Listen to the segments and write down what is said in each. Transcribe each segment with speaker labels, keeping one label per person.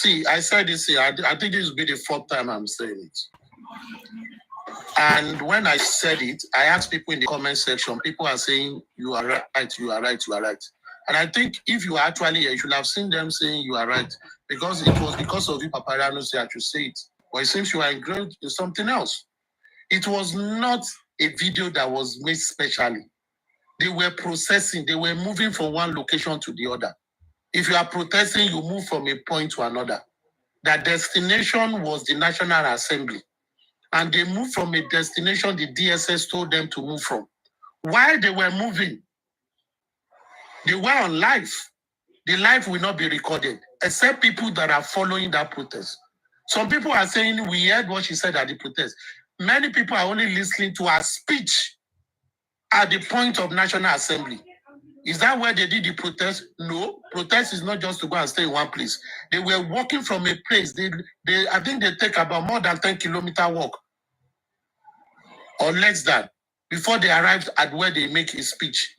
Speaker 1: See, I said this here. I think this will be the fourth time I'm saying it. And when I said it, I asked people in the comment section. People are saying, you are right, you are right, you are right. And I think if you are actually here, you should have seen them saying you are right. Because it was because of you, Paparano, said I should say it. But it seems you are engaged in something else. It was not a video that was made specially. They were processing. They were moving from one location to the other. If you are protesting, you move from a point to another. That destination was the National Assembly. And they moved from a destination the DSS told them to move from. While they were moving, they were on live. The live will not be recorded, except people that are following that protest. Some people are saying, we heard what she said at the protest. Many people are only listening to her speech at the point of National Assembly. Is that where they did the protest? No. Protest is not just to go and stay in one place. They were walking from a place. I think they take about more than 10-kilometer walk or less than before they arrived at where they make a speech.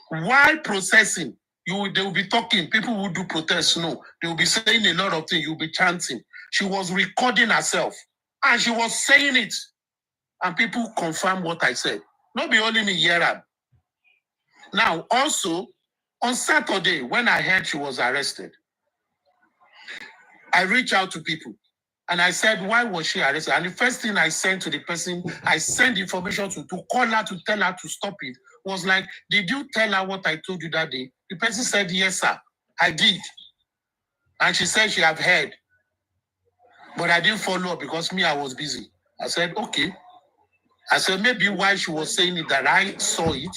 Speaker 1: While processing, they will be talking. People who do protests, no. They will be saying a lot of things. You'll be chanting. She was recording herself and she was saying it. And people confirm what I said. Not be only me here. Now, also, on Saturday, when I heard she was arrested, I reached out to people and I said, why was she arrested? And the first thing I sent to the person, I sent information to call her to tell her to stop it, was like, did you tell her what I told you that day? The person said, yes, sir, I did. And she said she have heard. But I didn't follow up because me, I was busy. I said, okay. I said, maybe why she was saying it that I saw it,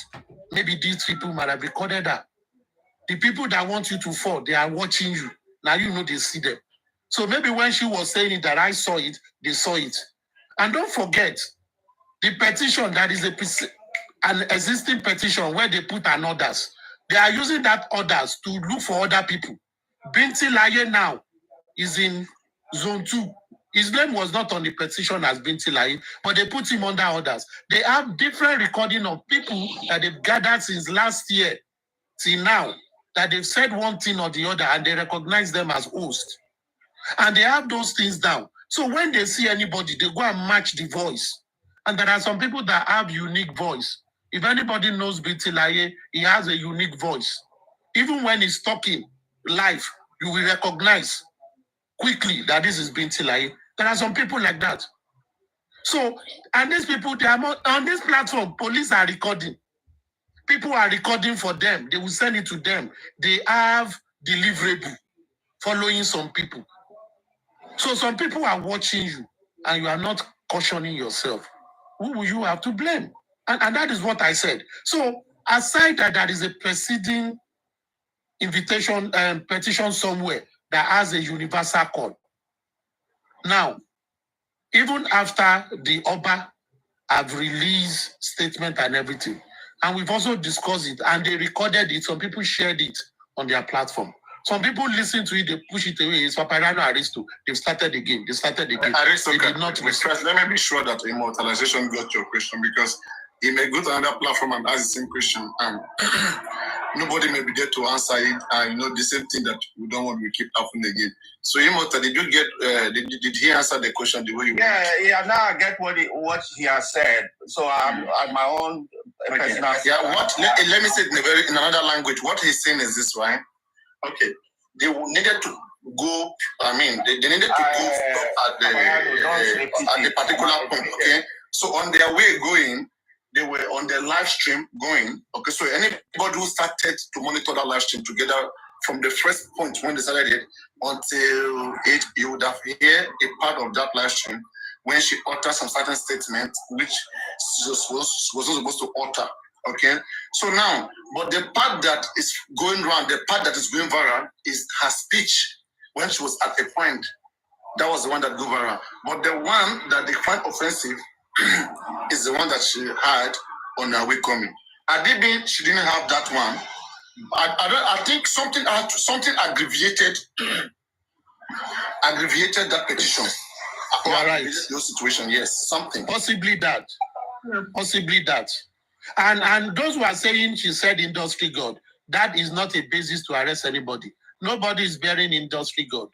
Speaker 1: maybe these people might have recorded her. The people that want you to fall, they are watching you. Now you know they see them. So maybe when she was saying it that I saw it, they saw it. And don't forget, the petition that is an existing petition where they put an orders. They are using that orders to look for other people. Binti Laye now is in zone 2. His name was not on the petition as Binti Laye, but they put him under orders. They have different recording of people that they've gathered since last year till now, that they've said one thing or the other, and they recognize them as hosts. And they have those things down. So when they see anybody, they go and match the voice. And there are some people that have unique voice. If anybody knows Binti Laye, he has a unique voice. Even when he's talking live, you will recognize quickly that this is Binti Laye. There are some people like that. So, and these people, they are on this platform, police are recording. People are recording for them. They will send it to them. They have deliverable following some people. So some people are watching you and you are not cautioning yourself. Who will you have to blame? And that is what I said. So aside that there is a preceding invitation petition somewhere that has a universal call. Now, even after the Oba have released statement and everything, and we've also discussed it, and they recorded it, some people shared it on their platform. Some people listen to it, they push it away. It's Paparano Aristo. They've started the game.
Speaker 2: Aristo, they did not first, let me be sure that immortalization got your question, because he may go to another platform and ask the same question, and nobody may be there to answer it, and the same thing that we don't want to keep happening again. So, Immortal, did you get? Did he answer the question the way you?
Speaker 3: Yeah. Now I get what he has said. So I'm my own personal.
Speaker 2: Yeah. Let me say it in another language. What he's saying is this, right? Okay. They needed to go. I mean, they needed to go at the particular point. Okay. So on their way going, they were on their live stream going. Okay. So anybody who started to monitor that live stream together from the first point when they started it until it, you would have heard a part of that live stream when she uttered some certain statement which she was not supposed to utter. Okay, so now, but the part that is going around, the part that is going viral is her speech when she was at a point. That was the one that go viral. But the one that they find offensive is the one that she had on her way coming. Adibi, she didn't have that one. I think something aggravated that petition.
Speaker 1: You are right.
Speaker 2: Those situation, yes, something.
Speaker 1: Possibly that. And those who are saying she said industry god, that is not a basis to arrest anybody. Nobody is bearing industry god.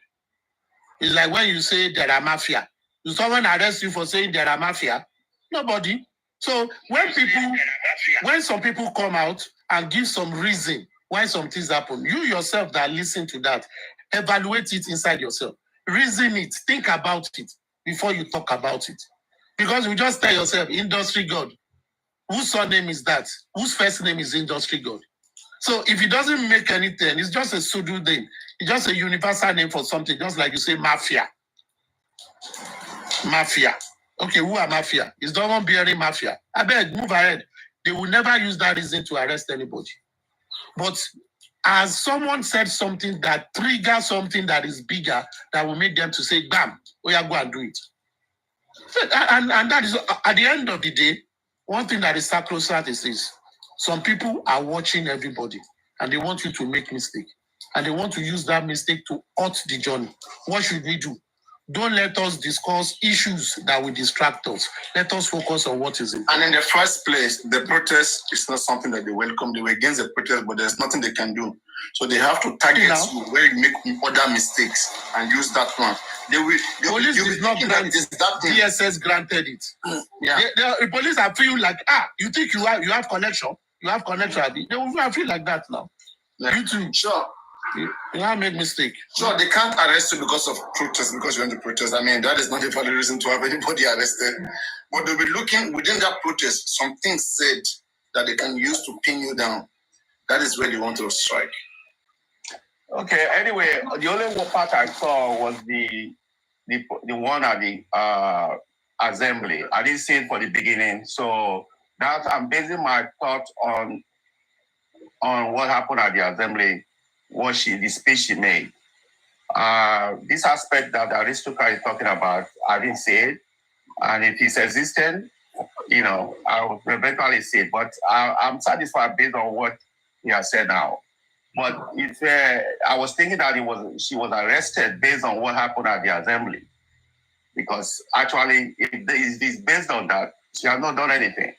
Speaker 1: It's like when you say there are mafia. Will someone arrest you for saying there are mafia? Nobody. So when some people come out and give some reason why some things happen, you yourself that listen to that, evaluate it inside yourself. Reason it. Think about it before you talk about it. Because you just tell yourself, industry god. Whose surname is that? Whose first name is industry god? So if it doesn't make anything, it's just a pseudo name. It's just a universal name for something, just like you say mafia. Mafia. Okay, who are mafia? Is no one bearing mafia? I beg, move ahead. They will never use that reason to arrest anybody. But as someone said something that triggers something that is bigger, that will make them to say, bam, we are going to do it. And that is, at the end of the day, one thing that is sacrosanct is this. Some people are watching everybody and they want you to make mistake. And they want to use that mistake to hurt the journey. What should we do? Don't let us discuss issues that will distract us. Let us focus on what is important.
Speaker 2: And in the first place, the protest is not something that they welcome. They were against the protest, but there's nothing they can do. So they have to target you where you make other mistakes and use that one.
Speaker 1: Police did not grant it. DSS granted it.
Speaker 2: Yeah.
Speaker 1: The police are feeling like, you think you have connection? You have connection. They will feel like that now.
Speaker 2: Yeah.
Speaker 1: You too.
Speaker 2: Sure.
Speaker 1: You don't make mistake.
Speaker 2: Sure, they can't arrest you because of protest, because you want to protest. I mean, that is not a valid reason to have anybody arrested. But they'll be looking within that protest, some things said that they can use to pin you down. That is where they want to strike.
Speaker 3: Okay, anyway, the only part I saw was the one at the assembly. I didn't see it for the beginning. So that I'm basing my thoughts on what happened at the assembly. The speech she made. This aspect that Aristotle is talking about, I didn't see it. And if it's existent, I will eventually see it. But I'm satisfied based on what he has said now. But I was thinking that she was arrested based on what happened at the assembly. Because actually, if it's based on that, she has not done anything.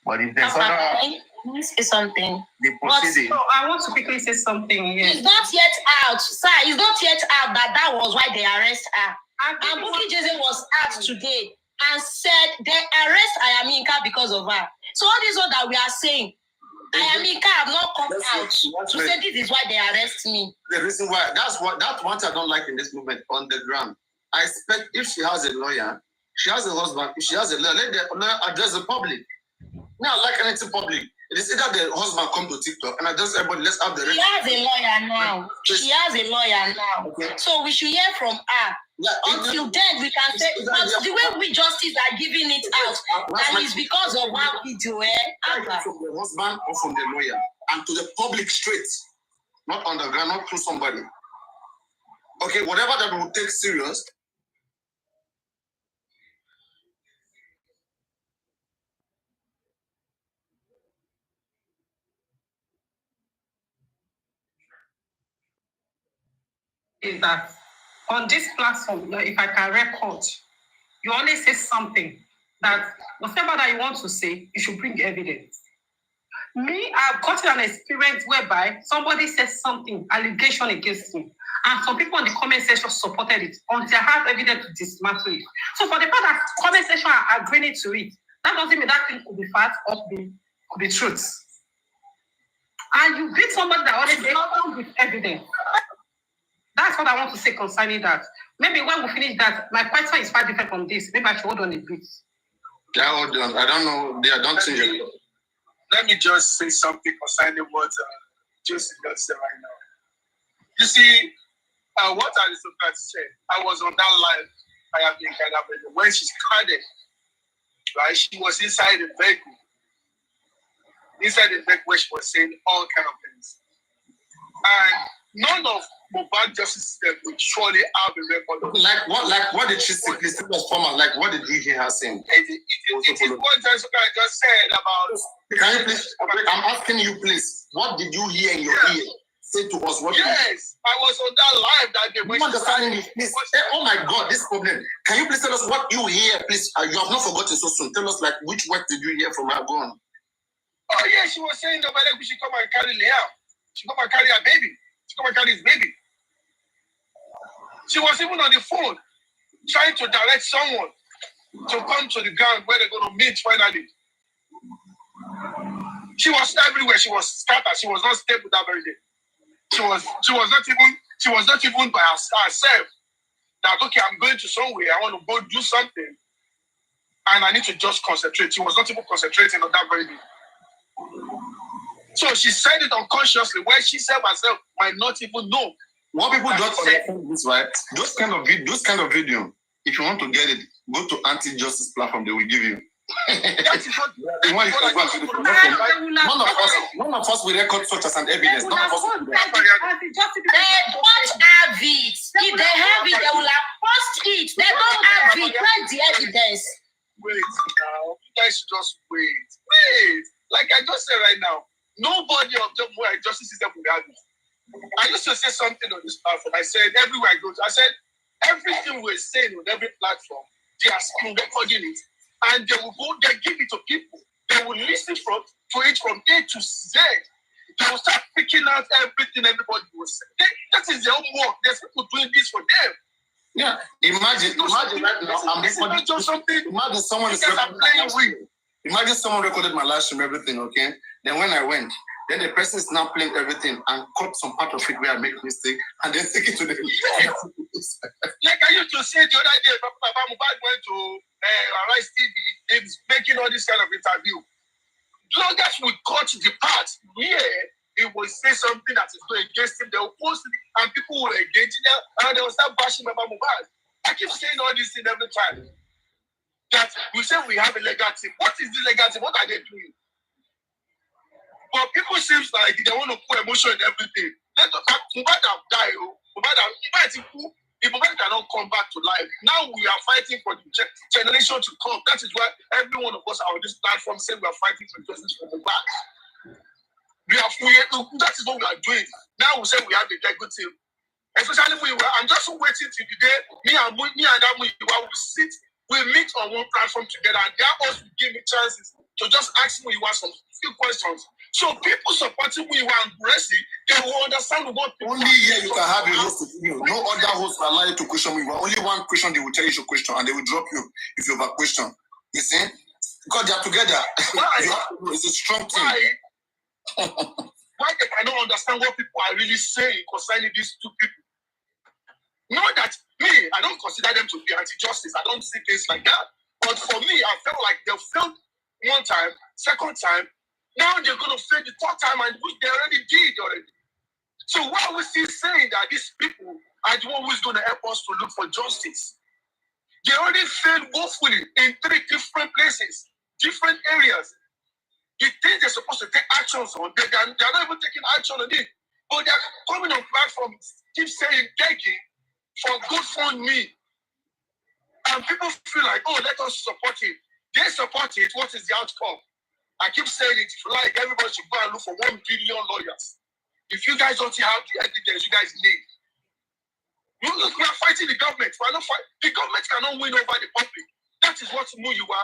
Speaker 3: But if there's
Speaker 4: Can you say something?
Speaker 3: The proceeding.
Speaker 5: So I want to quickly say something. Yes.
Speaker 4: It's not yet out, sir. It's not yet out that was why they arrest her. And Bukky Jesse was asked today and said they arrest Ayaminka because of her. So all this one that we are saying, Ayaminka have not come out to say this is why they arrest me.
Speaker 2: The reason why, that's what I don't like in this movement on the ground. I expect if she has a lawyer, she has a husband, if she has a lawyer, let the lawyer address the public. Now, like anything public, it is either the husband come to TikTok and address everybody, let's have the...
Speaker 4: She has a lawyer now. She has a lawyer now. Okay. So we should hear from her. Yeah, until then, we can say, but the way we justice are giving it out, and it's because of one video,
Speaker 2: from the husband or from the lawyer, and to the public straight, not on the ground, not through somebody. Okay, whatever that will take serious.
Speaker 5: Is that on this platform, if I can record, you only say something that whatever that you want to say, you should bring evidence. Me, I've gotten an experience whereby somebody says something, allegation against me, and some people in the comment section supported it until I have evidence to dismantle it. So for the fact that comment section are agreeing to it, that doesn't mean that thing could be fact or could be truth. And you beat somebody that already comes with evidence. That's what I want to say concerning that. Maybe when we finish that, my question is quite different from this. Maybe I should hold on a bit.
Speaker 2: Yeah, hold on. I don't know. They don't think it.
Speaker 6: Let me just say something concerning what Joseph just said right now. You see, what Aristotle said, I was on that live. I have been kind of when she started, right? She was inside the vehicle. Inside the vehicle where she was saying all kind of things. And none of Mohbad justice system would surely have a record.
Speaker 2: Like what did she say? Please tell us, former. Like what did you hear her saying?
Speaker 6: It is what Jessica just said about.
Speaker 2: Can you please? I'm asking you, please. What did you hear in your ear? Say to us what.
Speaker 6: Yes, I was on that live that day.
Speaker 2: You understanding me, please? Oh my God, this problem. Can you please tell us what you hear, please? You have not forgotten so soon. Tell us like which word did you hear from her? Go on.
Speaker 6: Oh yeah, she was saying that we should come and carry Liam. She come and carry her baby. She come and carry his baby. She was even on the phone trying to direct someone to come to the ground where they're going to meet finally. She was everywhere. She was scattered. She was not stable that very day. She was not even by herself. That okay, I'm going to somewhere. I want to go do something, and I need to just concentrate. She was not even concentrating on that very day. So she said it unconsciously, where she said herself might not even know.
Speaker 2: What people don't understand this, right? Those kind of video, if you want to get it, go to anti-justice platform. They will give you.
Speaker 6: That is not
Speaker 2: None of us will record such as an evidence. None of us will do that.
Speaker 4: They don't have it. If they have it, they will have post it. They don't have it. Where's the evidence?
Speaker 6: Wait now. You guys should just wait. Like I just said right now, nobody of them who are justice system will have it. I used to say something on this platform. I said everywhere I go to, I said everything we're saying on every platform, they are screen recording it. And they will go, they give it to people. They will listen to it from A to Z. They will start picking out everything everybody will say. That is their own work. There's people doing this for them.
Speaker 2: Yeah. Imagine right now, I'm recording something. Imagine someone is playing with. Imagine someone recorded my live stream, everything, okay? Then when I went, then the person is now playing everything and cut some part of it where I make mistake and then take it to the
Speaker 6: Like I used to say the other day, Papa Mohbad went to Arise TV, he's making all this kind of interview. Bloggers will cut the part where he will say something that is going against him, they will post it and people will engage in it and they will start bashing Papa Mohbad. I keep saying all this thing every time. That we say we have a legal team. What is the legal team? What are they doing? But people seems like they want to put emotion in everything. Mohbad have died. If Mohbad cannot come back to life, now we are fighting for the generation to come. That is why every one of us on this platform say we are fighting for justice for Mohbad. That is what we are doing. Now we say we have a legal team. Especially I'm just waiting till the day me and Adamu will sit, we meet on one platform together, and they also give me chances to just ask me some few questions. So people supporting me and Gracie, they will understand what
Speaker 2: only here you can have a host with you. No other host will allow you to question me. Only one question they will tell you your question and they will drop you if you have a question. You see? Because they are together. It's a strong team.
Speaker 6: Why they cannot understand what people are really saying concerning these two people? Not that me, I don't consider them to be anti-justice. I don't see things like that. But for me, I felt like they failed one time, second time. Now they're going to fail the third time, and which they already did already. So why are we still saying that these people are the one who's going to help us to look for justice? They already failed woefully in 3 different places, different areas. The things they're supposed to take actions on, they're not even taking action on it. But they're coming on platforms, keep saying, begging for GoFundMe. And people feel like, oh, let us support it. They support it. What is the outcome? I keep saying it. If you like, everybody should go and look for 1 billion lawyers. If you guys don't have the evidence you guys need, we are fighting the government. We are not fighting. The government cannot win over the public. That is what Muyiwa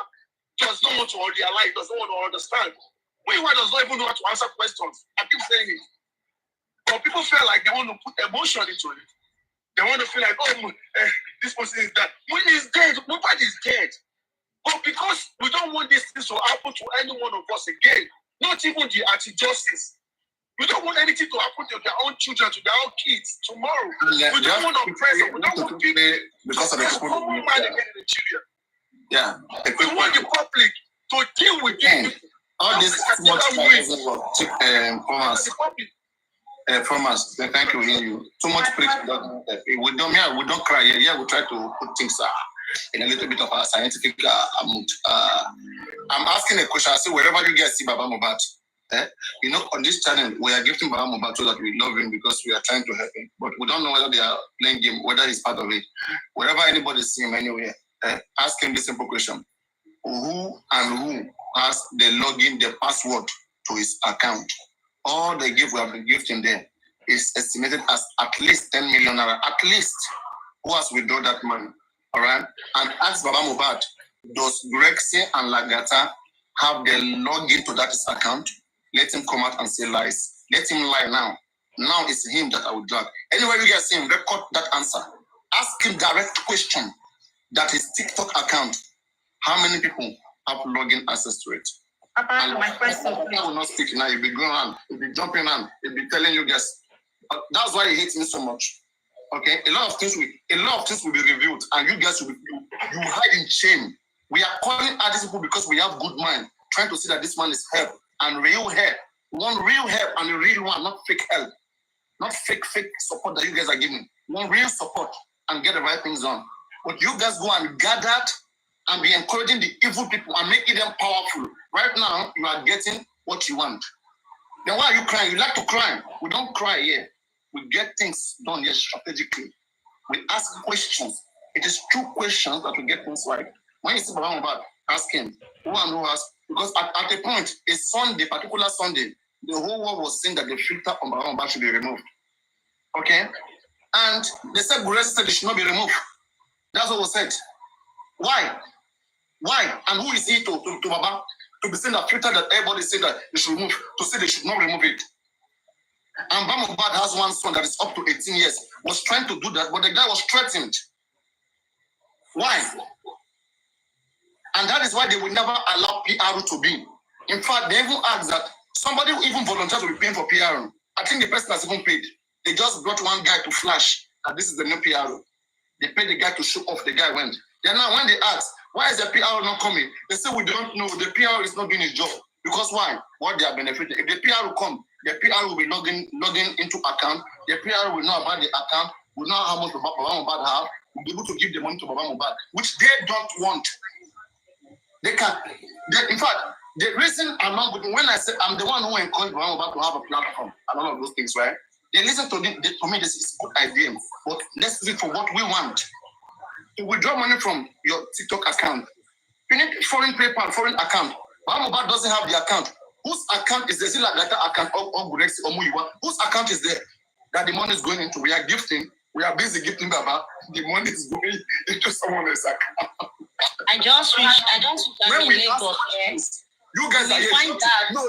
Speaker 6: does not want to realize, does not want to understand. Muyiwa does not even know how to answer questions. I keep saying it. But people feel like they want to put emotion into it. They want to feel like, oh, this person is dead. Muyiwa is dead. Nobody is dead. But because we don't want these things to happen to any one of us again, not even the anti-justice. We don't want anything to happen to their own children, to their own kids tomorrow.
Speaker 2: Yeah,
Speaker 6: we don't want oppressors. We don't want people.
Speaker 2: Because of the
Speaker 6: common man again in Nigeria.
Speaker 2: Yeah.
Speaker 6: We want the public to deal with it.
Speaker 2: All this much Thomas, thank you. Too much preaching. We don't cry. Yeah, we try to put things in a little bit of a scientific mood. I'm asking a question. I say, wherever you guys see Baba Mohbad, on this channel, we are gifting Baba Mohbad so that we love him because we are trying to help him. But we don't know whether they are playing game, whether he's part of it. Wherever anybody sees him anywhere, ask him this simple question. Who has the login, the password to his account? All the gift we have been gifting there is estimated as at least 10 million naira. At least. Who has withdrawn that money? All right? And ask Baba Mohbad, does Grexy and Lagata have the login to that account? Let him come out and say lies. Let him lie now. Now it's him that I will drag. Anywhere you guys see him, record that answer. Ask him direct question that his TikTok account, how many people have login access to it?
Speaker 5: Apparently, my question.
Speaker 2: I will not speak now. He'll be going on. He'll be jumping on. He'll be telling you guys. That's why he hates me so much. Okay, a lot of things will be revealed, and you guys will hide in shame. We are calling out these people because we have good mind, trying to see that this man is help and real help. One real help and a real one, not fake help, not fake support that you guys are giving. One real support and get the right things done. But you guys go and gather and be encouraging the evil people and making them powerful. Right now, you are getting what you want. Then why are you crying? You like to cry. We don't cry here. We get things done here strategically. We ask questions. It is true questions that we get things right. When you see For Mohbad, ask him. Who and who asked? Because at a point, a Sunday, particular Sunday, the whole world was saying that the filter on For Mohbad should be removed. Okay? And they said Guresi said it should not be removed. That's what was said. Why? Why? And who is he to Baba? To be saying that filter that everybody said that they should remove, to say they should not remove it. And For Mohbad has one son that is up to 18 years, was trying to do that, but the guy was threatened. Why? And that is why they will never allow PR to be. In fact, they even asked that somebody who even volunteers will be paying for PR. I think the person has even paid. They just brought one guy to flash that this is the new PR. They paid the guy to show off. The guy went. Then now when they ask, why is the PR not coming? They say, we don't know. The PR is not doing his job. Because why? What they are benefiting. If the PR will come, the PR will be logging into account. The PR will know about the account, will know how much For Mohbad have, will be able to give the money to For Mohbad, which they don't want. They can. In fact, the reason I'm not good, when I said I'm the one who encouraged For Mohbad to have a platform and all of those things, right? They listen to me. To me, this is a good idea, but let's do it for what we want. To withdraw money from your TikTok account, you need foreign PayPal, foreign account. For Mohbad doesn't have the account. Whose account is there? Is it like that account or Guresi or Muyiwa? Whose account is there that the money is going into? We are gifting. We are busy gifting Baba. The money is going into someone else's account.
Speaker 4: I just wish
Speaker 2: when we ask, you guys are here. No.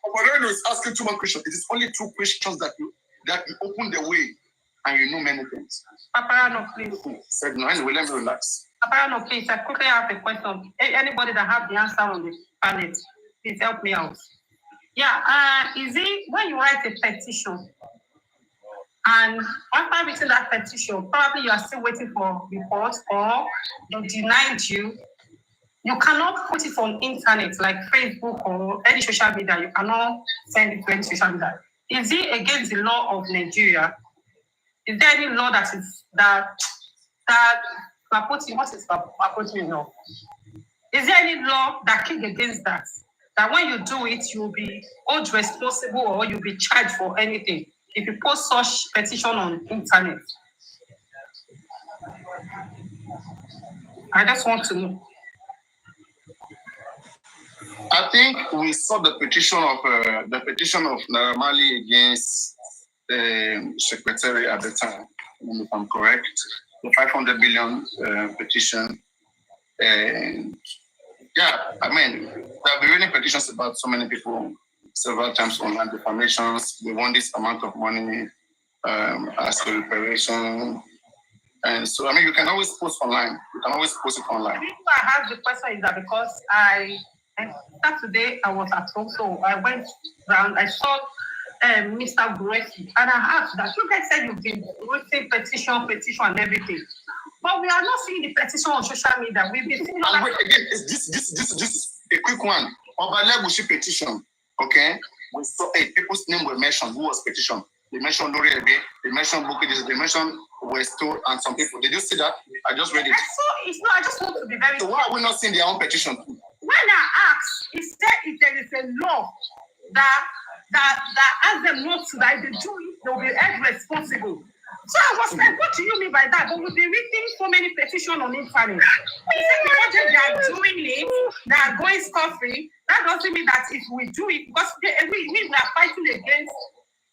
Speaker 2: Obareno is asking too much questions. It is only 2 questions that you open the way, and you know many things.
Speaker 5: Paparano, please.
Speaker 2: Said no. Anyway, let me relax.
Speaker 5: Paparano, please. I quickly have a question. Anybody that have the answer on the panel, please help me out. Yeah. Is it when you write a petition, and after writing that petition, probably you are still waiting for reports or they denied you. You cannot put it on internet like Facebook or any social media. You cannot send it to any social media. Is it against the law of Nigeria? Is there any law that is that what is Mapoti law? Is there any law that kicks against that? That when you do it, you'll be held responsible or you'll be charged for anything if you post such petition on internet? I just want to know.
Speaker 2: I think we saw the petition of Naira Marley against the secretary at the time, if I'm correct, the 500 billion petition. And yeah, I mean, there have been reading petitions about so many people several times online defamations. They want this amount of money as a reparation. And so, I mean, you can always post online. You can always post it online.
Speaker 5: The reason I have the question is that because Saturday I was at home, so I went around, I saw Mr. Guresi, and I asked that you guys said you've been writing petition and everything. But we are not seeing the petition on social media. We've been seeing
Speaker 2: and wait, again, this is a quick one. Obalegushi petition, okay? We saw people's name were mentioned who was petition. They mentioned Lori Ebe, they mentioned Bukidis, they mentioned Westo, and some people. Did you see that? I just read it.
Speaker 5: I just want to be very
Speaker 2: So why are we not seeing their own petition?
Speaker 5: When I asked, he said if there is a law that asks them not to, like they do it, they'll be held responsible. So I was like, what do you mean by that? But we've been reading so many petitions on internet. He said because they are doing it, they are going scot-free. That doesn't mean that if we do it, because we are fighting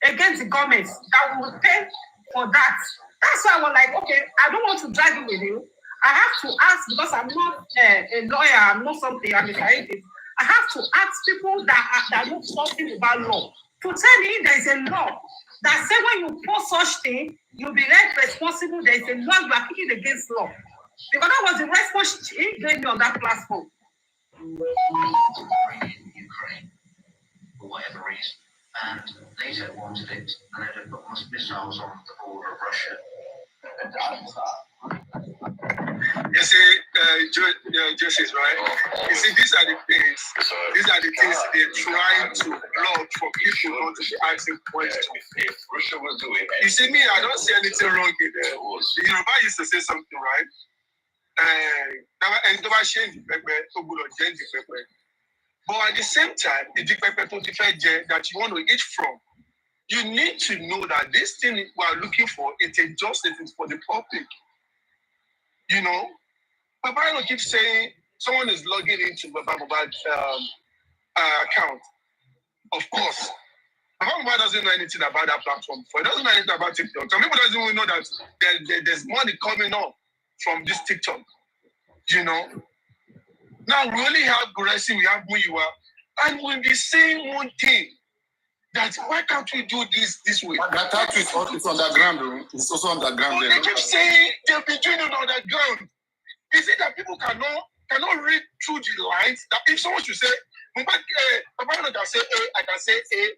Speaker 5: against the government that we will pay for that. That's why I was like, okay, I don't want to drag it with you. I have to ask, because I'm not a lawyer, I'm not something, I'm a scientist. I have to ask people that know something about law to tell me there is a law that say when you post such thing, you'll be held responsible. There is a law you are kicking against law. Because that was the response he gave me on that platform.
Speaker 7: Ukraine, for whatever reason, and NATO wanted it, and they put missiles on the border of Russia.
Speaker 6: You see, Jesse is right. You see, these are the things they're trying to block for people not to be asking questions.
Speaker 3: If Russia was doing it,
Speaker 6: you see, me, I don't see anything wrong in there. The Yoruba used to say something, right? But at the same time, the that you want to eat from, you need to know that this thing we are looking for, it's a justice for the public. You know, Papa keeps saying someone is logging into Baba Mohbad's account. Of course, Baba Mohbad doesn't know anything about that platform. He doesn't know anything about TikTok. Some people doesn't even know that there's money coming up from this TikTok. You know, now we only have Guresi, we have Muyiwa, and we'll be saying one thing. That why can't we do this way?
Speaker 2: That is underground. It's also underground.
Speaker 6: They keep saying they'll be doing it underground. Is it that people cannot read through the lines? That if someone should say, Papa can say A, I can say A,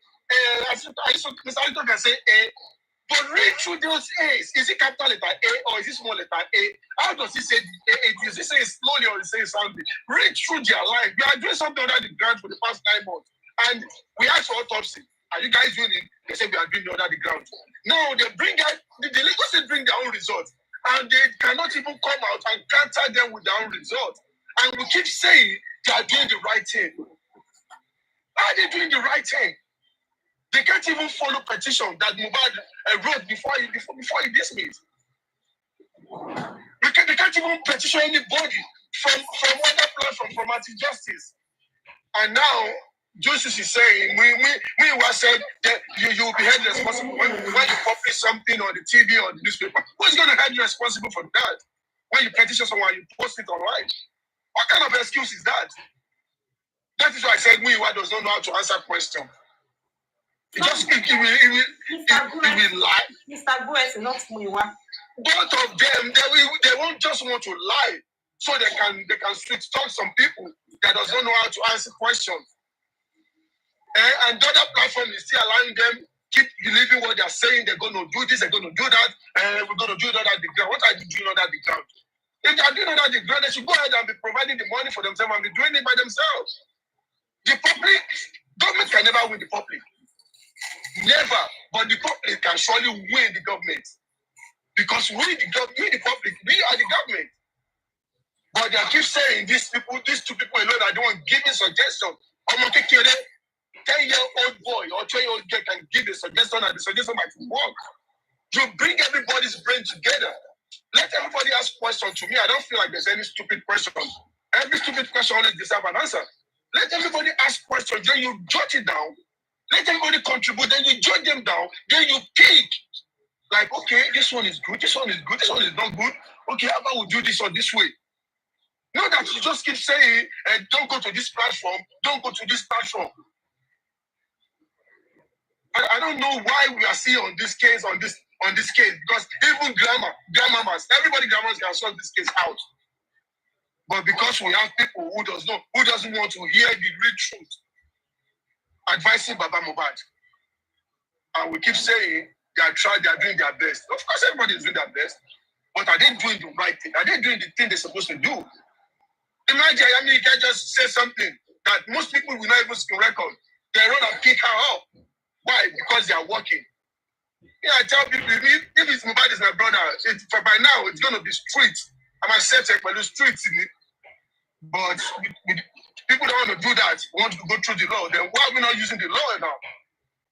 Speaker 6: Mr. Alito can say A, but read through those A's. Is it capital letter A or is it small letter A? How does he say the A? Does he say it slowly or does he say it soundly? Read through their line. We are doing something under the ground for the past 9 months, and we asked for autopsy. Are you guys doing it? They say we are doing it under the ground. Now they bring out the Lagos State bring their own results, and they cannot even come out and counter them with their own results. And we keep saying they are doing the right thing. Are they doing the right thing? They can't even follow petition that Mohbad wrote before he dismissed. They can't even petition anybody from other platform from anti-justice. And now Joseph is saying, we said that you will be held responsible when you publish something on the TV or the newspaper. Who's going to hold you responsible for that? When you petition someone, you post it online. What kind of excuse is that? That is why I said Muyiwa does not know how to answer questions. He will lie.
Speaker 5: Mr. Gues, not Muyiwa.
Speaker 6: Both of them, they won't just want to lie, so they can sweet talk some people that does not know how to answer questions. And the other platform is still allowing them keep believing what they're saying. They're going to do this, they're going to do that, and we're going to do it under the ground. What are they doing under the ground? If they're doing under the ground, they should go ahead and be providing the money for themselves and be doing it by themselves. The public, government can never win the public. Never. But the public can surely win the government. Because we the public, we are the government. But they keep saying these two people alone are the one giving suggestions. 10-year-old boy or 12-year-old girl can give a suggestion and the suggestion might work. You bring everybody's brain together. Let everybody ask questions to me. I don't feel like there's any stupid question. Every stupid question always deserves an answer. Let everybody ask questions, then you jot it down. Let everybody contribute, then you jot them down. Then you pick. Like, okay, this one is good, this one is good, this one is not good. Okay, how about we do this or this way? Not that you just keep saying, don't go to this platform, don't go to this platform. I don't know why we are seeing on this case, because even grandmamas, everybody grandmas can sort this case out. But because we have people who doesn't want to hear the real truth, advising Baba Mohbad, and we keep saying they are doing their best. Of course, everybody is doing their best, but are they doing the right thing? Are they doing the thing they're supposed to do? Imagine, you can just say something that most people will not even record. They run and pick her up. Why? Because they are working. Yeah, I tell people, if it's Mohbad is my brother, by now it's going to be streets. I'm accepting by the streets in it. But people don't want to do that. We want to go through the law. Then why are we not using the law now?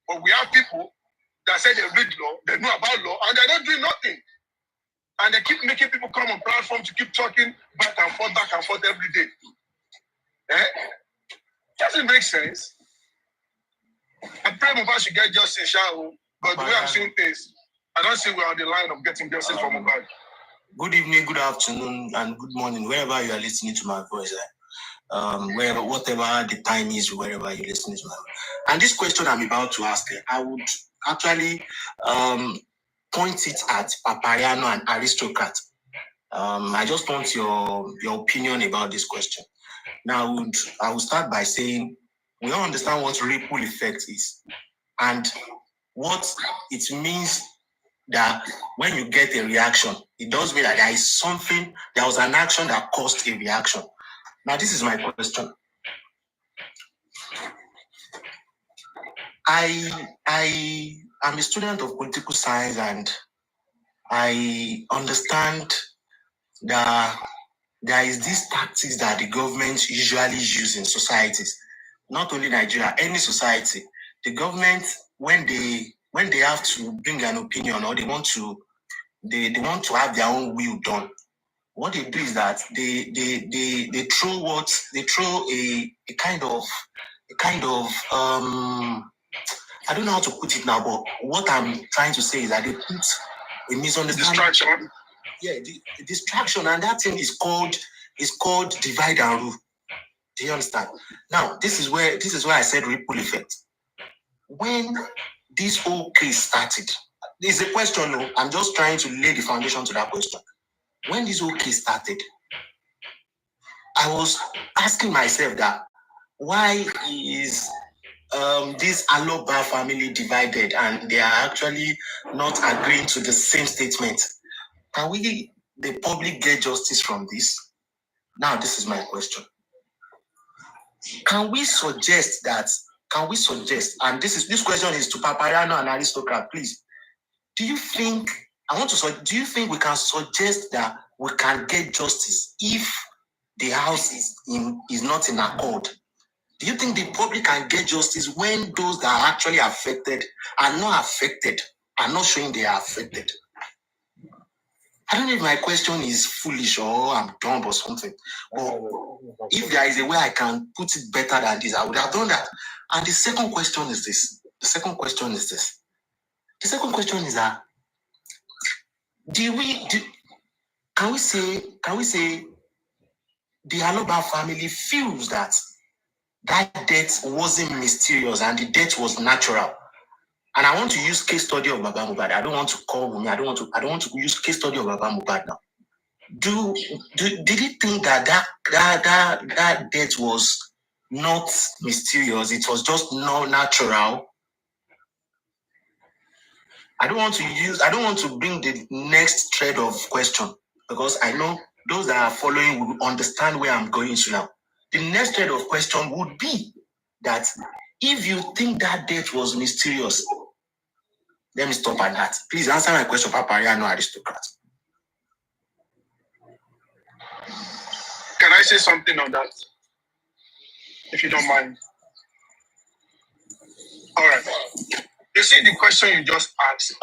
Speaker 6: But we have people that say they read law, they know about law, and they're not doing nothing. And they keep making people come on platform to keep talking back and forth every day. Doesn't make sense. I pray Mohbad should get justice, but the way I'm seeing things, I don't see we're on the line of getting justice for Mohbad.
Speaker 8: Good evening, good afternoon, and good morning, wherever you are listening to my voice. Whatever the time is, wherever you're listening to my voice. And this question I'm about to ask, I would actually point it at Papariano and aristocrat. I just want your opinion about this question. Now, I will start by saying we all understand what ripple effect is and what it means that when you get a reaction, it does mean that there was an action that caused a reaction. Now, this is my question. I am a student of political science and I understand that there is this tactics that the government usually use in societies, not only Nigeria, any society. The government, when they have to bring an opinion or they want to have their own will done, what they do is that they throw a kind of I don't know how to put it now, but what I'm trying to say is that they put a misunderstanding.
Speaker 6: Distraction.
Speaker 8: Yeah, the distraction, and that thing is called divide and rule. Do you understand? Now, this is where I said ripple effect. When this whole case started, there's a question. No, I'm just trying to lay the foundation to that question. When this whole case started, I was asking myself that why is this Aloba family divided and they are actually not agreeing to the same statement? Can we, the public, get justice from this? Now, this is my question. Can we suggest, and this question is to Papariano and aristocrat, please. Do you think we can suggest that we can get justice if the house is not in accord? Do you think the public can get justice when those that are actually affected are not showing they are affected? I don't know if my question is foolish or I'm dumb or something. But if there is a way I can put it better than this, I would have done that. And the second question is this. The second question is that can we say the Aloba family feels that death wasn't mysterious and the death was natural? And I want to use case study of Baba Mohbad. I don't want to call Wunmi. I don't want to use case study of Baba Mohbad now. Did you think that death was not mysterious? It was just not natural. I don't want to bring the next thread of question because I know those that are following will understand where I'm going to now. The next thread of question would be that if you think that death was mysterious, let me stop at that. Please answer my question, Papariano aristocrat.
Speaker 6: Can I say something on that? If you don't mind. All right. You see the question you just asked,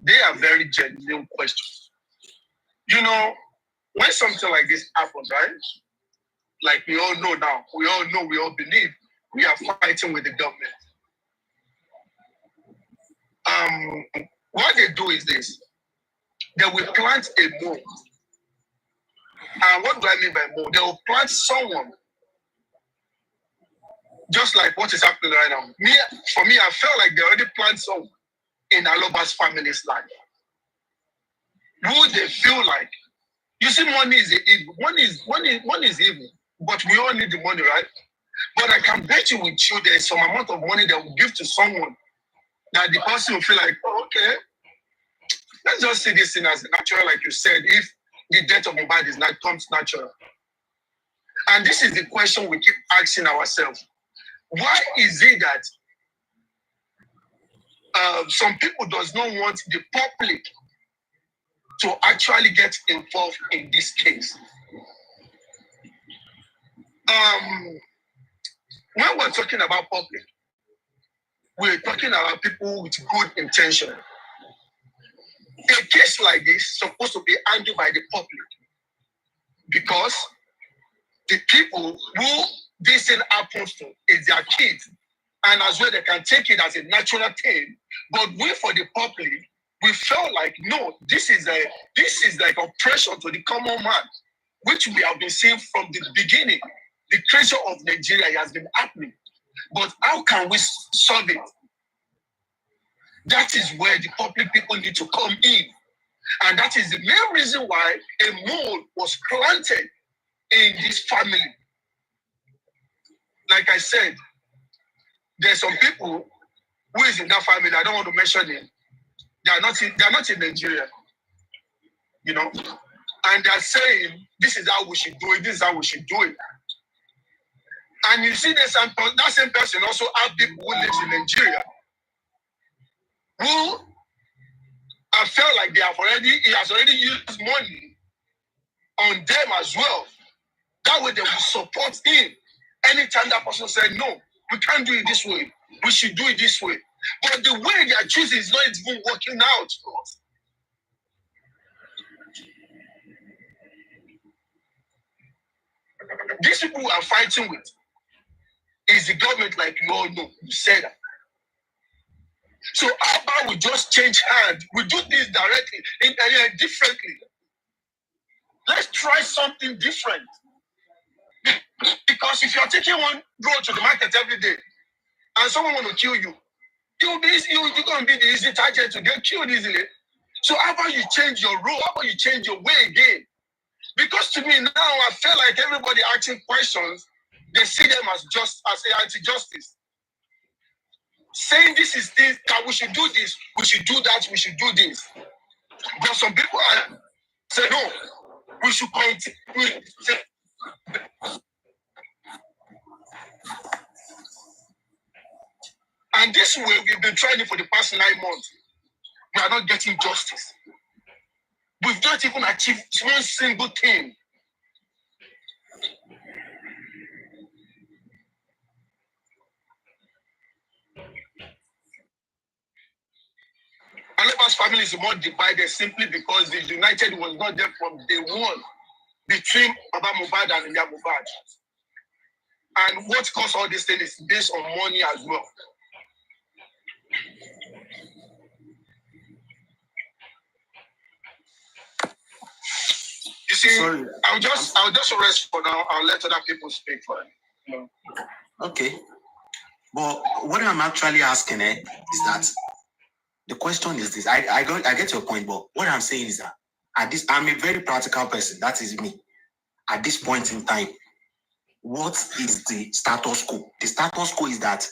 Speaker 6: they are very genuine questions. You know, when something like this happens, right? Like we all know now, we all believe we are fighting with the government. What they do is this. They will plant a mold. And what do I mean by mold? They will plant someone just like what is happening right now. For me, I felt like they already planted someone in Aloba's family's life. Who they feel like, you see, money is evil. Money is evil, but we all need the money, right? But I can bet you with you, there's some amount of money that will give to someone that the person will feel like, oh, okay, let's just see this thing as natural, like you said, if the death of Mohbad is not comes natural. And this is the question we keep asking ourselves. Why is it that some people does not want the public to actually get involved in this case? When we're talking about public, we're talking about people with good intention. A case like this is supposed to be handled by the public because the people who this thing happens to is their kids, and as well they can take it as a natural thing. But we, for the public, we felt like no, this is like oppression to the common man, which we have been seeing from the beginning. The creation of Nigeria has been happening, but how can we solve it? That is where the public people need to come in. And that is the main reason why a mole was planted in this family. Like I said, there's some people who is in that family, I don't want to mention it. They are not in Nigeria. You know? And they're saying, this is how we should do it, this is how we should do it. And you see that same person also have people who live in Nigeria who I felt like he has already used money on them as well. That way they will support him. Anytime that person said, no, we can't do it this way. We should do it this way. But the way they are choosing is not even working out. These people we are fighting with is the government, like you all know. You said that. So how about we just change hands? We do this directly, differently. Let's try something different. Because if you're taking one road to the market every day and someone want to kill you, you're going to be the easy target to get killed easily. So how about you change your role? How about you change your way again? Because to me now, I feel like everybody asking questions, they see them as anti-justice. Saying this is this, that we should do this, we should do that, we should do this. But some people say, no, we should continue. And this way, we've been trying it for the past 9 months. We are not getting justice. We've not even achieved one single thing. Aleba's family is more divided simply because the United was not there from day one between Baba Mohbad and Iya Mohbad. And what caused all this thing is based on money as well. You see, sorry, I'll just rest for now. I'll let other people speak for it.
Speaker 8: Okay. But what I'm actually asking is that the question is this. I get your point, but what I'm saying is that I'm a very practical person. That is me. At this point in time, what is the status quo? The status quo is that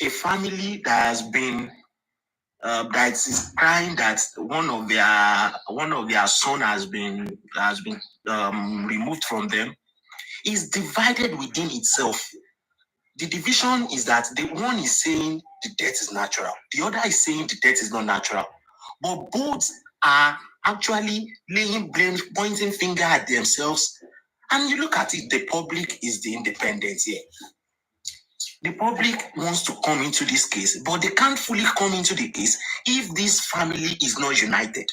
Speaker 8: a family that has been that is crying that one of their son has been removed from them is divided within itself. The division is that the one is saying the death is natural, the other is saying the death is not natural, but both are actually laying blame, pointing finger at themselves. And you look at it, the public is the independent here. The public wants to come into this case, but they can't fully come into the case if this family is not united.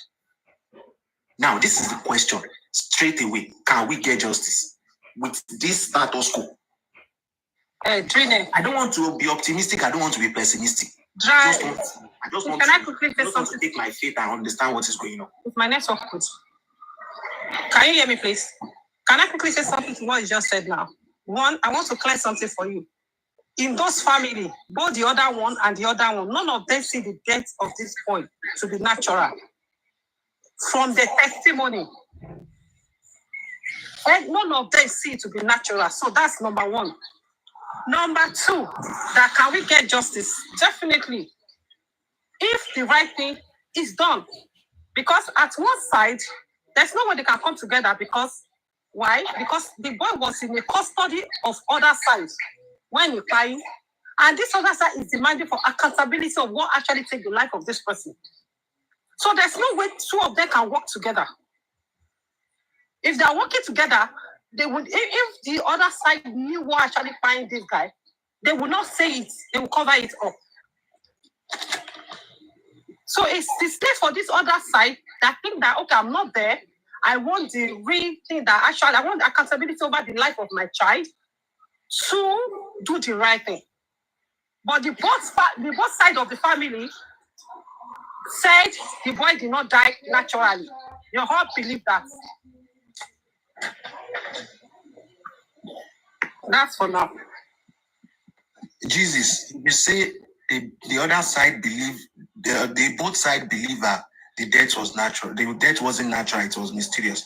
Speaker 8: Now, this is the question straight away. Can we get justice with this status quo?
Speaker 5: Trina,
Speaker 8: I don't want to be optimistic. I don't want to be pessimistic.
Speaker 5: I
Speaker 8: just want to take my faith and understand what is going on.
Speaker 5: It's my network good. Can you hear me, please? Can I quickly say something to what you just said now? One, I want to clear something for you. In those families, both the other one and the other one, none of them see the death of this boy to be natural. From the testimony, none of them see it to be natural. So that's number one. Number two, that can we get justice? Definitely. If the right thing is done. Because at one side, there's no way they can come together because, why? Because the boy was in the custody of other sides when you're crying. And this other side is demanding for accountability of what actually take the life of this person. So there's no way two of them can work together. If they're working together, they would, if the other side knew what actually find this guy, they would not say it, they will cover it up. So it's there for this other side that think that, okay, I'm not there. I want the real thing that actually, I want accountability over the life of my child to do the right thing. But the both side of the family said the boy did not die naturally. Your heart believe that. That's for now.
Speaker 8: Jesus, you say the other side believe, they both sides believe that the death was natural. The death wasn't natural, it was mysterious.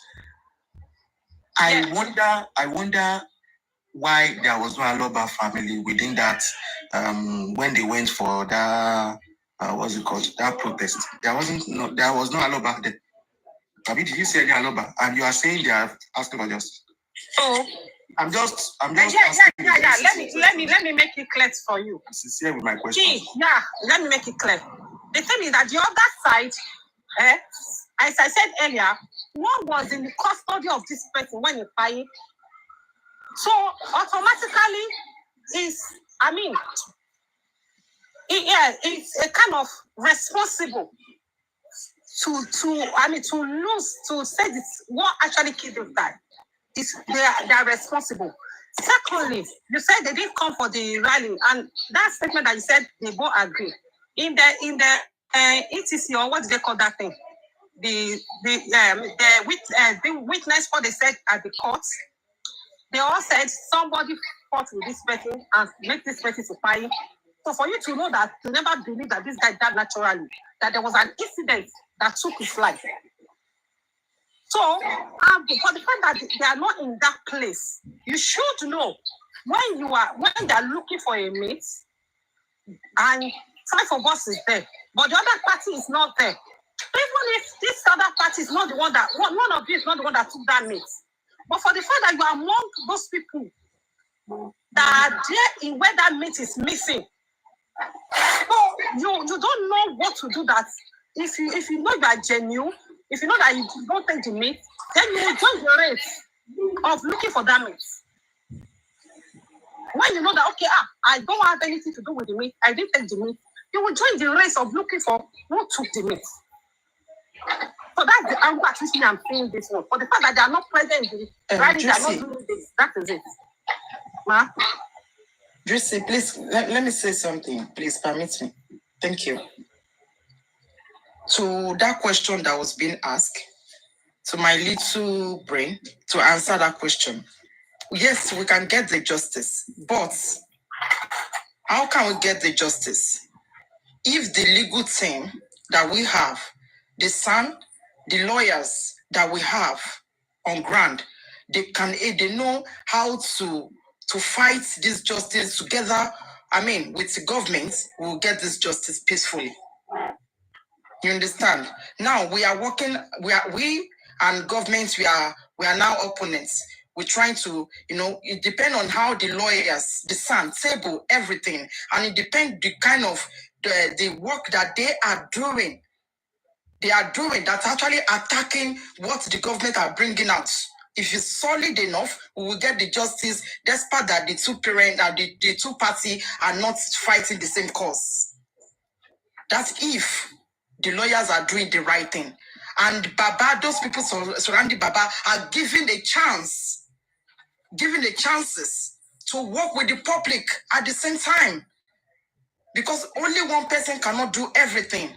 Speaker 8: I wonder why there was no Aloba family within that, when they went for that, what's it called, that protest. There was no Aloba there. Abi, did you say any Aloba? And you are saying they are asking for justice.
Speaker 5: So
Speaker 8: I'm just
Speaker 5: Let me make it clear for you.
Speaker 8: I'm sincere with my question.
Speaker 5: Let me make it clear. The thing is that the other side, as I said earlier, one was in the custody of this person when you buy it. So automatically it's a kind of responsible to say this what actually killed the guy. They are responsible. Secondly, you said they didn't come for the rally, and that statement that you said they both agree. In the ETC, or what do they call that thing? The witness, what they said at the court, they all said somebody fought with this person and make this person to fight. So for you to know that, to never believe that this guy died naturally, that there was an incident that took his life. So, for the fact that they are not in that place, you should know when they are looking for a mate, and 5 of us is there, but the other party is not there. Even if this other party is not the one that, one of you is not the one that took that mate, but for the fact that you are among those people that are there in where that mate is missing, so you don't know what to do. That if you know you are genuine, if you know that you don't take the meat, then you will join the race of looking for that meat. When you know that, okay, I don't have anything to do with the meat, I didn't take the meat, you will join the race of looking for who took the meat. So that's the angle at which I'm saying this one. For the fact that they are not present in the rally, they are not doing this. That is it. Ma?
Speaker 9: Juicy, please, let me say something. Please permit me. Thank you. To that question that was being asked, to my little brain, to answer that question. Yes, we can get the justice, but how can we get the justice if the legal team that we have, the lawyers that we have on ground, they know how to fight this justice together? With the government, we'll get this justice peacefully. You understand? Now we are working. We and governments. We are now opponents. We're trying to, it depends on how the lawyers, the table everything, and it depends the kind of the work that they are doing. They are doing that's actually attacking what the government are bringing out. If it's solid enough, we will get the justice, despite that the two parents and the two parties are not fighting the same cause. That's if the lawyers are doing the right thing. And Baba, those people surrounding Baba are given chances to work with the public at the same time. Because only one person cannot do everything.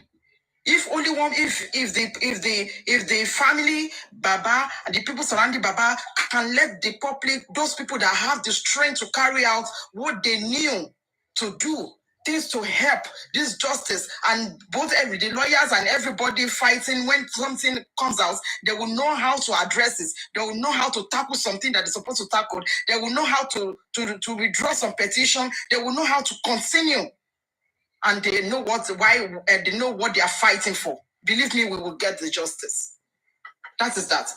Speaker 9: If only one, if the family, Baba, and the people surrounding Baba can let the public, those people that have the strength to carry out what they knew to do, things to help this justice, and both the lawyers and everybody fighting, when something comes out, they will know how to address it. They will know how to tackle something that they're supposed to tackle. They will know how to withdraw some petition. They will know how to continue. And they know they know what they are fighting for. Believe me, we will get the justice. That is that.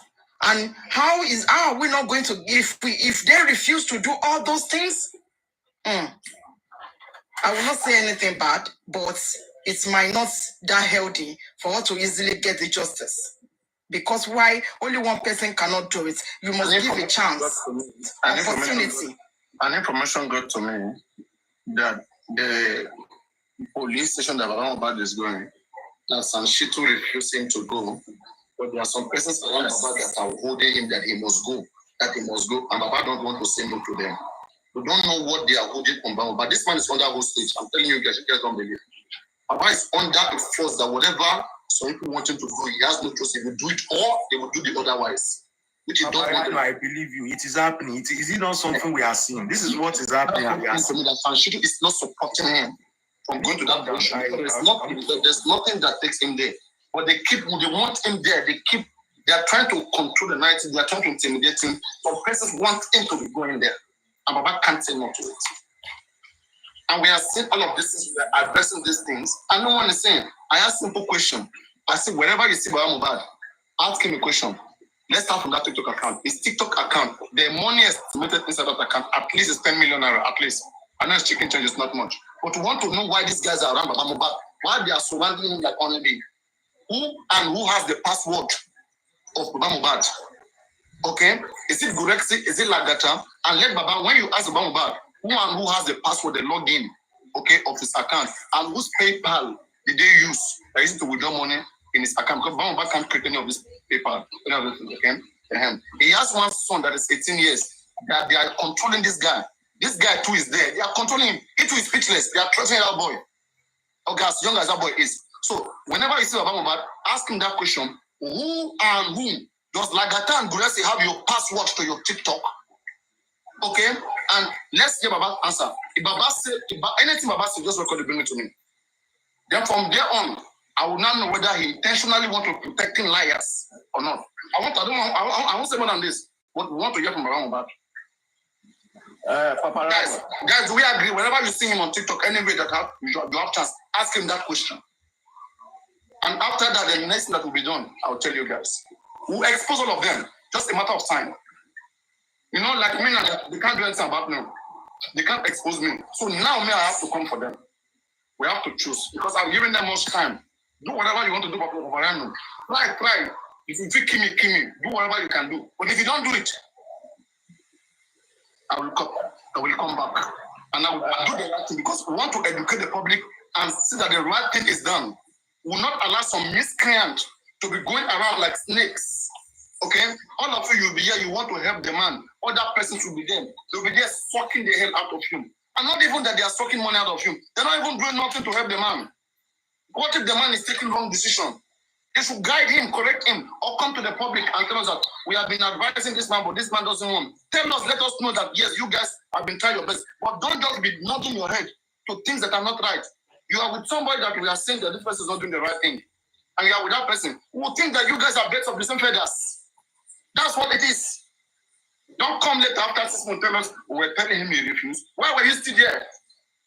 Speaker 9: And how are we not going to, if they refuse to do all those things? I will not say anything bad, but it might not that healthy for us to easily get the justice. Because why only one person cannot do it? You must give a chance, opportunity.
Speaker 2: An information got to me that the police station that For Mohbad is going, that Sanshitu refused him to go, but there are some persons around Baba that are holding him that he must go, and Baba don't want to say no to them. We don't know what they are holding on Baba, but this man is under hostage. I'm telling you guys don't believe. Baba is under a force that whatever some people want him to do, he has no choice. He will do it, or they will do the otherwise. Which is don't want.
Speaker 8: I believe you. It is happening. Is it not something we are seeing? This is what is happening. We are seeing
Speaker 2: that Sanshitu is not supporting him from going to that bush. There's nothing that takes him there. But they want him there. They are trying to control the narrative. They are trying to intimidate him. Some persons want him to be going there. And Baba can't say no to it. And we are seeing all of this, we are addressing these things, and no one is saying. I ask simple question. I say, wherever you see Baba Mohbad, ask him a question. Let's start from that TikTok account. His TikTok account, the money estimated inside that account, at least is 10 million naira, at least. I know it's chicken change, it's not much. But we want to know why these guys are around Baba Mohbad, why they are surrounding him like only. Who has the password of Baba Mohbad? Okay? Is it Gurexi? Is it Lagata? And let Baba, when you ask Baba Mohbad, who has the password, the login, okay, of his account, and whose PayPal did they use? They used to withdraw money in his account, because Baba Mohbad can't create any of this PayPal, any of this, okay? He has one son that is 18 years, that they are controlling this guy. This guy too is there. They are controlling him. He too is speechless. They are threatening that boy. Okay, as young as that boy is. So whenever you see Baba Mohbad, ask him that question: who and whom does Lagata and Guresi have your password to your TikTok? Okay, and let's hear Baba answer. If Baba say anything Baba say, just record it, bring it to me. Then from there on, I will not know whether he intentionally want to protect liars or not. I won't say more than this. But we want to hear from Baba Mohbad. Guys, we agree. Whenever you see him on TikTok, anyway that you have chance, ask him that question. And after that, the next thing that will be done, I'll tell you guys. We'll expose all of them. Just a matter of time. You know, like me, they can't do anything about me. They can't expose me. So now me, I have to come for them. We have to choose. Because I'm giving them much time. Do whatever you want to do for Mariano. Try. If you feel kill me. Do whatever you can do. But if you don't do it, I will come back. And I will do the right thing. Because we want to educate the public and see that the right thing is done. We will not allow some miscreant to be going around like snakes. Okay? All of you will be here, you want to help the man. Other persons will be there. They'll be there sucking the hell out of him. And not even that they are sucking money out of him. They're not even doing nothing to help the man. What if the man is taking wrong decision? They should guide him, correct him, or come to the public and tell us that we have been advising this man, but this man doesn't want. Tell us, let us know that yes, you guys have been trying your best. But don't just be nodding your head to things that are not right. You are with somebody that we are saying that this person is not doing the right thing. And you are with that person who will think that you guys are birds of the same feathers. That's what it is. Don't come later after 6 months tell us we were telling him he refused. Why were you still there?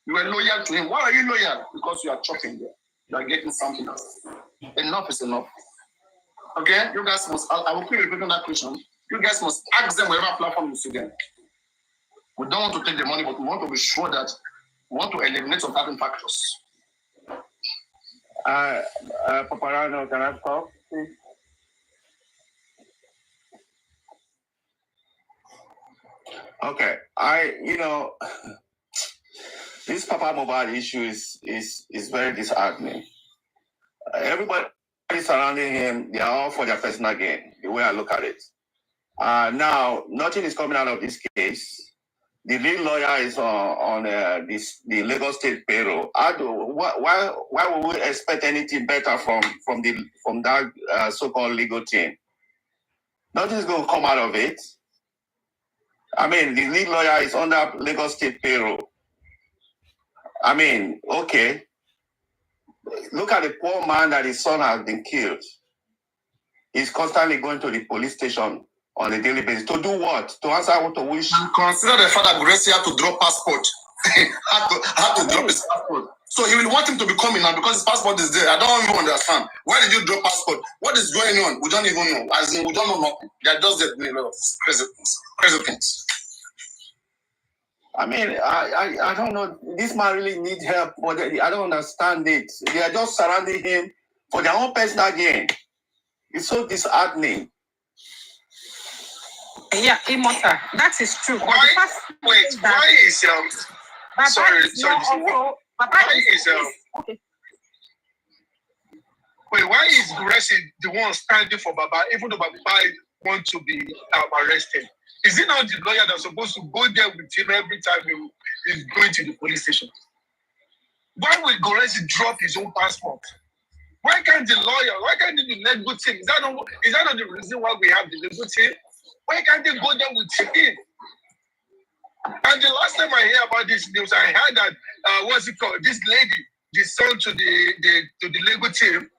Speaker 2: You were loyal to him. Why are you loyal? Because you are chopping there. You are getting something else. Enough is enough. Okay? You guys must, I will keep repeating that question. You guys must ask them wherever platform you see them. We don't want to take the money, but we want to be sure that we want to eliminate some certain factors.
Speaker 3: Paparano, can I talk, please? Okay, this Papa Mohbad issue is very disheartening. Everybody surrounding him, they are all for their personal gain, the way I look at it. Now, nothing is coming out of this case. The lead lawyer is on the Lagos State payroll. Why would we expect anything better from that so-called legal team? Nothing is going to come out of it. I mean, the lead lawyer is under Lagos State payroll. I mean, okay. Look at the poor man that his son has been killed. He's constantly going to the police station on a daily basis. To do what? To answer what to wish.
Speaker 2: And consider the fact that Guresi had to drop passport. had to drop his passport. So he will want him to be coming now because his passport is there. I don't even understand. Why did you drop passport? What is going on? We don't even know. As in, we don't know nothing. They are just doing a lot of crazy things.
Speaker 3: I mean, I don't know. This man really needs help, but I don't understand it. They are just surrounding him for their own personal gain. It's so disheartening.
Speaker 5: Yeah, Immortal. That is true.
Speaker 6: Why is why is Guresi the one standing for Baba, even though Baba wants to be arrested? Is it not the lawyer that's supposed to go there with him every time he's going to the police station? Why will Guresi drop his own passport? Why can't the lawyer? Why can't the legal team? Is that not the reason why we have the legal team? Why can't they go there with him? And the last time I hear about this news, I heard that what's it called? This lady the son to the legal team.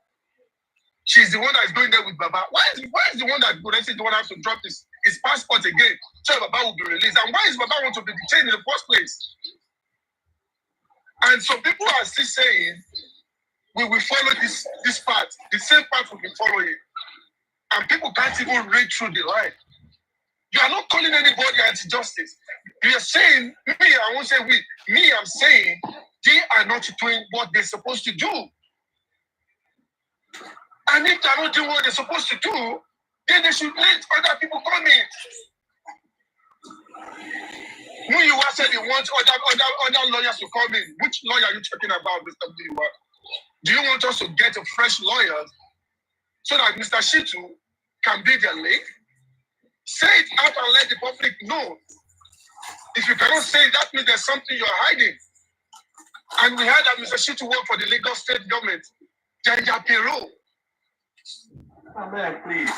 Speaker 6: She's the one that's going there with Baba. Why is the one that the one has to drop his passport again so Baba will be released? And why is Baba want to be detained in the first place? And some people are still saying we will follow this path, the same path we've been following. And people can't even read through the line. You are not calling anybody anti-justice. You are saying, I won't say we, I'm saying they are not doing what they're supposed to do. And if they're not doing what they're supposed to do, then they should let other people come in. When you said you want other lawyers to come in, which lawyer are you talking about, Mr. Diwa? Do you want us to get a fresh lawyer so that Mr. Shitu can be their link? Say it out and let the public know. If you cannot say it, that means there's something you're hiding. And we heard that Mr. Shitu worked for the Lagos state government. Jaja Pero.
Speaker 3: Amen, please.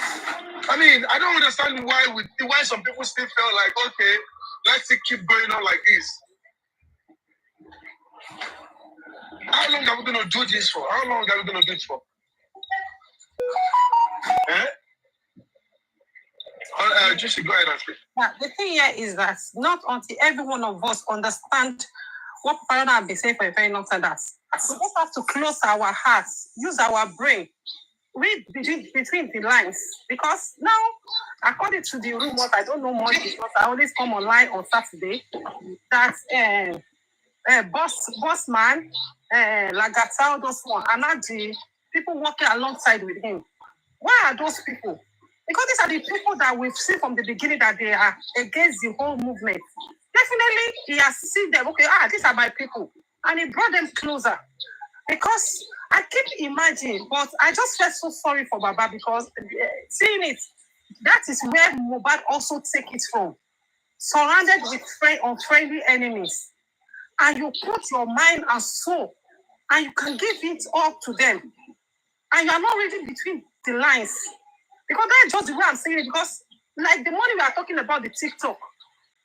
Speaker 6: I mean, I don't understand why some people still feel like, okay, let's keep going on like this. How long are we going to do this for? How long are we going to do it for? Just go ahead and speak.
Speaker 5: Yeah, the thing here is that not until every one of us understand what Parana have been saying for a very long time, that we just have to close our hearts, use our brain, read between the lines. Because now, according to the rumors, I don't know much because I always come online on Saturday, that boss man, Lagata, those one, are not the people working alongside with him. Why are those people? Because these are the people that we've seen from the beginning that they are against the whole movement. Definitely, he has seen them, okay, these are my people. And he brought them closer. Because I keep imagining, but I just felt so sorry for Baba because seeing it, that is where Mohbad also take it from. Surrounded with unfriendly enemies. And you put your mind and soul, and you can give it all to them. And you are not reading between the lines. Because that's just the way I'm saying it. Because, like the money we are talking about, the TikTok,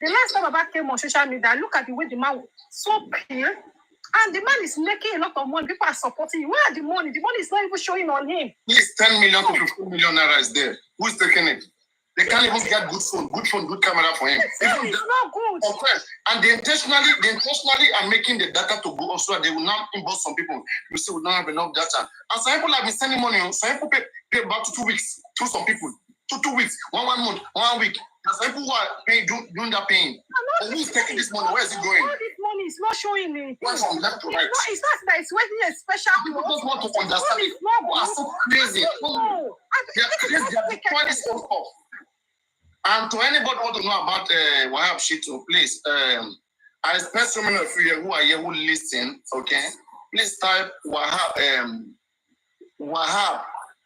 Speaker 5: the last time Baba came on social media, look at the way the man was so pale, and the man is making a lot of money. People are supporting him. Where are the money? The money is not even showing on him.
Speaker 2: Please, 10 million to 15 million naira is there. Who's taking it? They can't even get good phone, good camera for him.
Speaker 5: It's not good.
Speaker 2: And they intentionally are making the data to go also. They will now inbox some people. You see, we don't have enough data. And some people have been sending money. Some people pay about 2 weeks to some people. 2 weeks, one month, 1 week. And some people who are paying, doing that paying. And who's taking this money? Where is it going?
Speaker 5: All this money is not showing me.
Speaker 2: What's from left to right?
Speaker 5: It's not that it's waiting a special.
Speaker 2: People just want to understand. People are so crazy.
Speaker 5: No.
Speaker 2: They are crazy. They are destroying this whole stuff. And to anybody who want to know about Wahab Shitu, please, I expect so many of you here who are here who listen, okay? Please type Wahab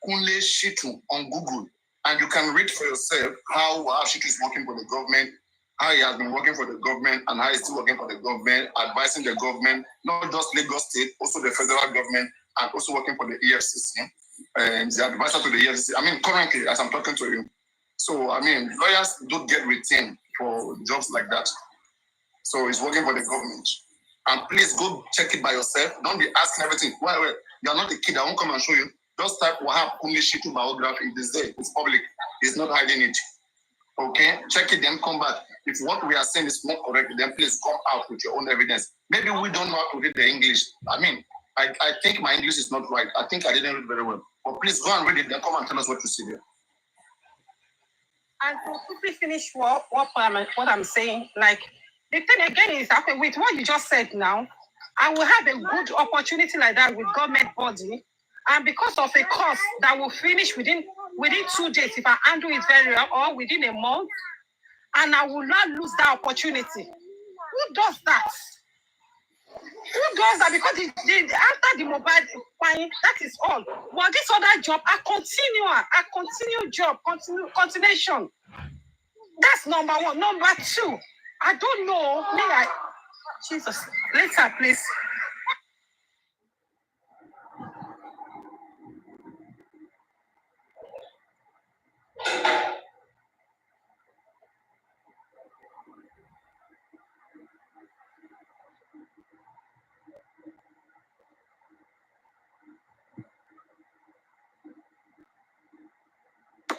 Speaker 2: Kunle Shitu on Google, and you can read for yourself how Wahab Shitu is working for the government, how he has been working for the government, and how he's still working for the government, advising the government, not just Lagos State, also the federal government, and also working for the EFCC. The advisor to the EFCC. I mean, currently, as I'm talking to you. So, I mean, lawyers don't get retained for jobs like that. So, he's working for the government. And please go check it by yourself. Don't be asking everything. Well, you're not a kid. I won't come and show you. Just type Wahab Kunle Shitu biography. It is there. It's public. He's not hiding it. Okay? Check it, then come back. If what we are saying is not correct, then please come out with your own evidence. Maybe we don't know how to read the English. I mean, I think my English is not right. I think I didn't read very well. But please go and read it, then come and tell us what you see there.
Speaker 5: And to quickly finish what I'm saying, like, the thing again is that with what you just said now, I will have a good opportunity like that with government body, and because of a course that will finish within 2 days if I handle it very well, or within a month, and I will not lose that opportunity. Who does that? Who does that? Because after the mobile fine, that is all. But this other job, I continue job, continuation. That's number one. Number two, I don't know. Jesus, later, please.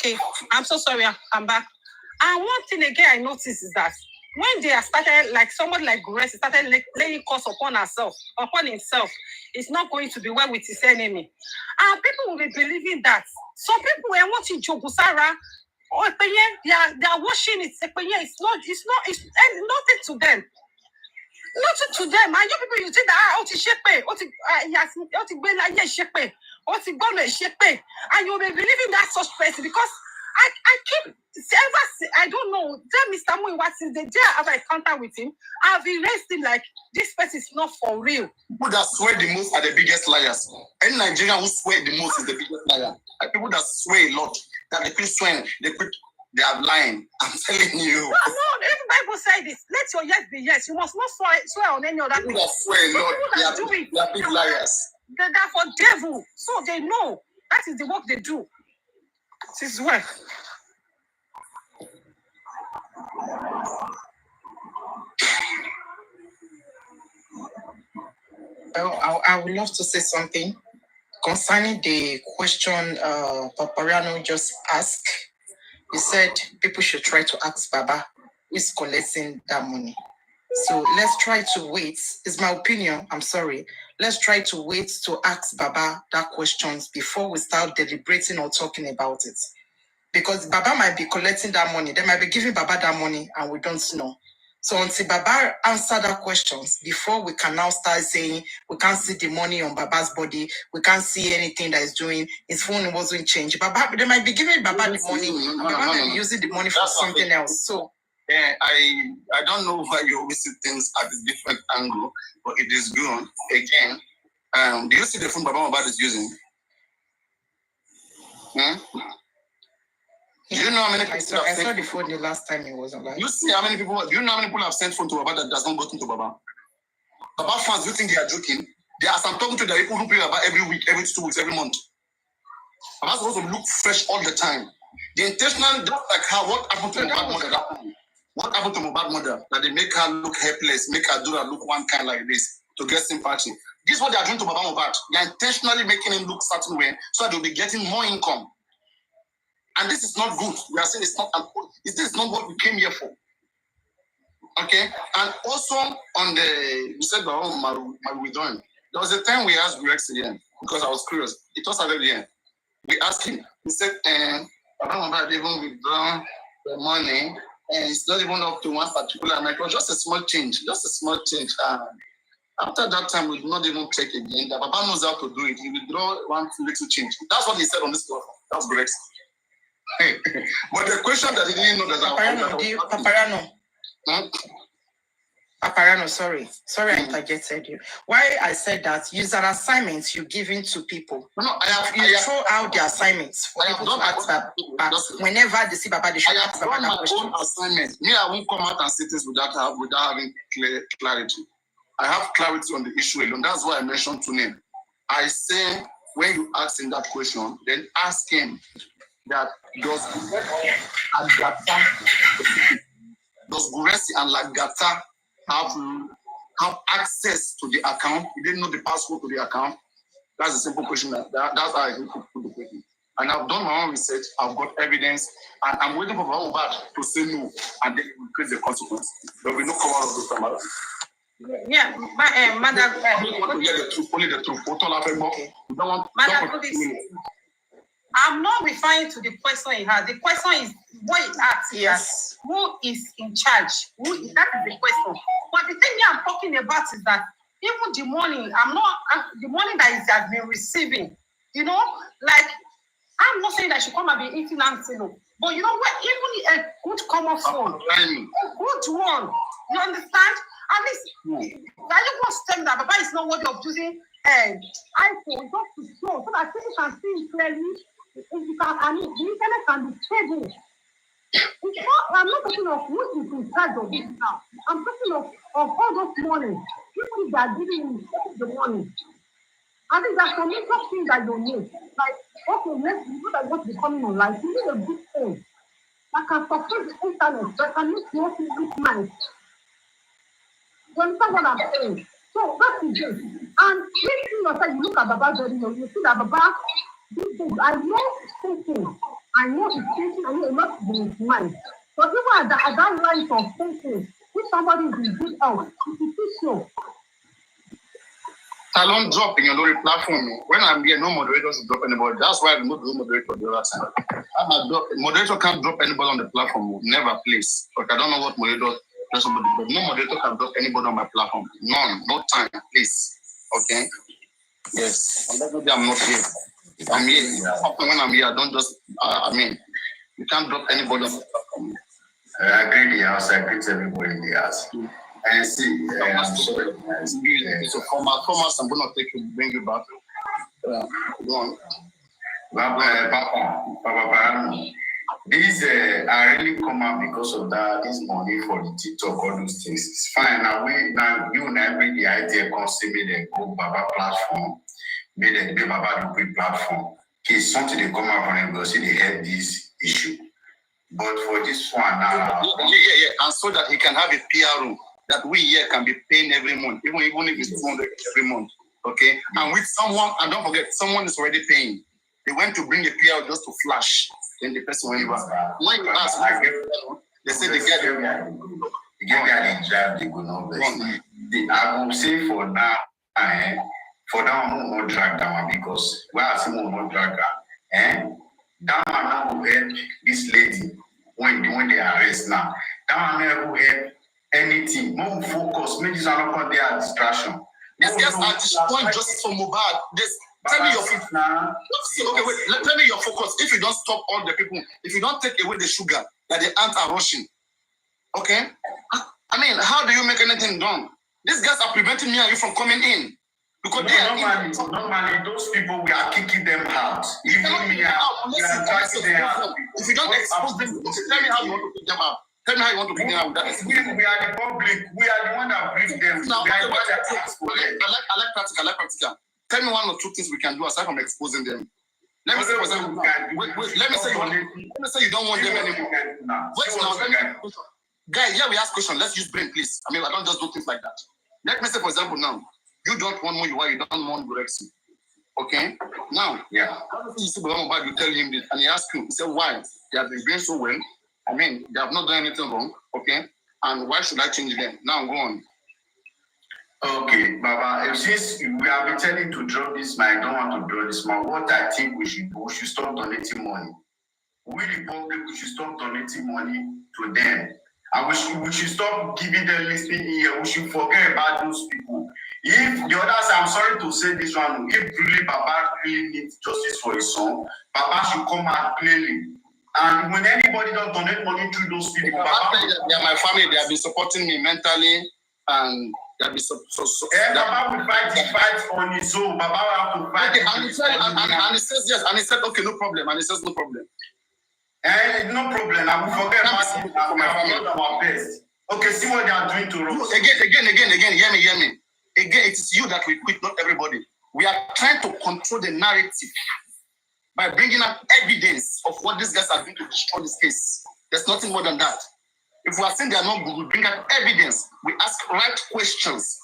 Speaker 5: Okay, I'm so sorry. I'm back. And one thing again I noticed is that when they are started, like someone like Grace started laying curse upon himself, it's not going to be well with his enemy. And people will be believing that. Some people were watching Jogusara, or they are watching it. It's nothing to them. Nothing to them. And you people, you think that and you'll be believing that such person because I keep I don't know. Tell Mr. Muiwa, since the day I have encounter with him, I've erased him like this person is not for real.
Speaker 2: People that swear the most are the biggest liars. Any Nigerian who swear the most is the biggest liar. Like people that swear a lot, that they quit swearing, they are lying. I'm telling you.
Speaker 5: No, the Bible says this. Let your yes be yes. You must not swear on any other thing.
Speaker 2: People that swear a lot, they are big liars.
Speaker 5: They're for devil. So they know that is the work they do. This is work.
Speaker 9: Well, I would love to say something concerning the question Papariano just asked. He said people should try to ask Baba who is collecting that money. So let's try to wait. It's my opinion. I'm sorry. Let's try to wait to ask Baba that questions before we start deliberating or talking about it. Because Baba might be collecting that money. They might be giving Baba that money and we don't know. So until Baba answer that questions, before we can now start saying we can't see the money on Baba's body, we can't see anything that is doing, his phone wasn't changed. Baba, they might be giving Baba the money, and Baba may be using the money for something else. So
Speaker 2: I don't know why you always see things at a different angle, but it is good. Again, do you see the phone Baba Mohbad is using? Do you know how many people
Speaker 9: I saw the phone the last time it was alive.
Speaker 2: You see how many people? Do you know how many people have sent phone to Baba that does not go to Baba? Baba fans, do you think they are joking? There are some talking to the people who pay Baba every week, every 2 weeks, every month. Baba's supposed to look fresh all the time. The intentional, just like how what happened to Mohbad mother? What happened to Mohbad mother? That they make her look helpless, make her do her look one kind like this to get sympathy. This is what they are doing to Baba Mohbad. They are intentionally making him look certain way so that they'll be getting more income. And this is not good. We are saying it's not. This is not what we came here for. Okay. And also on the, you said about my withdrawing. There was a time we asked Rex again because I was curious. It was started again. We asked him. He said, "Baba Mohbad even withdraw the money, and it's not even up to one particular amount. It was just a small change. Just a small change. After that time, we did not even check again. The Baba knows how to do it. He withdraw one little change. That's what he said on this platform. That's Rex. But the question that he didn't know that
Speaker 9: Paparano, sorry, I interjected you. Why I said that, use an assignment you giving to people.
Speaker 2: No,
Speaker 9: you throw out the assignments for people to ask Baba. Whenever they see Baba, they should ask Baba that question.
Speaker 2: Assignment. Me, I won't come out and say this without having clarity. I have clarity on the issue alone. That's why I mentioned two names. I say when you ask him that question, then ask him that does Guresi and Lagata have access to the account? He didn't know the password to the account. That's a simple question. That's how I put the question. And I've done my own research. I've got evidence, and I'm waiting for For Mohbad to say no, and then we create the consequence. There will be no come out of this matter.
Speaker 5: Yeah, Madam.
Speaker 2: We want to get the truth, only the truth. Okay. We don't want.
Speaker 5: I'm not referring to the question he has. The question is what he asked.
Speaker 9: Yes.
Speaker 5: Who is in charge? That is the question. But the thing I'm talking about is that even the money, the money that he has been receiving, like, I'm not saying that she come and be eating antelope. But you know what? Even a good common phone, a good one, you understand? At least, I just want to tell me that Baba is not worthy of using iPhone just to show so that people can see it clearly. The internet can be stable. I'm not talking of who is in charge of it now. I'm talking of all those money. People that are giving the money. I think there's some major things that you need. Like, okay, let's people that want to be coming online. You need a good phone that can support the internet, that can make your look nice. You understand what I'm saying? So that's the thing. And if you look at Baba Jody, you see that Baba, I know something. I know he's thinking, I know a lot is in his mind. But even at that line of thinking, if somebody is in good health, it is so.
Speaker 2: I don't drop in your lorry platform. When I'm here, no moderators drop anybody. That's why I removed the moderator the other time. Moderator can't drop anybody on the platform. Never, please. But I don't know what moderator does. But no moderator can drop anybody on my platform. None. No time, please. Okay? Yes. I'm not here. If I'm here. When I'm here, I don't just, you can't drop anybody on the platform. I agree the house. I agree to everybody in the house. And see, I'm sorry. So Thomas, I'm gonna bring you back. Go on. Papa, these are really come out because of that. This money for the TikTok, all those things. It's fine. Now you and I bring the idea, constantly made a go Baba platform, made a Baba Dupe platform. Okay, something they come out from them because they have this issue. But for this one now, and so that he can have a PR that we here can be paying every month, even if it's 200 every month, okay? And with someone, and don't forget, someone is already paying. They went to bring a PR just to flash, then the person went back. When you ask, they say they get it. They get the drive, they go no best. I will say for now, for now, I will not drag that one because why I say I will not drag that, that one will help this lady when they arrest now. That one will help anything. More focus. Maybe this are not their distraction. These guys are destroying justice for Mohbad. Tell me your focus. Okay, wait. Tell me your focus. If you don't stop all the people, if you don't take away the sugar that the ants are rushing, okay? I mean, how do you make anything done? These guys are preventing me and you from coming in. Because normally, those people, we are kicking them out. Even me, we are dragging them out. If you don't expose them, tell me how you want to kick them out. Tell me how you want to kick them out. We are the public. We are the one that bring them. Now, I like practical. Tell me one or two things we can do aside from exposing them. Let me say, for example, let me say you don't want them anymore. Wait now, guys, yeah, we ask questions. Let's use brain, please. I don't just do things like that. Let me say, for example, now, you don't want Moyiwa, you don't want Gurexi. Okay? Now, you see Mohbad, you tell him this, and he asks you, he said, why? They have been doing so well. They have not done anything wrong. Okay? And why should I change them? Now, go on. Okay, Baba, since we have been telling to drop this man, I don't want to drop this man. What I think we should do, we should stop donating money. We, the public, we should stop donating money to them. And we should stop giving them listening here. We should forget about those people. If the others, I'm sorry to say this one, if really Baba really needs justice for his son, Baba should come out clearly. And when anybody don't donate money to those people, Baba, they are my family. They have been supporting me mentally, and they have been Baba will fight the fight on his own. Baba will have to fight. Okay, and he says yes, and he said okay, no problem, and he says no problem. No problem. I will forget about it. I will not our best. Okay, see what they are doing to us. Again. Hear me. Again, it is you that we quit, not everybody. We are trying to control the narrative by bringing up evidence of what these guys are doing to destroy this case. There's nothing more than that. If we are saying they are not good, we bring up evidence. We ask right questions,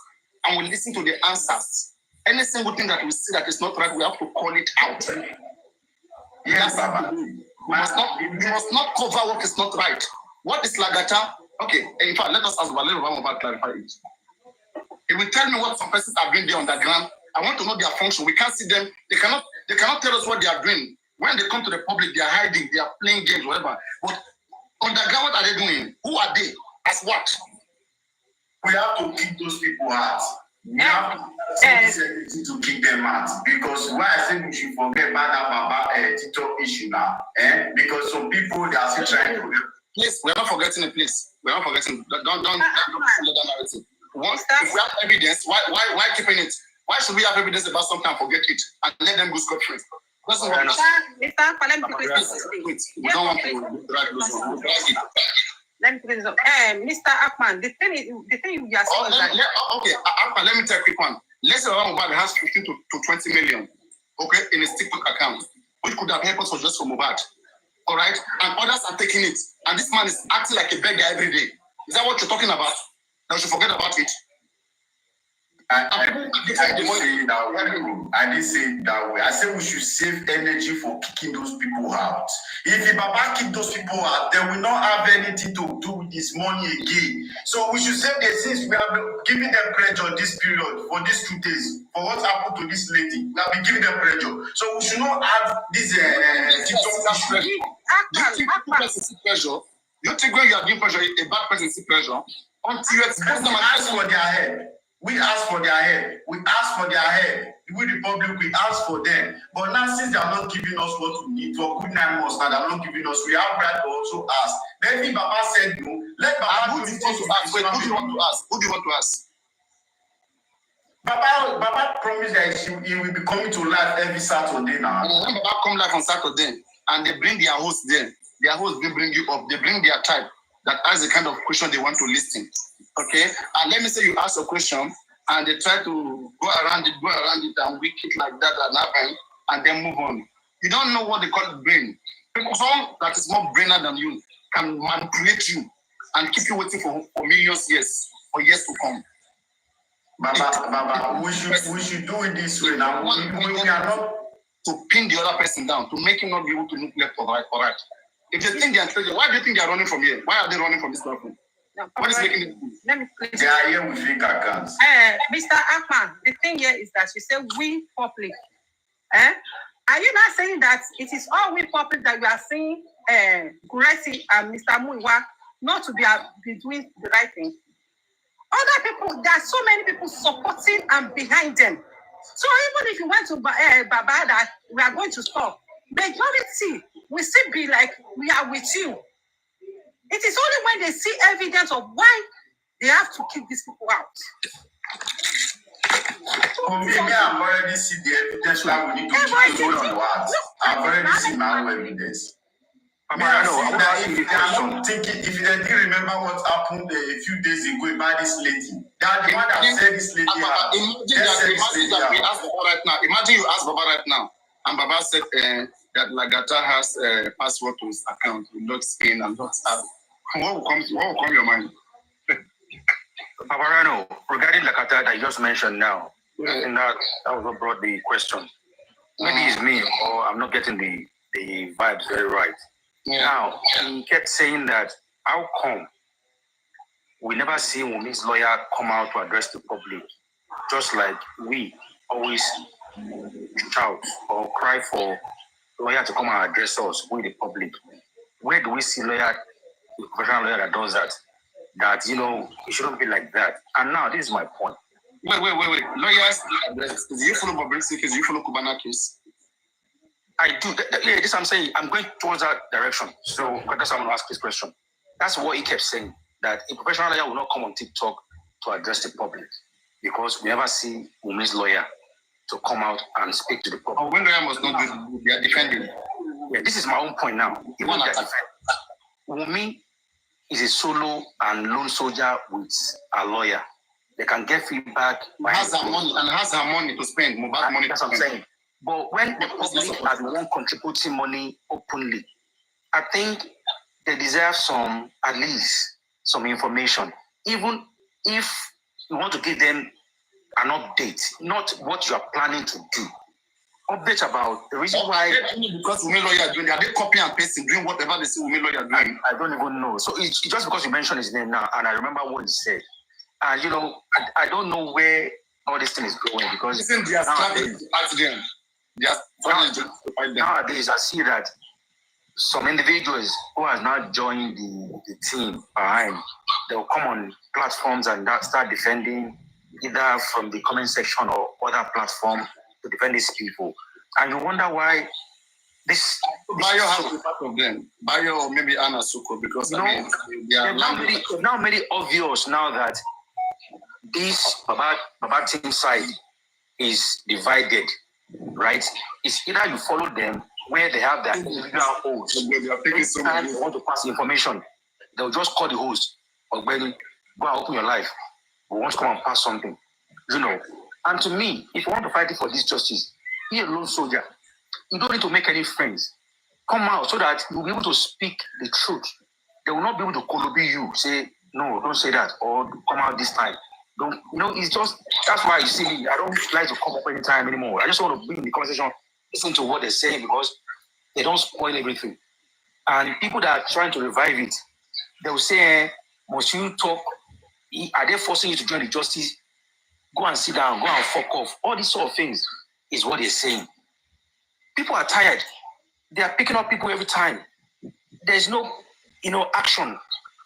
Speaker 2: and we listen to the answers. Any single thing that we see that is not right, we have to call it out. Yes, Baba. We must not cover what is not right. What is Lagata? Okay, in fact, let us ask Valerie about clarify it. If you tell me what some persons are doing there on the ground, I want to know their function. We can't see them. They cannot tell us what they are doing. When they come to the public, they are hiding, they are playing games, whatever. But on the ground, what are they doing? Who are they? As what? We have to kick those people out. We have to kick them out. Because why I say we should forget about that Baba TikTok issue now. Because some people, they are still trying to... Please, we're not forgetting it, please. We're not forgetting. Don't follow that narrative. Once if we have evidence, why keeping it? Why should we have evidence about something and forget it and let them go scot-free? We don't want to drag this one.
Speaker 5: Let me put this up. Mr. Akman, the thing you are saying is that...
Speaker 2: Okay, Akman, let me tell you a quick one. Let's say Mohbad has 15 to 20 million, okay, in his TikTok account, which could have helped us for just for Mohbad. All right? And others are taking it. And this man is acting like a beggar every day. Is that what you're talking about? Now you should forget about it.
Speaker 3: I didn't say it that way. I didn't say it that way. I said we should save energy for kicking those people out. If the Baba kick those people out, they will not have anything to do with this money again. So we should save the since we have been giving them pressure this period for these 2 days for what happened to this lady. We have been giving them pressure. So we should not have this
Speaker 2: pressure. Do you think person see pressure? You think when you are giving pressure, a bad person see pressure? Until you expose them and
Speaker 3: ask for their head. We ask for their head. We ask for their head. We, the public, we ask for them. But now, since they are not giving us what we need for good 9 months, now they are not giving us, we have right to also ask. Then if Baba said no, let Baba do it.
Speaker 2: Wait, who do you want to ask? Who do you want to ask?
Speaker 3: Baba promised that he will be coming to life every Saturday now.
Speaker 2: And when Baba come live on Saturday and they bring their host there, their host will bring you up. They bring their type that asks the kind of question they want to listen. Okay, and let me say you ask a question and they try to go around it, and we keep like that and happen, and then move on. You don't know what they call brain. Someone that is more brainer than you can manipulate you and keep you waiting for millions years or years to come.
Speaker 3: Baba, we should do it this way now. We are not
Speaker 2: to pin the other person down, to make him not be able to look left or right. If they think they are intelligent, why do you think they are running from here? Why are they running from this platform?
Speaker 5: No,
Speaker 2: what is making it good?
Speaker 5: Let me please.
Speaker 3: They are here with fake accounts.
Speaker 5: Mr. Akman, the thing here is that you say we public. Are you not saying that it is all we public that we are seeing Kuresi and Mr. Muiwa not to be doing the right thing? Other people, there are so many people supporting and behind them. So even if you went to Baba that we are going to stop, majority will still be like, we are with you. It is only when they see evidence of why they have to keep these people out.
Speaker 3: Maybe I've already seen the evidence that we need to keep people on what. I've already seen my own evidence. If they didn't remember what happened a few days ago about this lady, they are the one that said this lady.
Speaker 2: Imagine you ask Baba right now, and Baba said that Lagata has a password to his account, logs in and logs out. What will come to your mind?
Speaker 10: Paparano, regarding Lagata that you just mentioned now, I think that was what brought the question. Maybe it's me, or I'm not getting the vibes very right. Yeah. Now, he kept saying that, how come we never see Wumi's lawyer come out to address the public, just like we always shout or cry for lawyer to come and address us, we the public. Where do we see lawyer, the professional lawyer that does that? That, you know, it shouldn't be like that. And now, this is my point.
Speaker 2: Wait. Lawyers, do you follow Bobrisky case? Do you follow Kubana case?
Speaker 10: I do. Yeah, this I'm saying. I'm going towards that direction. So that's why I'm going to ask this question. That's what he kept saying, that a professional lawyer will not come on TikTok to address the public because we never see Wumi's lawyer to come out and speak to the public.
Speaker 2: Oh, when lawyer must not do, they are defending.
Speaker 10: Yeah, this is my own point now. Wumi is a solo and lone soldier with a lawyer. They can get feedback.
Speaker 2: Has her money to spend. Mohbad money.
Speaker 10: That's what I'm saying. But when the public are the one contributing money openly, I think they deserve at least some information. Even if you want to give them an update, not what you are planning to do. Update about the reason why.
Speaker 2: Because Wumi lawyer are doing, are they copying and pasting, doing whatever they see Wumi lawyer doing?
Speaker 10: I don't even know. So it's just because you mentioned his name now, and I remember what he said. And you know, I don't know where all this thing is going because nowadays I see that some individuals who have now joined the team behind, they'll come on platforms and start defending either from the comment section or other platform to defend these people. And you wonder why this
Speaker 2: Bayo has to be part of them. Bayo or maybe Anna Suko, because
Speaker 10: they've now made it obvious now that this Baba team side is divided, right? It's either you follow them where they have their individual hosts. And they want to pass information. They'll just call the host, or go and open your life. We want to come and pass something. You know. And to me, if you want to fight for this justice, be a lone soldier. You don't need to make any friends. Come out so that you'll be able to speak the truth. They will not be able to kolobi you, say, no, don't say that, or come out this time. Don't, it's just, that's why you see me, I don't like to come up anytime anymore. I just want to be in the conversation, listen to what they're saying, because they don't spoil everything. And people that are trying to revive it, they will say, must you talk? Are they forcing you to join the justice? Go and sit down, go and fuck off. All these sort of things is what they're saying. People are tired. They are picking up people every time. There's no, action.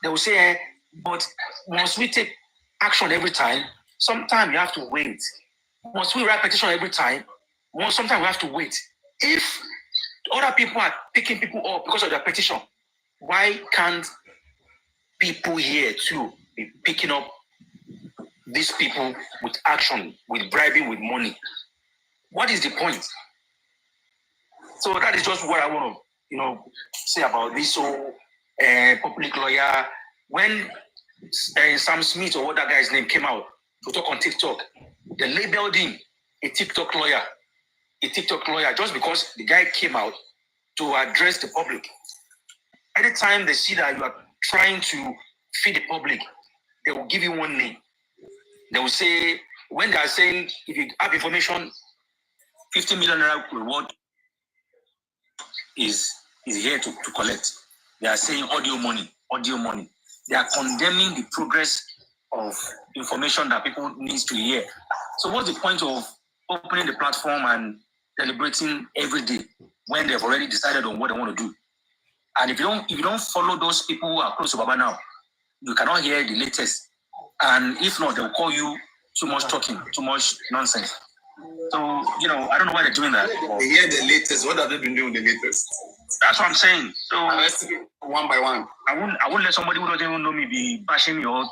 Speaker 10: They will say, but must we take action every time? Sometimes you have to wait. Must we write petition every time? Sometimes we have to wait. If other people are picking people up because of their petition, why can't people here too be picking up these people with action, with bribing, with money? What is the point? So that is just what I want to, say about this whole public lawyer. When Sam Smith or what that guy's name came out to talk on TikTok, they labeled him a TikTok lawyer, just because the guy came out to address the public. Anytime they see that you are trying to feed the public, they will give you one name. They will say, when they are saying, if you have information, 50 million naira reward is here to collect. They are saying audio money. They are condemning the progress of information that people need to hear. So what's the point of opening the platform and deliberating every day when they've already decided on what they want to do? And if you don't follow those people who are close to Baba now, you cannot hear the latest. And if not, they'll call you too much talking, too much nonsense. So, I don't know why they're doing that.
Speaker 2: They hear the latest. What have they been doing with the latest?
Speaker 10: That's what I'm saying. So
Speaker 2: one by one.
Speaker 10: I won't let somebody who doesn't even know me be bashing me or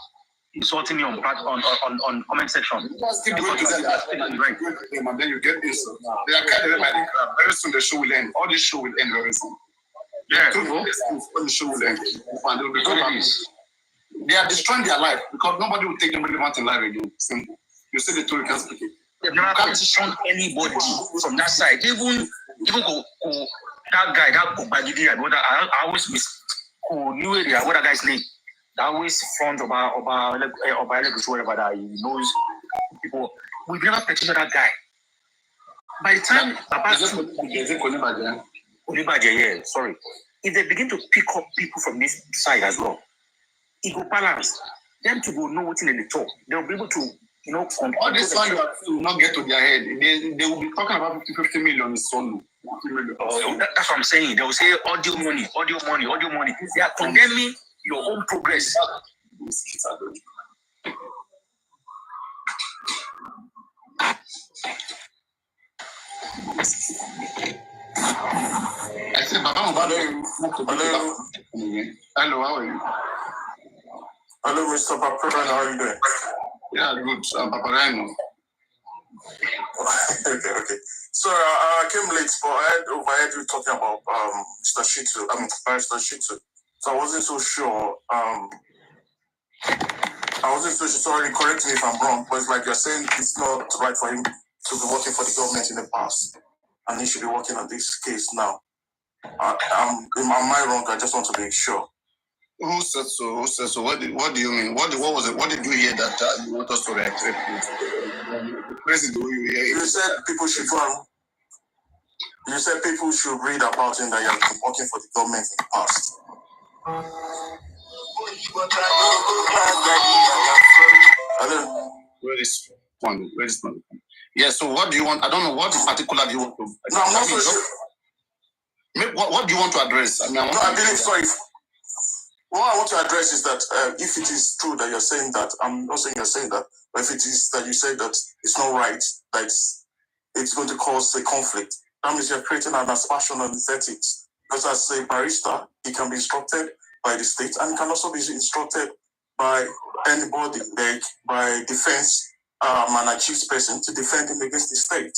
Speaker 10: insulting me on comment section.
Speaker 2: Keep going to right. And then you get this. They are kind of like very soon the show will end. All this show will end very soon.
Speaker 10: Yeah.
Speaker 2: When the show will end. They are destroying their life because nobody will take them relevant in life again. Simple. You say the two, you can speak it.
Speaker 10: They've never petitioned anybody from that side. Even that guy, that Bagidi, I always miss New Area, what that guy's name. That always front about whatever that he knows people. We've never petitioned that guy. By the time sorry. If they begin to pick up people from this side as well, it will balance. Them to go know what's in the talk. They'll be able to,
Speaker 2: all this one will not get to their head. They will be talking about 50 million is solo.
Speaker 10: That's what I'm saying. They will say audio money. They are condemning your own progress.
Speaker 2: I said, hello, how are you?
Speaker 11: Hello, Mr. Paparano, how are you doing?
Speaker 2: Yeah, good. Paparano.
Speaker 11: Okay. So I came late, but I overheard you talking about Mr. Shitu. Barrister Shitu. So I wasn't so sure. Sorry, correct me if I'm wrong, but it's like you're saying it's not right for him to be working for the government in the past, and he should be working on this case now. Am I wrong? I just want to be sure.
Speaker 2: Who said so? What do you mean? What was it? What did you hear that you want us to react to?
Speaker 11: You said people should go and. You said people should read about him that he has been working for the government in the past. Hello.
Speaker 2: Where is one? Yeah. So what do you want? I don't know what in particular do you want to.
Speaker 11: No, I'm not so sure.
Speaker 2: What do you want to address? I
Speaker 11: believe so. What I want to address is that if it is true that you're saying that, I'm not saying you're saying that, but if it is that you say that it's not right, that it's going to cause a conflict, that means you're creating an aspersion on the ethics. Because as a barrister, he can be instructed by the state and he can also be instructed by anybody, like by defense an accused person to defend him against the state.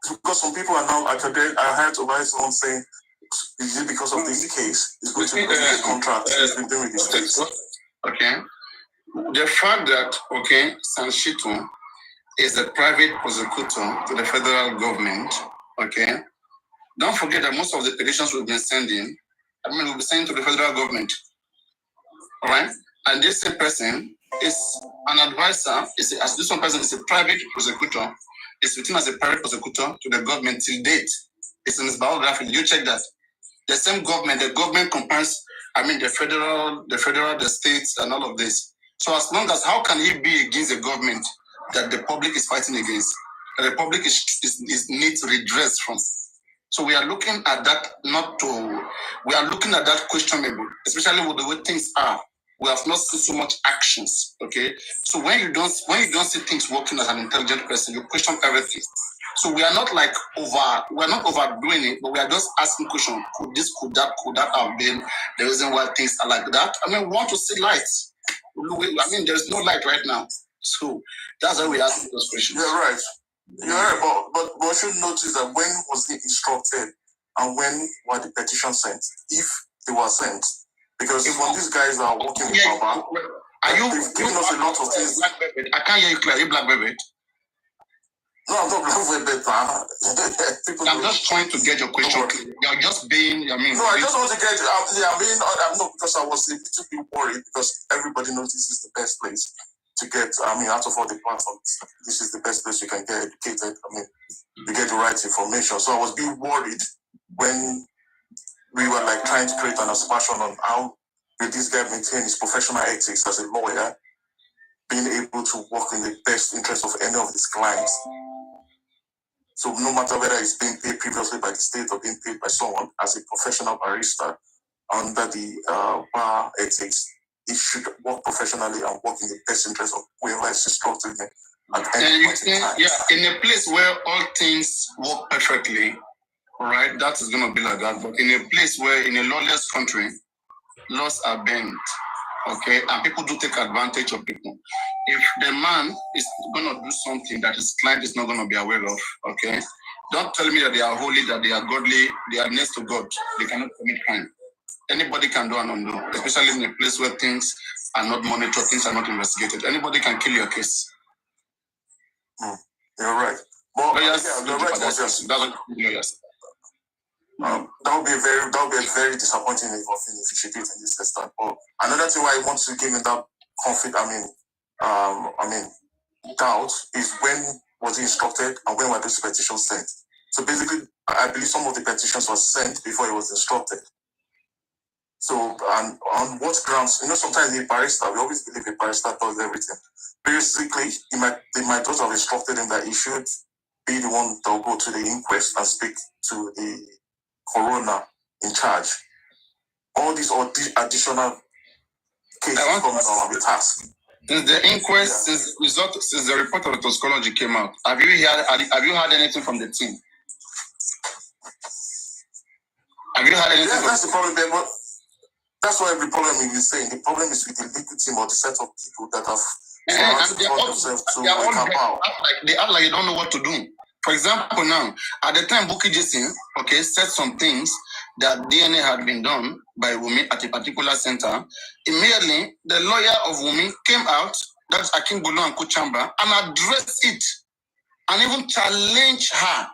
Speaker 11: Because some people are now, I heard over someone saying, is it because of this case? It's going to lose his contract. He's been doing with the state.
Speaker 2: Okay. The fact that, Sanshitu is a private prosecutor to the federal government, okay? Don't forget that most of the petitions we've been sending, we'll be sending to the federal government, all right? And this same person is an advisor, as this one person is a private prosecutor, is written as a private prosecutor to the government till date. It's in his biography. You check that. The same government, the government compares, the federal, the states, and all of this. So as long as, how can he be against the government that the public is fighting against? That the public needs redress from. So we are looking at that we are looking at that questionable, especially with the way things are. We have not seen so much actions, okay? So when you don't see things working as an intelligent person, you question everything. So we are not we're not overdoing it, but we are just asking questions. Could that have been the reason why things are like that? We want to see light. There's no light right now. So that's why we ask those questions.
Speaker 11: You're right. You're right, but we should notice that when was it instructed and when were the petitions sent? If they were sent. Because when these guys are working with Baba, they've given us a lot of things.
Speaker 2: I can't hear you clearly. Are you black velvet?
Speaker 11: No, I'm not black velvet.
Speaker 2: I'm just trying to get your question. You're just being,
Speaker 11: No, I just want to get, I'm not, because I was a little bit worried because everybody knows this is the best place to get, out of all the platforms, this is the best place you can get educated. You get the right information. So I was being worried when we were trying to create an aspersion on how will this guy maintain his professional ethics as a lawyer, being able to work in the best interest of any of his clients. So no matter whether it's being paid previously by the state or being paid by someone, as a professional barrister under the bar ethics, he should work professionally and work in the best interest of whoever is instructed him at any point in time.
Speaker 2: Yeah, in a place where all things work perfectly, right, that is going to be like that. But in a place where, in a lawless country, laws are bent, okay, and people do take advantage of people. If the man is going to do something that his client is not going to be aware of, okay, don't tell me that they are holy, that they are godly, they are next to God, they cannot commit crime. Anybody can do and undo, especially in a place where things are not monitored, things are not investigated. Anybody can kill your case.
Speaker 11: You're right. But
Speaker 2: lawyers,
Speaker 11: you're right. That would be a very disappointing if you should do it in this instance. But another thing why I want to give me that doubt is when was he instructed and when were those petitions sent? So basically, I believe some of the petitions were sent before he was instructed. So, and on what grounds? Sometimes a barrister, we always believe a barrister does everything. Basically, they might just have instructed him that he should be the one that will go to the inquest and speak to the coroner in charge. All these additional cases coming on the task.
Speaker 2: Since the inquest, since the report of the toxicology came out, have you heard anything from the team? Have you heard anything?
Speaker 11: Yeah, that's the problem. But that's why every problem we've been saying. The problem is with the legal team or the set of people that have themselves to
Speaker 2: they act like you don't know what to do. For example, now at the time Bukky Jesse, said some things that DNA had been done by Wunmi at a particular center. Immediately, the lawyer of Wunmi came out, that's Akin Bolo and Kuchamba, and addressed it and even challenged her.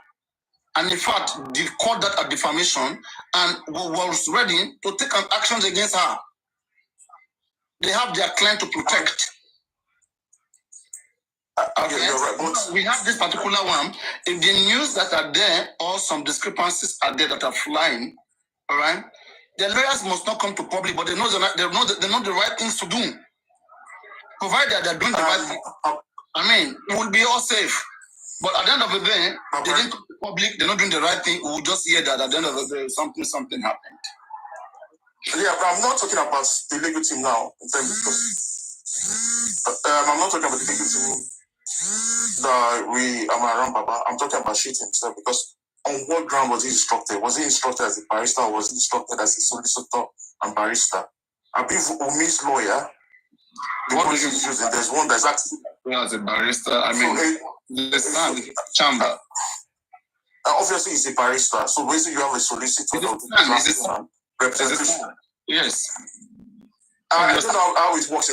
Speaker 2: And in fact, they called that a defamation and was ready to take an action against her. They have their client to protect. We have this particular one. If the news that are there or some discrepancies are there that are flying, all right, the lawyers must not come to public, but they know the right things to do. Provided they're doing the right thing, we will be all safe. But at the end of the day, they didn't come to public, they're not doing the right thing. We will just hear that at the end of the day, something happened.
Speaker 11: Yeah, but I'm not talking about the legal team now. I'm not talking about the legal team that I'm around Baba. I'm talking about shit himself, because on what ground was he instructed? Was he instructed as a barrister or was he instructed as a solicitor and barrister? I believe Wunmi's lawyer, there's one that's actually
Speaker 2: as a barrister. The chamber.
Speaker 11: Obviously, he's a barrister. So basically, you have a solicitor representation.
Speaker 2: Yes.
Speaker 11: I don't know how it works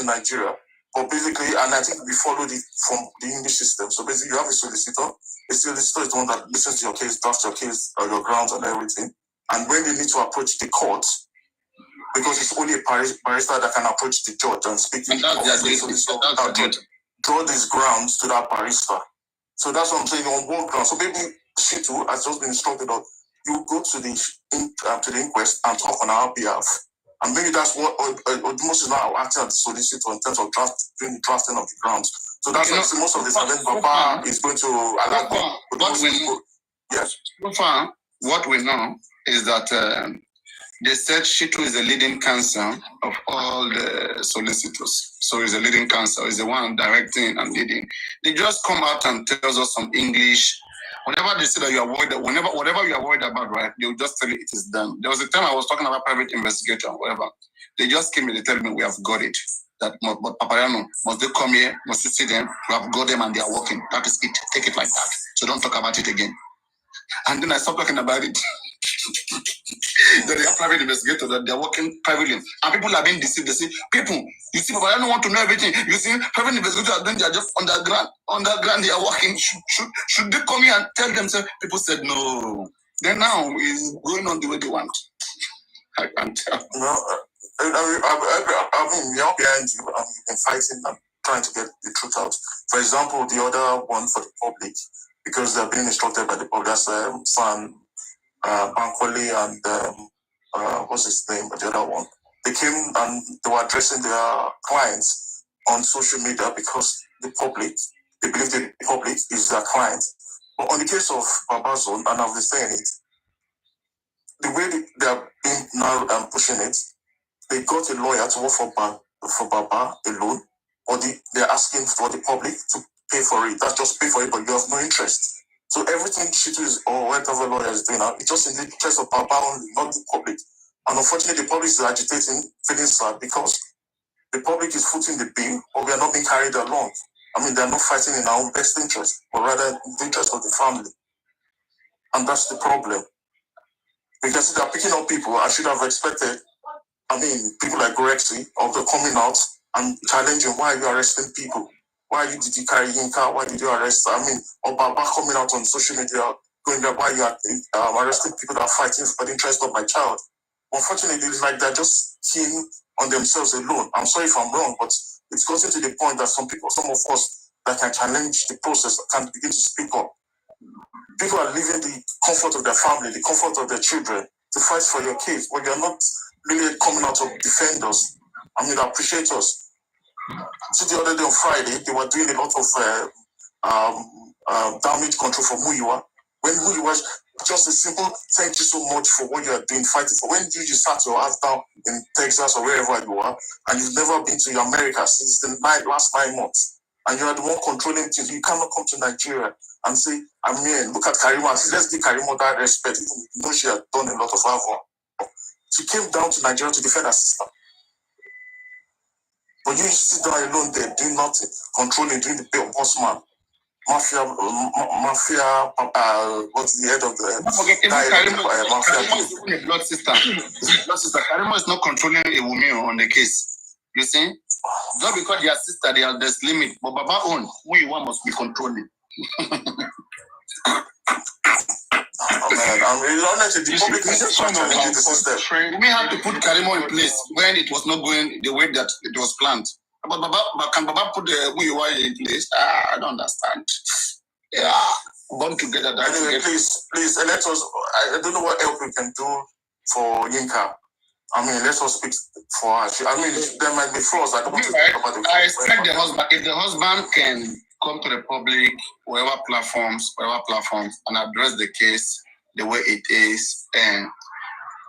Speaker 11: in Nigeria, but basically, and I think we followed it from the English system. So basically, you have a solicitor. The solicitor is the one that listens to your case, drafts your case, or your grounds and everything. And when they need to approach the court, because it's only a barrister that can approach the judge and speak to the draw these grounds to that barrister. So that's what I'm saying on one ground. So maybe she too has just been instructed on you go to the inquest and talk on our behalf. And maybe that's what most is now acting as the solicitor in terms of doing the drafting of the grounds. So that's why most of the time Papa is going to allow yes.
Speaker 3: So far, what we know is that they said Shitu is the leading counsel of all the solicitors. So he's the leading counsel, he's the one directing and leading. They just come out and tell us some English. Whenever they say that you are worried, whatever you are worried about, right, they'll just tell you it is done. There was a time I was talking about private investigator, whatever. They just came and they tell me we have got it. That but Papariano, must they come here, must you see them, we have got them and they are working. That is it. Take it like that. So don't talk about it again. And then I stopped talking about it. That they are private investigators, that they are working privately. And people are being deceived. They say, people, you see, but I don't want to know everything. You see, private investigators are doing their job underground, they are working. Should they come here and tell themselves? People said no. Then now is going on the way they want. I can't tell.
Speaker 11: No, I mean, you're behind you and you've been fighting and trying to get the truth out. For example, the other one for the public, because they're being instructed by the public, that's Fan Bankole and what's his name, the other one. They came and they were addressing their clients on social media because the public, they believe the public is their client. But on the case of Babazon, and I've been saying it, the way they are being now pushing it, they got a lawyer to work for Baba alone, or they're asking for the public to pay for it. That's just pay for it, but you have no interest. So everything she does or whatever lawyer is doing now, it's just in the interest of Baba only, not the public. And unfortunately, the public is agitating, feeling sad because the public is footing the bill, or we are not being carried along. I mean, they're not fighting in our own best interest, but rather in the interest of the family. And that's the problem. Because they're picking up people, I should have expected, I mean, people like Gorexy, or they're coming out and challenging, why are you arresting people? Why did you carry Yinka? Why did you arrest? I mean, or Baba coming out on social media, going there, why you are arresting people that are fighting for the interest of my child? Unfortunately, it's like they're just keen on themselves alone. I'm sorry if I'm wrong, but it's gotten to the point that some of us that can challenge the process can begin to speak up. People are leaving the comfort of their family, the comfort of their children to fight for your case, but you're not really coming out to defend us. I mean, appreciate us. So the other day on Friday, they were doing a lot of damage control for Muyiwa. When Muyiwa, just a simple thank you so much for what you are doing, fighting for. When did you sat your ass down in Texas or wherever you are, and you've never been to America since the last 9 months, and you are the one controlling things, you cannot come to Nigeria and say, I mean, look at Karima. Let's give Karima that respect. Even though she had done a lot of havoc. She came down to Nigeria to defend her sister. But you sit down alone there, doing nothing, controlling, doing the bossman. Mafia, what's the head of the
Speaker 3: Karima is even a blood sister. Karima is not controlling a woman on the case. You see? Not because they are sister, there's limit. But Baba own, who you want must be controlling.
Speaker 11: I'm really honest. The public is challenging the system.
Speaker 3: We had to put Karimo in place when it was not going the way that it was planned. But can Baba put the Muyiwa in place? I don't understand. Yeah, born together.
Speaker 11: Anyway, please, let us. I don't know what help we can do for Yinka. I mean, let us speak for her. I mean, there might be flaws. I don't want to talk about the.
Speaker 3: I expect the husband. If the husband can come to the public, whatever platforms, and address the case the way it is, and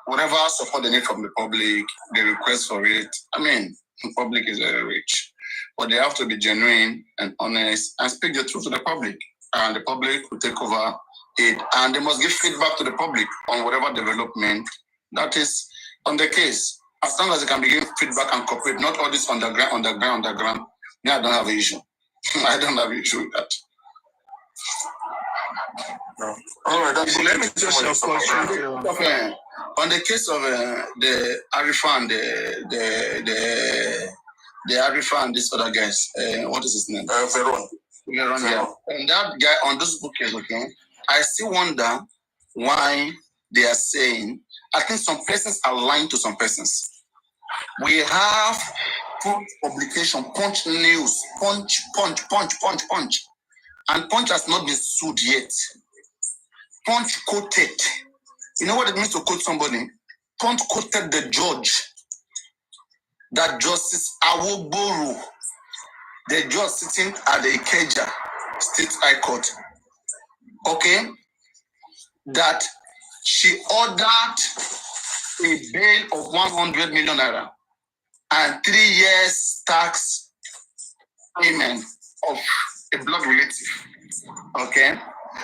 Speaker 3: whatever support they need from the public, they request for it. I mean, the public is very rich, but they have to be genuine and honest and speak the truth to the public, and the public will take over it, and they must give feedback to the public on whatever development that is on the case. As long as they can be giving feedback and cooperate, not all this underground. Yeah, I don't have an issue. I don't have an issue with that.
Speaker 11: No. All right, that's
Speaker 3: let me just your question. On the case of the Arifa and the Arifa and this other guys, what is his name?
Speaker 11: Veron.
Speaker 3: Yeah. And that guy on this book is okay. I still wonder why they are saying. I think some persons are lying to some persons.
Speaker 2: We have Punch publication, Punch News, Punch. And Punch has not been sued yet. Punch quoted. You know what it means to quote somebody? Punch quoted the judge, that Justice Awogboro, the judge sitting at the Ikeja State High Court, okay, that she ordered a bail of 100 million naira and 3 years tax payment of a blood relative, okay?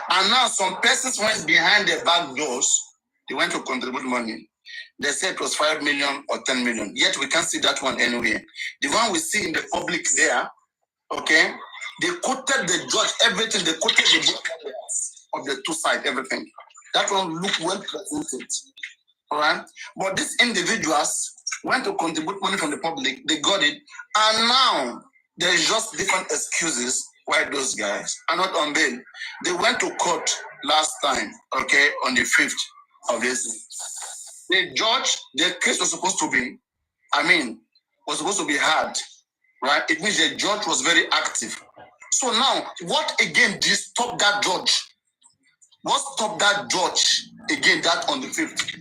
Speaker 2: And now some persons went behind the back doors, they went to contribute money. They said it was 5 million or 10 million. Yet we can't see that one anywhere. The one we see in the public there, okay, they quoted the judge, everything. They quoted the book of the two sides, everything. That one looked well presented, all right? But these individuals went to contribute money from the public. They got it. And now there's just different excuses why those guys are not on bail. They went to court last time, okay, on the 5th of this. The judge, the case was supposed to be, was supposed to be hard, right? It means the judge was very active. So now, what again did stop that judge? What stopped that judge again, that on the 5th,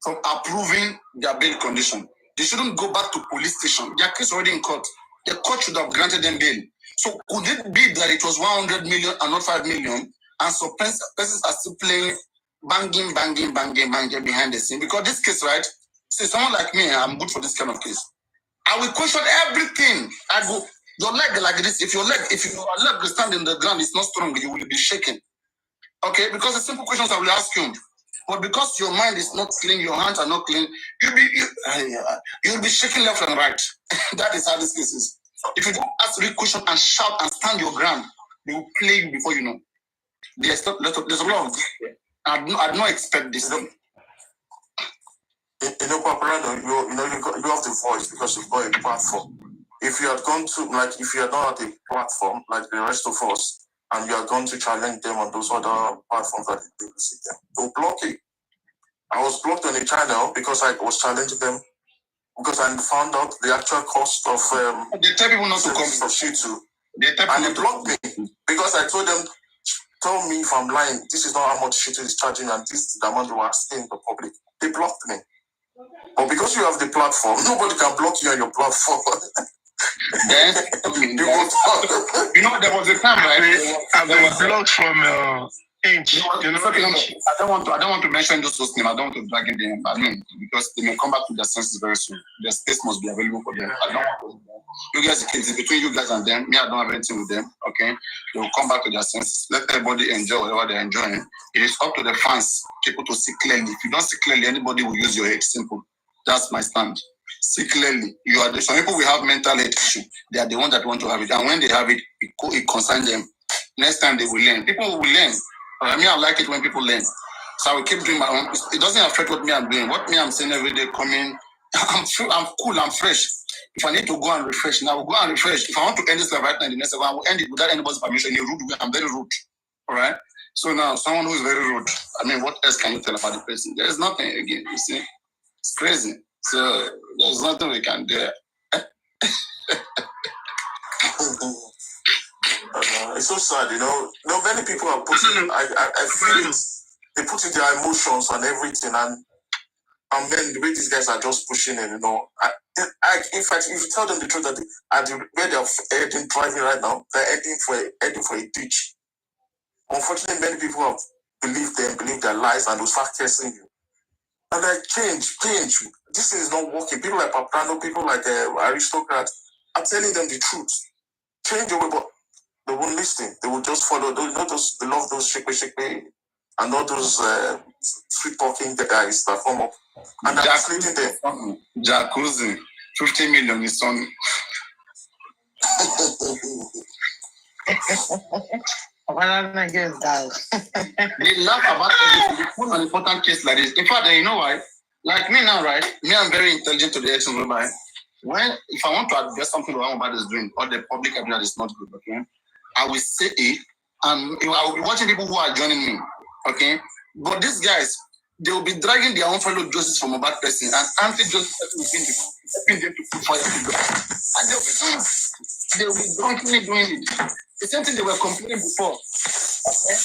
Speaker 2: from approving their bail condition? They shouldn't go back to police station. Their case already in court. The court should have granted them bail. So could it be that it was 100 million and not 5 million? And so persons are still playing banging behind the scene? Because this case, right? See, someone like me, I'm good for this kind of case. I will question everything. I go, your leg like this. If your leg is standing in the ground, it's not strong, you will be shaking. Okay, because the simple questions I will ask you. But because your mind is not clean, your hands are not clean, you'll be shaking left and right. That is how this case is. If you don't ask real question and shout and stand your ground, they will play you before you know. There's a lot of this. I don't expect this.
Speaker 11: You know, Paparano, you have the voice because you've got a platform. If you had gone to, if you had not had a platform like the rest of us, and you are going to challenge them on those other platforms that people see them, they'll block you. I was blocked on the channel because I was challenging them because I found out the actual cost of
Speaker 2: they tell people not to come
Speaker 11: for Shitu. And they blocked me because I told them, tell me if I'm lying, this is not how much Shitu is charging and this is the amount you are asking the public. They blocked me. But because you have the platform, nobody can block you on your platform.
Speaker 2: Then, there was a time, right?
Speaker 6: I've been blocked from Inch.
Speaker 2: I don't want to mention those names. I don't want to drag them. Because they may come back to their senses very soon. Their space must be available for them. I don't want to. You guys, it's between you guys and them. Me, I don't have anything with them. Okay, they will come back to their senses. Let everybody enjoy whatever they're enjoying. It is up to the fans, people to see clearly. If you don't see clearly, anybody will use your head. Simple. That's my stand. See clearly. Some people will have mental health issue. They are the ones that want to have it, and when they have it, it concerns them. Next time they will learn. People will learn. I like it when people learn. So I will keep doing my own. It doesn't affect what I'm doing. What I'm saying every day, coming, I'm cool, I'm fresh. If I need to go and refresh, now I will go and refresh. If I want to end this life right now in the next one, I will end it without anybody's permission. In a rude way, I'm very rude. All right? So now, someone who is very rude, what else can you tell about the person? There's nothing again, you see? It's crazy. So there's nothing we can do.
Speaker 11: It's so sad, many people are putting, I feel it, they put in their emotions and everything, and then the way these guys are just pushing it, in fact, if you tell them the truth, that where they're driving right now, they're heading for a ditch. Unfortunately, many people have believe their lies, and will start cursing you. And like, change. This thing is not working. People like Paprano, people like aristocrats are telling them the truth. Change your way, but they won't listen. They will just follow. They love those shake and all those sweet talking guys that come up and they're misleading them.
Speaker 2: Jacuzzi, 50 million is on. They laugh about everything. They put an important case like this. In fact, you know why? Like me now, right? Me, I'm very intelligent to the extent whereby if I want to address something that Mohbad is doing or the public idea that is not good, okay, I will say it, and I will be watching people who are joining me, okay. But these guys, they will be dragging their own fellow justice from a bad person, and anti-justice person will be helping them to put fire to them. And they will be drunkenly doing it. The same thing they were complaining before. Okay?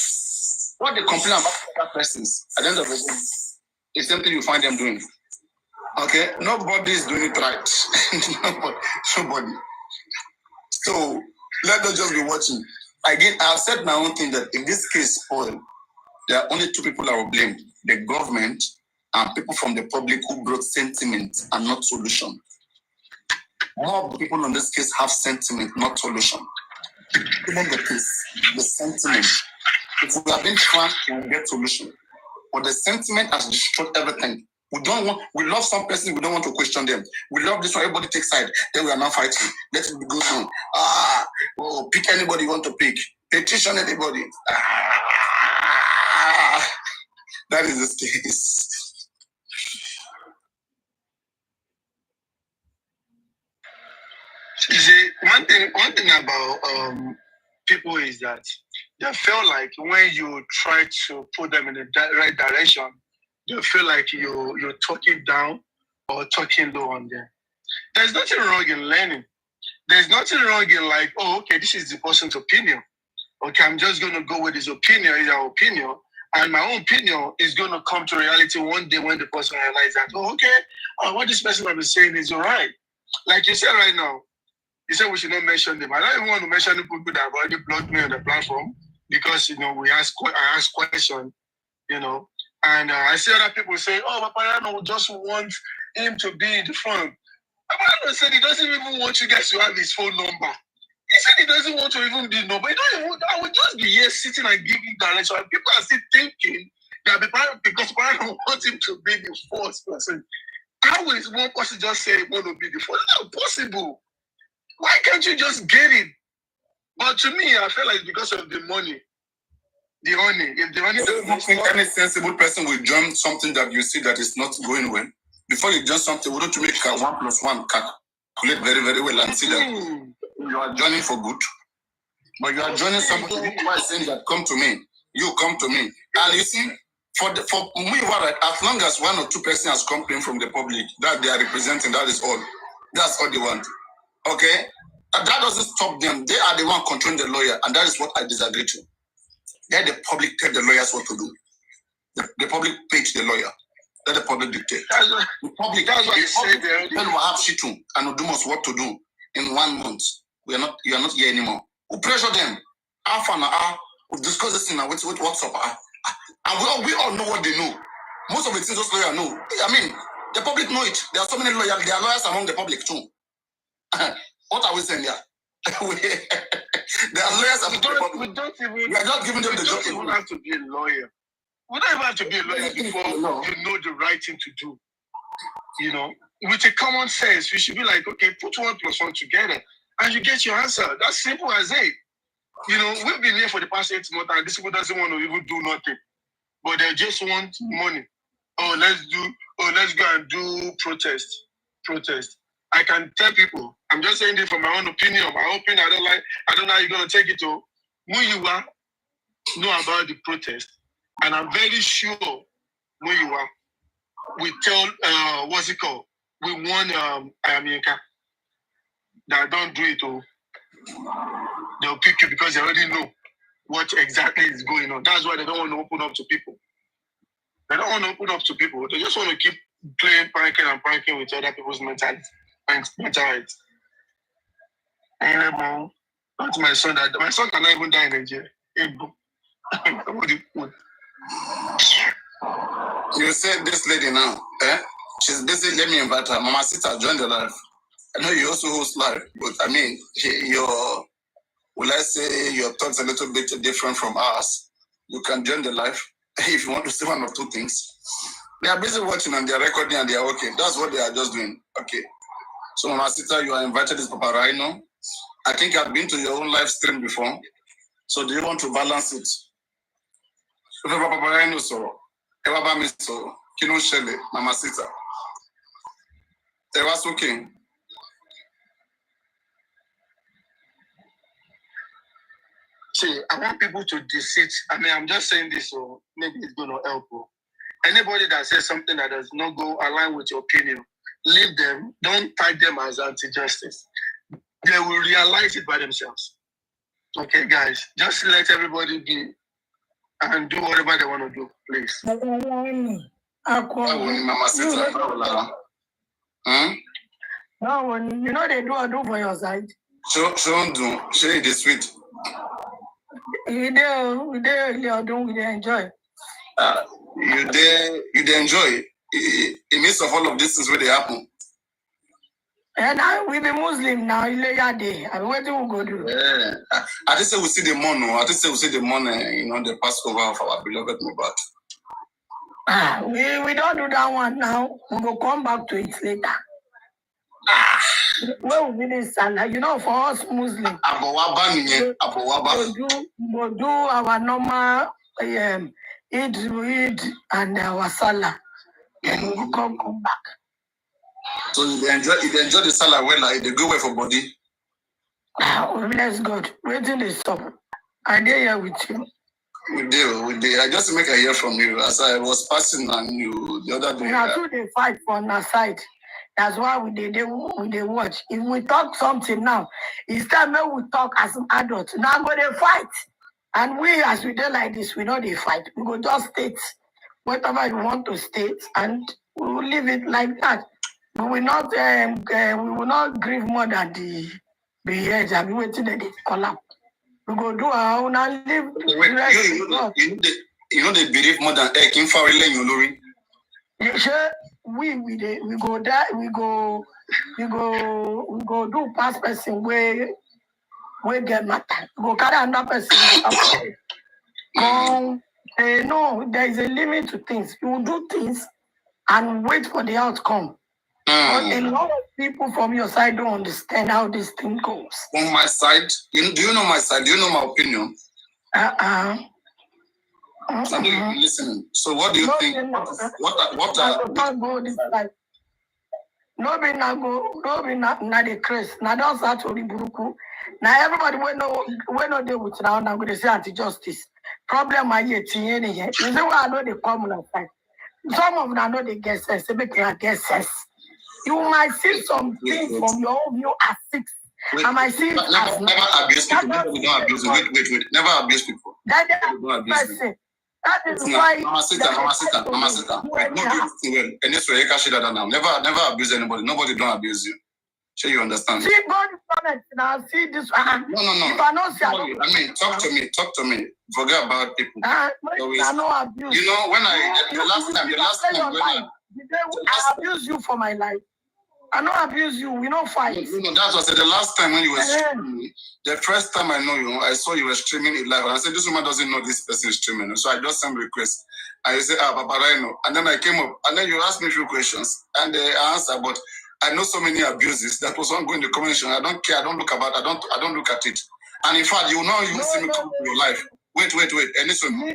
Speaker 2: What they complain about other persons, at the end of the day, the same thing you find them doing. Okay? Nobody is doing it right. Nobody. So let us just be watching. Again, I've said my own thing that in this case, Paul, there are only two people that will blame: the government and people from the public who brought sentiment and not solution. More of the people in this case have sentiment, not solution. Even the case, the sentiment. If we have been frank, we will get solution. But the sentiment has destroyed everything. We love some person, we don't want to question them. We love this one, everybody takes side. Then we are now fighting. Let it go through. Pick anybody you want to pick. Petition anybody. That is the case.
Speaker 6: You see, one thing about people is that they feel like when you try to put them in the right direction, they feel like you're talking down or talking low on them. There's nothing wrong in learning. There's nothing wrong in like, oh, okay, this is the person's opinion. Okay, I'm just going to go with his opinion, it's our opinion. And my own opinion is going to come to reality one day when the person realizes that, oh, okay, what this person has been saying is all right. Like you said right now, you said we should not mention them. I don't even want to mention the people that have already blocked me on the platform because, I ask questions, and I see other people say, oh, Paparano just want him to be in the front. Paparano said he doesn't even want you guys to have his phone number. He said he doesn't want to even be number. I would just be here sitting and giving direction. And people are still thinking that because Paparano wants him to be the first person. How is one person just say he want to be the first? It's not possible. Why can't you just get it? But to me, I feel like it's because of the money. The honey. If the honey
Speaker 2: doesn't think any sensible person will join something that you see that is not going well. Before you join something, wouldn't you make 1 + 1 calculate very, very well and see that you are joining for good? But you are joining somebody who is saying that come to me, you come to me. And you see, for me, as long as 1 or 2 persons has complained from the public that they are representing, that is all. That's all they want. Okay? And that doesn't stop them. They are the one controlling the lawyer, and that is what I disagree to. Let the public tell the lawyers what to do. The public page the lawyer. Let the public dictate. The public, that's what you say there. Then we have Shitu and Udumos what to do in 1 month. You are not here anymore. We pressure them. Half an hour. We discuss this thing with WhatsApp. And we all know what they know. Most of the things those lawyers know. I mean, the public know it. There are so many lawyers. There are lawyers among the public too. What are we saying here? There are lawyers among the public. We are not giving them the job.
Speaker 6: You don't have to be a lawyer. We don't even have to be a lawyer before you know the right thing to do. With a common sense, you should be like, okay, put 1 + 1 together, and you get your answer. That's simple as it. We've been here for the past 8 months, and this people doesn't want to even do nothing, but they just want money. Oh, let's go and do protest. I can tell people, I'm just saying this from my own opinion. My own opinion, I don't know how you're gonna take it to. Muyiwa know about the protest, and I'm very sure Muyiwa we tell what's it called? We want Ayamienka that don't do it. They'll pick you because they already know what exactly is going on. That's why they don't want to open up to people. They don't want to open up to people. They just want to keep playing pranking with other people's mentality. Anymore. That's my son. My son cannot even die in Nigeria.
Speaker 2: You said this lady now, she's busy. Let me invite her. Mama Sita, join the live. I know you also host live, but I mean, your thoughts a little bit different from ours. You can join the live if you want to say 1 or 2 things. They are busy watching and they are recording and they are okay. That's what they are just doing. Okay. So Mama Sita, you are invited as Papa Rhino. I think I've been to your own live stream before. So do you want to balance it? Papa Rhino, so Ewaba mi so Kino Shele, Mama Sita. Ewa okay.
Speaker 6: See, I want people to decide. I mean, I'm just saying this, so maybe it's going to help. Anybody that says something that does not go align with your opinion, leave them. Don't tag them as anti-justice. They will realize it by themselves. Okay, guys, just let everybody be and do whatever they want to do, please.
Speaker 5: No, you know they do for your side.
Speaker 11: Show it is sweet.
Speaker 5: You do enjoy.
Speaker 11: You enjoy. It means of all of these things where they happen.
Speaker 5: And we be Muslim now, day. And what do we go do?
Speaker 11: Yeah. I just say we see the money. I just say we see the money, the Passover of our beloved Mohbad.
Speaker 5: We don't do that one now. We will come back to it later. Where we be this Salah? For us Muslims, we'll do our normal Eid and our Salah. And we will come back.
Speaker 11: So you enjoy the Salah well, like they go away for body.
Speaker 5: Bless God. Waiting this up. I dare here with you.
Speaker 11: We did. I just make a hear from you as I was passing and you the other day.
Speaker 5: Now too they fight on our side. That's why we watch. If we talk something now, it's time when we talk as an adult. Now go they fight. And we as we do like this, we know they fight. We go just state whatever you want to state and we will leave it like that. We will not grieve more than the edge. I'll be waiting that they collapse. We go do our own and live.
Speaker 11: You know they believe more than King Farrell and Yolori.
Speaker 5: Sure, we go die. We go do past person where get matter. We go carry another person. No, there is a limit to things. You will do things and wait for the outcome. But a lot of people from your side don't understand how this thing goes.
Speaker 11: On my side, do you know my side? Do you know my opinion? I'm not listening. So what do you think?
Speaker 5: No be na the Chris. Na don't start to buruku. Now everybody we know they would now go to say anti-justice. Problem I hear here. You know why I know the common side. Some of them know they get sense. They make get sense. You might see some things from your own view as 6. I might see it as
Speaker 11: never abuse people. People don't abuse. Wait. Never abuse people.
Speaker 5: That is why.
Speaker 11: Mama Sita. Wait, no, do this well. And this way, you can't say that now. Never abuse anybody. Nobody don't abuse you. Sure, you understand?
Speaker 5: See, go to comments now. See this one.
Speaker 11: No.
Speaker 5: If I don't see,
Speaker 11: I mean, talk to me. Forget about people.
Speaker 5: I no abuse.
Speaker 11: You know, when the last time when
Speaker 5: I abuse you for my life. I don't abuse you. We don't fight.
Speaker 11: No, that's what I said. The last time when you were streaming, the first time I know you, I saw you were streaming it live. And I said, this woman doesn't know this person is streaming. So I just sent request. And you said, Papa, I know. And then I came up. And then you asked me a few questions. And I answered. But I know so many abuses. That was ongoing in the conversation. I don't care. I don't look at it. And in fact, you will not see me come to your life. Wait. And this one.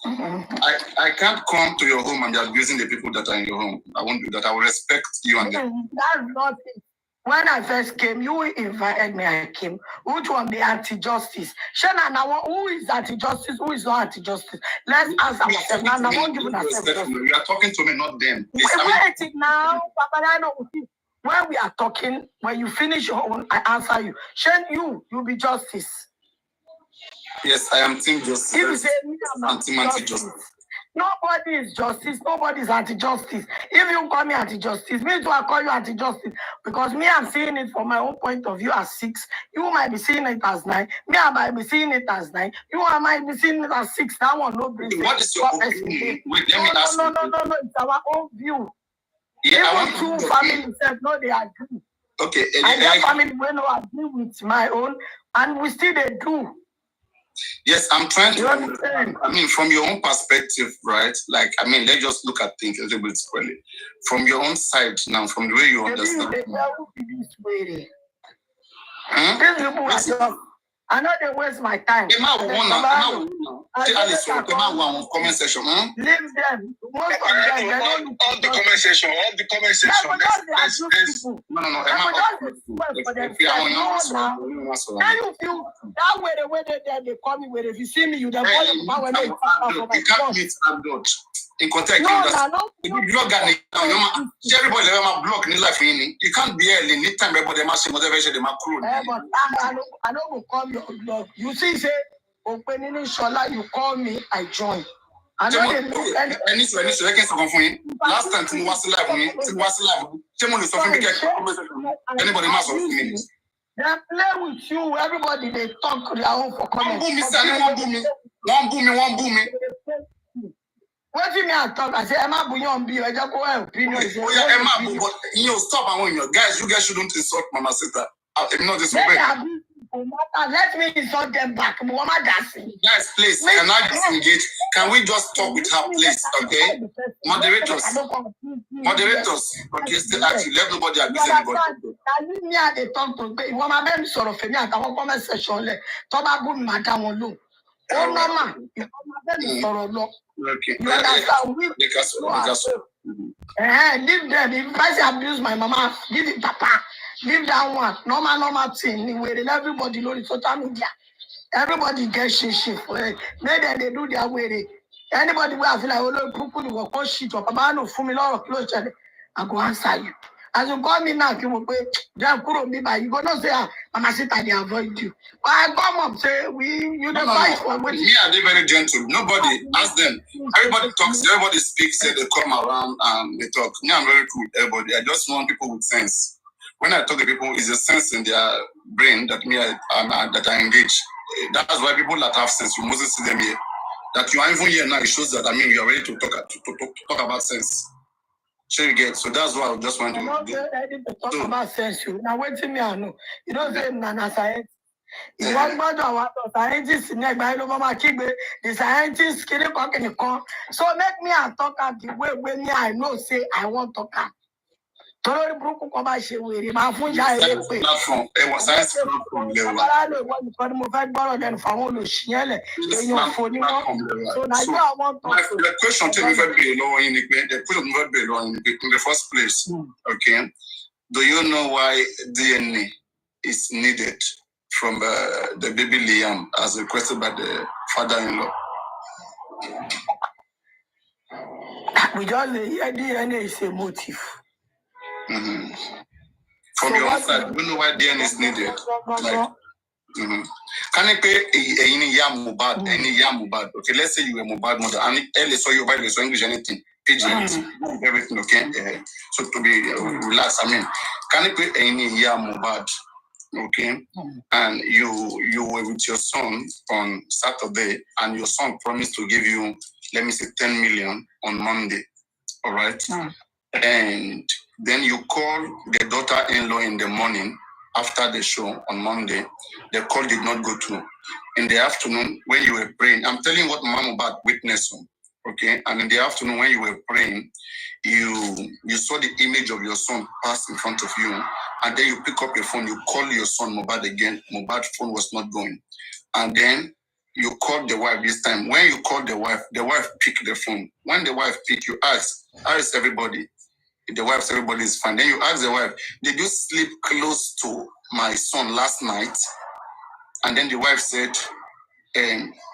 Speaker 11: I can't come to your home and be abusing the people that are in your home. I won't do that. I will respect you and them.
Speaker 5: That's not it. When I first came, you invited me, I came. Which one? The anti-justice. Shana, now who is anti-justice? Who is not anti-justice? Let's ask ourselves. Now, I won't give you that.
Speaker 11: You are talking to me, not them.
Speaker 5: Wait now, Papa. I know. When we are talking, when you finish your own, I answer you. Shen, you be justice.
Speaker 11: Yes, I am team justice.
Speaker 5: If you say I'm
Speaker 11: anti-justice.
Speaker 5: Nobody is justice. Nobody is anti-justice. If you call me anti-justice, me too, I call you anti-justice. Because me, I'm seeing it from my own point of view as 6. You might be seeing it as 9. Me, I might be seeing it as 9. You might be seeing it as 6. That one, no business.
Speaker 11: What is your opinion? Wait, let me ask you.
Speaker 5: No. It's our own view.
Speaker 11: Yeah,
Speaker 5: even 2 families said no, they agree.
Speaker 11: Okay.
Speaker 5: And that family will not agree with my own, and we still they do.
Speaker 11: Yes, I'm trying to understand. I mean, from your own perspective, right? Like, I mean, let's just look at things a little bit squarely. From your own side now, from the way you understand.
Speaker 5: These people are just
Speaker 12: I know they waste my time.
Speaker 2: Comment section.
Speaker 12: Leave them. Most of them, they don't look
Speaker 6: all the comment section. All the comment section.
Speaker 2: No.
Speaker 12: Now you feel that way the way they call me with. If you see me, you don't call me power.
Speaker 2: You can't meet abroad. In contact, everybody let block in life. You can't be here anytime. Everybody must motivation. They must crew.
Speaker 12: But I don't call you blog. You see, say opening Shola, you call me, I join. I know they look
Speaker 2: last time to was live me, anybody must me.
Speaker 12: They play with you. Everybody they talk their own for comments.
Speaker 2: One boom me.
Speaker 12: What do you mean I talk? I say, Emma Bouillon, be I just go opinion.
Speaker 2: Emma, but stop and you guys shouldn't insult Mama Sita. Not this way.
Speaker 12: Let me insult them back.
Speaker 2: Guys, please, can I disengage? Can we just talk with her, please? Okay? Moderators. Okay, still actually let nobody abuse anybody.
Speaker 12: Me and they talk to me. One of them sort of me and come comment section. Toba good madam on look. Oh no man, you come them
Speaker 2: okay.
Speaker 12: You understand? Leave them. If I abuse my mama, give it papa. Leave that one. Normal thing. Where everybody know the social media. Everybody gets shit. Maybe they do their way. Anybody will feel like, oh, people will go shit up. I know for me, lot of clothes. I go answer you. As you call me now, you will pay. You go not say, Mama Sita, they avoid you. But I come up, say, you don't fight for me.
Speaker 2: Me are they very gentle. Nobody ask them. Everybody talks, everybody speaks, say they come around and they talk. Me, I'm very cool with everybody. I just want people with sense. When I talk to people, it's a sense in their brain that that I engage. That's why people that have sense, you must see them here. That you are even here now, it shows that you are ready to talk about sense. So you get, so that's why I just want to
Speaker 12: talk about sense. Now wait till me, I know. You don't say Nana science. You want about scientists in the scientists can come. So make me a talk at the way when I know say I want to talk. Torí burúkú kan bá ṣe wèrè máa fún ìyá ẹ̀ lépè. Mo fẹ́ gbọ́rọ̀ lẹ́nu fáwọn olùṣìyẹn lẹ̀ èèyàn fò ní wọ́n. So Nàìjíríà wọ́n tọ̀.
Speaker 2: The question tí mo fẹ́ béèrè lọ́wọ́ yín ni pé in the first place, okay, do you know why DNA is needed from the baby Liam as requested by the father-in-law?
Speaker 12: We just hear DNA is a motive.
Speaker 2: Mm-hmm. From your own side, we know why DNA is needed. Like, can I pay any Mohbad? Okay, let's say you were Mohbad mother, and Ellie saw you Bible, so English, anything, pidgin, everything, okay? So to be relaxed, can I pay any Mohbad? Okay, and you were with your son on Saturday, and your son promised to give you, let me say, 10 million on Monday. All right, and then you call the daughter-in-law in the morning after the show on Monday. The call did not go through. In the afternoon, when you were praying, I'm telling you what Mama Mohbad witnessed. Okay, and in the afternoon when you were praying, you saw the image of your son pass in front of you, and then you pick up your phone, you call your son Mohbad again. Mohbad's phone was not going, and then you called the wife this time. When you called the wife picked the phone. When the wife picked, you asked, how is everybody? The wife said everybody is fine. Then you ask the wife, did you sleep close to my son last night? And then the wife said,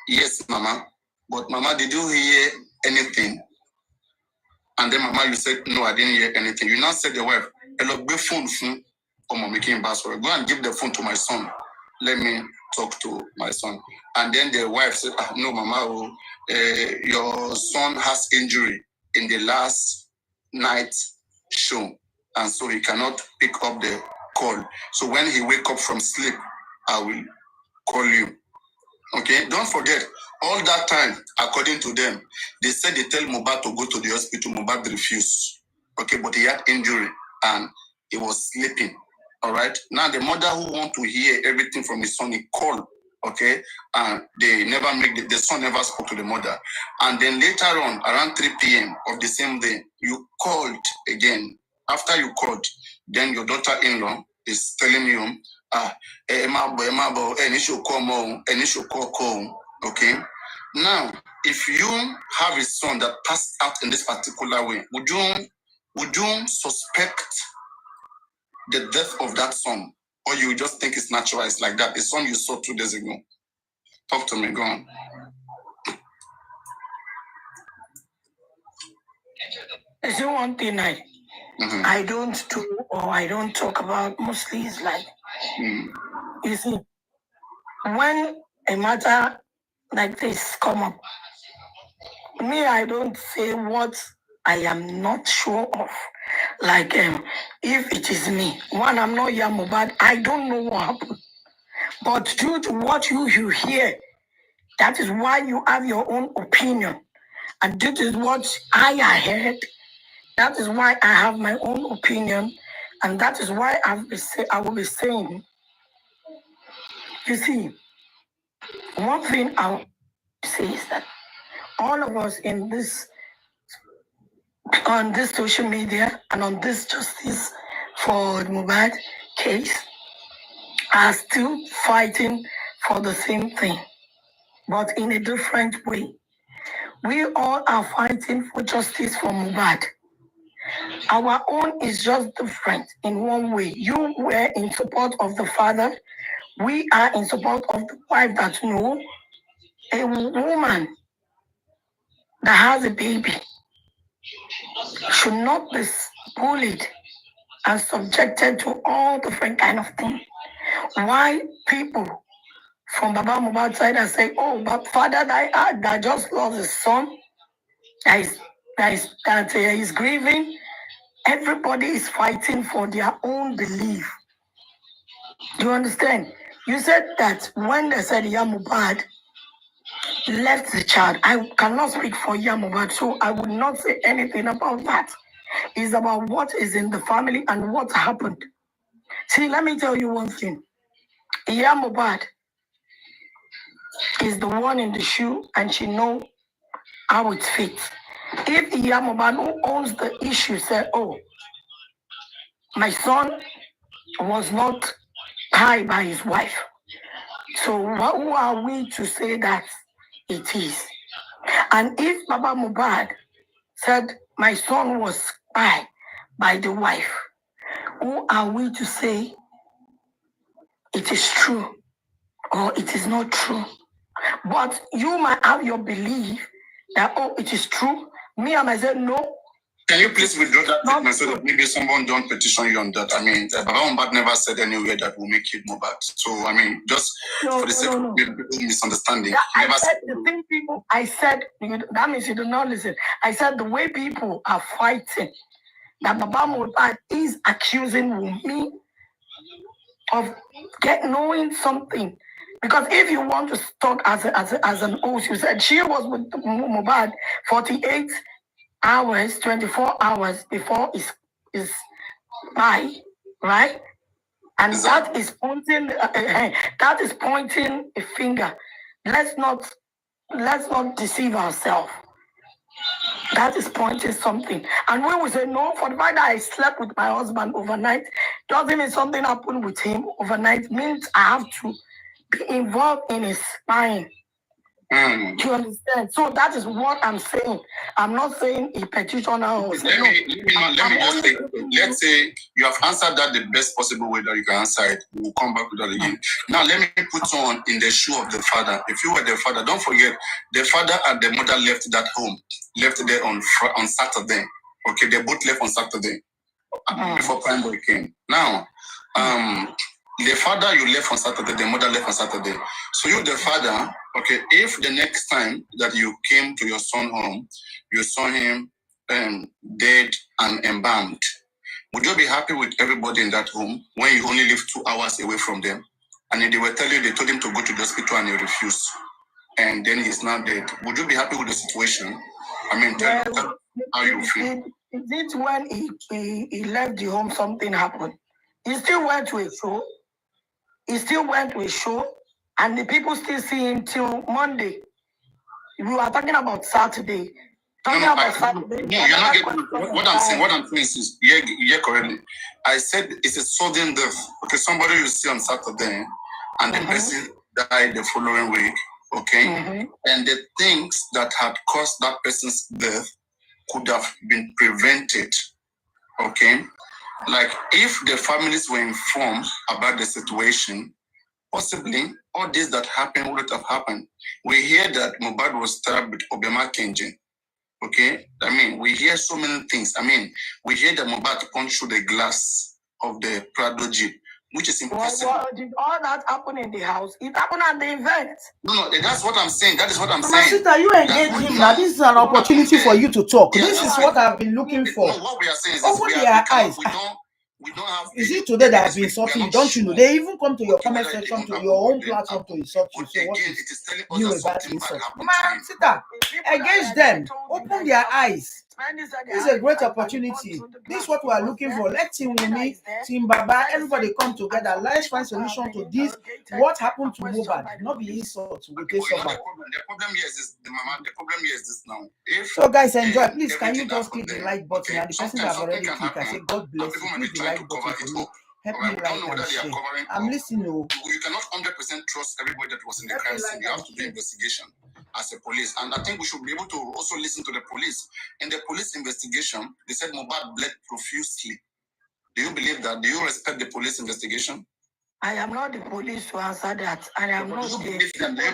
Speaker 2: yes, Mama. But Mama, did you hear anything? And then Mama, you said, no, I didn't hear anything. You now said the wife, hello, go phone. Go and give the phone to my son. Let me talk to my son. And then the wife said, no, Mama, your son has injury in the last night show, and so he cannot pick up the call. So when he wake up from sleep, I will call you. Okay, don't forget, all that time, according to them, they said they tell Mohbad to go to the hospital. Mohbad refused. Okay, but he had injury and he was sleeping. All right. Now the mother who want to hear everything from his son, he called. Okay, and they never make the son never spoke to the mother. And then later on, around 3 p.m. of the same day, you called again. After you called, then your daughter-in-law is telling you, Okay. Now, if you have a son that passed out in this particular way, would you suspect the death of that son, or you just think it's natural? It's like that. A son you saw 2 days ago. Talk to me. Go on.
Speaker 12: There's one thing I don't do or I don't talk about mostly is like, you see, when a matter like this come up, me, I don't say what I am not sure of. Like, if it is me, one, I'm not Mohbad, I don't know what happened. But due to what you hear, that is why you have your own opinion. And this is what I heard. That is why I have my own opinion. And that is why I will be saying, you see, one thing I'll say is that all of us in this, on this social media and on this justice for Mohbad case are still fighting for the same thing, but in a different way. We all are fighting for justice for Mohbad. Our own is just different in one way. You were in support of the father. We are in support of the wife that no, a woman that has a baby should not be bullied and subjected to all different kind of things. Why people from Baba Mohbad side are saying, oh, but father that just lost his son, that is grieving. Everybody is fighting for their own belief. Do you understand? You said that when they said Mohbad left the child, I cannot speak for Mohbad, so I would not say anything about that. It's about what is in the family and what happened. See, let me tell you one thing. Mohbad is the one in the shoe, and she knows how it fits. If Mohbad, who owns the issue, said, oh, my son was not tied by his wife, so who are we to say that it is? And if Baba Mohbad said my son was tied by the wife, who are we to say it is true or it is not true? But you might have your belief that, oh, it is true. Me, I might say, no.
Speaker 2: Can you please withdraw that statement so that maybe someone don't petition you on that? I mean, Baba Mohbad never said anywhere that will make it Mohbad. So, I mean, just for the sake of people misunderstanding.
Speaker 12: I said the thing people, that means you do not listen. I said the way people are fighting, that Baba Mohbad is accusing me of knowing something. Because if you want to talk as an host, you said she was with Mohbad 48 hours, 24 hours before his by, right? And that is pointing a finger. Let's not deceive ourselves. That is pointing something. And when we say no, for the fact that I slept with my husband overnight, doesn't mean something happened with him overnight, means I have to be involved in his spine. Do you understand? So that is what I'm saying. I'm not saying a petitioner or
Speaker 2: let me just say, let's say you have answered that the best possible way that you can answer it. We'll come back to that again. Now let me put on in the shoe of the father. If you were the father, don't forget the father and the mother left that home, left there on Saturday. Okay, they both left on Saturday before Prime Boy came. Now, the father you left on Saturday, the mother left on Saturday. So you, the father, okay, if the next time that you came to your son home, you saw him dead and embalmed, would you be happy with everybody in that home when you only live 2 hours away from them? And then they told him to go to the hospital and he refused. And then he's now dead. Would you be happy with the situation? I mean, tell how you feel.
Speaker 12: Is it when he left the home something happened? He still went to a show. And the people still see him till Monday. We were talking about Saturday.
Speaker 2: You're not getting what I'm saying. What I'm saying is, yeah, correctly. I said it's a sudden death. Okay, somebody you see on Saturday, and the person died the following week. Okay, and the things that had caused that person's death could have been prevented. Okay, like if the families were informed about the situation, possibly all this that happened would have happened. We hear that Mohbad was stabbed with Obama Kenji. Okay, I mean, we hear so many things. I mean, we hear that Mohbad punched through the glass of the Prado Jeep, which is impossible.
Speaker 12: Well, did all that happen in the house? It happened at the event.
Speaker 2: No, that's what I'm saying. That is what I'm
Speaker 13: My
Speaker 2: saying.
Speaker 13: sister, you engage him now. This is an opportunity for you to talk. This is what I've been looking for.
Speaker 2: No, what we are saying is
Speaker 13: open their eyes.
Speaker 2: We don't have.
Speaker 13: Is it today that I've been insulting you? Don't you know? They even come to your comment section, to your own platform to insult you. So what is you about insult? Man, sister, engage them. Open their eyes. This is a great opportunity. This is what we are looking for. Let Team Wumi, Team Baba, everybody come together. Let's find solution to this. What happened to Mohbad? Not be insult. We take some back.
Speaker 2: The problem here is this, the problem here is this now.
Speaker 13: So guys, enjoy. Please, can you just click the like button? And the person that have already clicked, I say God bless you. Click the like button for me. Help me like and share. I'm listening.
Speaker 2: You cannot 100% trust everybody that was in the crime scene. You have to do investigation as a police, and I think we should be able to also listen to the police. In the police investigation, they said Mohbad bled profusely. Do you believe that? Do you respect the police investigation?
Speaker 12: I am not the police to answer that. I am not
Speaker 2: Do you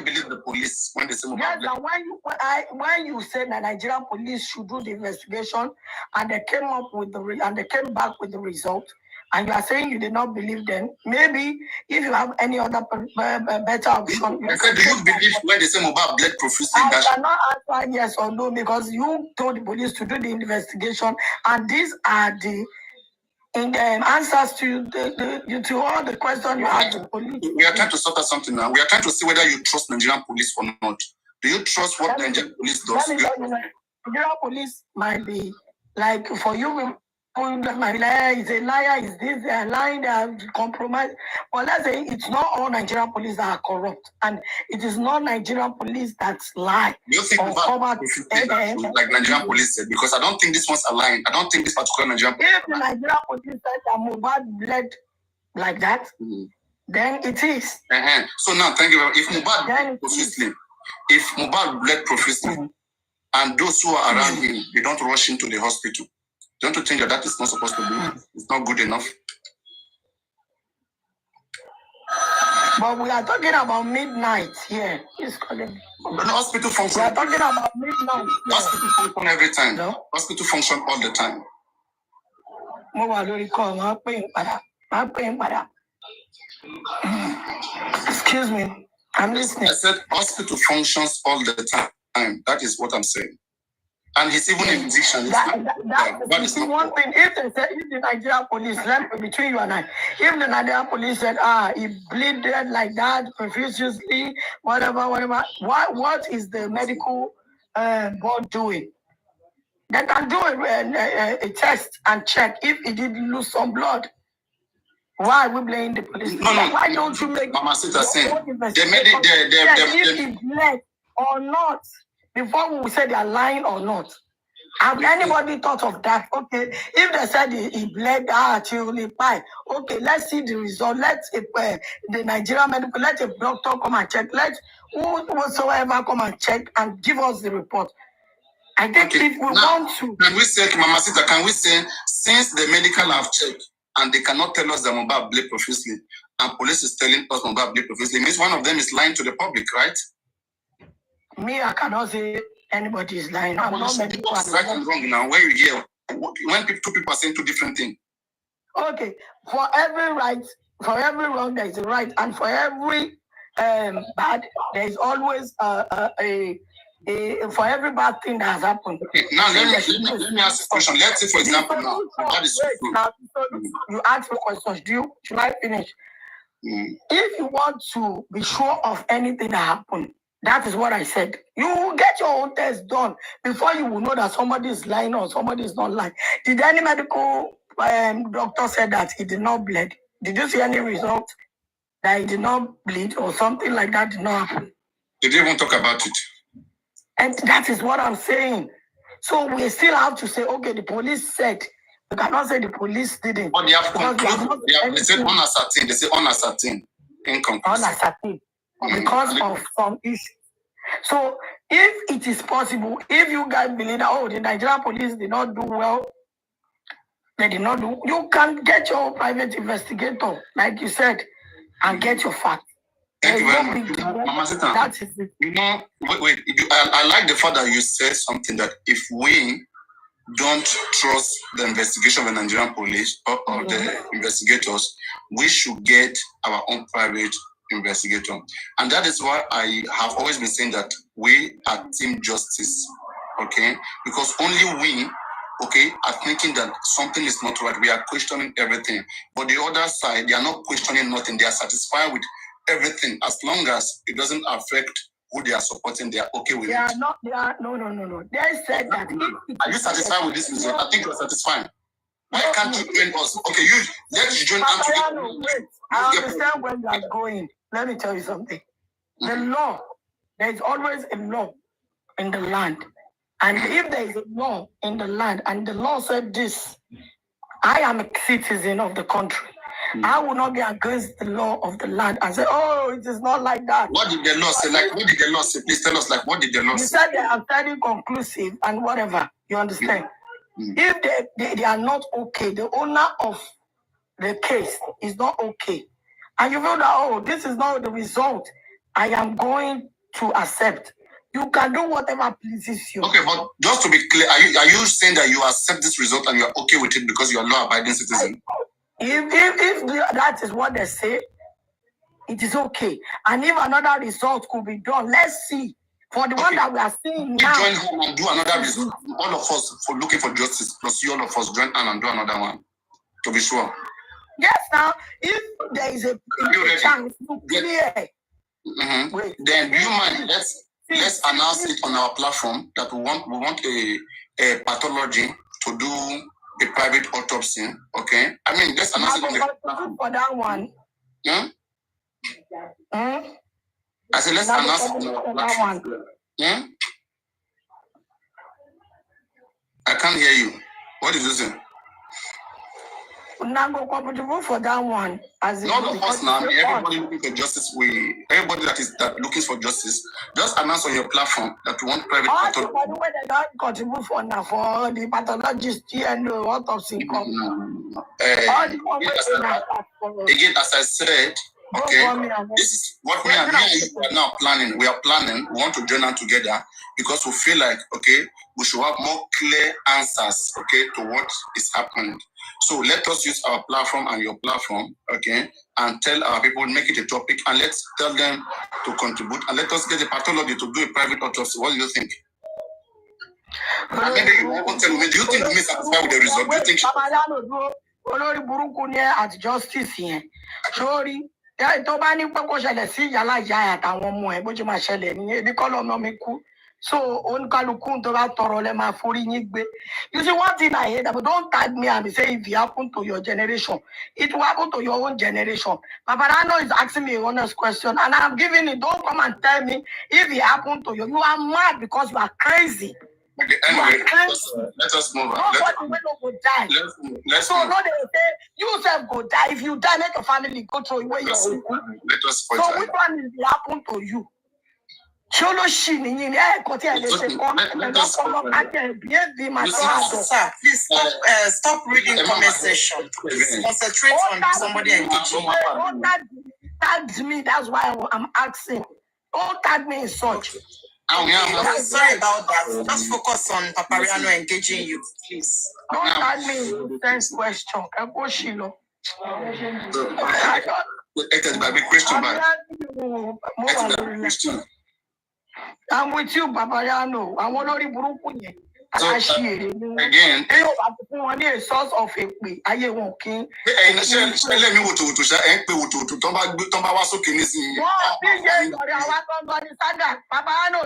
Speaker 2: believe the police when they say Mohbad bled?
Speaker 12: Yes, when you said that Nigerian police should do the investigation, and they came up with they came back with the result, and you are saying you did not believe them, maybe if you have any other better option.
Speaker 2: I said, do you believe when they say Mohbad bled profusely?
Speaker 12: I cannot answer yes or no because you told the police to do the investigation, and these are the answers to all the questions you asked the police.
Speaker 2: We are trying to sort out something now. We are trying to see whether you trust Nigerian police or not. Do you trust what Nigerian police does?
Speaker 12: Nigerian police might be like for you. My liar is a liar, is this, they are lying, they are compromised. But let's say it's not all Nigerian police that are corrupt, and it is not Nigerian police that's lie.
Speaker 2: Do you think like Nigerian police said? Because I don't think this one's aligned. I don't think this particular Nigerian police.
Speaker 12: If the Nigerian police said that Mohbad bled like that, then it is.
Speaker 2: So now, thank you. If Mohbad bled profusely, and those who are around him, they don't rush into the hospital. Don't you think that is not supposed to be? It's not good enough.
Speaker 12: But we are talking about midnight here. He's calling me.
Speaker 2: The hospital function.
Speaker 12: We are talking about midnight.
Speaker 2: Hospital function every time. No? Hospital function all the time.
Speaker 12: Excuse me. I'm listening.
Speaker 2: I said hospital functions all the time. That is what I'm saying. And he's even a musician.
Speaker 12: That is one thing. If the Nigerian police, between you and I, if the Nigerian police said, he bleeded like that profusely, whatever, what is the medical board doing? They can do a test and check if he did lose some blood. Why are we blaming the police?
Speaker 2: No.
Speaker 12: Why don't you make
Speaker 2: Mama Sita saying
Speaker 12: if he bled or not? Before we say they are lying or not. Have anybody thought of that? Okay, if they said he bled till he died, okay, let's see the result. Let the Nigerian medical, let a doctor come and check. Let whosoever come and check and give us the report. I think if we want to.
Speaker 2: Can we say, Mama Sita, since the medical have checked and they cannot tell us that Mohbad bled profusely, and police is telling us Mohbad bled profusely, means one of them is lying to the public, right?
Speaker 12: Me, I cannot say anybody is lying. I'm not medical.
Speaker 2: Right and wrong now. When you hear, when two people are saying two different things.
Speaker 12: Okay, for every wrong there is a right, and for every bad there is always for every bad thing that has happened.
Speaker 2: Okay, now let me ask a question. Let's say, for example, that is
Speaker 12: you ask me questions. Should I finish? If you want to be sure of anything that happened. That is what I said. You will get your own test done before you will know that somebody is lying or somebody is not lying. Did any medical doctor say that he did not bleed? Did you see any result that he did not bleed or something like that did not happen?
Speaker 2: Did they even talk about it?
Speaker 12: And that is what I'm saying. So we still have to say, okay, the police said. We cannot say the police didn't.
Speaker 2: But they have
Speaker 12: because
Speaker 2: concluded. They said unascertained. They say unascertained. Inconclusive.
Speaker 12: Unascertained because of some issues. So if it is possible, if you guys believe that, oh, the Nigerian police did not do well, they did not do, you can get your private investigator, like you said, and get your facts.
Speaker 2: Thank you very much. Mama Sita,
Speaker 12: that is it.
Speaker 2: you know, I like the fact that you said something that if we don't trust the investigation of the Nigerian police or the investigators, we should get our own private investigator. And that is why I have always been saying that we are team justice, okay? Because only we, okay, are thinking that something is not right. We are questioning everything. But the other side, they are not questioning nothing. They are satisfied with everything. As long as it doesn't affect who they are supporting, they are okay with it.
Speaker 12: No. They said that.
Speaker 2: Are you satisfied with this result? I think you're satisfied. Why can't you join us? Okay, let's join us together.
Speaker 12: Wait, I understand where you are going. Let me tell you something. The law, there is always a law in the land. And if there is a law in the land, and the law said this, I am a citizen of the country. I will not be against the law of the land and say, oh, it is not like that.
Speaker 2: What did the law say? Like, what did the law say? Please tell us, like, what did the law say?
Speaker 12: You said they are very conclusive and whatever. You understand? If they are not okay, the owner of the case is not okay, and you feel that, oh, this is not the result I am going to accept, you can do whatever pleases you.
Speaker 2: Okay, but just to be clear, are you saying that you accept this result and you are okay with it because you are a law-abiding citizen?
Speaker 12: If that is what they say, it is okay. And if another result could be done, let's see. For the one that we are seeing now,
Speaker 2: join hand and do another result. All of us for looking for justice, plus you all of us join hand and do another one. To be sure.
Speaker 12: Yes, now if there is a chance to clear.
Speaker 2: Then do you mind? Let's announce it on our platform that we want a pathology to do a private autopsy. Okay, I mean let's announce it on the platform.
Speaker 12: For that one.
Speaker 2: I said let's announce it on our platform. I can't hear you. What did you say?
Speaker 12: Now go comfortable for that one. As
Speaker 2: not of us now. Everybody looking for justice. Everybody that looking for justice. Just announce on your platform that you want private pathology.
Speaker 12: All the way they don't contribute for now for the pathologist and the autopsy.
Speaker 2: Again, as I said, okay, this is what me and you are now planning. We are planning. We want to join them together because we feel like, okay, we should have more clear answers, okay, to what is happening. So let us use our platform and your platform, okay, and tell our people, make it a topic, and let's tell them to contribute, and let us get the pathology to do a private autopsy. What do you think? And then you won't tell me, do you think you're satisfied with the result? Do you think
Speaker 12: at justice here? Sorry. Tó bá ní pé kó ṣẹlẹ̀ sí ìyálà ìyá àtàwọn ọmọ ẹ̀ bó ṣe máa ṣẹlẹ̀ nìyẹn ebi kọ́ lọ́mọ mi kú. So oníkálukú tó bá tọrọ lẹ́ máa forí yín gbé. You see one thing I hate, but don't tag me and say if it happened to your generation, it will happen to your own generation. Paparano is asking me a honest question and I'm giving it. Don't come and tell me if it happened to you. You are mad because you are crazy.
Speaker 2: Okay, anyway, let us move on. Let's
Speaker 12: so no, they say you yourself go die. If you die, let your family go through where you're.
Speaker 2: Let us fight.
Speaker 12: So which one is it happen to you? Cholo shini ni
Speaker 9: please stop reading comment section. Please concentrate on somebody engaging.
Speaker 12: Don't tag me. That's why I'm asking. Don't tag me in such.
Speaker 9: Sorry about that. Just focus on Papariano engaging you, please.
Speaker 12: Don't tag me in the question. I'm with you, Papariano. I'm already broken.
Speaker 2: Again,
Speaker 12: a source of a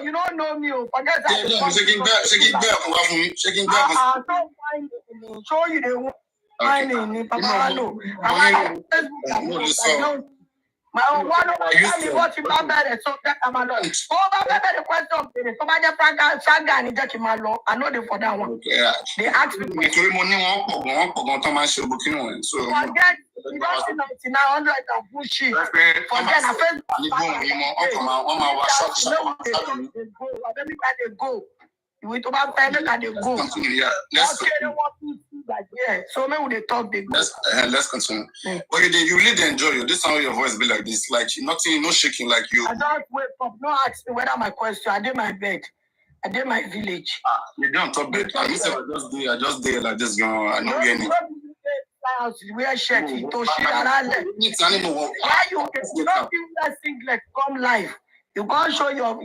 Speaker 12: you don't know me. Forget that. Show you the One tell me what you got better, so that I'm alone. Over the question, so my Frank and Jackie Malo, I know them for that one. They ask me. So forget you don't see 9900 and bullshit. Forget I first go. We to about family and they go. Let's so maybe they talk they go.
Speaker 2: Let's continue. But you really enjoy it. This how your voice be like this, like nothing, no shaking, like you.
Speaker 12: I don't wake up. No ask me whether my question. I did my bed. I did my village.
Speaker 2: You don't talk bed. I just did like this girl. I know any.
Speaker 12: Where shirt to shit around. Why you don't give that singlet come live? You can't show your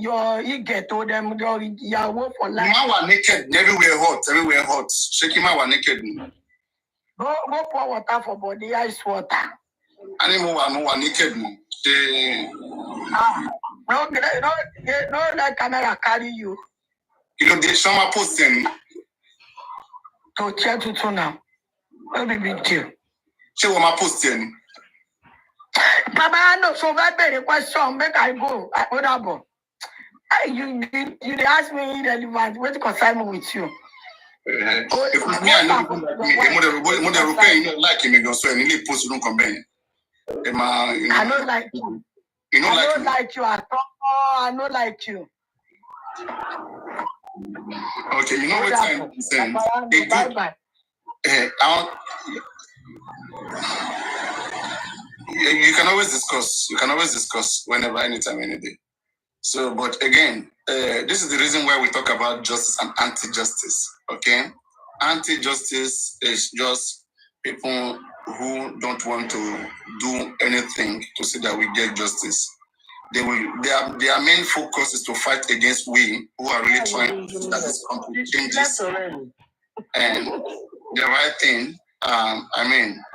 Speaker 12: get to them your work for life.
Speaker 2: Man were naked, everywhere hot. Shaking man were naked.
Speaker 12: Go pour water for body, ice water.
Speaker 2: Animal were naked.
Speaker 12: No, that camera carry you.
Speaker 2: You know, they show my posting.
Speaker 12: To check it now. What be big deal?
Speaker 2: Show my posting.
Speaker 12: Baba, I know so that very question. Make I go. You ask me irrelevant. What concern me with you?
Speaker 2: If me, I know you like him, you so any post you don't come back.
Speaker 12: I don't like you.
Speaker 2: You know,
Speaker 12: I don't like you at all. I don't like you.
Speaker 2: Okay, you know what I'm saying?
Speaker 12: Bye.
Speaker 2: You can always discuss. You can always discuss whenever, anytime, any day. So, but again, this is the reason why we talk about justice and anti-justice. Okay, anti-justice is just people who don't want to do anything to see that we get justice. Their main focus is to fight against we who are really trying to that this country changes. And the right thing,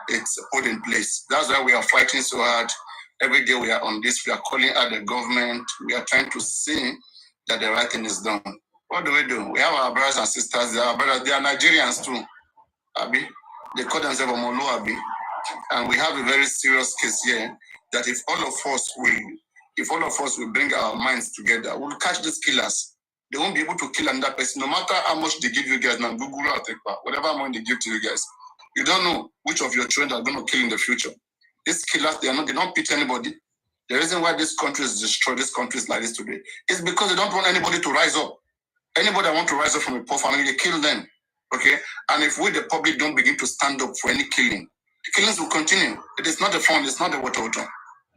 Speaker 2: it's put in place. That's why we are fighting so hard. Every day we are on this, we are calling out the government, we are trying to see that the right thing is done. What do? We have our brothers and sisters, they are Nigerians too. Abi, they call themselves Omolo Abi. And we have a very serious case here that if all of us will bring our minds together, we'll catch these killers. They won't be able to kill another person, no matter how much they give you guys now, Google or Tekpa, whatever money they give to you guys. You don't know which of your children are going to kill in the future. These killers, they don't pity anybody. The reason why this country is destroyed, this country is like this today, is because they don't want anybody to rise up. Anybody that want to rise up from a poor family, they kill them. Okay? And if we, the public, don't begin to stand up for any killing, the killings will continue. It is not a fun, it's not a water.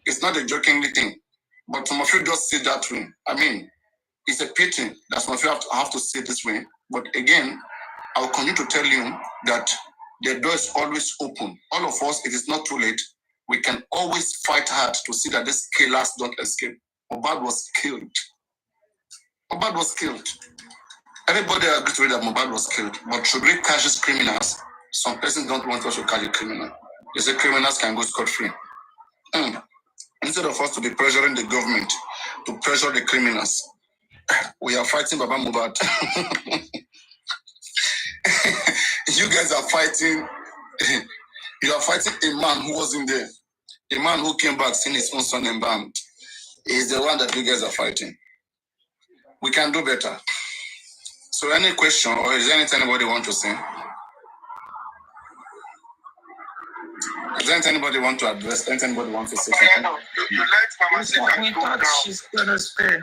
Speaker 2: It's not a joking thing. But some of you just say that way. It's a pity that some of you have to say this way. But again, I will continue to tell you that the door is always open. All of us, it is not too late. We can always fight hard to see that these killers don't escape. Mohbad was killed. Everybody agrees that Mohbad was killed. But should we catch these criminals? Some persons don't want us to catch a criminal. They say criminals can go scot-free. Instead of us to be pressuring the government to pressure the criminals, we are fighting Baba Mohbad. You guys are fighting. You are fighting a man who wasn't there. A man who came back seeing his own son embalmed. Is the one that you guys are fighting. We can do better. So any question or is there anything anybody want to say? Is there anything anybody want to address? Anything anybody want to say?
Speaker 6: You let Mama say that
Speaker 1: she's gonna stay.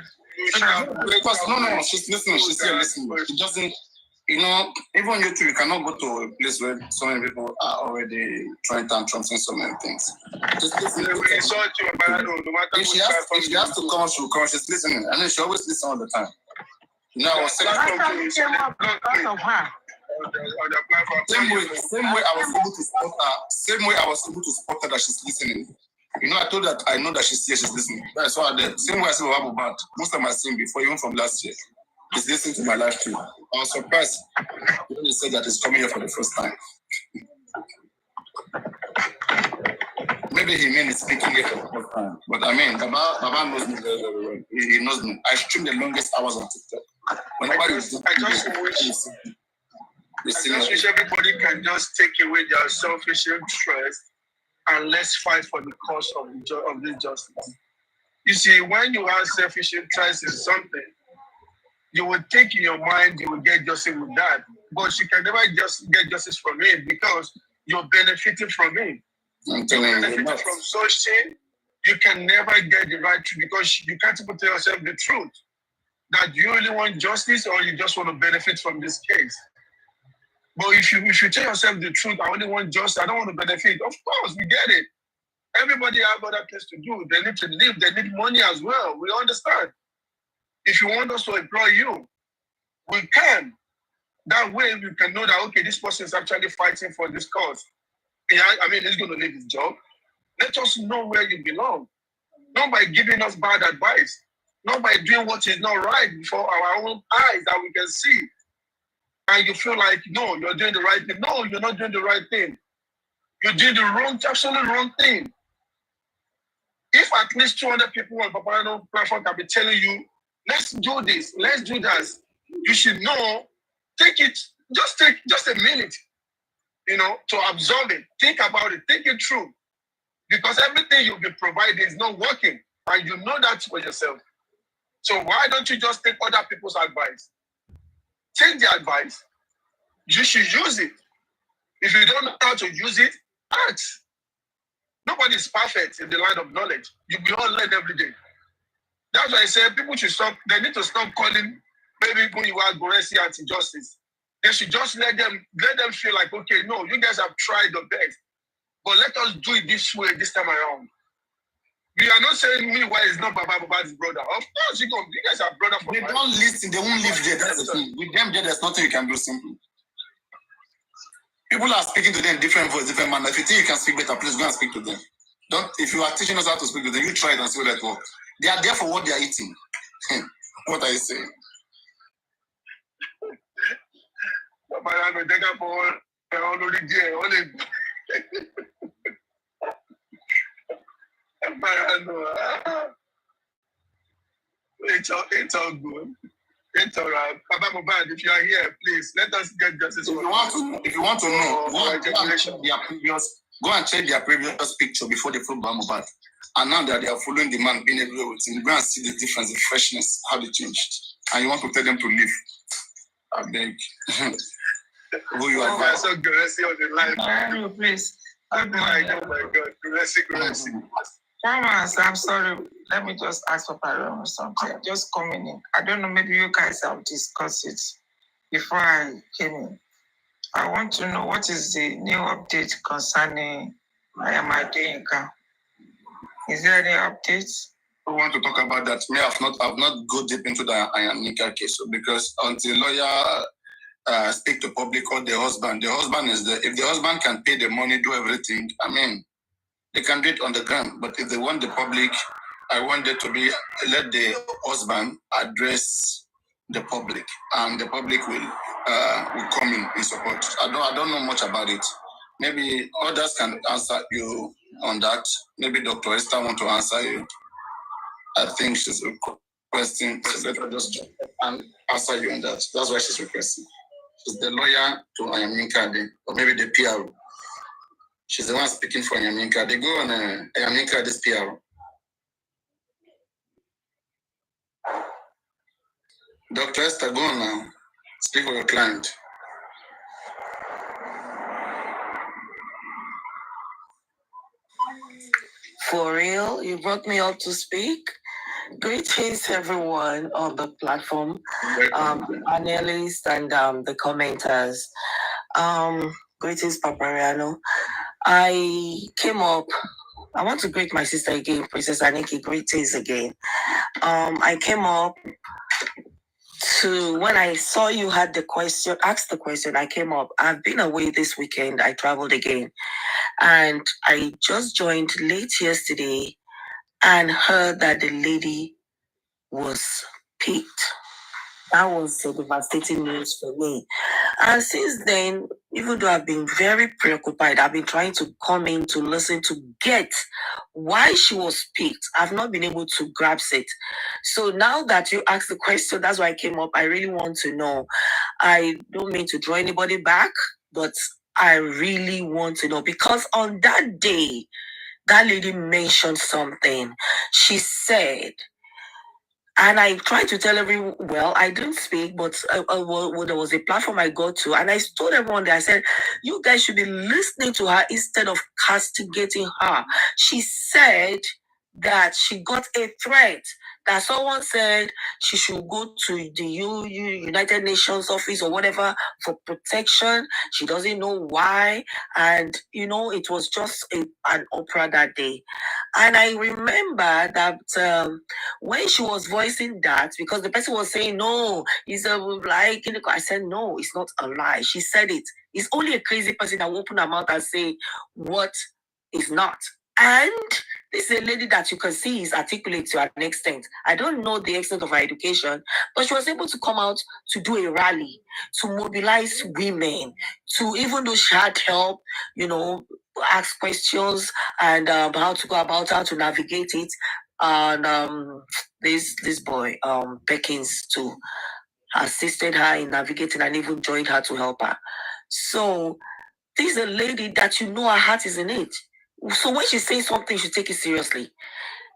Speaker 2: Because no, she's listening. She's still listening. She doesn't. Even you too, you cannot go to a place where so many people are already trying tantrums and so many things. Just listen. If she has to come, she will come. She's listening. I mean, she always listens all the time. Now, I was saying same way I was able to spot her. Same way I was able to spot her that she's listening. I know that she's here, she's listening. That's why I did. Same way I said about Mohbad. Most of my seen before, even from last year. He's listening to my life too. I was surprised when he said that he's coming here for the first time. Maybe he means speaking here for the first time. But Baba knows me very, very well. He knows me. I stream the longest hours on TikTok.
Speaker 6: I just wish everybody can just take away their selfish interest and let's fight for the cause of this justice. You see, when you have selfish interest in something, you will think in your mind you will get justice with that, but you can never just get justice from it because you're benefiting from it. You're benefiting from such thing, you can never get the right truth because you can't even tell yourself the truth that you really want justice or you just want to benefit from this case. But if you tell yourself the truth, I only want justice, I don't want to benefit. Of course, we get it. Everybody have other things to do. They need to live. They need money as well. We understand. If you want us to employ you, we can. That way we can know that, okay, this person is actually fighting for this cause. Yeah, I mean, he's going to leave his job. Let us know where you belong. Not by giving us bad advice. Not by doing what is not right before our own eyes that we can see. And you feel like, no, you're doing the right thing. No, you're not doing the right thing. You're doing the wrong, absolutely wrong thing. If at least 200 people on Paparano platform can be telling you, let's do this, let's do that, you should know, take just a minute, to absorb it, think about it, think it through. Because everything you'll be providing is not working, and you know that for yourself. So why don't you just take other people's advice? Take the advice, you should use it. If you don't know how to use it, ask. Nobody is perfect in the line of knowledge. You all learn every day. That's why I say people should stop. They need to stop calling maybe when you are aggressive anti-justice. They should just let them feel like, okay, no, you guys have tried the best, but let us do it this way this time around. We are not saying me why it's not Baba's brother. Of course, you guys are brother.
Speaker 2: They don't listen. They won't live there. That's the thing. With them there, there's nothing you can do. Simple. People are speaking to them in different voice, different manner. If you think you can speak better, please go and speak to them. Don't. If you are teaching us how to speak to them, you try it and see what that works. They are there for what they are eating. What are you saying?
Speaker 6: It's all good. It's all right. Baba Mohbad, if you are here, please let us get justice.
Speaker 2: If you want to know, go and check their previous picture before they followed Baba Mohbad. And now that they are following the man being everywhere with him, go and see the difference, the freshness, how they changed. And you want to tell them to leave. I beg. Who you advise?
Speaker 6: So Gracie on the live.
Speaker 9: Please.
Speaker 6: Oh my God. Gracie.
Speaker 9: Thomas, I'm sorry. Let me just ask for pardon or something. I'm just coming in. I don't know, maybe you guys have discussed it before I came in. I want to know what is the new update concerning Ayamade. Is there any updates?
Speaker 2: I want to talk about that. Me, I've not go deep into the Ayanika case because until lawyer speak to public or the husband is there. If the husband can pay the money, do everything, I mean, they can do it on the ground. But if they want the public, I want it to be let the husband address the public, and the public will come in support. I don't know much about it. Maybe others can answer you on that. Maybe Dr. Esther want to answer you. I think she's requesting. So let her just jump and answer you on that. That's why she's requesting. She's the lawyer to Ayaminka, or maybe the PR. She's the one speaking for Ayaminka. They go on Ayaminka, this PR. Dr. Esther, go on now. Speak for your client.
Speaker 14: For real, you brought me up to speak. Greetings, everyone on the platform, panelists and the commenters. Greetings, Papariano. I came up. I want to greet my sister again, Princess Aniki. Greetings again. I came up to when I saw you had the question, asked the question. I came up. I've been away this weekend. I traveled again, and I just joined late yesterday and heard that the lady was picked. That was a devastating news for me. And since then, even though I've been very preoccupied, I've been trying to come in to listen to get why she was picked. I've not been able to grasp it. So now that you asked the question, that's why I came up. I really want to know. I don't mean to draw anybody back, but I really want to know, because on that day, that lady mentioned something. She said, and I tried to tell everyone, well, I didn't speak, but there was a platform I got to, and I told everyone there, I said, you guys should be listening to her instead of castigating her. She said that she got a threat, that someone said she should go to the United Nations office or whatever for protection. She doesn't know why. And, it was just an opera that day. And I remember that when she was voicing that, because the person was saying, no, it's a lie. I said, no, it's not a lie. She said it. It's only a crazy person that will open her mouth and say what is not. And this is a lady that you can see is articulate to an extent. I don't know the extent of her education, but she was able to come out to do a rally, to mobilize women, to, even though she had help, ask questions and how to go about how to navigate it. And this boy, Beckins, too, assisted her in navigating and even joined her to help her. So this is a lady that her heart is in it. So when she says something, you should take it seriously.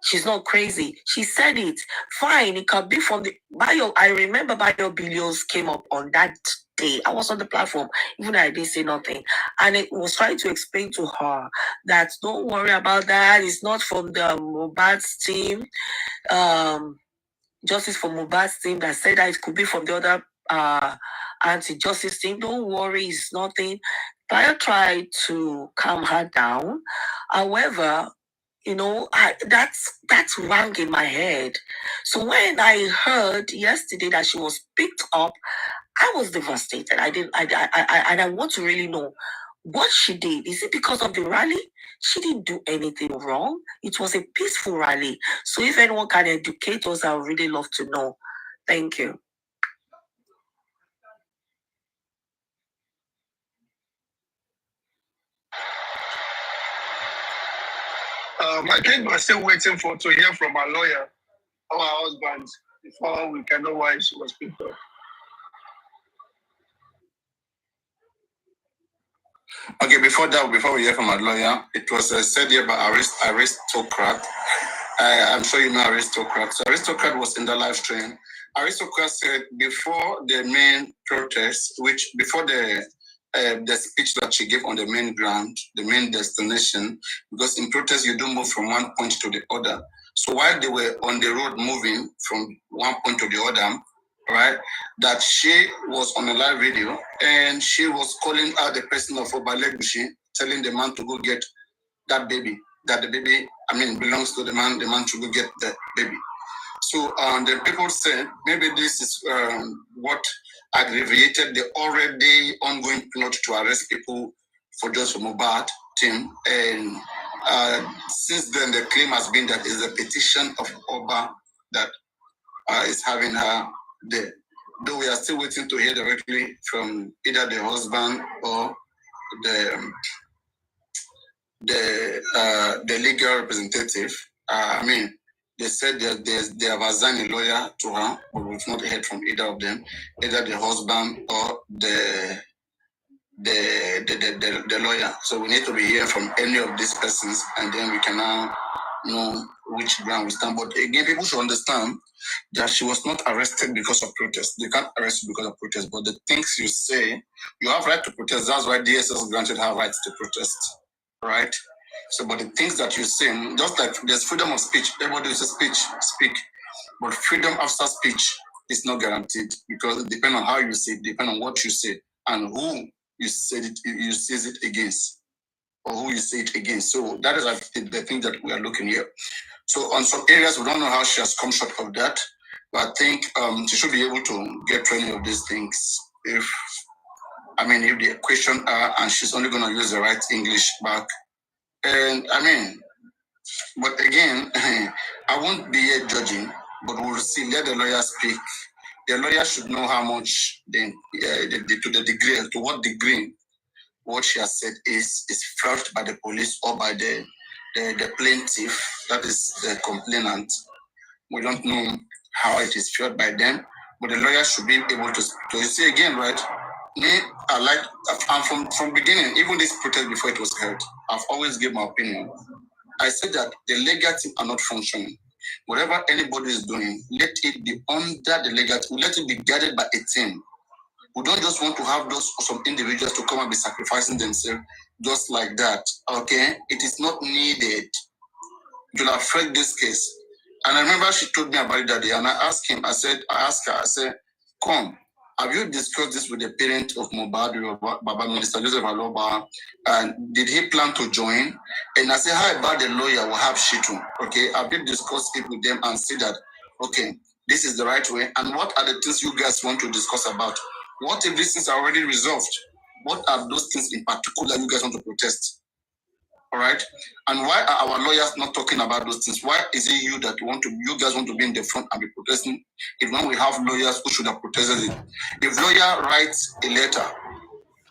Speaker 14: She's not crazy. She said it. Fine, it can be from the Bio. I remember Bio Billions came up on that day. I was on the platform, even though I didn't say nothing. And it was trying to explain to her that don't worry about that. It's not from the Mohbad's team. Justice for Mohbad's team that said that it could be from the other anti-justice team. Don't worry, it's nothing. Bio tried to calm her down. However, that's rang in my head. So when I heard yesterday that she was picked up, I was devastated. And I want to really know what she did. Is it because of the rally? She didn't do anything wrong. It was a peaceful rally. So if anyone can educate us, I would really love to know. Thank you.
Speaker 6: I think we're still waiting to hear from our lawyer or our husband before we can know why she was picked up.
Speaker 2: Okay, before we hear from our lawyer, it was said here by Aristocrat. I'm sure you know Aristocrat. So Aristocrat was in the live stream. Aristocrat said before the main protest, before the speech that she gave on the main ground, the main destination, because in protest you don't move from one point to the other. So while they were on the road moving from one point to the other, right, that she was on a live video and she was calling out the person of Obalegushi, telling the man to go get that baby, that the baby, belongs to the man should go get the baby. So the people said maybe this is what aggravated the already ongoing plot to arrest people for just for Mohbad team. And since then, the claim has been that it's a petition of Oba that is having her there. Though we are still waiting to hear directly from either the husband or the legal representative. They said that they have assigned a lawyer to her, but we've not heard from either of them, either the husband or the lawyer. So we need to be hearing from any of these persons, and then we can now know which ground we stand. But again, people should understand that she was not arrested because of protest. They can't arrest you because of protest, but the things you say, you have right to protest. That's why DSS granted her rights to protest, right? So, but the things that you say, just like there's freedom of speech, everybody uses speak, but freedom after speech is not guaranteed because it depends on how you say it, depends on what you say, and who you said it, you says it against, or who you say it against. So that is the thing that we are looking here. So on some areas, we don't know how she has come short of that, but I think she should be able to get to any of these things if they question her and she's only going to use the right English back. And but again, I won't be here judging, but we'll see. Let the lawyer speak. The lawyer should know how much, to the degree, to what degree, what she has said is felt by the police or by the plaintiff, that is the complainant. We don't know how it is felt by them, but the lawyer should be able to see again, right? Me, From beginning, even this protest before it was held, I've always given my opinion. I said that the legal team are not functioning. Whatever anybody is doing, let it be under the legal team. Let it be guided by a team. We don't just want to have some individuals to come and be sacrificing themselves just like that. Okay, it is not needed. It will affect this case. And I remember she told me about it that day, and I asked her, I said, come, have you discussed this with the parent of Mohbad, Baba Minister Joseph Aloba, and did he plan to join? And I said, how about the lawyer will have Shitu? Okay, have you discussed it with them and see that, okay, this is the right way, and what are the things you guys want to discuss about? What if these things are already resolved? What are those things in particular you guys want to protest? All right. And why are our lawyers not talking about those things? Why is it you guys want to be in the front and be protesting? If when we have lawyers who should have protested it. If lawyer writes a letter,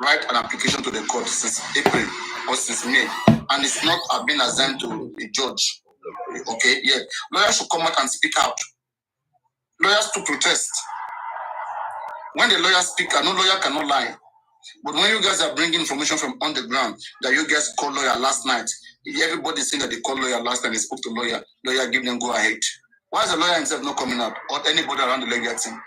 Speaker 2: write an application to the court since April or since May, and it's not been assigned to a judge. Okay, yeah. Lawyers should come out and speak out. Lawyers to protest. When the lawyers speak, no lawyer cannot lie. But when you guys are bringing information from on the ground that you guys called lawyer last night, everybody's saying that they called lawyer last night, they spoke to lawyer give them go ahead. Why is the lawyer himself not coming out, or anybody around the legal team?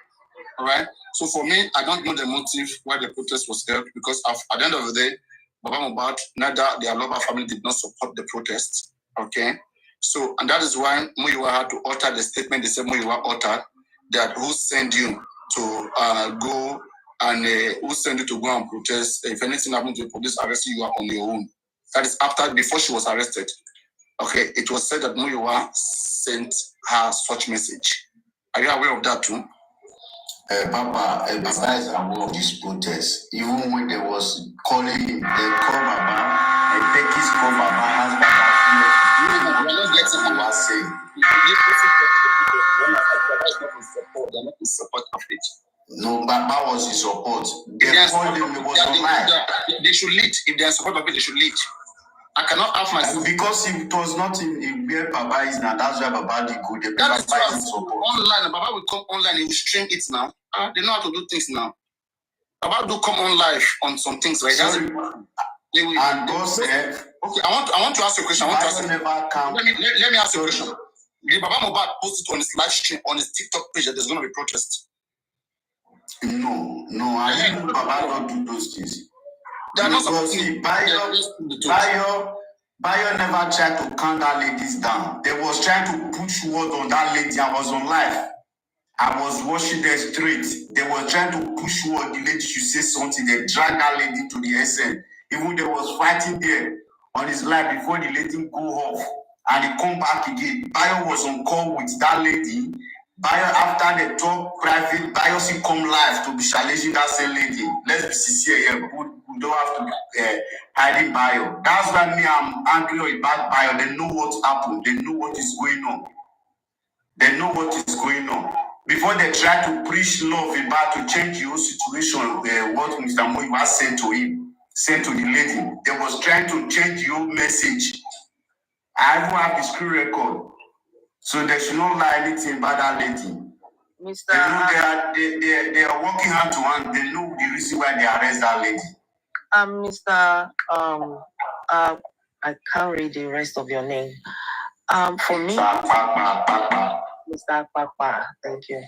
Speaker 2: All right. So for me, I don't know the motive why the protest was held, because at the end of the day, Baba Mohbad, neither the Aloba family did not support the protest. Okay. So, and that is why Muyiwa had to alter the statement. They said Muyiwa altered that who sent you to go and who sent you to go and protest. If anything happened to the police arrest you, are on your own. That is before she was arrested. Okay, it was said that Muyiwa sent her such message. Are you aware of that too? Baba is aware of this protest. Even when there was calling him, they call Baba, and Becky's call Baba, has Baba. We're not getting what was saying. They're not in support of it. No, Baba was in support. They called him, it was online. They should lead. If they are in support of it, they should lead. I cannot have myself. Because it was not in where Baba is now, that's why Baba did go there. That is why online. Baba will come online, he will stream it now. They know how to do things now. Baba do come on live on some things, right? Sorry. And God said, okay, I want to ask you a question. Let me ask you a question. Did Baba Mohbad post it on his live stream on his TikTok page that there's going to be protest? No, I didn't know Baba don't do those things. They are not supposed to. Bayo never tried to calm that ladies down. They was trying to push word on that lady. I was on live. I was watching the street. They were trying to push word. The lady should say something. They dragged that lady to the SN. Even they was fighting there on his live before the lady go off. And he come back again. Bayo was on call with that lady. Bayo, after the talk private, Bayo still come live to be challenging that same lady. Let's be sincere here. We don't have to be hiding Bayo. That's why me, I'm angry about Bayo. They know what happened. They know what is going on. They know what is going on. Before they try to preach love about to change your situation, what Mr. Muyiwa sent to him, sent to the lady, they was trying to change your message. I even have the screen record. So they should not lie anything about that lady. Mr. They are working hand to hand. They know the reason why they arrest that lady. I can't read the rest of your name. For me, Mr. Papa, thank you.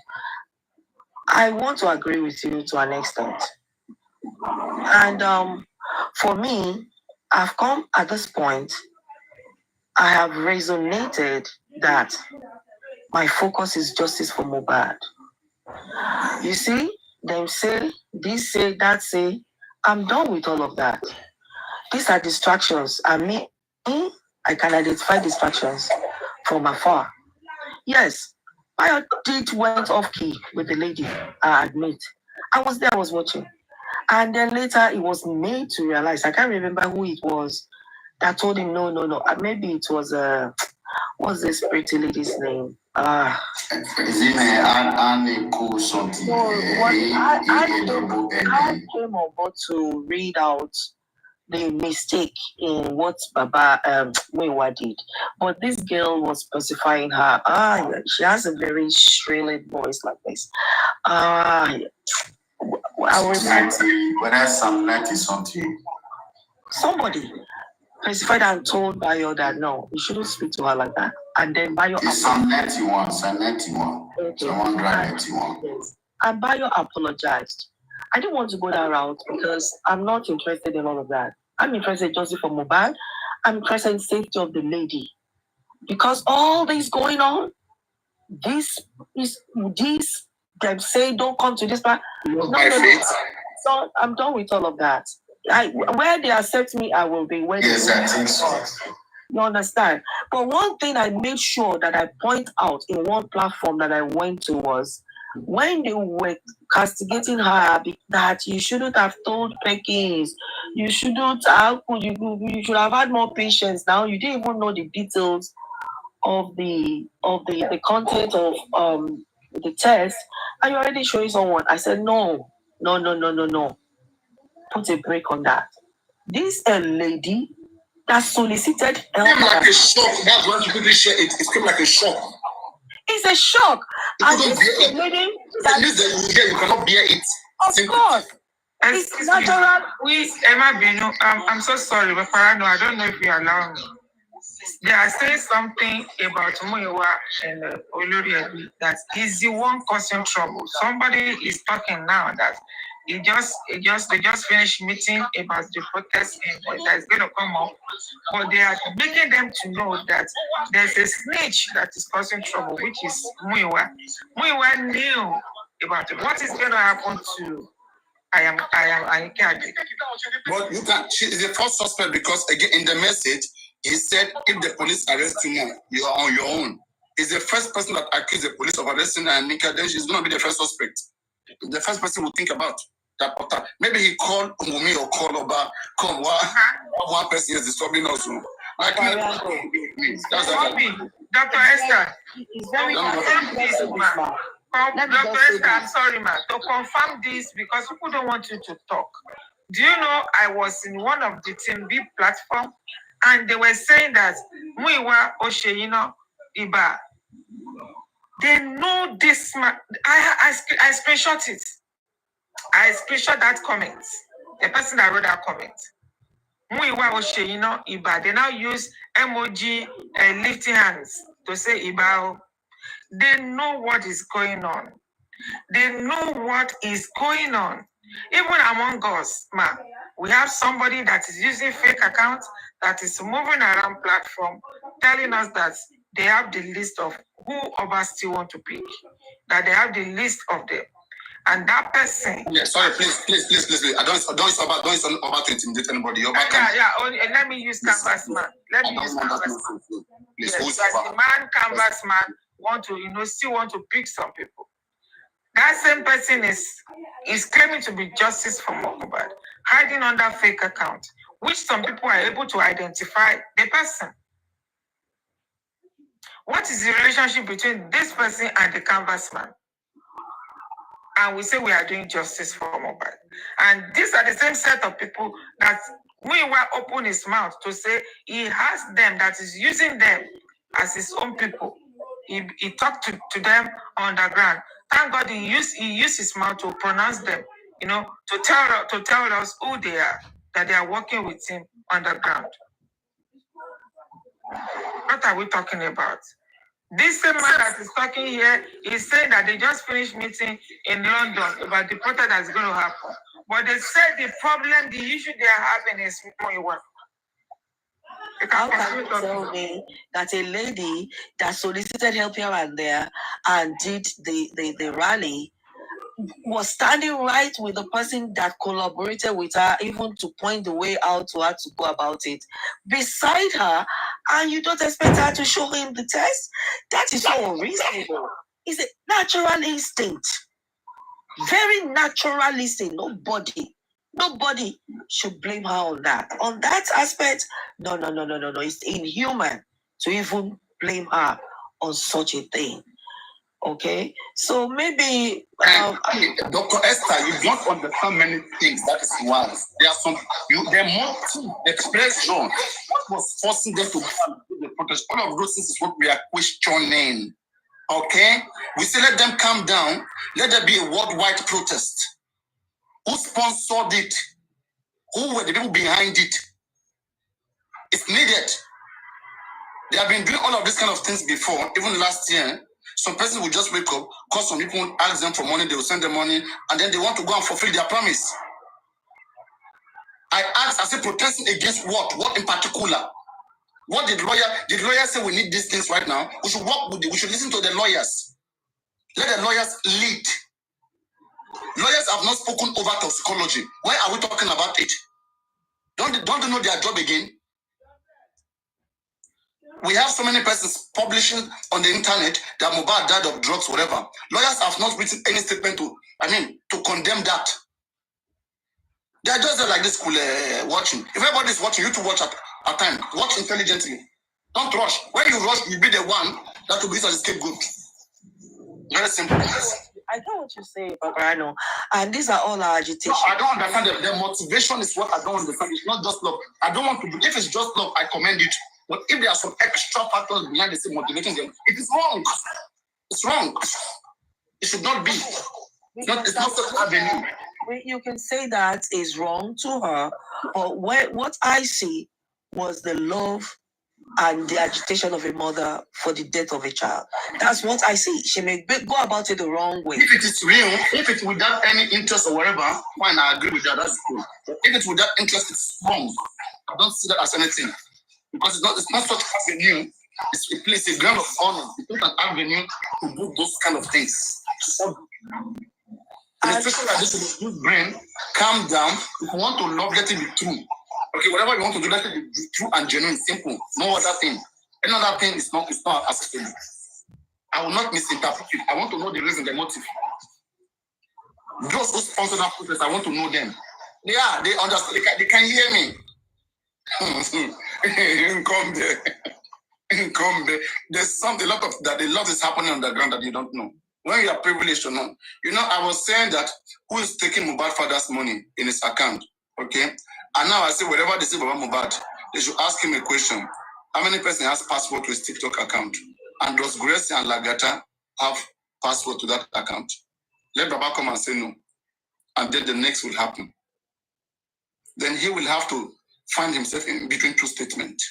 Speaker 2: I want to agree with you to an extent. And for me, I've come at this point, I have resonated that my focus is justice for Mohbad. You see, them say, this say, that say, I'm done with all of that. These are distractions. I can identify distractions from afar. Yes, my date went off key with the lady, I admit. I was there, I was watching. And then later it was made to realize, I can't remember who it was that told him, no. Maybe it was, what's this pretty lady's name? Is it Annie Cool something? I came on board to read out the mistake in what Baba Muyiwa did. But this girl was specifying her. She has a very shrill voice like this. Whether some 90 something.
Speaker 14: Somebody specified and told Bayo that no, you shouldn't speak to her like that. And then Bayo
Speaker 2: It's some 91, some 91.
Speaker 14: Okay.
Speaker 2: Someone drive 91.
Speaker 14: Yes. And Bayo apologized. I didn't want to go that route because I'm not interested in all of that. I'm interested in justice for Mohbad. I'm interested in safety of the lady. Because all this going on, this, them say don't come to this part. No. So I'm done with all of that. Where they accept me, I will be. Where
Speaker 2: yes, I think so.
Speaker 14: You understand? But one thing I made sure that I point out in one platform that I went to was when they were castigating her that you shouldn't have told Perkins, you shouldn't have, you should have had more patience. Now you didn't even know the details of the content of the test, and you're already showing someone. I said no. Put a break on that. This lady that solicited help.
Speaker 2: It came like a shock. That's why people share it. It came like a shock.
Speaker 14: It's a shock.
Speaker 2: And this lady that you cannot bear it.
Speaker 14: Of course.
Speaker 5: It's natural. I'm so sorry, but I don't know if you allow me. They are saying something about Muiwa and Olori that is the one causing trouble. Somebody is talking now that they just finished meeting about the protest that's going to come up, but they are making them to know that there's a snitch that is causing trouble, which is Muiwa. Muiwa knew about it. What is going to happen to I am
Speaker 2: But she is the first suspect because again in the message he said if the police arrest you now, you are on your own. He's the first person that accused the police of arresting Nika, then she's gonna be the first suspect. The first person will think about that. Maybe he called Mumi or called Oba, come one person is disturbing us. Like that's
Speaker 5: Dr. Esther, it's very Dr. Esther, I'm sorry, ma. To confirm this, because people don't want you to talk. Do you know I was in one of the Team B platform, and they were saying that Muiwa Osheyino Iba, they know this man. I screenshot it. I screenshot that comment. The person that wrote that comment. Muiwa Osheyino Iba. They now use emoji lifting hands to say Iba. They know what is going on. They know what is going on. Even among us, we have somebody that is using fake accounts, that is moving around platform, telling us that they have the list of who of us still want to pick, that they have the list of them. And that person.
Speaker 2: Yeah, sorry, please. I don't about to intimidate anybody.
Speaker 5: Let me use Canvas Man. Let me use Canvas Man. Yes, like the man Canvas Man still want to pick some people. That same person is claiming to be justice for Mohbad, hiding under fake account, which some people are able to identify the person. What is the relationship between this person and the Canvas Man? And we say we are doing justice for Mohbad. And these are the same set of people that we will open his mouth to say he has them, that is using them as his own people. He talked to them on the ground. Thank God he used his mouth to pronounce them, to tell us who they are, that they are working with him on the ground. What are we talking about? This same man that is talking here is saying that they just finished meeting in London about the protest that's going to happen. But they said the issue they are having is more.
Speaker 14: How can you tell me that a lady that solicited help here and there and did the rally was standing right with the person that collaborated with her, even to point the way out to her to go about it, beside her, and you don't expect her to show him the test? That is so unreasonable. It's a natural instinct. Very natural instinct. Nobody should blame her on that. On that aspect, no. It's inhuman to even blame her on such a thing. Okay, so maybe
Speaker 2: Dr. Esther, you don't understand many things. That is one. There are some. There are more expression. What was forcing them to do the protest? All of those things is what we are questioning. Okay, we say let them calm down. Let there be a worldwide protest. Who sponsored it? Who were the people behind it? It's needed. They have been doing all of these kind of things before, even last year. Some person will just wake up, cause some people ask them for money, they will send them money, and then they want to go and fulfill their promise. I asked, I said, protesting against what? What in particular? What did lawyer say we need these things right now? We should work with we should listen to the lawyers. Let the lawyers lead. Lawyers have not spoken over toxicology. Why are we talking about it? Don't they know their job again? We have so many persons publishing on the internet that Mohbad died of drugs, whatever. Lawyers have not written any statement to condemn that. They are just there like this, cool, watching. If everybody is watching, you to watch at a time. Watch intelligently. Don't rush. When you rush, you'll be the one that will be used as a scapegoat. Very simple.
Speaker 14: I know what you say, Papa. I know. And these are all our agitation.
Speaker 2: No, I don't understand. The motivation is what I don't understand. It's not just love. I don't want to do. If it's just love, I commend it. But if there are some extra factors behind the scene motivating them, it is wrong. It's wrong. It should not be. It's not such avenue.
Speaker 14: You can say that is wrong to her, but what I see was the love and the agitation of a mother for the death of a child. That's what I see. She may go about it the wrong way.
Speaker 2: If it is real, if it's without any interest or whatever, fine, I agree with that. That's cool. But if it's without interest, it's wrong. I don't see that as anything. Because it's not such avenue. It's a place, a ground of honor. It's not an avenue to do those kind of things. Especially like this, good brain, calm down. If you want to love, let it be true. Okay, whatever you want to do, let it be true and genuine, simple. No other thing. Any other thing is not acceptable. I will not misinterpret it. I want to know the reason, the motive. Those who sponsor that process, I want to know them. They understand. They can hear me. Come there. Come there. There's a lot is happening on the ground that you don't know. When you are privileged to know. I was saying that who is taking Mohbad father's money in his account? Okay? And now I say whatever they say about Mohbad, they should ask him a question. How many person has password to his TikTok account? And does Grace and Lagata have password to that account? Let Baba come and say no. And then the next will happen. Then he will have to find himself in between two statements.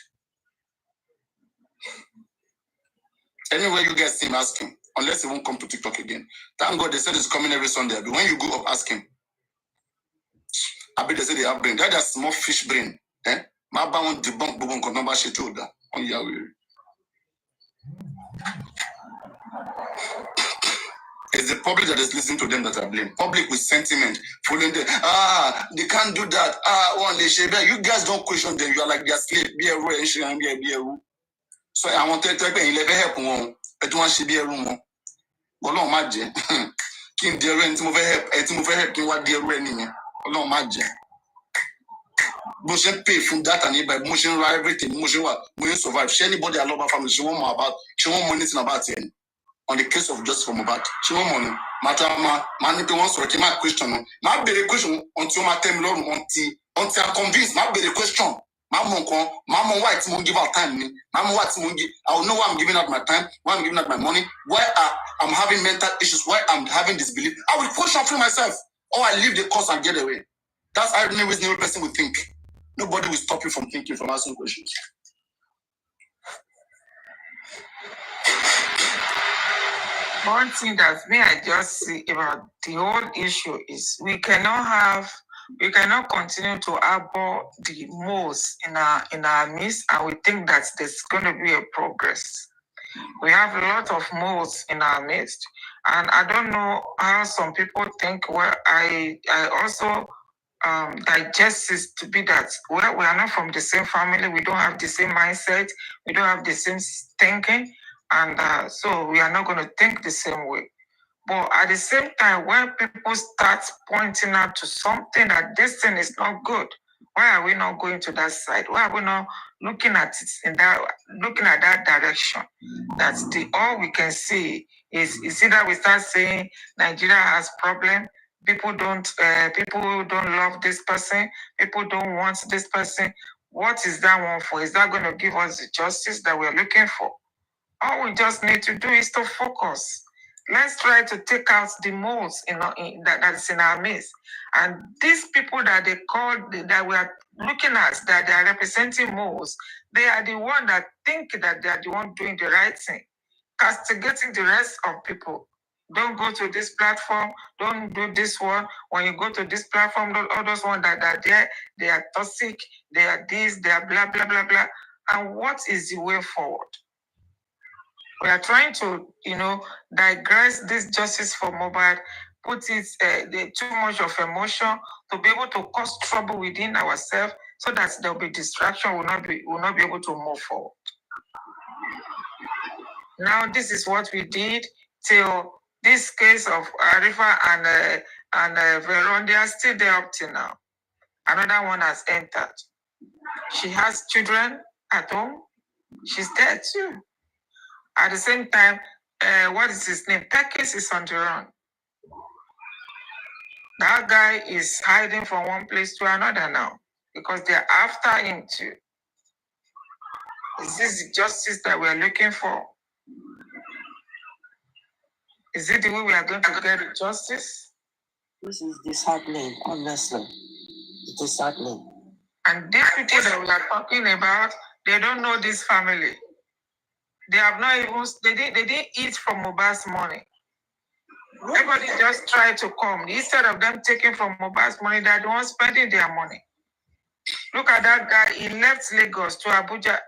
Speaker 2: Anyway, you guys see him, ask him. Unless he won't come to TikTok again. Thank God they said he's coming every Sunday. But when you go up, ask him. I bet they say they have brain. That is small fish brain. My bound debunk bubon kon number shit on Yahweh. It's the public that is listening to them that are blamed. Public with sentiment, following them. They can't do that. One day, you guys don't question them. You are like their slave. Be a rule and be a rule. So I want to tell you, you never help one. I don't want to be a room. But no, imagine. King dear rent, move help, king what dear rent. No, imagine. Motion pay from that and by motion everything, motion what, motion survive. She anybody I love her family, she want more about, she want money about it. On the case of Justice for Mohbad, she want money. Matter man, wants to my question. My be the question until my time long until I'm convinced. My be the question. Mama, why it's give out time? Mama, what's give? I will know why I'm giving out my time, why I'm giving out my money, why I'm having mental issues, why I'm having disbelief. I will question for myself, or I leave the course and get away. That's how any reasonable person would think. Nobody will stop you from thinking, from asking questions.
Speaker 15: One thing that I just see about the whole issue is we cannot continue to harbor the most in our midst, and we think that there's going to be a progress. We have a lot of moles in our midst, and I don't know how some people think. Well, I also digest it to be that we are not from the same family, we don't have the same mindset, we don't have the same thinking, and so we are not going to think the same way. But at the same time, when people start pointing out to something that this thing is not good, why are we not going to that side? Why are we not looking at it looking at that direction? That's all we can see is either we start saying Nigeria has problem. People don't love this person. People don't want this person. What is that one for? Is that going to give us the justice that we're looking for? All we just need to do is to focus Let's try to take out the moles that's in our midst. And these people that they call, that we are looking at, that they are representing moles, they are the one that think that they are the one doing the right thing, castigating the rest of people. Don't go to this platform, don't do this one. When you go to this platform, all those ones that are there, they are toxic, they are this, they are blah, blah, blah, blah. And what is the way forward? We are trying to, digress this justice for Mohbad, put it too much of emotion to be able to cause trouble within ourselves, so that there will be distraction, will not be able to move forward. Now, this is what we did till this case of Arifa and Veron. They are still there up till now. Another one has entered. She has children at home. She's there too. At the same time, what is his name? Perkins is on the run. That guy is hiding from one place to another now because they're after him too. Is this the justice that we're looking for? Is it the way we are going to get justice?
Speaker 14: This is disheartening, honestly. It's disheartening.
Speaker 15: And these people that we are talking about, they don't know this family. They have not even, they didn't eat from Mohbad's money. Everybody just tried to come. Instead of them taking from Mohbad's money, they're the ones spending their money. Look at that guy. He left Lagos to Abuja.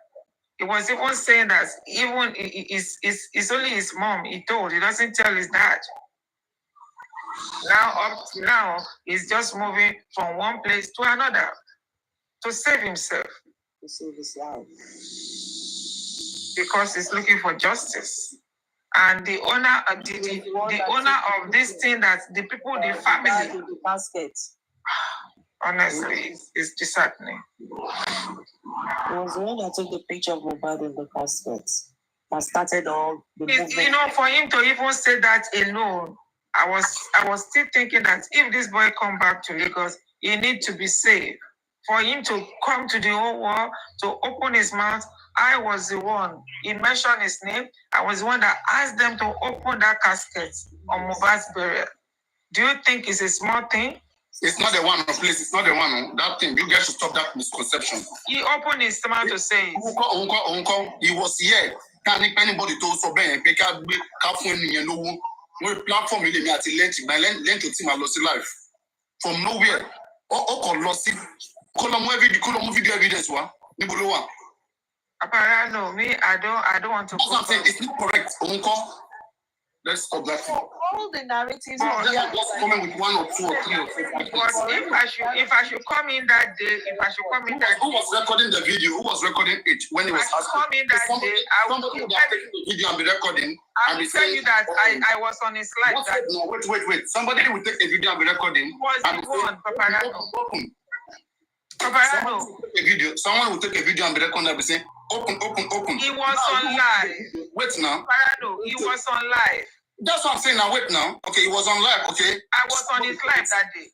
Speaker 15: He was even saying that even it's only his mom he told. He doesn't tell his dad. Now, up to now, he's just moving from one place to another to save himself.
Speaker 14: To save his life.
Speaker 15: Because he's looking for justice. And the owner, the owner of this thing, that the people, the family,
Speaker 14: the basket.
Speaker 15: Honestly, it's disheartening.
Speaker 14: It was the one that took the picture of Mohbad in the casket that started all the movement.
Speaker 15: For him to even say that alone, I was still thinking that if this boy come back to Lagos, he needs to be saved. For him to come to the whole world, to open his mouth, I was the one. He mentioned his name. I was the one that asked them to open that casket on Mohbad's burial. Do you think it's a small thing?
Speaker 2: It's not the one, please. It's not the one. That thing, you guys should stop that misconception.
Speaker 15: He opened his mouth to say it.
Speaker 2: He was here. Can't anybody told so bad. We platform me at the length to team I lost life from nowhere. Lost it. Column video evidence one.
Speaker 15: No, me, I don't want to.
Speaker 2: It's not correct. Let's stop that.
Speaker 14: All the narratives.
Speaker 2: Just comment with 1 or 2 or 3 or 4.
Speaker 15: If I should come in that day,
Speaker 2: who was recording the video? Who was recording it when it was
Speaker 15: come in that day, I will
Speaker 2: taking the video and be recording.
Speaker 15: I will tell you that I was on his slide.
Speaker 2: No, wait. Somebody will take a video and be recording. Someone will take a video and be recording and be saying, open.
Speaker 15: He was on live.
Speaker 2: Wait now.
Speaker 15: He was on live.
Speaker 2: That's what I'm saying now. Wait now. Okay, he was on live. Okay.
Speaker 15: I was on his live that day.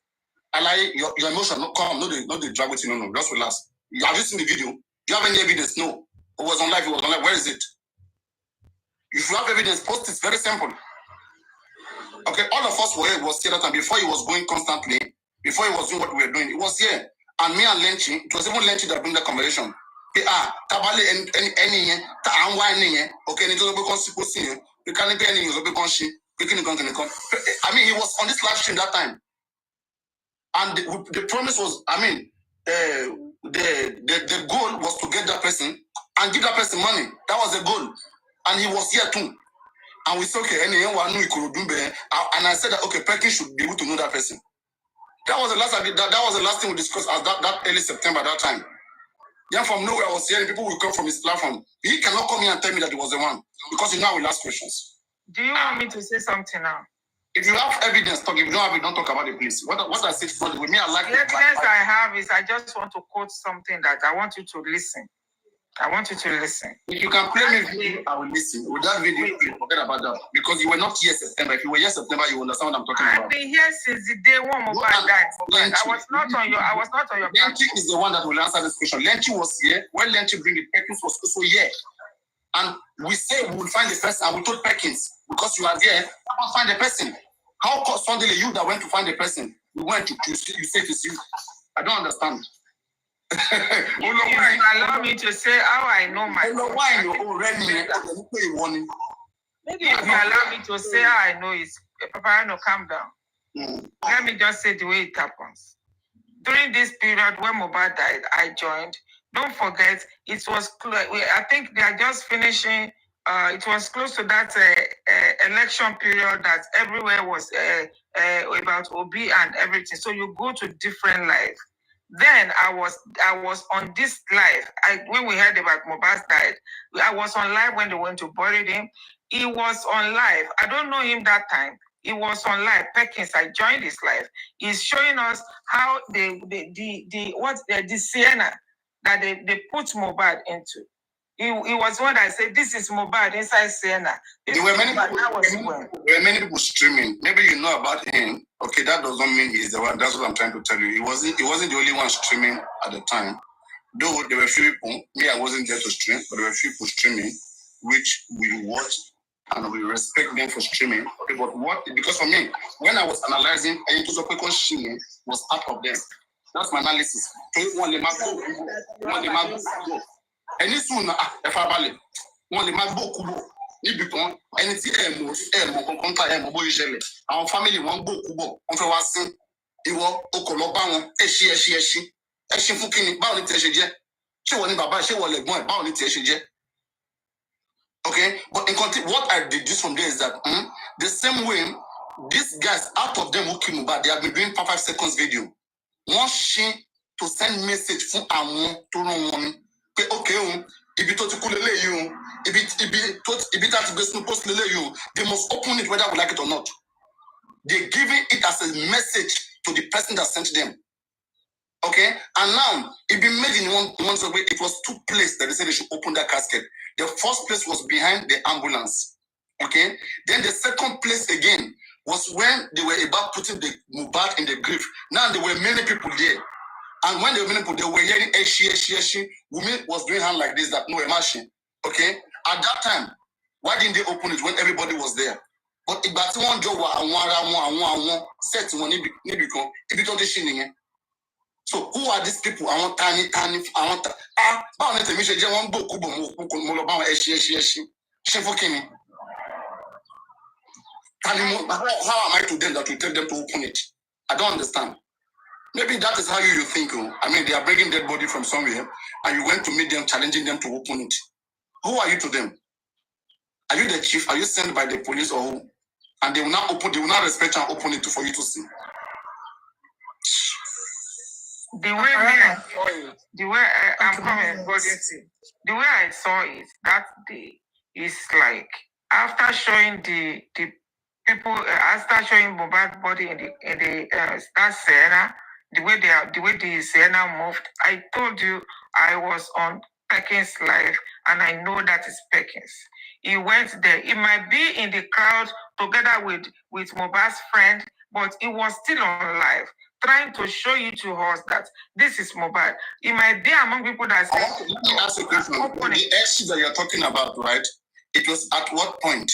Speaker 2: I like your emotion. No, come. No, the drag with you. No. Just relax. Have you seen the video? Do you have any evidence? No. It was on live. Where is it? If you have evidence, post it. Very simple. Okay, all of us was here that time before he was going constantly. Before he was doing what we were doing, it was here. And me and Lenchi, it was even Lenchi that bring the conversation. Tabale any okay, you can't get any I mean, he was on this live stream that time. And the promise was, the goal was to get that person and give that person money. That was the goal. And he was here too. And we said, okay, anyone knew he could do better. And I said that, okay, Perkins should be able to know that person. That was the last that was the last thing we discussed at that early September that time. Then from nowhere I was hearing people will come from his platform. He cannot come here and tell me that he was the one. Because I will ask questions.
Speaker 15: Do you want me to say something now?
Speaker 2: If you have evidence, talk. If you don't have it, don't talk about the police. What I said for with me, I like
Speaker 15: the evidence I have is I just want to quote something that I want you to listen. I want you to listen.
Speaker 2: If you can play me video, I will listen. With that video, forget about that. Because you were not here September. If you were here September, you understand what I'm talking about.
Speaker 15: I've been here since the day one Mohbad died. I was not on your
Speaker 2: Lenchi is the one that will answer this question. Lenchi was here. When Lenchi bring it, Perkins was also here. And we say we will find the person, and we told Perkins, because you are there, I must find the person. How suddenly you that went to find the person, you went to you say it's you. I don't understand.
Speaker 15: You allow me to say how I know my.
Speaker 2: Why you already
Speaker 15: Maybe if you allow me to say how I know is, Papa, no, calm down. Let me just say the way it happens. During this period when Mohbad died, I joined. Don't forget, it was I think they are just finishing. It was close to that election period that everywhere was about Obi and everything. So you go to different life. Then I was on this live. When we heard about Mohbad died, I was on live when they went to bury him. He was on live. I don't know him that time. He was on live. Perkins, I joined his live. He's showing us how the Sienna that they put Mohbad into. He was one that said, "This is Mohbad inside Sienna."
Speaker 2: There were many people streaming. Maybe you know about him. Okay, that doesn't mean he's the one. That's what I'm trying to tell you. He wasn't the only one streaming at the time. Though there were few people, me, I wasn't there to stream, but there were few people streaming, which we watched and we respect them for streaming. Okay, but because for me, when I was analyzing, streaming was part of them. That's my analysis. And this one, if I value, one the MacBook Kubo, Nibiton, and it's our family won't go Kubo, on for us, it will Okoloban, Eshi, Fukin, Bali Teshaje. She won't Baba, she will let one Bali Teshaje. Okay, but in context, what I deduce from there is that the same way these guys, out of them who came about, they have been doing 5 seconds video. One she to send message from Amon to Ron. Okay, if it to kulele you, if it has to be post you, they must open it whether we like it or not. They're giving it as a message to the person that sent them. Okay, and now it been made in one way. It was 2 places that they said they should open that casket. The first place was behind the ambulance. Okay, then the second place again was when they were about putting the Mohbad in the grave. Now there were many people there. And when they were hearing Eshi, women was doing hand like this, that no imagine. Okay? At that time, why didn't they open it when everybody was there? But if that's one job, set one, it become the shining. So who are these people? I want tiny. I want but let me say one book Eshi. How am I to them that will tell them to open it? I don't understand. Maybe that is how you think. I mean, they are bringing dead body from somewhere, and you went to meet them, challenging them to open it. Who are you to them? Are you the chief? Are you sent by the police or who? And they will not open. They will not respect and open it for you to see.
Speaker 15: The way I saw it, the way I'm coming, the way I saw it that day is like after showing the people, after showing Mohbad body in the that Sienna, the way the Sienna moved, I told you I was on Perkins' live, and I know that is Perkins. He went there. He might be in the crowd together with Mohbad's friend, but he was still on live, trying to show you to us that this is Mohbad. He might be among people that say,
Speaker 2: let me ask a question. The issue that you're talking about, right? It was at what point?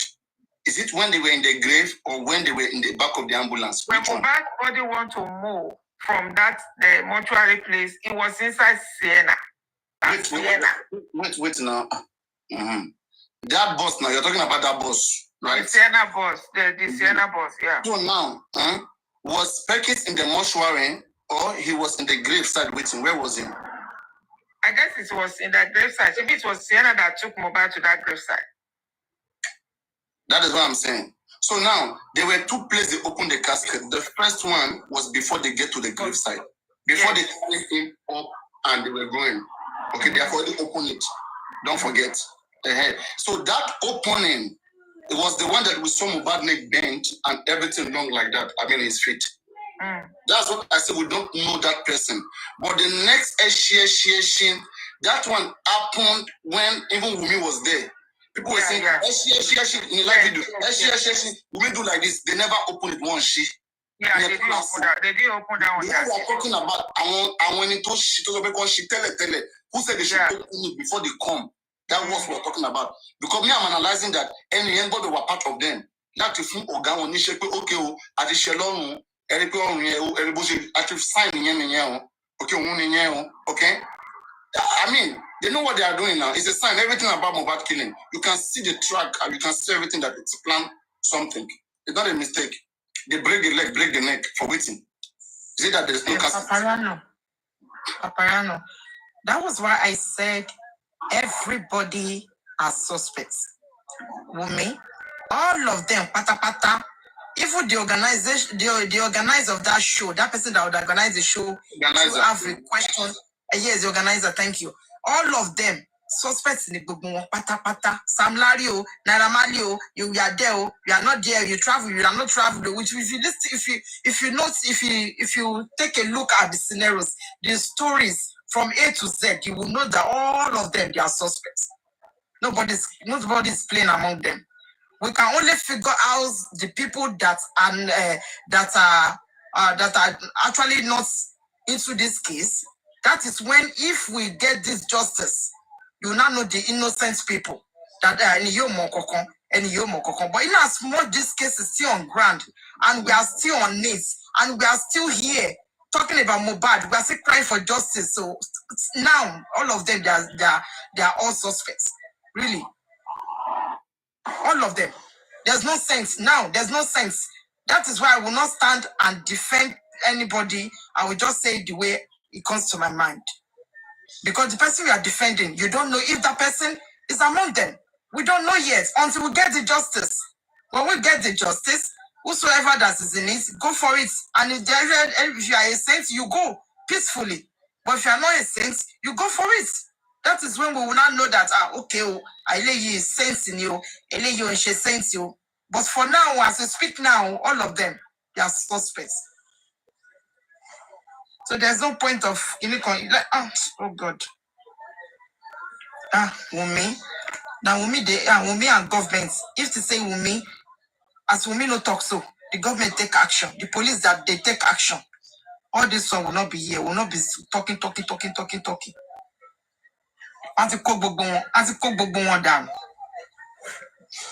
Speaker 2: Is it when they were in the grave or when they were in the back of the ambulance?
Speaker 15: When Mohbad body want to move from that mortuary place, it was inside Sienna.
Speaker 2: Wait now. That bus now, you're talking about that bus, right?
Speaker 15: The Sienna bus, the Sienna bus, yeah.
Speaker 2: So now, was Perkins in the mortuary or he was in the graveside waiting? Where was he?
Speaker 15: I guess it was in that graveside. Maybe it was Sienna that took Mohbad to that graveside.
Speaker 2: That is what I'm saying. So now, there were 2 places they opened the casket. The first one was before they get to the graveside. Before they carried him up and they were going. Okay, they have already opened it. Don't forget. So that opening, it was the one that we saw Mohbad neck bent and everything long like that. I mean, his feet. That's what I said. We don't know that person. But the next Eshi, that one happened when even Wumi was there. People were saying, Eshi, in the live video, Eshi, Wumi do like this. They never opened it once.
Speaker 15: Yeah, they did open that. They did open that one.
Speaker 2: We are talking about I want to she tell who said they should open it before they come. That's what we're talking about. Because me, I'm analyzing that anybody were part of them. That if you organ on okay, at the shalom, everybody active sign okay. I mean, they know what they are doing now. It's a sign. Everything about Mohbad killing. You can see the track and you can see everything that it's planned something. It's not a mistake. They break the leg, break the neck for waiting. Is it that there's no
Speaker 9: Paparano. That was why I said everybody are suspects. Wumi, all of them, pata. Even the organization, the organizer of that show, that person that would organize the show, to have a question. Yes, the organizer, thank you. All of them, suspects in the Gugu, pata. Sam Lario, Naramalio, you are there, you are not there, you travel, you are not traveling. Which if you listen, if you take a look at the scenarios, the stories from A to Z, you will know that all of them they are suspects. Nobody's playing among them. We can only figure out the people that are actually not into this case. That is when, if we get this justice, you now know the innocent people that are in Yomokokon and Yomokokon. But in as much this case is still on ground and we are still on it and we are still here talking about Mohbad, we are still crying for justice. So now all of them they are all suspects. Really. All of them. There's no sense. Now, there's no sense. That is why I will not stand and defend anybody. I will just say it the way it comes to my mind. Because the person we are defending, you don't know if that person is among them. We don't know yet until we get the justice. When we get the justice, whosoever that is in it, go for it. And if you are a saint, you go peacefully. But if you are not a saint, you go for it. That is when we will not know that, okay, I lay you saints in you, I lay you and she saints you. But for now, as we speak now, all of them, they are suspects. So there's no point of, oh God. Wumi. Now Wumi and government, if to say Wumi, as Wumi no talk so, the government take action. The police that they take action. All this one will not be here, will not be talking. As the cook one down.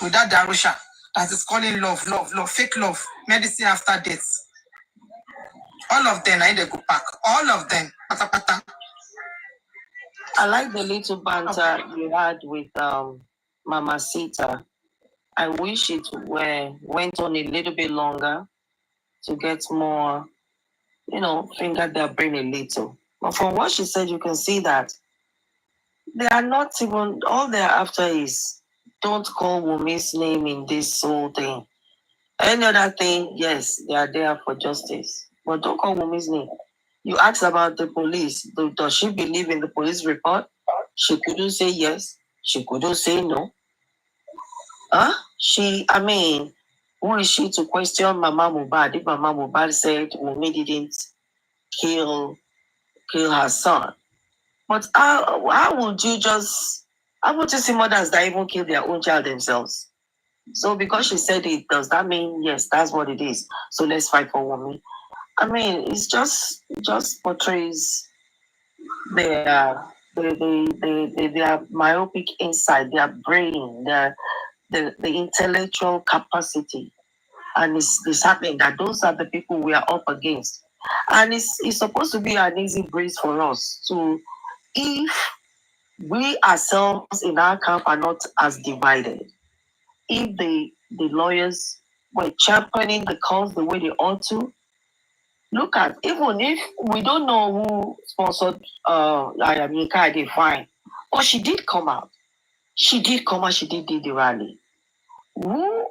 Speaker 9: Without Darusha, that is calling love, fake love, medicine after death. All of them, I they go back. All of them, pata.
Speaker 14: I like the little banter you had with Mama Sita. I wish it went on a little bit longer to get more, finger their brain a little. But from what she said, you can see that they are not even, all they're after is, don't call Wumi's name in this whole thing. Any other thing, yes, they are there for justice. But don't call Wumi's name. You asked about the police. Does she believe in the police report? She couldn't say yes. She couldn't say no. Who is she to question Mama Mohbad if Mama Mohbad said Wumi didn't kill her son? But how would you see mothers that even kill their own child themselves? So because she said it, does that mean, yes, that's what it is? So let's fight for Wumi. It's just portrays their myopic insight, their brain, the intellectual capacity. And it's happening that those are the people we are up against. And it's supposed to be an easy breeze for us. So if we ourselves in our camp are not as divided, if the lawyers were championing the cause the way they ought to, look at, even if we don't know who sponsored Ayamika, fine. But she did come out. She did the rally. Who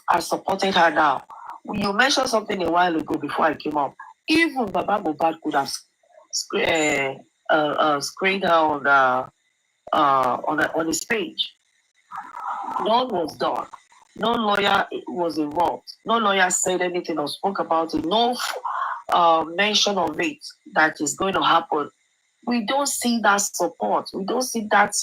Speaker 14: has supported her now? You mentioned something a while ago before I came up. Even Baba Mohbad could have screened her on his page. None was done. No lawyer was involved. No lawyer said anything or spoke about it. No mention of it that is going to happen. We don't see that support. We don't see that,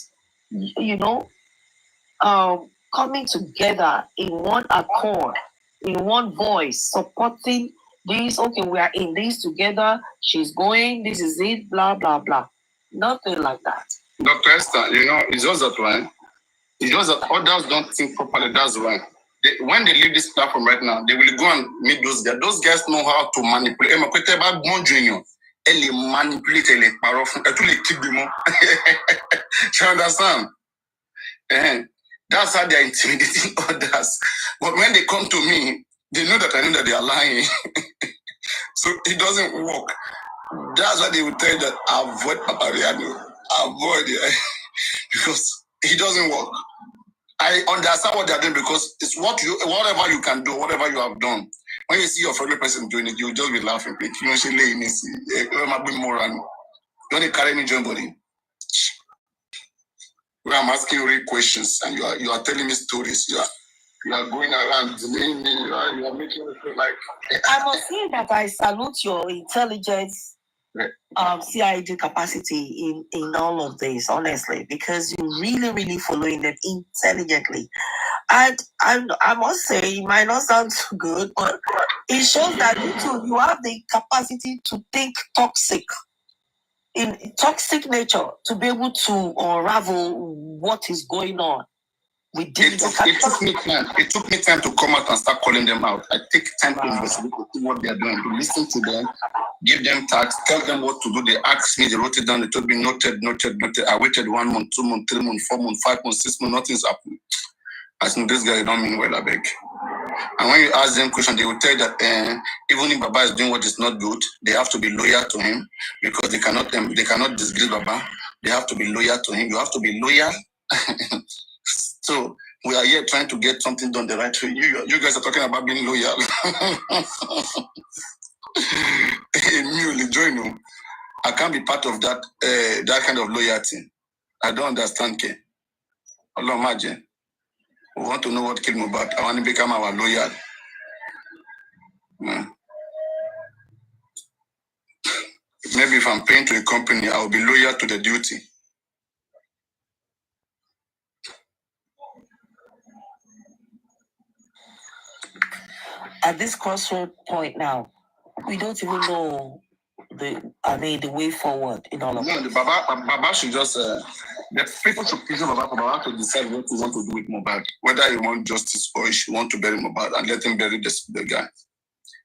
Speaker 14: coming together in one accord, in one voice, supporting this. Okay, we are in this together. She's going. This is it. Blah blah blah. Nothing like that.
Speaker 2: Dr. Esther, it's just that way. It's just that others don't think properly. That's why. When they leave this platform right now, they will go and meet those guys. Those guys know how to manipulate. They manipulate. You understand? That's how they're intimidating others. But when they come to me, they know that I know that they are lying. So it doesn't work. That's why they will tell you that avoid Papariano. Avoid it. Because it doesn't work. I understand what they're doing because it's whatever you can do, whatever you have done. When you see your fellow person doing it, you'll just be laughing. You know, she laying this. You want to carry me, John Body? Where I'm asking you real questions and you are telling me stories. You are going around delaying me. You are making me feel like.
Speaker 14: I must say that I salute your intelligence, CID capacity in all of this, honestly, because you really, really following them intelligently. And I must say, it might not sound too good, but it shows that you have the capacity to think toxic, in toxic nature, to be able to unravel what is going on.
Speaker 2: It took me time. It took me time to come out and start calling them out. I take time to investigate what they are doing, to listen to them, give them tasks, tell them what to do. They asked me, they wrote it down, they told me noted. I waited 1 month, 2 months, 3 months, 4 months, 5 months, 6 months, nothing's happened. I said, this guy don't mean well, I beg. And when you ask them questions, they will tell you that even if Baba is doing what is not good, they have to be loyal to him because they cannot disgrace Baba. They have to be loyal to him. You have to be loyal. So we are here trying to get something done the right way. You guys are talking about being loyal. I can't be part of that that kind of loyalty. I don't understand. Ke. Allah imagine. We want to know what killed Mohbad. I want to become our loyal. Maybe if I'm paying to a company, I will be loyal to the duty.
Speaker 14: At this crossroad point now, we don't even know the way forward in all of
Speaker 2: No, Baba should just the people should prison Baba for Baba to decide what he want to do with Mohbad, whether he want justice or he want to bury Mohbad and let him bury the guy.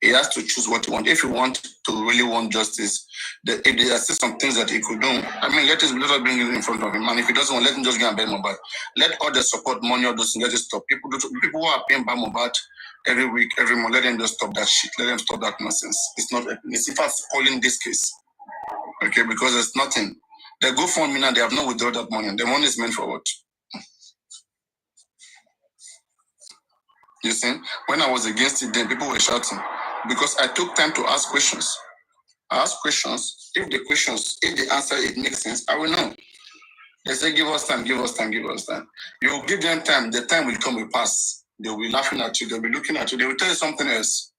Speaker 2: He has to choose what he wants. If he wants to really want justice, if there are still some things that he could do, I mean, let us bring it in front of him. And if he doesn't want, let him just go and bury Mohbad. Let all the support money, all those things, let it stop. People who are paying by Mohbad every week, every month, let them just stop that shit. Let them stop that nonsense. It's not. It's in fact calling this case. Okay, because there's nothing. They go for me now, they have not withdrawn that money. The money is meant for what? You see, when I was against it, then people were shouting because I took time to ask questions. I ask questions. If the answer it makes sense, I will know. They say, give us time, give us time, give us time. You give them time, the time will come, will pass. They will be laughing at you, they'll be looking at you, they will tell you something else.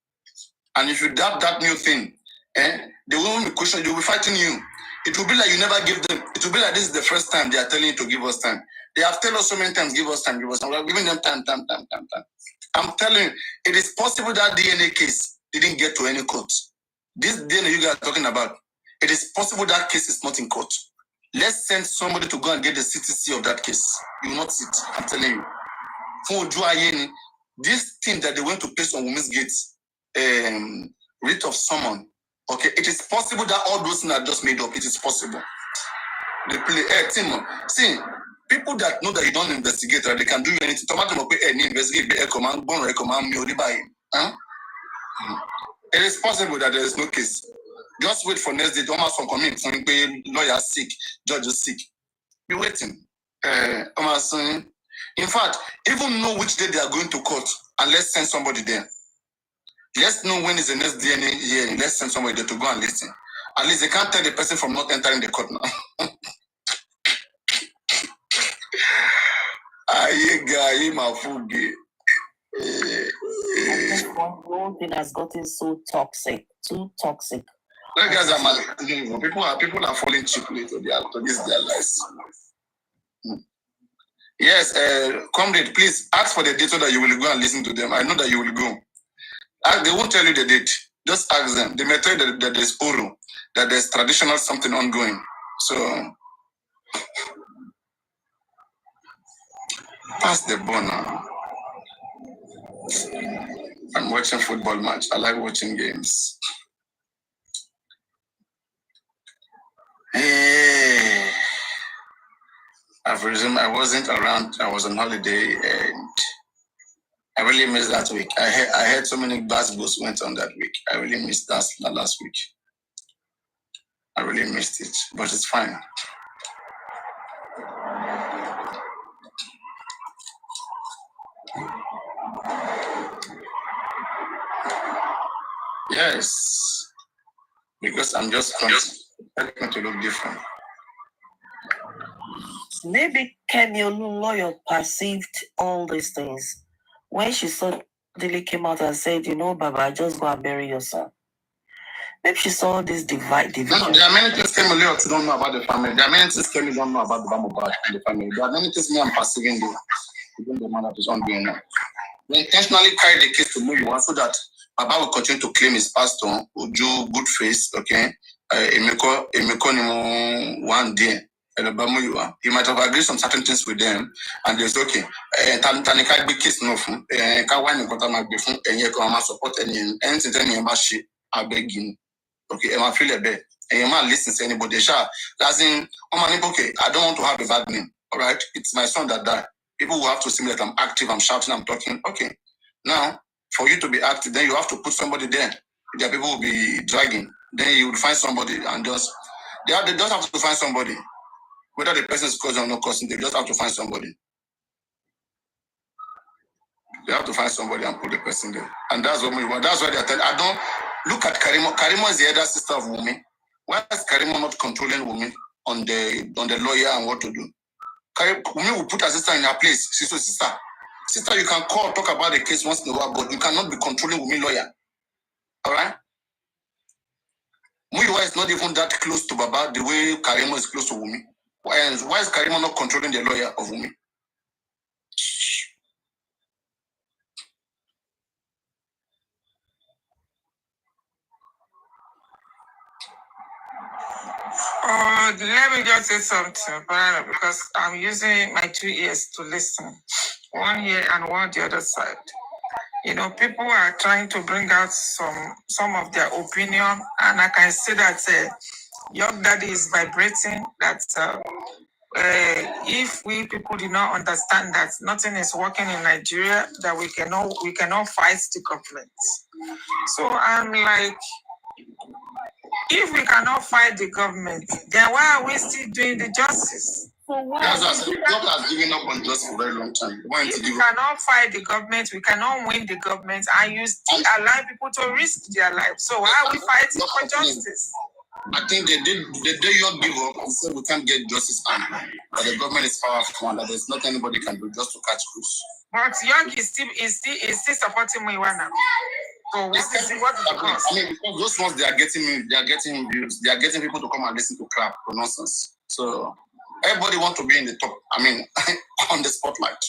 Speaker 2: And if you doubt that new thing, they won't be questioning, they will be fighting you. It will be like you never give them. It will be like this is the first time they are telling you to give us time. They have told us so many times, give us time, give us time. We are giving them time. I'm telling you, it is possible that DNA case didn't get to any court. This DNA you guys are talking about, it is possible that case is not in court. Let's send somebody to go and get the CTC of that case. You will not sit. I'm telling you. For this thing that they went to place on Women's Gates, writ of summon. Okay, it is possible that all those things are just made up. It is possible. They play Timo. See, people that know that you don't investigate, they can do you anything. Tomato investigate command, recommend me huh? It is possible that there is no case. Just wait for next day. Don't ask for comment. Lawyer sick, judge is sick. Be waiting. In fact, even know which day they are going to court and let's send somebody there. Let's know when is the next DNA hearing. Let's send somebody there to go and listen. At least they can't tell the person from not entering the court now.
Speaker 14: One whole thing has gotten so toxic, too toxic.
Speaker 2: Guys are people are falling cheaply to their lives. Yes, comrade, please ask for the date so that you will go and listen to them. I know that you will go. They won't tell you the date. Just ask them. They may tell you that there's Oro, that there's traditional something ongoing. So Pass the ball now. I'm watching football match. I like watching games. Hey, I've resumed. I wasn't around. I was on holiday and I really missed that week. I heard so many basketballs went on that that week. I really missed that last week. I really missed it, but it's fine. Yes, because I'm just going to look different.
Speaker 14: Maybe Kemi lawyer perceived all these things when she suddenly came out and said, you know, Baba, just go and bury your son. Maybe she saw this division.
Speaker 2: No, there are many things Kemi don't know about the family. There are many things Kemi don't know about the Mohbad and the family. There are many things me I'm perceiving the man that is ongoing now. We intentionally carry the case to Muyiwa so that Baba will continue to claim his pastor, Uju, good face, okay? Emeko Nimo one day. He might have agreed some certain things with them, and there's okay. Tanika big case no fun. Kawan kota magbefun. Enye ko ma support any anything any ma shi abegin. Okay, Emma feel a bit. And you might listen to anybody. As in, okay, I don't want to have a bad name. All right, it's my son that died. People will have to see me that I'm active, I'm shouting, I'm talking. Okay, now for you to be active, then you have to put somebody there. There people will be dragging. Then you will find somebody and just they just have to find somebody. Whether the person is causing or not causing, they just have to find somebody. They have to find somebody and put the person there. And that's what we want. That's why they're telling. I don't look at Karimo. Karimo is the elder sister of Wumi. Why is Karimo not controlling Wumi on the lawyer and what to do? Wumi will put her sister in her place. She's a sister. Sister, you can call, talk about the case once in a while, but you cannot be controlling Wumi lawyer. All right? Muyiwa is not even that close to Baba the way Karimo is close to Wumi. Why is Karimo not controlling the lawyer of Wumi?
Speaker 15: Let me just say something, because I'm using my 2 ears to listen, one here and one the other side. You know, people are trying to bring out some of their opinion, and I can see that Young Daddy is vibrating. That if we people do not understand that nothing is working in Nigeria, that we cannot fight the government. So I'm like, if we cannot fight the government, then why are we still doing the justice?
Speaker 2: That's what I said. God has given up on justice for a very long time.
Speaker 15: If we cannot fight the government, we cannot win the government, and you still allow people to risk their lives. So why are we fighting for justice?
Speaker 2: I think they did not give up and said we can't get justice and that the government is powerful and that there's nothing anybody can do just to catch cruise.
Speaker 15: But Young is still supporting Muyiwa. So what is the cause?
Speaker 2: I mean, because those ones they are getting views, they are getting people to come and listen to crap for nonsense. So everybody wants to be in the top. I mean, on the spotlight.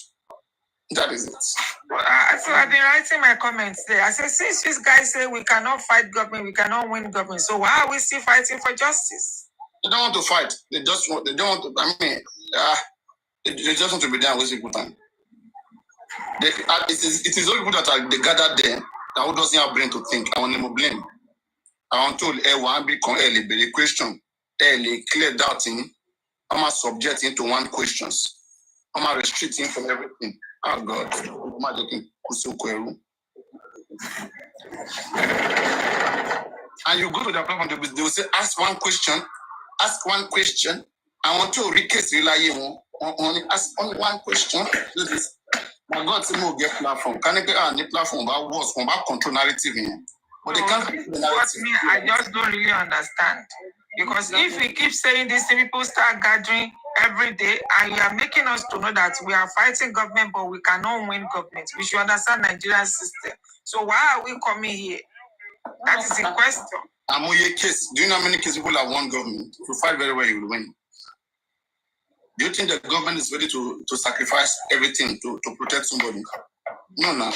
Speaker 2: That is it.
Speaker 15: So I've been writing my comments there. I said, since these guys say we cannot fight government, we cannot win government, so why are we still fighting for justice?
Speaker 2: They don't want to fight. They don't want to. I mean, they just want to be there and waste people's time. It is those people that are they gathered there that who doesn't have brain to think. I want them to blame. I want to be the question. Clear doubting. I'm a subject into one questions. I'm a restricting from everything. Oh God. And you go to the platform, they will say, ask one question. I want to recase rely on ask only one question. My God, say no get platform. Can I get a platform about what's about control narrative in? But they can't control narrative.
Speaker 15: I just don't really understand. Because if we keep saying this, people start gathering every day, and you are making us to know that we are fighting government, but we cannot win government. We should understand Nigerian system. So why are we coming here? That is the question.
Speaker 2: Amoye case. Do you know how many cases people have won government? If you fight very well, you will win. Do you think the government is ready to sacrifice everything to protect somebody? No, no.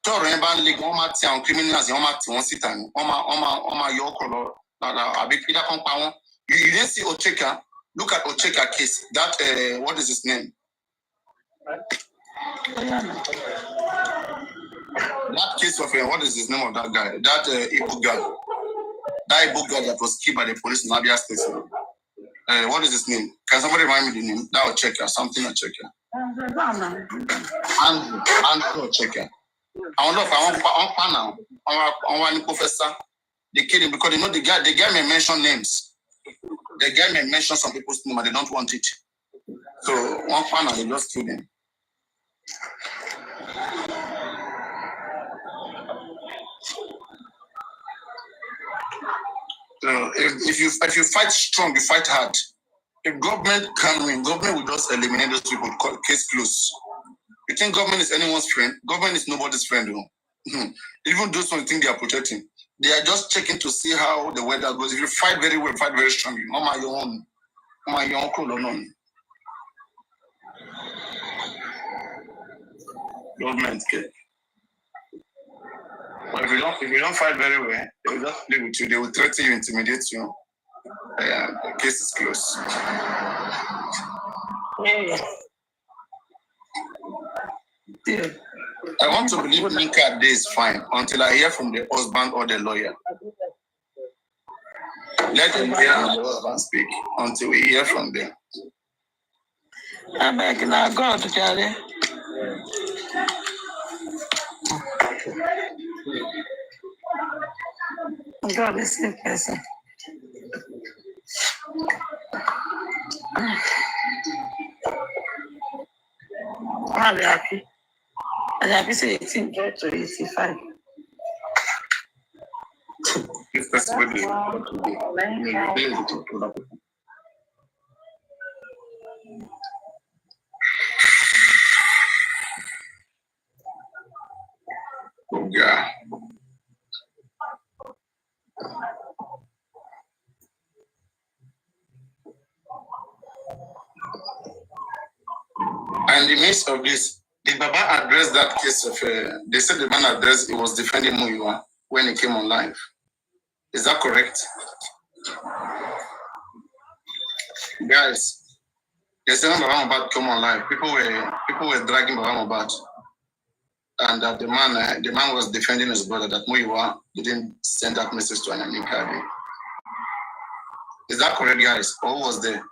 Speaker 2: Criminals, you didn't see Ocheka. Look at Ocheka case. That what is his name? That case of what is his name of that guy? That Igbo guy. That Igbo guy that was killed by the police in Abia State. What is his name? Can somebody remind me the name? That will check here. Something will check here. Andrew check here. I wonder if I want now. I want professor. They killed him because the guy may mention names. The guy may mention some people's name and they don't want it. So one panel, they just killed him. So if you fight strong, you fight hard. If government can win, government will just eliminate those people. Case closed. You think government is anyone's friend? Government is nobody's friend. Even those who think they are protecting, they are just checking to see how the weather goes. If you fight very well, fight very strongly. Mama, your own. Mama, your uncle or none. Government care. But if you don't fight very well, they will just play with you. They will threaten you, intimidate you. The case is closed. Yeah. I want to believe Nika Day is fine until I hear from the husband or the lawyer. Let them hear and the husband speak until we hear from them.
Speaker 15: I'm making our God, Charlie. God is a person. I'm happy. I'm happy to 18 to 85.
Speaker 2: If that's what they yeah. And in the midst of this, did Baba address that case of, they said the man addressed, he was defending Muiwa when he came on live. Is that correct? Guys, they said when Baba Mohbad came on live, people were dragging Baba Mohbad. And that the man was defending his brother, that Muiwa didn't send that message to Anyanika. Is that correct, guys? Or who was there?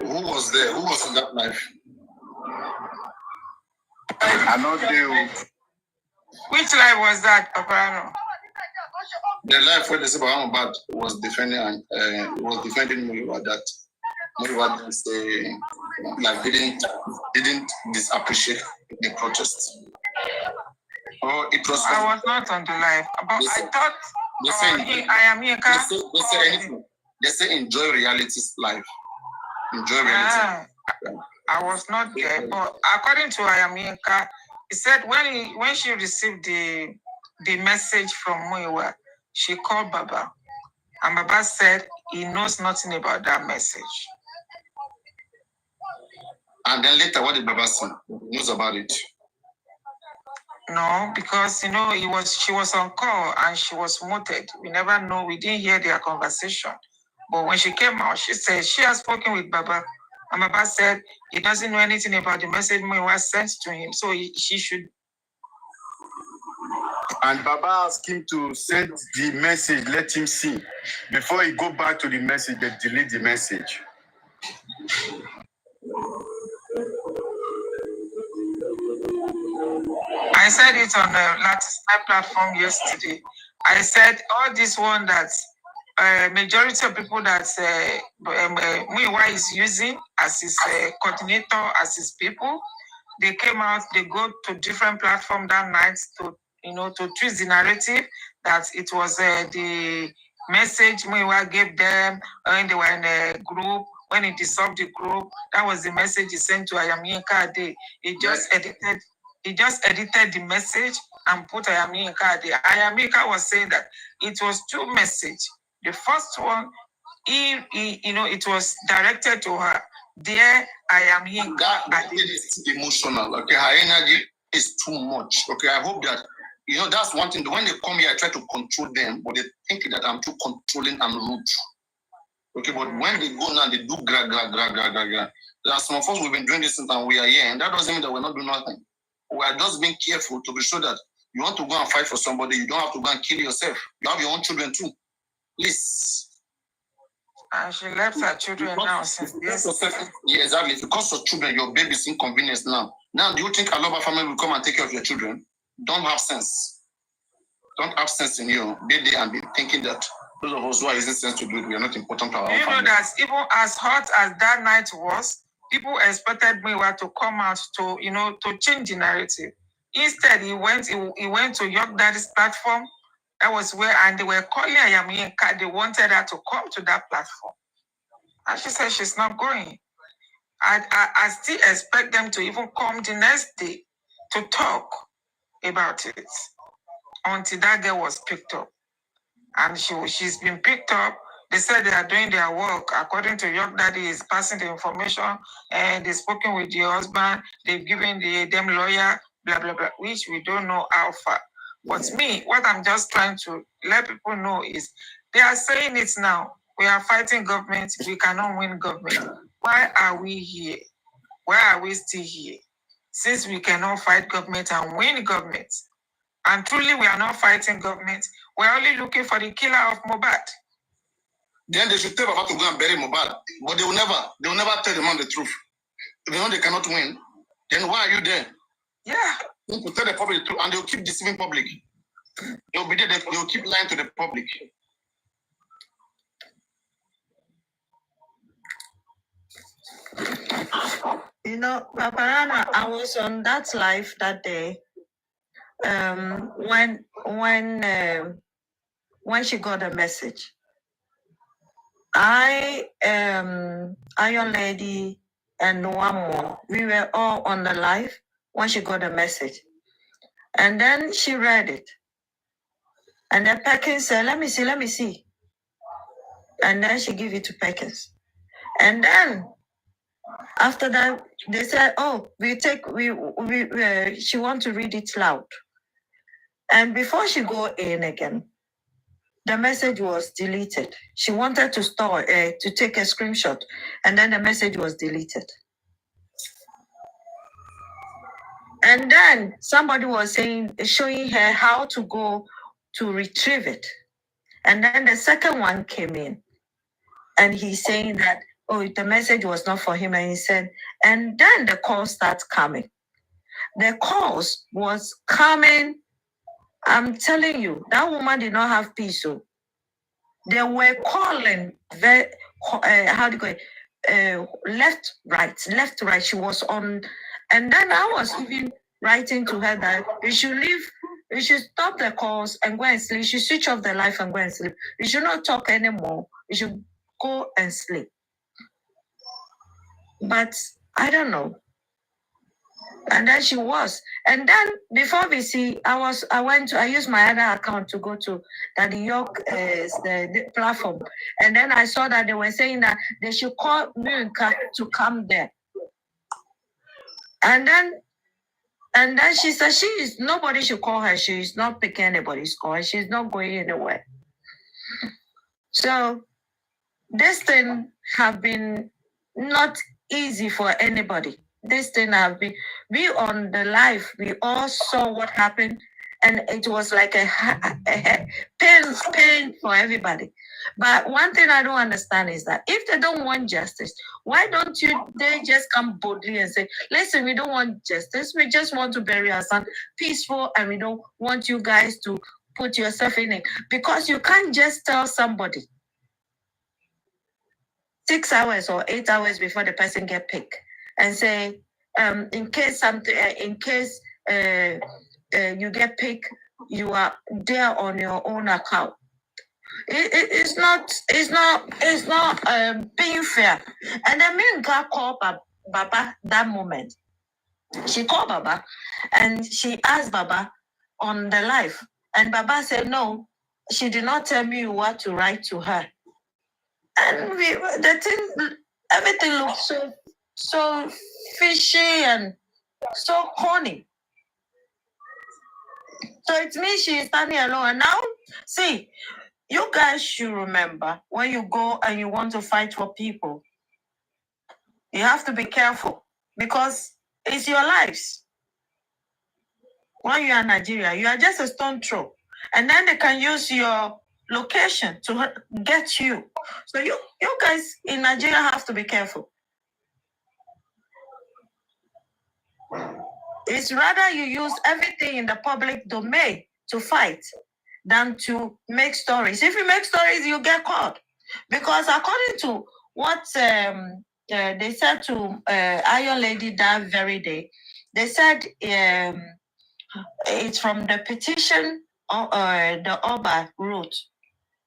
Speaker 2: Who was there? Who was in that life?
Speaker 3: I know they.
Speaker 15: Which life was that, Papa?
Speaker 2: The life where the Baba Mohbad was defending Muiwa, that Muiwa didn't say, like didn't disappreciate the protest. Oh, it was.
Speaker 15: I was not on the live, but I thought I am here.
Speaker 2: They say anything. They say enjoy reality's life. Enjoy reality.
Speaker 15: I was not there, but according to Ayamika, he said when she received the message from Muiwa, she called Baba, and Baba said he knows nothing about that message.
Speaker 2: And then later, what did Baba say? He knows about it.
Speaker 15: No, because she was on call and she was muted. We never know. We didn't hear their conversation. But when she came out, she said she has spoken with Baba. And Baba said he doesn't know anything about the message Muiwa sent to him. So she should.
Speaker 3: And Baba asked him to send the message, let him see. Before he go back to the message, they delete the message.
Speaker 15: I said it on the latest platform yesterday. I said all this one that majority of people that Muiwa is using as his coordinator, as his people, they came out, they go to different platforms that night to twist the narrative that it was the message Muiwa gave them when they were in a group. When he dissolved the group, that was the message he sent to Ayamika Ade. He just edited the message and put Ayamika Ade. Ayamika was saying that it was two messages. The first one, it was directed to her. There, I am here.
Speaker 2: That is emotional. Okay, her energy is too much. Okay, I hope that that's one thing. When they come here, I try to control them, but they think that I'm too controlling and rude. Okay, but when they go now, they do gra. There are some of us who've been doing this since and we are here, and that doesn't mean that we're not doing nothing. We are just being careful to be sure that you want to go and fight for somebody, you don't have to go and kill yourself. You have your own children too. Please.
Speaker 15: And she left her children now since this.
Speaker 2: Yeah, exactly. If it costs your children, your baby's inconvenience now. Now, do you think a lot of family will come and take care of your children? Don't have sense. Don't have sense in you. Be there and be thinking that those of us who are using sense to do it, we are not important to our own family.
Speaker 15: You know that even as hot as that night was, people expected me to come out to, to change the narrative. Instead, he went to York Daddy's platform. That was where, and they were calling Ayamiyinka. They wanted her to come to that platform. And she said she's not going. I still expect them to even come the next day to talk about it until that girl was picked up. And she's been picked up. They said they are doing their work. According to York Daddy, is passing the information, and they've spoken with the husband. They've given them lawyer, blah, blah, blah, which we don't know how far. But me, what I'm just trying to let people know is they are saying it now. We are fighting government. We cannot win government. Why are we here? Why are we still here? Since we cannot fight government and win government. And truly we are not fighting government. We're only looking for the killer of Mohbad.
Speaker 2: Then they should tell Baba to go and bury Mohbad. But they will never tell the man the truth. If they know they cannot win, then why are you there?
Speaker 15: Yeah.
Speaker 2: You tell the public the truth, and they'll keep deceiving public. They'll be there, they'll keep lying to the public.
Speaker 14: You know, Paparana, I was on that live that day. When she got a message, Iron Lady, and one more, we were all on the live when she got a message, and then she read it, and then Perkins said, "Let me see," and then she gave it to Perkins, and then after that they said, "Oh, she want to read it loud." And before she go in again, the message was deleted. She wanted to to take a screenshot, and then the message was deleted. And then somebody was showing her how to go to retrieve it. And then the second one came in, and he's saying that, oh, the message was not for him. And he said, and then the calls start coming. The calls was coming. I'm telling you, that woman did not have peace. So they were calling left, right. She was on, and then I was even writing to her that you should leave, you should stop the calls and go and sleep. You should switch off the light and go and sleep. You should not talk anymore. You should go and sleep. But I don't know. And then she was. And then before we see, I used my other account to go to the York the platform. And then I saw that they were saying that they should call Mirka to come there. And then she said nobody should call her. She is not picking anybody's call. She's not going anywhere. So this thing have been not easy for anybody. This thing have been, we on the live, we all saw what happened, and it was like a pain for everybody. But one thing I don't understand is that if they don't want justice, why don't they just come boldly and say, listen, we don't want justice, we just want to bury our son peaceful, and we don't want you guys to put yourself in it. Because you can't just tell somebody 6 hours or 8 hours before the person get picked and say, in case you get picked, you are there on your own account. It's not being fair. And then Minka called Baba that moment. She called Baba and she asked Baba on the live, and Baba said, no, she did not tell me what to write to her. And everything looked so fishy and so corny. So it means she's standing alone. And now, see, You guys should remember when you go and you want to fight for people, you have to be careful because it's your lives. When you are in Nigeria, you are just a stone throw. And then they can use your location to get you. So you guys in Nigeria have to be careful. It's rather you use everything in the public domain to fight than to make stories. If you make stories, you get caught. Because according to what they said to Iron Lady that very day, they said it's from the petition the Oba wrote.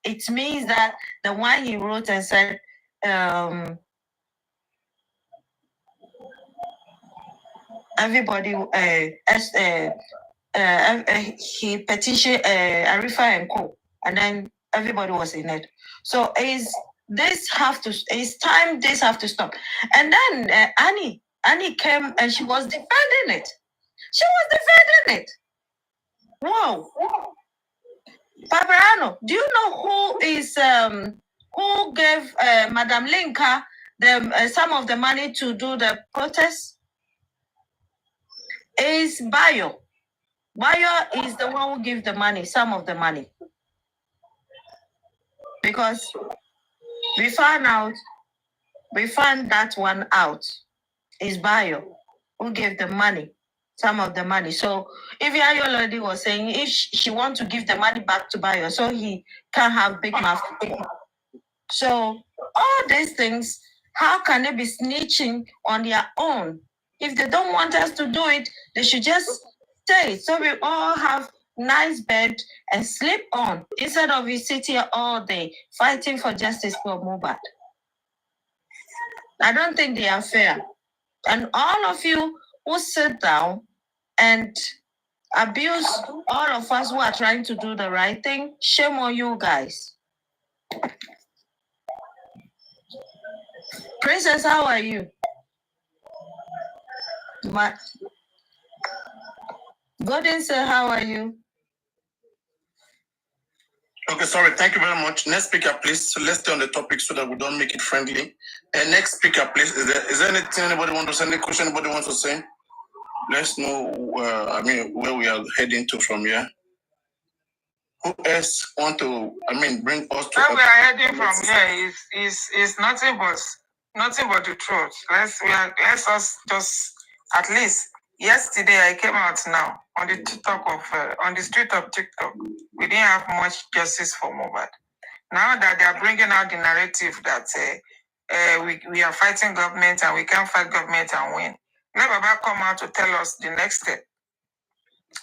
Speaker 14: It means that the one he wrote and said, everybody, he petitioned Arifa and Co. And then everybody was in it. So it's time this have to stop. And then Annie came and she was defending it. She was defending it. Wow. Paparano, do you know who gave Madam Linka some of the money to do the protest? Is Bayo. Bayo is the one who gives the money, some of the money. Because we found that one out. Is Bayo who gave the money, some of the money. So if Yayo Lady was saying if she wants to give the money back to Bayo, so he can have big mouth. So all these things, how can they be snitching on their own? If they don't want us to do it, they should just stay. So we all have nice bed and sleep on instead of we sit here all day fighting for justice for Mohbad. I don't think they are fair. And all of you who sit down and abuse all of us who are trying to do the right thing, shame on you guys. Princess, how are you? Gordon sir, how are you?
Speaker 2: Okay, sorry. Thank you very much. Next speaker, please. So let's stay on the topic so that we don't make it friendly. And next speaker, please. Is there anything anybody want to say? Any question anybody wants to say? Let's know. Where we are heading to from here. Who else want to? Bring us to.
Speaker 15: Where we are heading from here is nothing but the truth. Let's us just at least. Yesterday I came out now on the on the street of TikTok. We didn't have much justice for Mohbad. Now that they are bringing out the narrative that we are fighting government and we can't fight government and win. Let Baba come out to tell us the next step.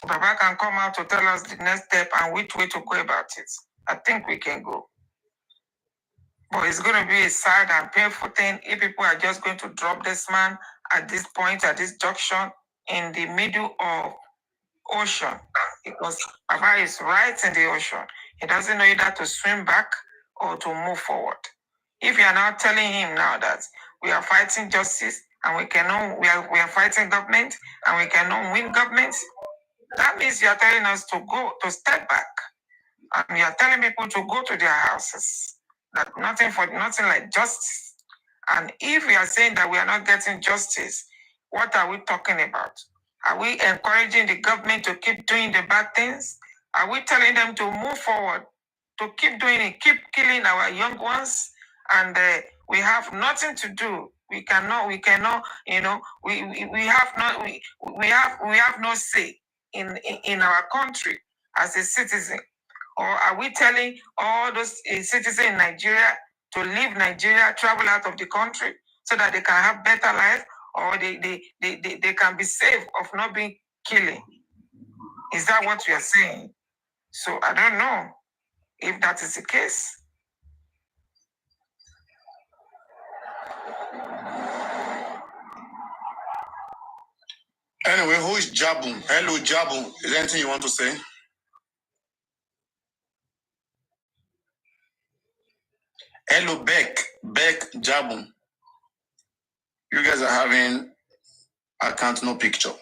Speaker 15: Baba can come out to tell us the next step and which way to go about it. I think we can go. But it's going to be a sad and painful thing if people are just going to drop this man at this point, at this junction, in the middle of ocean. Because Baba is right in the ocean. He doesn't know either to swim back or to move forward. If you are now telling him now that we are fighting justice and we are fighting government and we cannot win government, that means you are telling us to step back. And you are telling people to go to their houses. That nothing like justice. And if we are saying that we are not getting justice, what are we talking about? Are we encouraging the government to keep doing the bad things? Are we telling them to move forward, to keep doing it, keep killing our young ones? And we have nothing to do. We have no say in our country as a citizen. Or are we telling all those citizens in Nigeria to leave Nigeria, travel out of the country so that they can have better life, or they can be safe of not being killing? Is that what we are saying? So I don't know if that is the case.
Speaker 2: Anyway, who is Jabu? Hello, Jabu. Is there anything you want to say? Hello, Beck, Jabu. You guys are having account no picture.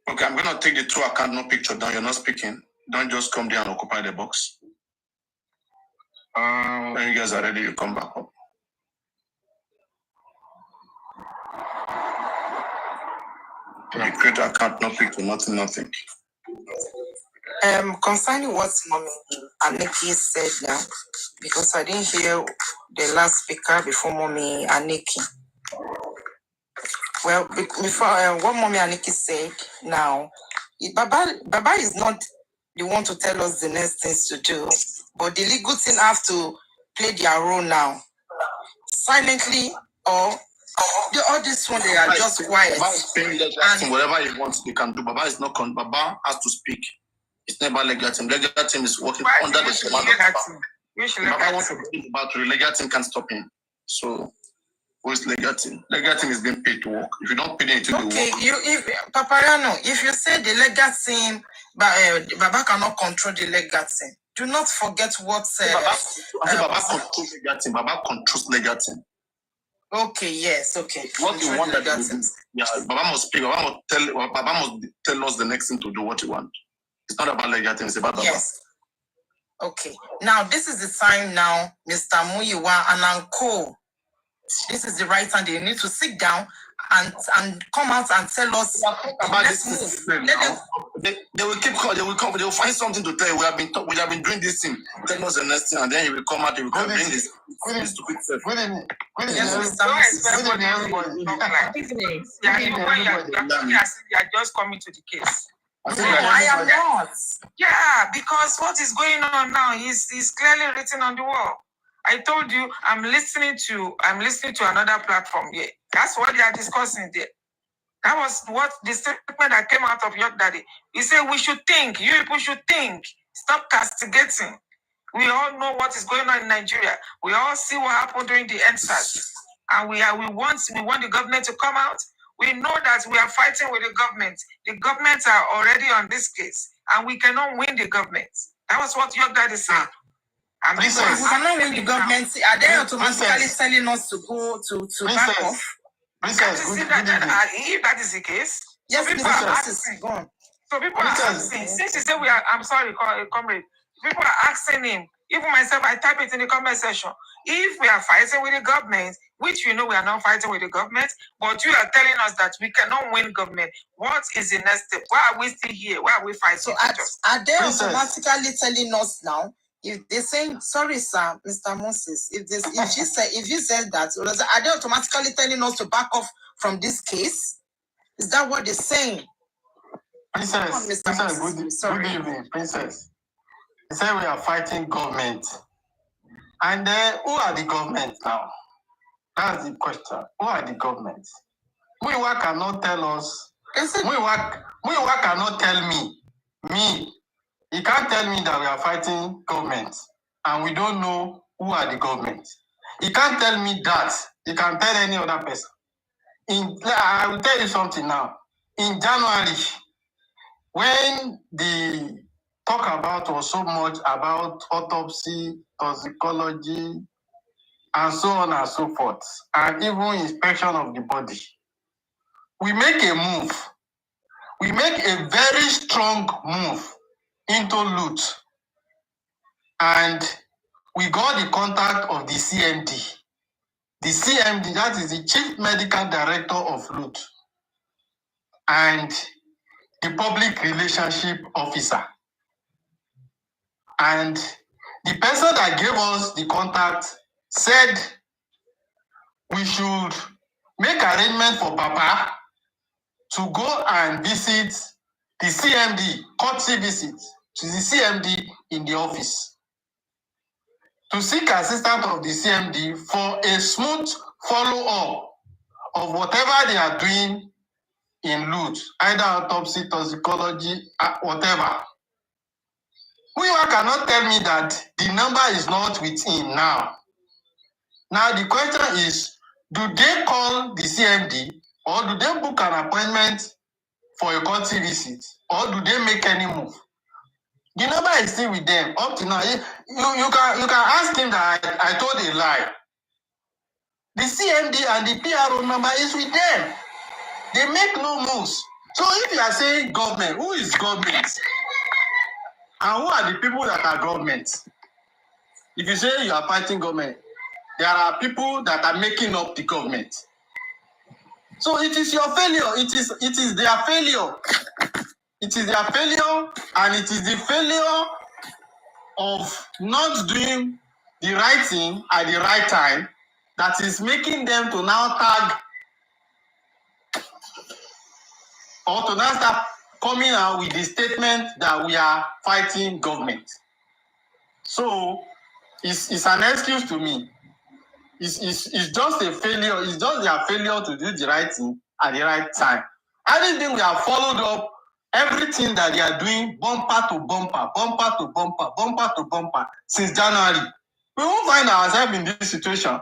Speaker 2: Okay, I'm gonna take the two account no picture down. You're not speaking. don't just come there and occupy the box. When you guys are ready, you come back up. You create an account, no picture, nothing.
Speaker 9: Concerning what Mommy Aniki said now, because I didn't hear the last speaker before Mommy Aniki. Well, before what Mommy Aniki said now, Baba is not the one to tell us the next things to do, but the legal team have to play their role now, silently, or all this one they are just quiet.
Speaker 2: And whatever he wants, they can do. Baba is not Baba has to speak. It's never legal team. Legal team is working under the command of Baba. Baba wants to do about the legal team can't stop him. So who is legal team? Legal team is being paid to work. If you don't pay them to work.
Speaker 9: Okay, if Papariano, if you say the legal team, Baba cannot control the legal team. Do not forget what
Speaker 2: Baba controls legal team. Baba controls legal team.
Speaker 9: Okay, yes, okay.
Speaker 2: What you want that do? Yeah, Baba must speak. Baba must tell us the next thing to do. What you want. It's not about legal team. It's about Baba.
Speaker 9: Yes. Okay. Now this is the time. Now, Mr. Muyiwa and Uncle. This is the right time. They need to sit down and come out and tell us
Speaker 2: about this. They will keep calling. They will come. They will find something to tell you. We have been doing this thing. Tell us the next thing, and then he will come out. He will come bring this. Good evening.
Speaker 15: Yes, everybody. You are just coming to the case.
Speaker 9: I am not.
Speaker 15: Yeah, because what is going on now is clearly written on the wall. I told you I'm listening to another platform here. That's what they are discussing there. That was what the statement that came out of your daddy. He said we should think. You people should think. Stop castigating. We all know what is going on in Nigeria. We all see what happened during the EndSARS. And we want the government to come out. We know that we are fighting with the government. The government are already on this case, and we cannot win the government. That was what your daddy said. And
Speaker 9: we cannot win the government. Are they automatically telling us to go to back off?
Speaker 15: If that is the case,
Speaker 9: yes,
Speaker 15: so people are asking. So people are asking. Since you say I'm sorry, comrade. People are asking him. Even myself, I type it in the comment section. If we are fighting with the government, which we know we are not fighting with the government, but you are telling us that we cannot win government, what is the next step? Why are we still here? Why are we fighting? So
Speaker 9: are they automatically telling us now? If they say, sorry, sir, Mr. Moses, if you said that, are they automatically telling us to back off from this case? Is that what they're saying?
Speaker 16: Princess, good evening, Princess. They say we are fighting government. And who are the government now? That's the question. Who are the government? Muyiwa cannot tell us. Muyiwa cannot tell me. He can't tell me that we are fighting government and we don't know who are the government. He can't tell me that. He can tell any other person. I will tell you something now. In January, when the talk about was so much about autopsy, toxicology, and so on and so forth, and even inspection of the body, we make a move. We make a very strong move into loot. And we got the contact of the CMD. The CMD, that is the Chief Medical Director of loot, and the Public Relationship Officer. And the person that gave us the contact said we should make arrangement for Papa to go and visit the CMD, courtesy visit to the CMD in the office, to seek assistance of the CMD for a smooth follow-up of whatever they are doing in loot, either autopsy, toxicology, whatever. Muyiwa cannot tell me that the number is not with him now. Now the question is, do they call the CMD or do they book an appointment for a courtesy visit, or do they make any move? The number is still with them up to now. You can ask him that I told a lie. The CMD and the PRO number is with them. They make no moves. So if you are saying government, who is government? And who are the people that are government? If you say you are fighting government, there are people that are making up the government. So it is your failure. It is their failure. It is their failure, and it is the failure of not doing the right thing at the right time that is making them to now tag or to now start coming out with the statement that we are fighting government. So it's an excuse to me. It's just a failure. It's just their failure to do the right thing at the right time. Anything we have followed up, everything that they are doing, bumper to bumper, bumper to bumper, bumper to bumper, since January. We won't find ourselves in this situation,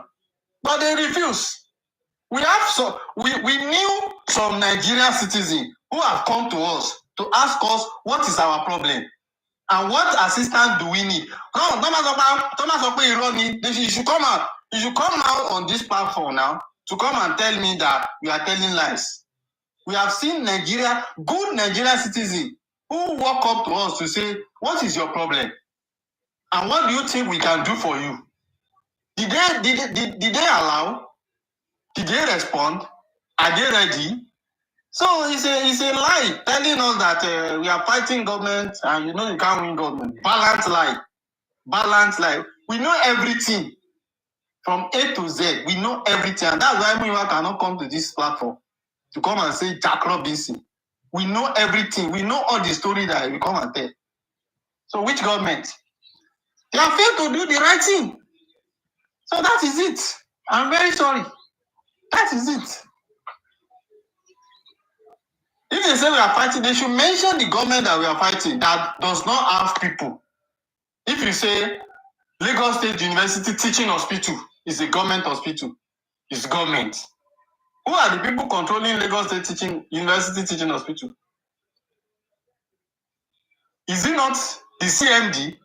Speaker 16: but they refuse. We knew some Nigerian citizens who have come to us to ask us what is our problem and what assistance do we need. No, you should come out. You should come out on this platform now to come and tell me that you are telling lies. We have seen good Nigerian citizens who walk up to us to say, what is your problem? And what do you think we can do for you? Did they allow? Did they respond? Are they ready? So it's a lie telling us that we are fighting government and you can't win government. Balanced lie. We know everything from A to Z. We know everything. And that's why we cannot come to this platform to come and say Jack Robinson. We know everything. We know all the story that we come and tell. So which government? They have failed to do the right thing. So that is it. I'm very sorry. That is it. If they say we are fighting, they should mention the government that we are fighting that does not have people. If you say Lagos State University Teaching Hospital is a government hospital, it's government. Who are the people controlling Lagos State University Teaching Hospital? Is it not the CMD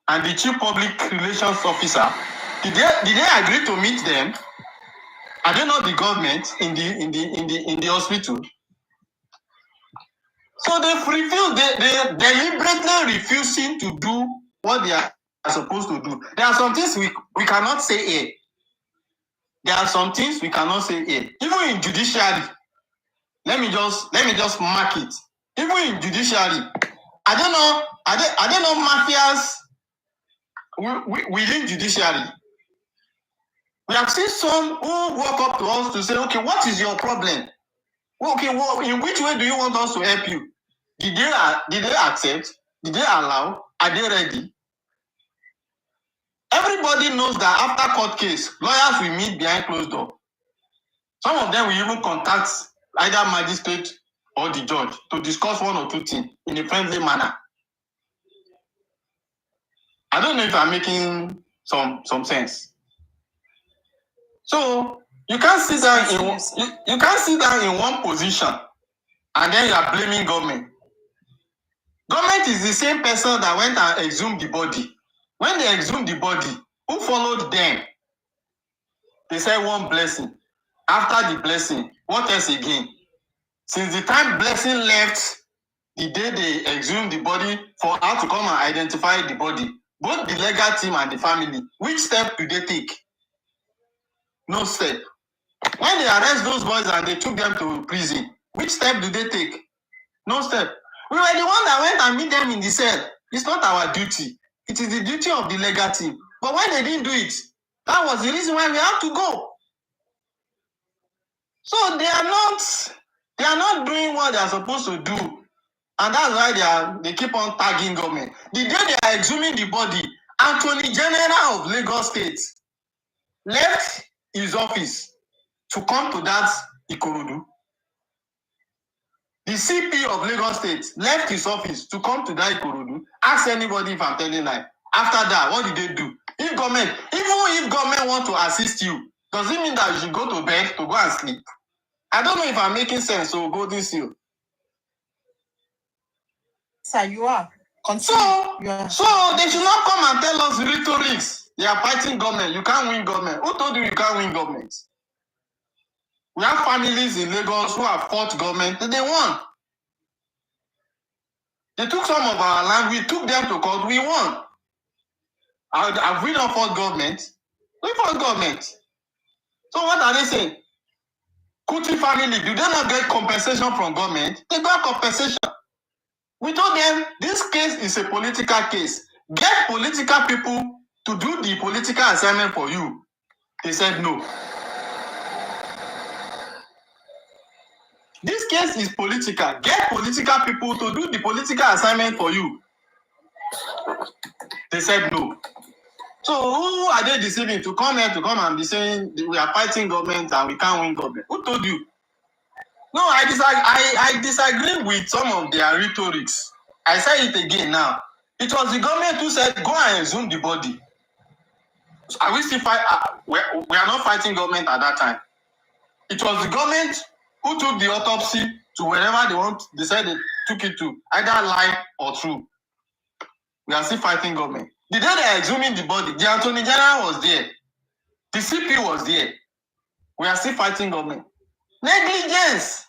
Speaker 16: and the Chief Public Relations Officer? Did they agree to meet them? Are they not the government in the hospital? So they deliberately refusing to do what they are supposed to do. There are some things we cannot say here. There are some things we cannot say here. Even in judiciary, let me just mark it. Even in judiciary, I don't know, are they not mafias within judiciary? We have seen some who walk up to us to say, okay, what is your problem? Okay, well, in which way do you want us to help you? Did they accept? Did they allow? Are they ready? Everybody knows that after court case, lawyers will meet behind closed door. Some of them will even contact either magistrate or the judge to discuss one or two things in a friendly manner. I don't know if I'm making some sense. So you can't sit down in one position and then you are blaming government. Government is the same person that went and exhumed the body. When they exhumed the body, who followed them? They said one blessing. After the blessing, what else again? Since the time blessing left, the day they exhumed the body for her to come and identify the body, both the legal team and the family, which step do they take? No step. When they arrest those boys and they took them to prison, which step do they take? No step. We were the one that went and meet them in the cell. It's not our duty. It is the duty of the legal team. But when they didn't do it, that was the reason why we have to go. So they are not doing what they are supposed to do. And that's why they keep on tagging government. The day they are exhuming the body, Attorney General of Lagos State left his office to come to that Ikorodu. The CP of Lagos State left his office to come to that Ikorodu. Ask anybody if I'm telling lie. After that, what did they do? Even if government want to assist you, does it mean that you should go to bed to go and sleep? I don't know if I'm making sense, so go this you.
Speaker 13: Sir, you are.
Speaker 16: So they should not come and tell us rhetorics. They are fighting government. You can't win government. Who told you can't win government? We have families in Lagos who have fought government. They won. They took some of our land, we took them to court, we won. Have we not fought government? We fought government. So what are they saying? Kuti family, do they not get compensation from government? They got compensation. We told them this case is a political case. Get political people to do the political assignment for you. They said no. This case is political. Get political people to do the political assignment for you. They said no. So who are they deceiving to come here to come and be saying we are fighting government and we can't win government? Who told you? No, I disagree with some of their rhetorics. I say it again now. It was the government who said go and exhume the body. Are we still fight? We are not fighting government at that time. It was the government who took the autopsy to wherever they want. They said they took it to, either lie or true. We are still fighting government. The day they are exhuming the body, the Attorney General was there. The CP was there. We are still fighting government. Negligence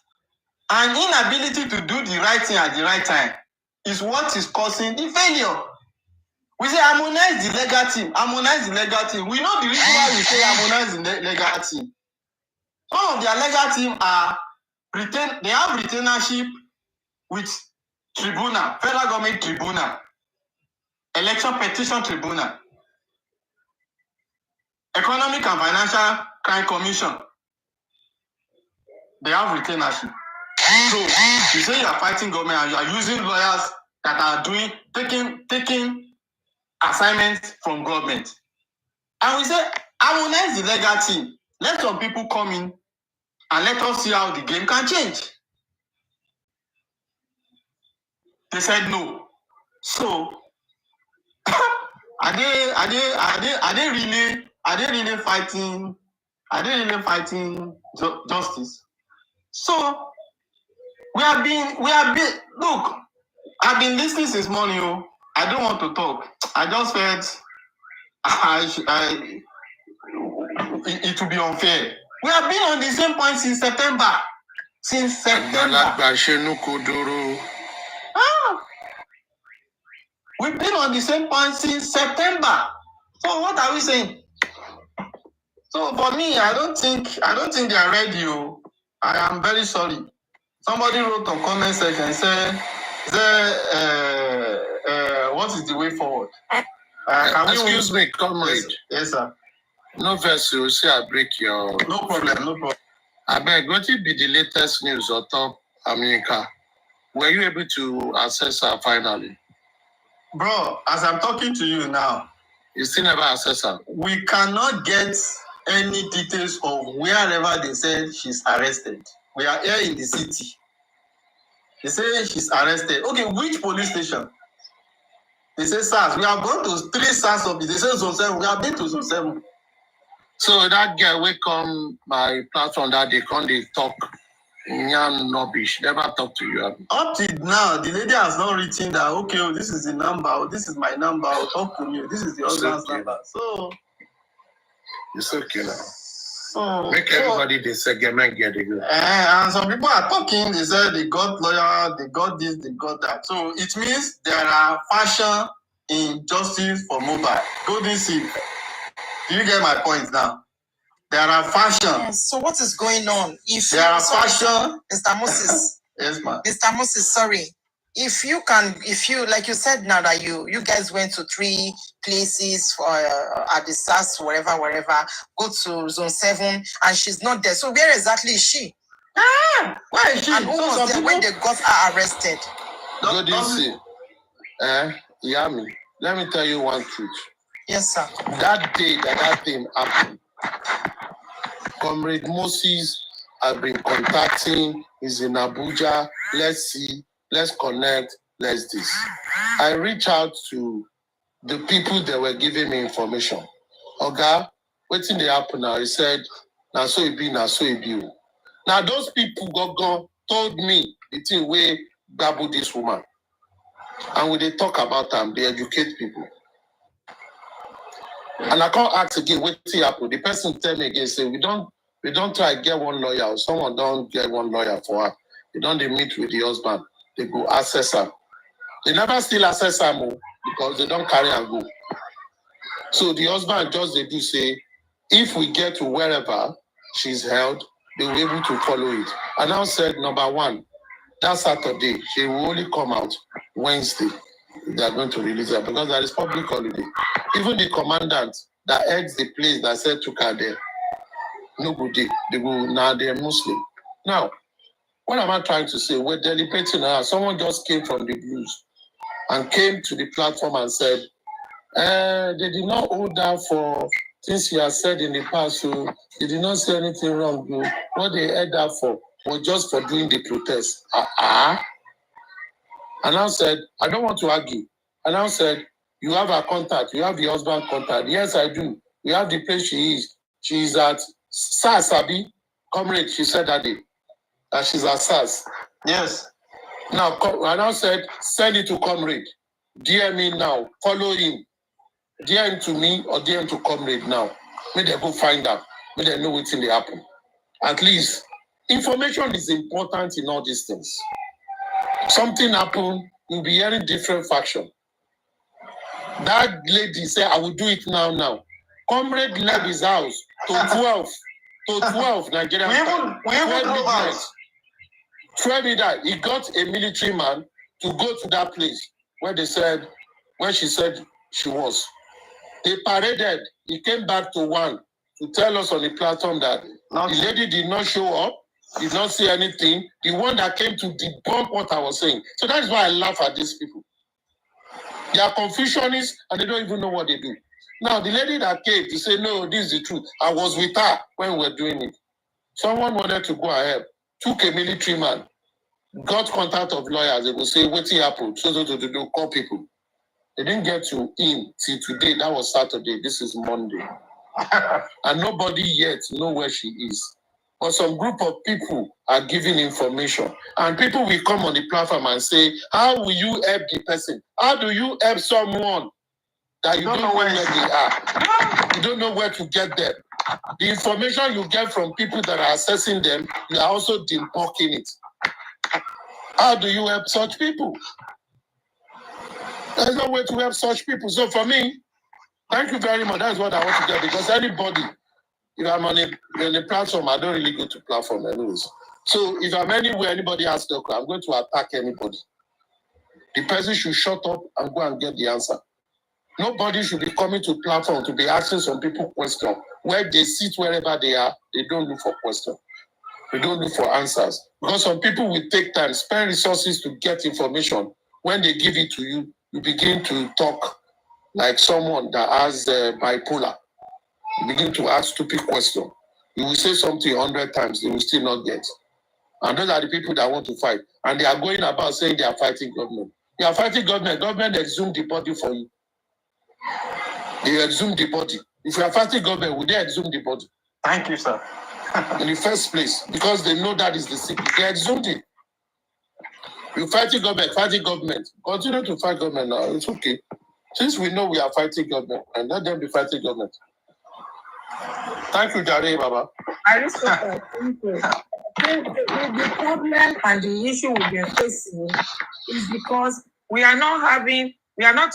Speaker 16: and inability to do the right thing at the right time is what is causing the failure. We say harmonize the legal team. Harmonize the legal team. We know the reason why we say harmonize the legal team. Some of their legal team are they have retainership with tribunal, federal government tribunal, election petition tribunal, economic and financial crime commission. They have retainership. So you say you are fighting government and you are using lawyers that are taking assignments from government. And we say harmonize the legal team. Let some people come in and let us see how the game can change. They said no. So are they really fighting justice? So we have been look, I've been listening since morning. I don't want to talk. I just felt it would be unfair. We have been on the same point since September. We've been on the same point since September. So what are we saying? So for me, I don't think they are ready. I am very sorry. Somebody wrote on comment section and said, what is the way forward?
Speaker 1: Excuse me, comrade.
Speaker 16: Yes, sir.
Speaker 1: No vessel, see I break your...
Speaker 16: No problem.
Speaker 1: I beg, what will be the latest news on top America? Were you able to access her finally?
Speaker 16: Bro, as I'm talking to you now,
Speaker 1: you still never access her?
Speaker 16: We cannot get any details of wherever they said she's arrested. We are here in the city. They say she's arrested. Okay, which police station? They say SARS. We have gone to 3 SARS offices. They say Zone 7. We have been to Zone 7.
Speaker 1: So that girl will come my platform that they come, they talk. Nobbish. Never talk to you.
Speaker 16: Up till now, the lady has not written that, okay, this is the number, this is my number, talk to me, this is the husband's number. So
Speaker 1: it's okay now. So make everybody the segment get it good.
Speaker 16: And some people are talking, they said they got lawyer, they got this, they got that. So it means there are fashion in justice for Mohbad. Go this see. Do you get my point now? There are fashion.
Speaker 9: Yes. So what is going on?
Speaker 16: There are fashion.
Speaker 9: Mr. Moses.
Speaker 16: Yes, ma'am.
Speaker 9: Mr. Moses, sorry. If you like you said now that you guys went to 3 places for at the SAS, wherever, go to Zone 7, and she's not there. So where exactly is she?
Speaker 16: Where is she?
Speaker 9: And who was there when they got her arrested?
Speaker 1: Go this see. Yami, let me tell you one truth.
Speaker 9: Yes, sir.
Speaker 1: That day that thing happened, Comrade Moses have been contacting, he's in Abuja, let's see, let's connect, let's this. I reached out to the people that were giving me information. Okay, what's in the happen now? He said, now so it be. Now those people told me the thing where babble this woman. And when they talk about them, they educate people. And I can't ask again, what happen? The person tell me again, say, we don't try to get one lawyer, or someone don't get one lawyer for her. They don't meet with the husband. They go access her. They never still assess her because they don't carry and go. So the husband just they do say, if we get to wherever she's held, they will be able to follow it. And now said, number one, that Saturday, she will only come out Wednesday. They are going to release her because there is public holiday. Even the commandant that heads the place that said took her there, no good day. They go, now they're Muslim. Now, what am I trying to say? We're deliberating now. Someone just came from the blues and came to the platform and said, they did not hold her for things she has said in the past, so they did not say anything wrong. Though. What they held her for was just for doing the protest. And I said, I don't want to argue. And I said, you have her contact, you have the husband contact. Yes, I do. We have the place she is. She is at Sabi, comrade, she said that day. That she's at SAS.
Speaker 16: Yes.
Speaker 1: Now, and I said, send it to comrade. DM me now. Follow him. DM to me or DM to comrade now. May they go find out. May they know what's in the happen. At least, information is important in all these things. Something happened, you'll be hearing different faction. That lady said, I will do it now. Comrade left his house to 12 Nigerian time. 12 midnight. He got a military man to go to that place where she said she was. They paraded. He came back to 1 to tell us on the platform that the lady did not show up, did not say anything. The one that came to debunk what I was saying. So that is why I laugh at these people. They are confusionists and they don't even know what they do. Now, the lady that came to say, no, this is the truth. I was with her when we were doing it. Someone wanted to go ahead, took a military man, got contact of lawyers. They will say, what's happened? So to call people. They didn't get to in till today. That was Saturday. This is Monday. And nobody yet know where she is. But some group of people are giving information. And people will come on the platform and say, how will you help the person? How do you help someone that you don't know where they are? You don't know where to get them. The information you get from people that are assessing them, you are also debunking it. How do you help such people? There's no way to help such people. So for me, thank you very much. That's what I want to get. Because anybody, if I'm on a platform, I don't really go to platform anyways. So if I'm anywhere, anybody asks the question, I'm going to attack anybody. The person should shut up and go and get the answer. Nobody should be coming to platform to be asking some people questions. Where they sit wherever they are, they don't look for questions. They don't look for answers. Because some people will take time, spend resources to get information. When they give it to you, you begin to talk like someone that has bipolar. You begin to ask stupid questions. You will say something 100 times, they will still not get. And those are the people that want to fight. And they are going about saying they are fighting government. You are fighting government. Government exhumed the body for you. They exhumed the body. If you are fighting government, would they exhume the body?
Speaker 16: Thank you, sir.
Speaker 1: In the first place, because they know that is the secret. They exhumed it. You fighting government, Continue to fight government now. It's okay. Since we know we are fighting government, and let them be fighting government. Thank you, Jare Baba.
Speaker 15: Aristotle, thank you. The problem and the issue we've been facing is because we are not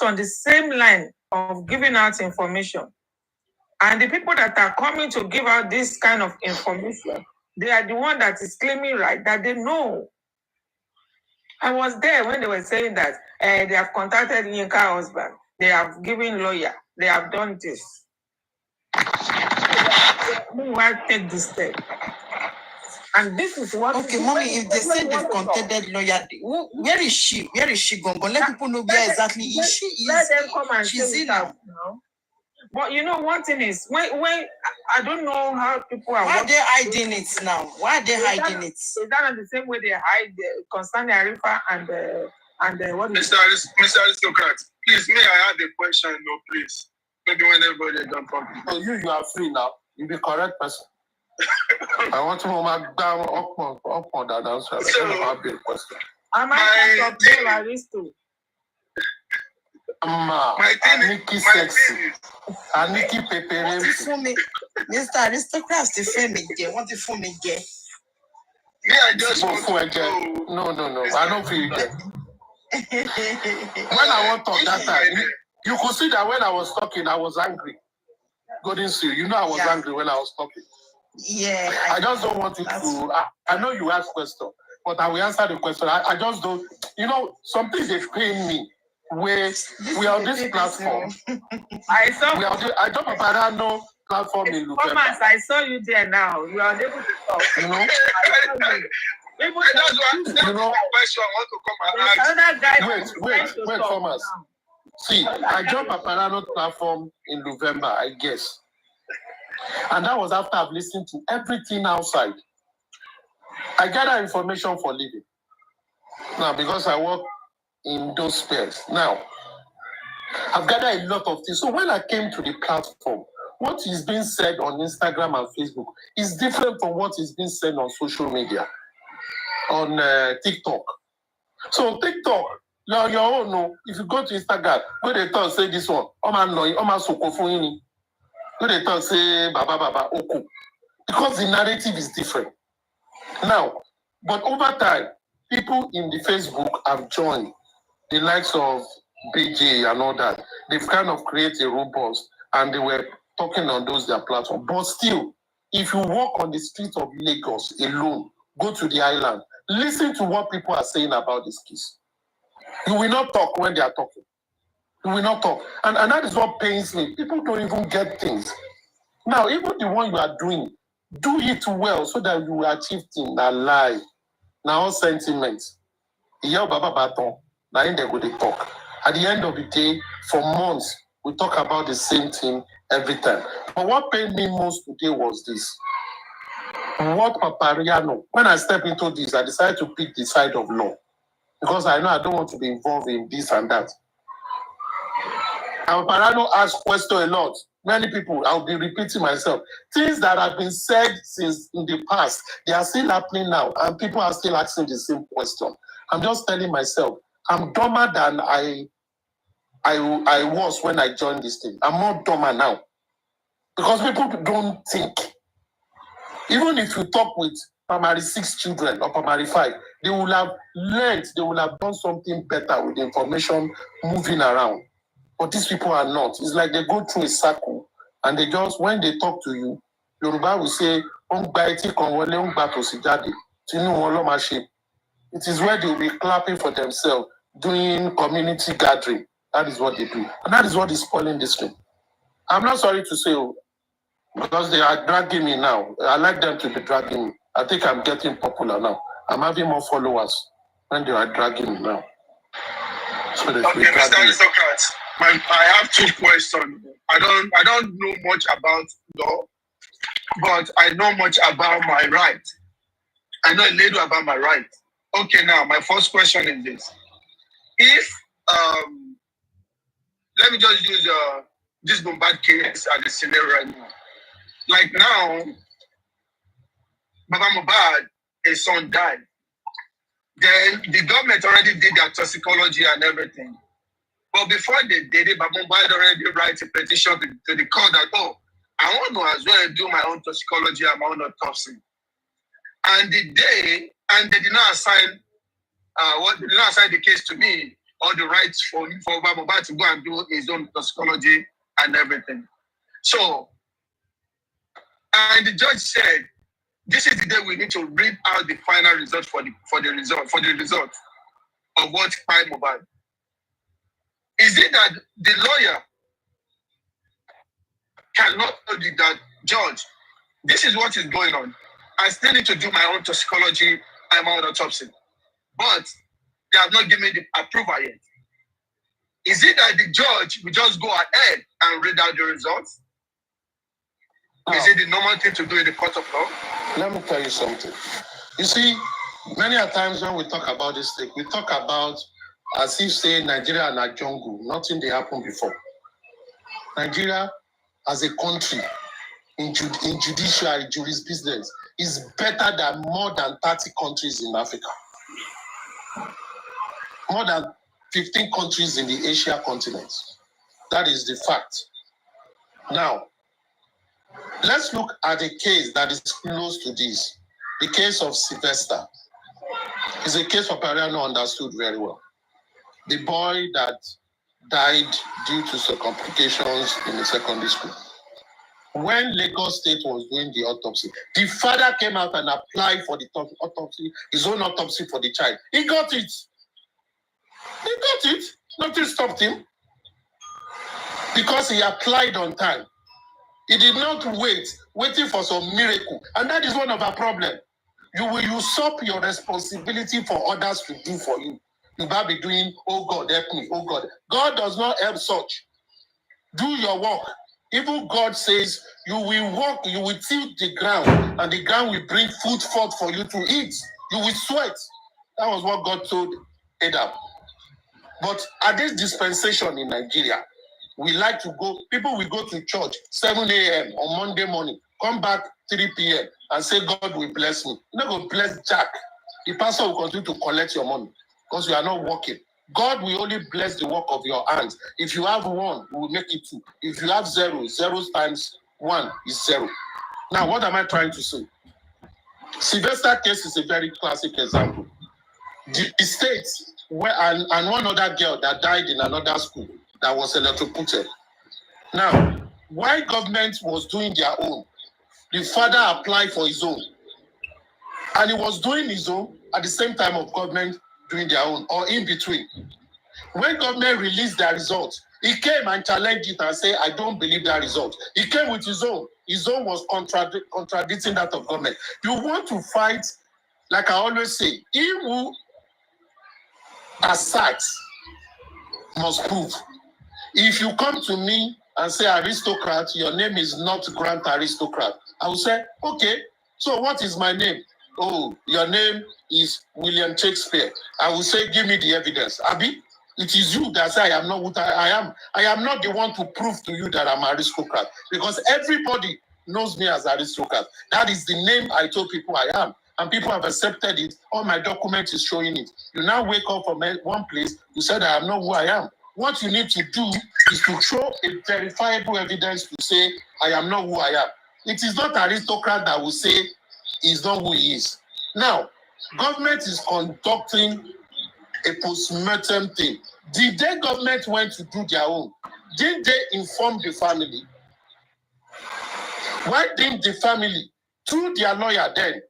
Speaker 15: on the same line of giving out information. And the people that are coming to give out this kind of information, they are the one that is claiming right that they know. I was there when they were saying that they have contacted Yinka's husband, they have given lawyer, they have done this. Meanwhile, take this step. And this is what.
Speaker 9: Okay, mommy, if they say they've contacted lawyer, where is she? Where is she going? But let people know where exactly is she is.
Speaker 15: Let them come and
Speaker 9: she's
Speaker 15: say
Speaker 9: in
Speaker 15: now. But you know, one thing is, when I don't know how people are.
Speaker 9: Why are they hiding it now? Why are they hiding it?
Speaker 15: Is that not the same way they hide concerning Arifa and what?
Speaker 6: Mr. Aristocrat, please, may I add a question? No, please. Maybe when everybody done talking.
Speaker 1: So you are free now. You be correct person. I want to move down up on that answer.
Speaker 15: Am I of Aristo?
Speaker 1: Aniki sexy. Aniki pepere.
Speaker 9: Mr. Aristocrat, the family again. What the family again?
Speaker 6: Yeah, I just
Speaker 1: No. I don't feel it. When I want to talk that time, you could see that when I was talking, I was angry. Golden Seal, you know I was angry when I was talking.
Speaker 9: Yeah.
Speaker 1: I just don't want you to. I know you ask question, but I will answer the question. I just don't. You know, something they pain me. Where we are on this platform.
Speaker 15: I saw.
Speaker 1: I don't know if I know platform in November.
Speaker 15: Thomas, I saw you there now. You are able to talk.
Speaker 1: You know.
Speaker 6: People that's why you know. Question I want to come and
Speaker 15: ask. Another guy.
Speaker 1: Wait, Thomas. See, I joined Paparano platform in November, I guess. And that was after I've listened to everything outside. I gather information for living. Now, because I work in those spheres. Now, I've gathered a lot of things. So when I came to the platform, what is being said on Instagram and Facebook is different from what is being said on social media, on TikTok. So TikTok, you're your own. No. If you go to Instagram, go they talk, say this one, go they talk, say baba, oko. Because the narrative is different. Now, but over time, people in the Facebook have joined the likes of BJ and all that. They've kind of created a robust and they were talking on their platforms. But still, if you walk on the street of Lagos alone, go to the island, listen to what people are saying about this case. You will not talk when they are talking. You will not talk. And that is what pains me. People don't even get things. Now, even the one you are doing, do it well so that you will achieve things. Now, lie. Now, all sentiments. Yeah, Baba Baton. Now, in there, they talk. At the end of the day, for months, we talk about the same thing every time. But what pained me most today was this. What Papariano, when I step into this, I decided to pick the side of law. Because I know I don't want to be involved in this and that. And Papariano asks questions a lot. Many people, I'll be repeating myself. Things that have been said since in the past, they are still happening now, and people are still asking the same question. I'm just telling myself, I'm dumber than I was when I joined this thing. I'm more dumber now. Because people don't think. Even if you talk with primary 6 children or primary 5, they will have learned, they will have done something better with information moving around. But these people are not. It's like they go through a circle and they just, when they talk to you, Yoruba will say, it is where they will be clapping for themselves, doing community gathering. That is what they do. And that is what is spoiling this thing. I'm not sorry to say, because they are dragging me now. I like them to be dragging me. I think I'm getting popular now. I'm having more followers when they are dragging me now. So they
Speaker 6: okay, Mr. Aristocrat, I have 2 questions. I don't know much about law, but I know much about my right. I know a little about my right. Okay, now my first question is this: if let me just use this Mohbad case as a scenario right now. Like now, Baba Mohbad, his son died. Then the government already did their toxicology and everything. But before they did it, Baba Mohbad already write a petition to the court that, oh, I want to as well do my own toxicology and my own autopsy. And they did not assign they did not assign the case to me or the rights for Baba Mohbad to go and do his own toxicology and everything. So, and the judge said, this is the day we need to read out the final result for the result of what crime Mohbad. Is it that the lawyer cannot tell you that, Judge, this is what is going on. I still need to do my own toxicology and my own autopsy. But they have not given me the approval yet. Is it that the judge will just go ahead and read out the results? Is it the normal thing to do in the court of law?
Speaker 1: Let me tell you something. You see, many a times when we talk about this thing, we talk about as if say Nigeria and a jungle, nothing they happened before. Nigeria as a country in judiciary, jurisprudence is better than more than 30 countries in Africa. More than 15 countries in the Asia continent. That is the fact. Now, let's look at a case that is close to this. The case of Sylvester. It's a case Papariano understood very well. the boy that died due to some complications in the secondary school. When Lagos State was doing the autopsy, the father came out and applied for the autopsy, his own autopsy for the child. He got it. He got it. Nothing stopped him because he applied on time. He did not waiting for some miracle. And that is one of our problems. You will usurp your responsibility for others to do for you. You might be doing, oh God, help me, oh God. God does not help such. Do your work. Even God says you will walk, you will till the ground, and the ground will bring food forth for you to eat. You will sweat. That was what God told Adam. But at this dispensation in Nigeria, we like to go, people will go to church 7 a.m. on Monday morning, come back 3 p.m. and say, God will bless me. You're not going to bless Jack. The pastor will continue to collect your money because you are not working. God will only bless the work of your hands. If you have 1, we will make it 2. If you have 0, 0 times 1 is 0. Now, what am I trying to say? Sylvester case is a very classic example. The state where and one other girl that died in another school that was electrocuted. Now, while government was doing their own, the father applied for his own. And he was doing his own at the same time of government doing their own, or in between. When government released their results, he came and challenged it and said, I don't believe that result. He came with his own. His own was contradicting that of government. You want to fight, like I always say, he who asserts must prove. If you come to me and say aristocrat, your name is not Grant Aristocrat, I will say, okay, so what is my name? Oh, your name is William Shakespeare. I will say, give me the evidence. Abi, it is you that say I am not what I am. I am not the one to prove to you that I'm an aristocrat because everybody knows me as aristocrat. That is the name I told people I am. And people have accepted it. All my documents is showing it. You now wake up from one place, you said I am not who I am. What you need to do is to show a verifiable evidence to say, I am not who I am. It is not aristocrat that will say he's not who he is. Now, government is conducting a post-mortem thing. Did the government went to do their own? Did they inform the family? Why didn't the family, through their lawyer then,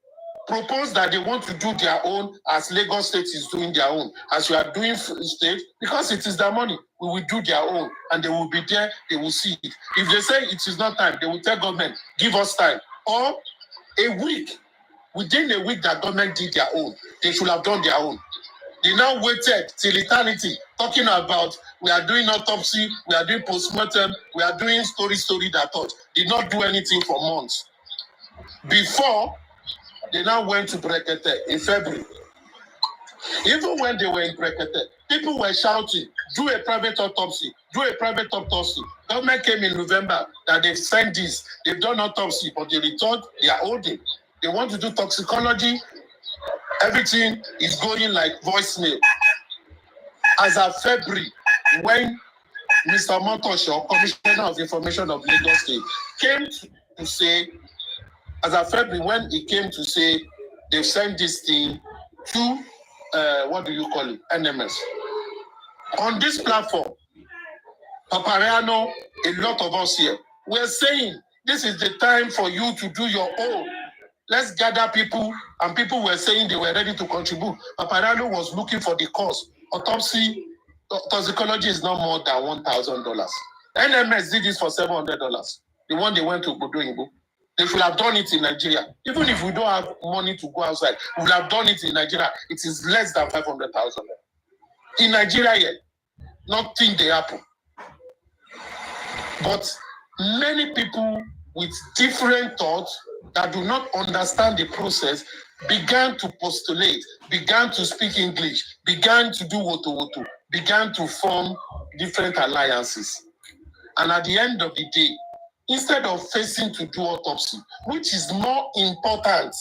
Speaker 1: propose that they want to do their own as Lagos State is doing their own, as we are doing state, because it is their money, we will do their own, and they will be there, they will see it. If they say it is not time, they will tell government, give us time. Or a week, within a week that government did their own, they should have done their own. They now waited till eternity, talking about we are doing autopsy, we are doing postmortem, we are doing story that thought. Did not do anything for months. Before, they now went to Brekete in February. Even when they were in Brekete, people were shouting, do a private autopsy, do a private autopsy. Government came in November that they've sent this, they've done autopsy, but they returned, they are holding. They want to do toxicology, everything is going like voicemail. As of February, when Mr. Motosho, Commissioner of Information of Lagos State, came to say, as of February, when he came to say they've sent this thing to, what do you call it, NMS. On this platform, Papariano, a lot of us here, we're saying this is the time for you to do your own. Let's gather people, and people were saying they were ready to contribute. Papariano was looking for the cause. Autopsy, toxicology is not more than $1,000. NMS did this for $700. The one they went to Bodo. They should have done it in Nigeria. Even if we don't have money to go outside, we would have done it in Nigeria. It is less than 500,000. In Nigeria, yet, nothing they happen. But many people with different thoughts that do not understand the process began to postulate, began to speak English, began to do woto, began to form different alliances. And at the end of the day, instead of facing to do autopsy, which is more important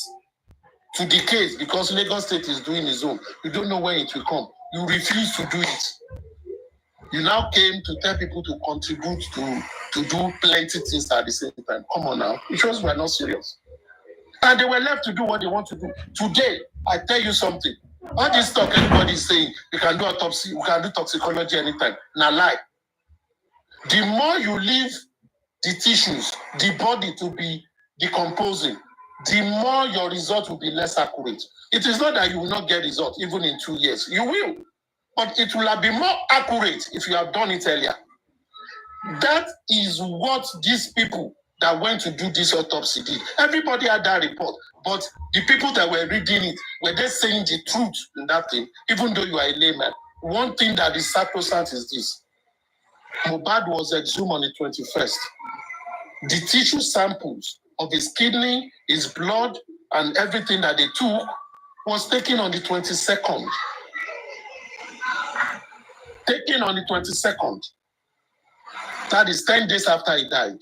Speaker 1: to the case because Lagos State is doing its own, you don't know when it will come. You refuse to do it. You now came to tell people to contribute to do plenty things at the same time. Come on now. It shows we're not serious. And they were left to do what they want to do. Today, I tell you something. All this talk everybody is saying, we can do autopsy, we can do toxicology anytime. Now lie. The more you leave the tissues, the body to be decomposing, the more your result will be less accurate. It is not that you will not get result even in 2 years. You will. But it will have been more accurate if you have done it earlier. That is what these people that went to do this autopsy did. Everybody had that report, but the people that were reading it, were they saying the truth in that thing, even though you are a layman? One thing that is sacrosanct is this. Mohbad was exhumed on the 21st. The tissue samples of his kidney, his blood, and everything that they took was taken on the 22nd. Taken on the 22nd. That is 10 days after he died.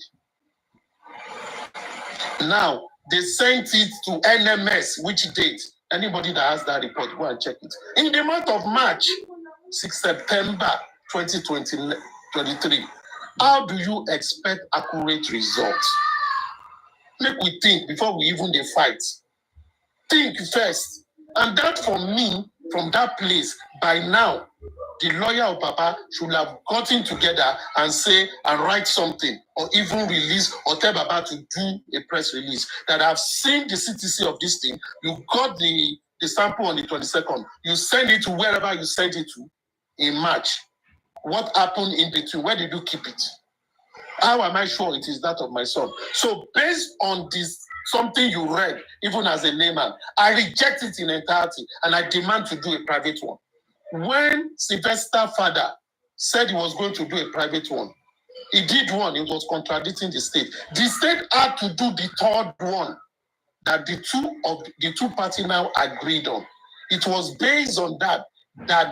Speaker 1: Now, they sent it to NMS, which date? Anybody that has that report, go and check it. In the month of March, 6 September 2023. How do you expect accurate results? Make we think before we even dey fight. Think first. And that for me, from that place, by now, the lawyer of Papa should have gotten together and say and write something, or even release, or tell Baba to do a press release that I've seen the CTC of this thing. You got the sample on the 22nd. You send it to wherever you send it to in March. What happened in between? Where did you keep it? How am I sure it is that of my son? So based on this, something you read, even as a layman, I reject it in entirety and I demand to do a private one. When Sylvester father said he was going to do a private one, he did one, it was contradicting the state. The state had to do the third one that the two parties now agreed on. It was based on that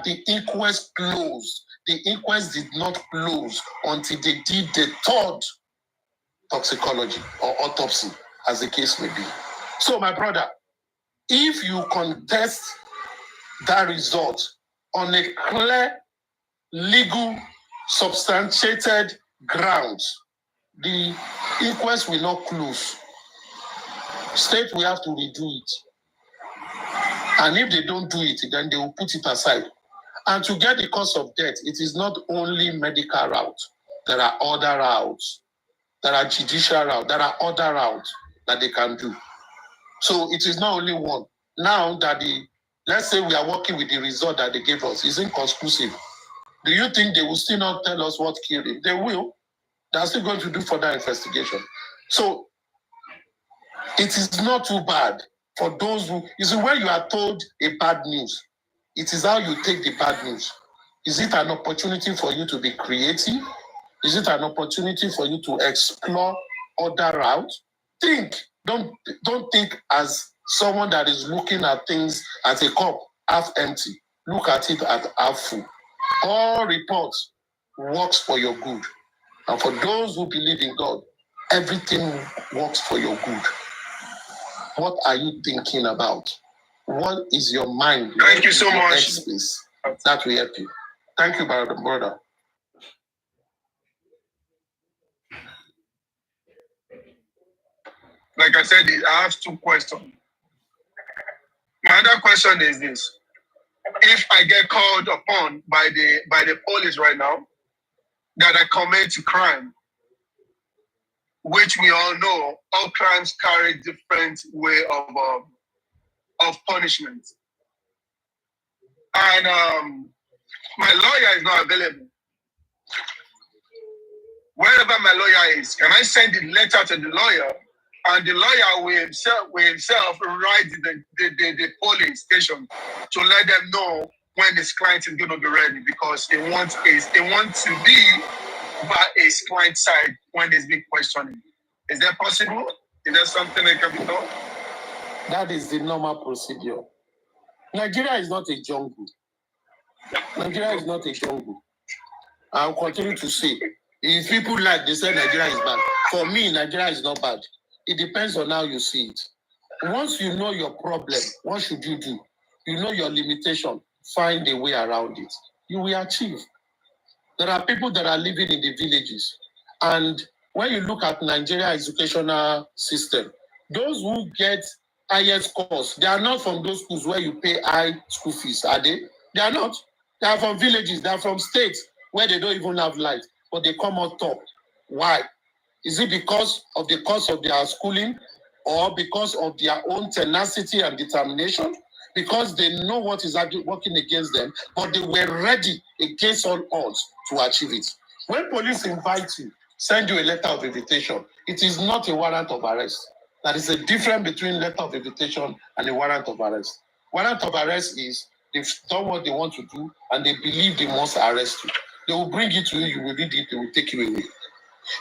Speaker 1: the inquest closed. The inquest did not close until they did the third toxicology or autopsy, as the case may be. So, my brother, if you contest that result on a clear, legal, substantiated grounds, the inquest will not close. State will have to redo it. And if they don't do it, then they will put it aside. And to get the cause of death, it is not only medical route. There are other routes. There are judicial routes. There are other routes that they can do. So it is not only one. Now that let's say we are working with the result that they gave us, is inconclusive. Do you think they will still not tell us what killed him? They will. They are still going to do further investigation. So it is not too bad for those who, you see, when you are told a bad news, it is how you take the bad news. Is it an opportunity for you to be creative? Is it an opportunity for you to explore other routes? Think. Don't think as someone that is looking at things as a cup half empty. Look at it as half full. All reports works for your good. And for those who believe in God, everything works for your good. What are you thinking about? What is your mind?
Speaker 6: Thank you so much.
Speaker 1: Space? That will help you. Thank you, brother.
Speaker 6: Like I said, I have two questions. My other question is this: if I get called upon by the police right now that I commit a crime, which we all know, all crimes carry different way of punishment, and my lawyer is not available. Wherever my lawyer is, can I send the letter to the lawyer, and the lawyer will himself write the police station to let them know when his client is going to be ready, because they want to be by his client side when he's being questioned. Is that possible? Is that something that can be done?
Speaker 1: That is the normal procedure. Nigeria is not a jungle. Nigeria is not a jungle. I'll continue to say, if people they say Nigeria is bad. For me, Nigeria is not bad. It depends on how you see it. Once you know your problem, what should you do? You know your limitation, find a way around it. You will achieve. There are people that are living in the villages. And when you look at Nigeria educational system, those who get highest course. They are not from those schools where you pay high school fees, are they? They are not. They are from villages. They are from states where they don't even have light, but they come out top. Why? Is it because of the cost of their schooling or because of their own tenacity and determination? Because they know what is actually working against them, but they were ready against all odds to achieve it. When police invite you, send you a letter of invitation, it is not a warrant of arrest. That is a difference between letter of invitation and a warrant of arrest. Warrant of arrest is they've done what they want to do and they believe they must arrest you. They will bring it to you, you will read it, they will take you away.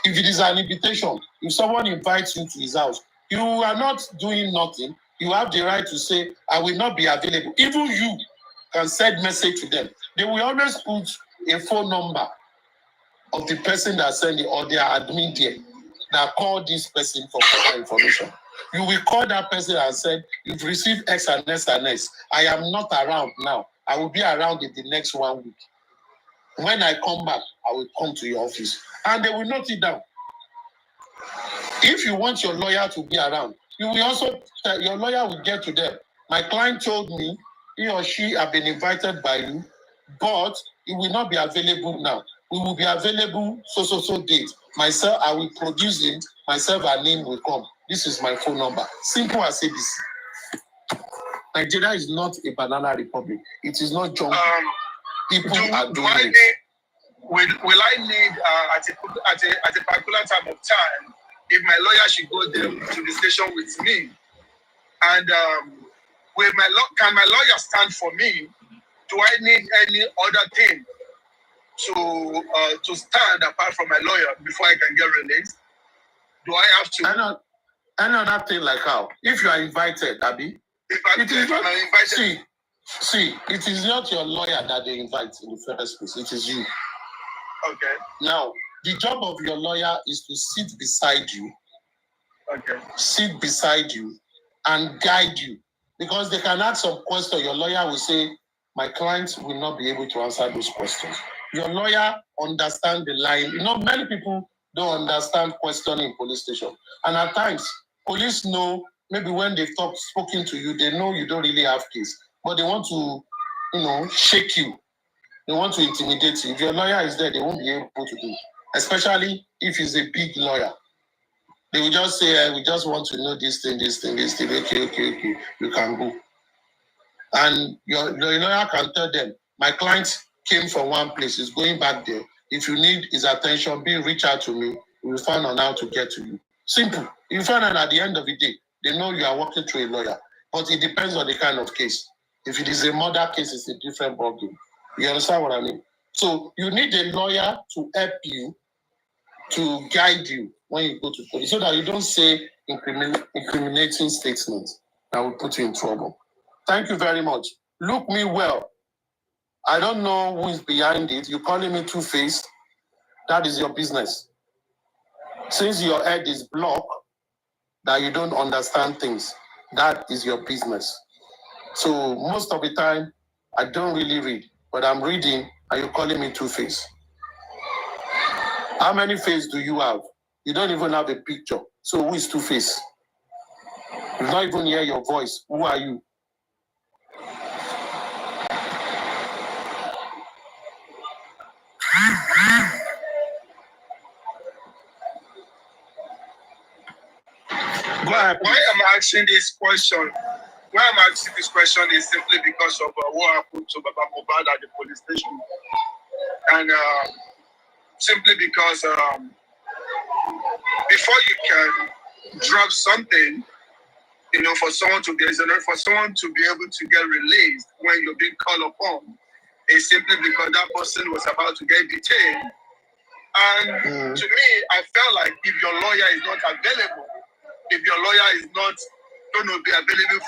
Speaker 1: If it is an invitation, if someone invites you to his house, you are not doing nothing. You have the right to say, I will not be available. Even you can send message to them. They will always put a phone number of the person that sent it or their admin there that call this person for further information. You will call that person and say, you've received X and S and S. I am not around now. I will be around in the next 1 week. When I come back, I will come to your office. And they will note it down. If you want your lawyer to be around, you will also, your lawyer will get to them. My client told me he or she have been invited by you, but it will not be available now. We will be available so date. Myself, I will produce him. Myself and name will come. This is my phone number. Simple as ABC. Nigeria is not a banana republic. It is not jungle. People are doing it.
Speaker 6: Will I need at a particular time of time if my lawyer should go there to the station with me, and can my lawyer stand for me? Do I need any other thing to stand apart from my lawyer before I can get released? Do I have to?
Speaker 1: Another thing like how if you are invited, Abby, it is not your lawyer that they invite in the first place. It is you.
Speaker 6: Okay.
Speaker 1: Now, the job of your lawyer is to sit beside you.
Speaker 6: Okay.
Speaker 1: Sit beside you and guide you. Because they can ask some questions. Your lawyer will say, my clients will not be able to answer those questions. Your lawyer understands the line. Many people don't understand questioning in police station. And at times, police know, maybe when they've spoken to you, they know you don't really have case. But they want to, shake you. They want to intimidate you. If your lawyer is there, they won't be able to do it. Especially if he's a big lawyer. They will just say, we just want to know this thing. Okay, you can go. And your lawyer can tell them, my client came from one place, he's going back there. If you need his attention, reach out to me. We will find out how to get to you. Simple. You find out at the end of the day, they know you are working through a lawyer. But it depends on the kind of case. If it is a murder case, it's a different problem. You understand what I mean? So you need a lawyer to help you, to guide you when you go to police, so that you don't say incriminating statements that will put you in trouble. Thank you very much. Look me well. I don't know who is behind it. You're calling me two-faced. That is your business. Since your head is blocked, that you don't understand things, that is your business. So most of the time, I don't really read, but I'm reading and you're calling me two-faced. How many faces do you have? You don't even have a picture. So who is two-faced? You not even hear your voice. Who are you?
Speaker 6: Why I'm asking this question? Why I'm asking this question is simply because of what happened to Baba Mohbad at the police station, and simply because before you can drop something, for someone to be able to get released when you're being called upon, is simply because that person was about to get detained. And to me, I felt like if your lawyer is not available, if your lawyer is not going to be available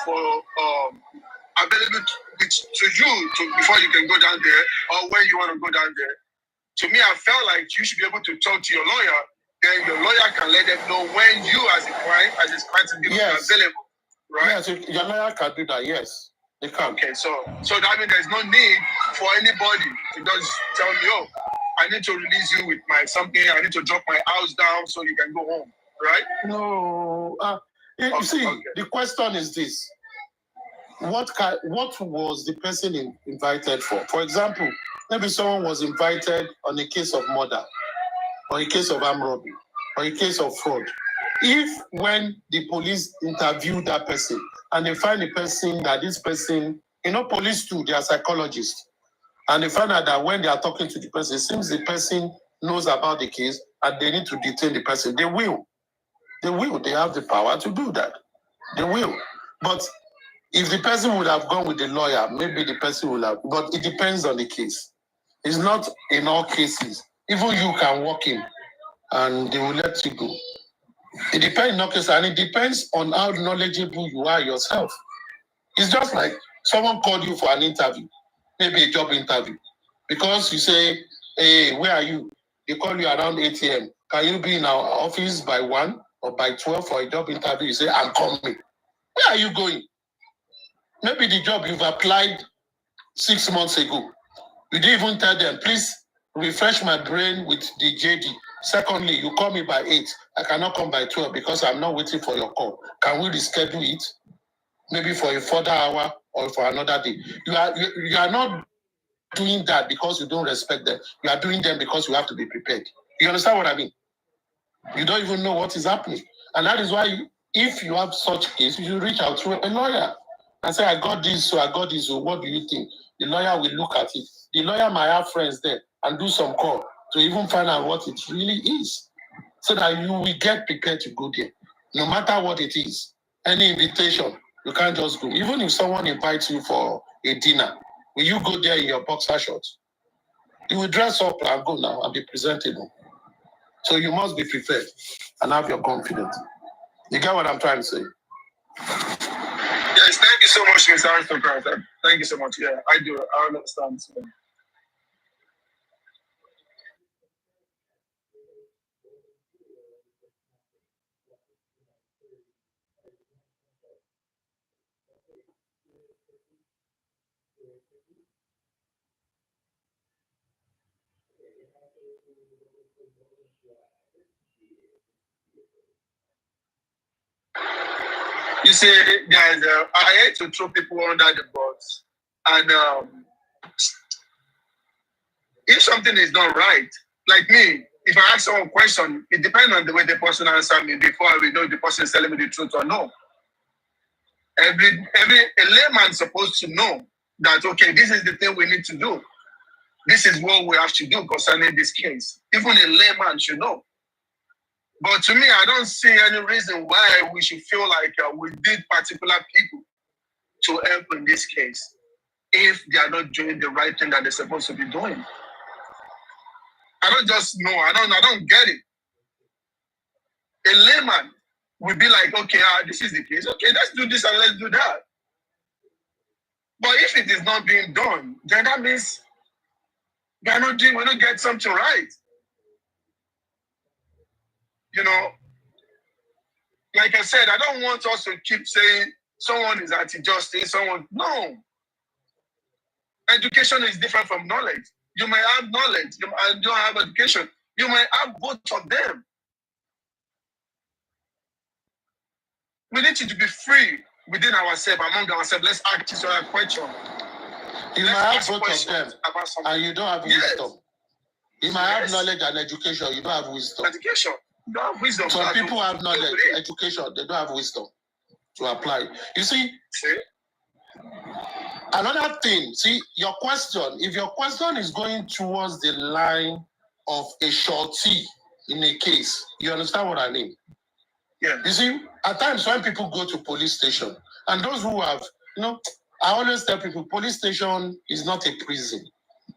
Speaker 6: to you before you can go down there, or when you want to go down there, to me, I felt like you should be able to talk to your lawyer. Then your lawyer can let them know when you, as a client, are available, right?
Speaker 1: Yes, your lawyer can do that. Yes, they can.
Speaker 6: Okay, so that means there's no need for anybody to just tell me, oh, I need to release you with my something. I need to drop my house down so you can go home, right?
Speaker 1: No, You see, the question is this. What was the person invited for? For example, maybe someone was invited on a case of murder, or a case of armed robbery, or a case of fraud. If when the police interview that person and they find the person that this person, police too, they are psychologists, and they find out that when they are talking to the person, it seems the person knows about the case and they need to detain the person, they will. They have the power to do that. They will. But if the person would have gone with the lawyer, maybe the person would have, but it depends on the case. It's not in all cases. Even you can walk in and they will let you go. It depends in all cases, and it depends on how knowledgeable you are yourself. It's just like someone called you for an interview, maybe a job interview, because you say, hey, where are you? They call you around 8 a.m. Can you be in our office by 1 or by 12 for a job interview? You say, I'm coming. Where are you going? Maybe the job you've applied 6 months ago. You didn't even tell them, please refresh my brain with the JD. Secondly, you call me by 8. I cannot come by 12 because I'm not waiting for your call. Can we reschedule it? Maybe for a further hour or for another day. You are not doing that because you don't respect them. You are doing them because you have to be prepared. You understand what I mean? You don't even know what is happening. And that is why if you have such case, you reach out to a lawyer and say, I got this, so what do you think? The lawyer will look at it. The lawyer might have friends there and do some call to even find out what it really is, so that you will get prepared to go there. No matter what it is, any invitation, you can't just go. Even if someone invites you for a dinner, will you go there in your boxer shorts? You will dress up and go now and be presentable. So you must be prepared and have your confidence. You get what I'm trying to say?
Speaker 6: Yes, thank you so much, Mr. Aristocrat. Thank you so much. Yeah, I do. I understand. So. You see, guys, I hate to throw people under the bus. And if something is not right, like me, if I ask someone a question, it depends on the way the person answers me before I will know if the person is telling me the truth or no. A layman is supposed to know that, okay, this is the thing we need to do. This is what we have to do concerning this case. Even a layman should know. But to me, I don't see any reason why we should feel like we need particular people to help in this case if they are not doing the right thing that they're supposed to be doing. I don't just know. I don't get it. A layman would be like, okay, this is the case. Okay, let's do this and let's do that. But if it is not being done, then that means we're not getting something right. You know, like I said, I don't want us to keep saying someone is anti-justice, no. Education is different from knowledge. You may have knowledge, you don't have education. You may have both of them. We need to be free within ourselves, among ourselves. Let's ask this other question.
Speaker 1: You might have both of them, and you don't have wisdom. You might have knowledge and education, you don't have wisdom.
Speaker 6: Education. You don't have wisdom.
Speaker 1: Some people have knowledge, education, they don't have wisdom to apply. You see? Another thing, your question, if your question is going towards the line of a shorty in a case, you understand what I mean?
Speaker 6: Yeah.
Speaker 1: You see, at times when people go to police station, and those who have, I always tell people, police station is not a prison.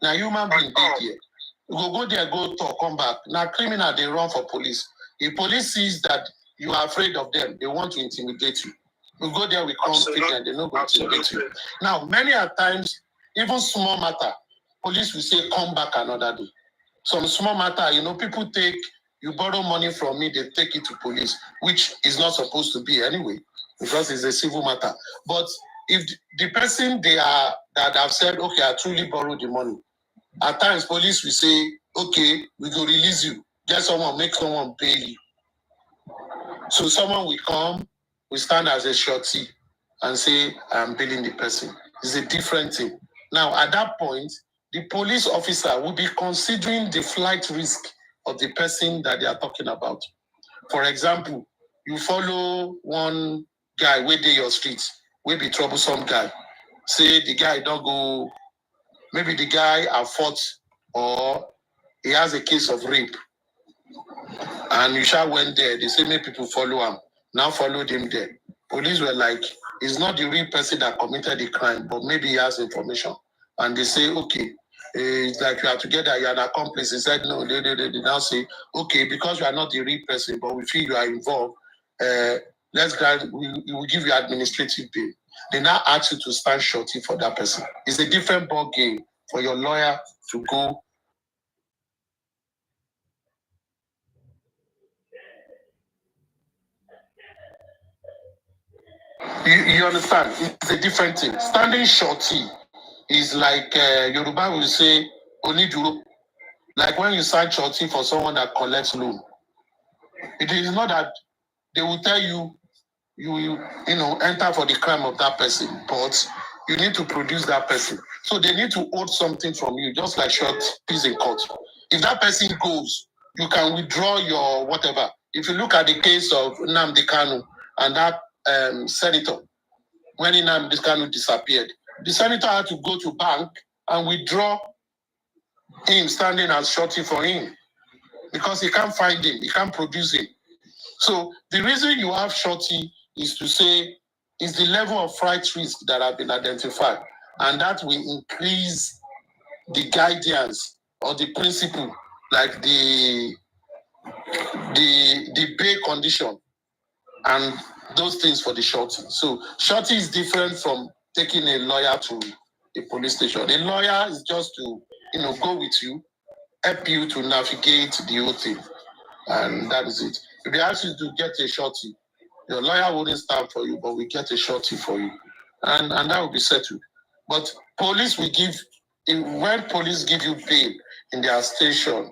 Speaker 1: Now, human being there. You go there, go talk, come back. Now, criminal, they run for police. If police sees that you are afraid of them, they want to intimidate you. You go there with confidence, they don't go to intimidate you. Now, many a times, even small matter, police will say, come back another day. Some small matter, people you borrow money from me, they take it to police, which is not supposed to be anyway, because it's a civil matter. But if the person that have said, okay, I truly borrowed the money, at times police will say, okay, we go release you. Make someone pay you. So someone will come, we stand as a shorty and say, I'm billing the person. It's a different thing. Now, at that point, the police officer will be considering the flight risk of the person that they are talking about. For example, you follow one guy within your street, will be troublesome guy. Say the guy don't go, maybe the guy have fought or he has a case of rape. And you shall went there, they say many people follow him. Now followed him there. Police were like, it's not the real person that committed the crime, but maybe he has information. And they say, okay, it's like you are together, you are an accomplice. He said, no, they now say, okay, because you are not the real person, but we feel you are involved, let's grant, we will give you administrative bail. They now ask you to stand shorty for that person. It's a different ball game for your lawyer to go. You understand? It's a different thing. Standing shorty is like Yoruba will say, oniduro. Like when you sign shorty for someone that collects loan. It is not that they will tell you, you enter for the crime of that person, but you need to produce that person. So they need to hold something from you, just like shorties in court. If that person goes, you can withdraw your whatever. If you look at the case of Nnamdi Kanu and that senator, when Nnamdi Kanu disappeared, the senator had to go to bank and withdraw him standing as shorty for him because he can't find him, he can't produce him. So the reason you have shorty is to say is the level of flight risk that have been identified, and that will increase the guidance or the principle, like the bail condition and those things for the shorty. So shorty is different from taking a lawyer to a police station. A lawyer is just to go with you, help you to navigate the whole thing, and that is it. If they ask you to get a shorty, your lawyer wouldn't stand for you, but we get a shorty for you, and that will be settled. But police will give, when police give you bail in their station,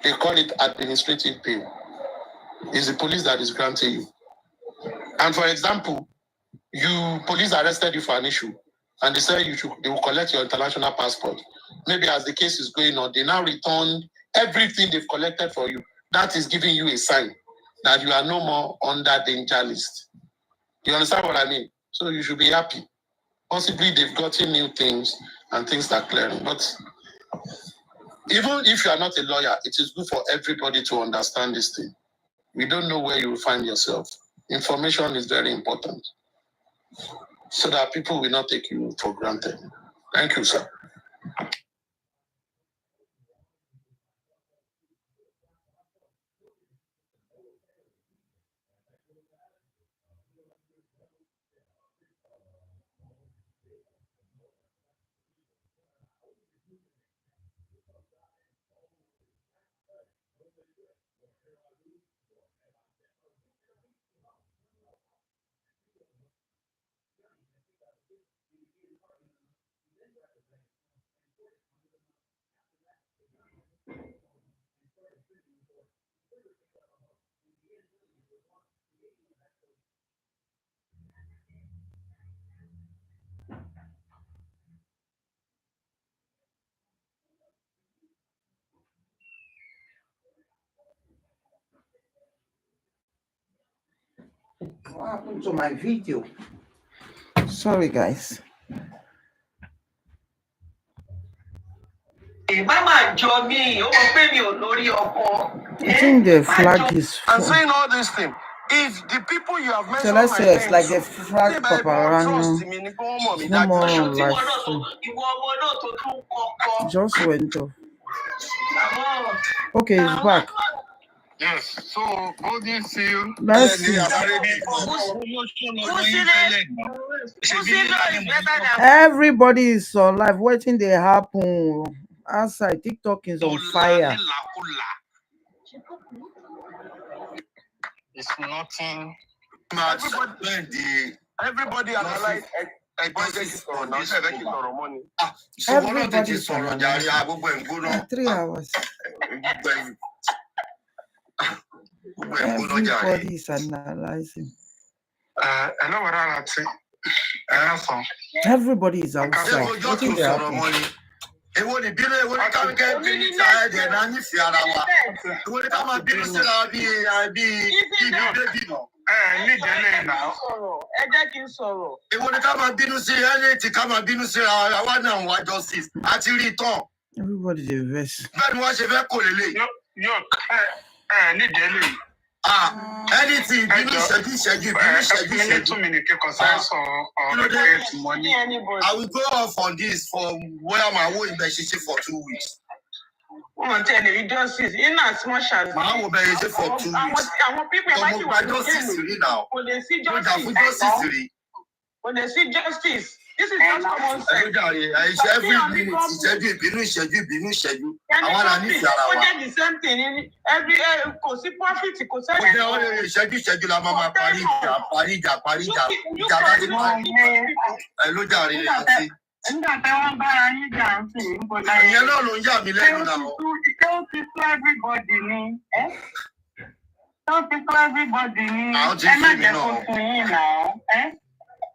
Speaker 1: they call it administrative bail. It's the police that is granting you. And for example, police arrested you for an issue, and they said they will collect your international passport. Maybe as the case is going on, they now return everything they've collected for you. That is giving you a sign that you are no more on that danger list. You understand what I mean? So you should be happy. Possibly they've gotten new things and things are clearing. But even if you are not a lawyer, it is good for everybody to understand this thing. We don't know where you will find yourself. Information is very important so that people will not take you for granted. Thank you, sir.
Speaker 13: What happened to my video? Sorry, guys.
Speaker 12: Mama Johnny,
Speaker 13: I think the flag is.
Speaker 16: I'm saying all these things. If the people you have mentioned,
Speaker 13: So let's say it's like the flag Paparano. No more live stream. Just went off. Okay, it's back.
Speaker 16: Yes, so how do you feel?
Speaker 13: Let's see. Everybody is on live waiting. They happen outside. TikTok is on fire.
Speaker 16: It's nothing. Everybody analyze money.
Speaker 13: Everybody is on 3 hours. Everybody is analyzing. Everybody is outside. What is happening? Everybody is verse.
Speaker 6: Anything, I will go off on this for where my own relationship for 2 weeks. In as much as my will be for 2 weeks. When they see justice, this is not common sense. Every minute, I want to need the same thing. Every profit,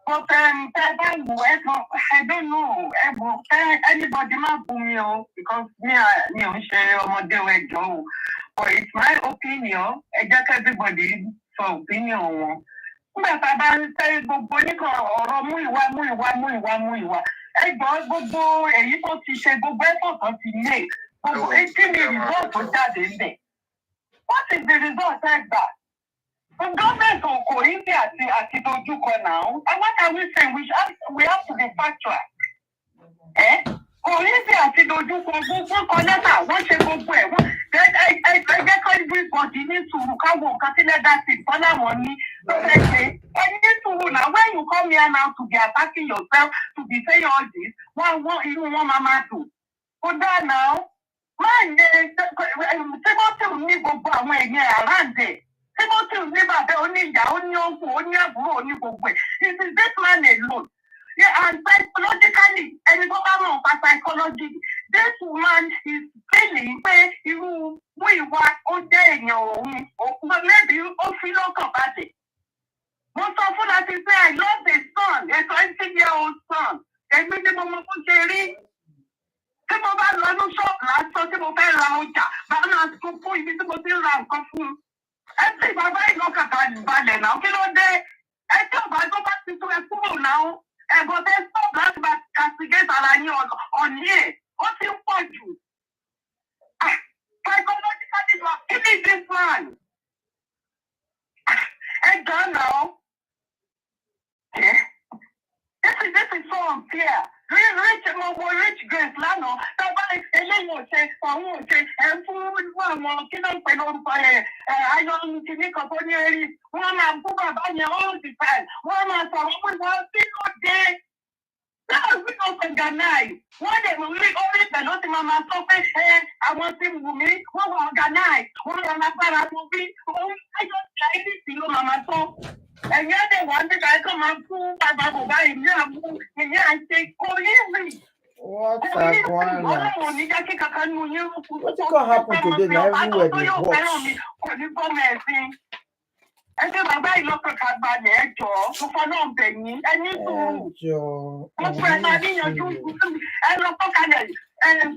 Speaker 6: But I don't know. Anybody might boom me because me share my day with Joe. But it's my opinion. I just everybody for opinion. But I say gbogbo nìkan ọ̀rọ̀ mú ìwà. Gbogbo èyí tó ti ṣe gbogbo ẹ̀fọ́ tó ti lé. Gbogbo etí ni result tó jáde ń bẹ̀. What is the result ẹgbà? The government kò rí bí àti dojúkọ now. And what are we saying? We have to be factual. Kò rí bí àti dojúkọ gbogbo kọ́lẹ́tà wọ́n ṣe gbogbo ẹ̀. Ẹgbẹ́ kan everybody ní sùúrù káwọn nǹkan sílẹ̀ dá sí ìfọ́nà wọn ní lọ́sẹ̀ṣẹ̀. Ẹni ní sùúrù now when you come here now to be attacking yourself to be saying all this, inú wọn máa dùn. Kò dáa now. Máa yẹ Timothy ní gbogbo àwọn èèyàn àráǹdè. Timothy ní bàbá oníyà, oní ọ̀gbìn, oní àbúrò, oní gbogbo ẹ̀. It is this man alone. Yeah, and psychologically, ẹni tó bá mọ̀ nípa psychology, this man is feeling pé irú mú ìwà ó jẹ́ èèyàn òun maybe ó fi lọ́kàn balẹ̀. Mo sọ fún láti pé I love a son, a 20-year-old son. Èmi ni mo mọ fún ṣe rí. Tí mo bá lọ ní ṣọ́ọ̀bù lásán tí mo fẹ́ ra ọjà, bá máa sún fún ibi tí mo ti ń ra nǹkan fún un. Ẹ tí bàbá ìlọ́kàn balẹ̀ náà, kí ló dé? Ẹ tí ọ̀bá tó bá ti tún ẹ kúrò náà. But they stop that by castigate on here. What is for you? Psychologically, you are killing this man. And done now. Yeah. This is so unfair. Rich Grace Lano, somebody saying what say, and food, one, kid on fire. I don't think of one year, one man, all the time. One man, for one single day. No, we don't organize. One day we always not Mama Sophie, I want him with me. One will organize. One will not movie. I don't like this, Mama Sophie. And yet they wanted I come and fool Baba Boba in here and say, oh, easy.
Speaker 13: What's that going on? What's going to happen today now? Everywhere they watch.
Speaker 12: Ẹ ṣe bàbá ìlọ́kọ̀ọ́ká balẹ̀ ẹjọ́ tó fọ́nà ọ̀bẹ̀yìn ẹni sùúrù. Gbogbo ẹ̀ máa níyànjú ẹ lọ fọ́kàlẹ̀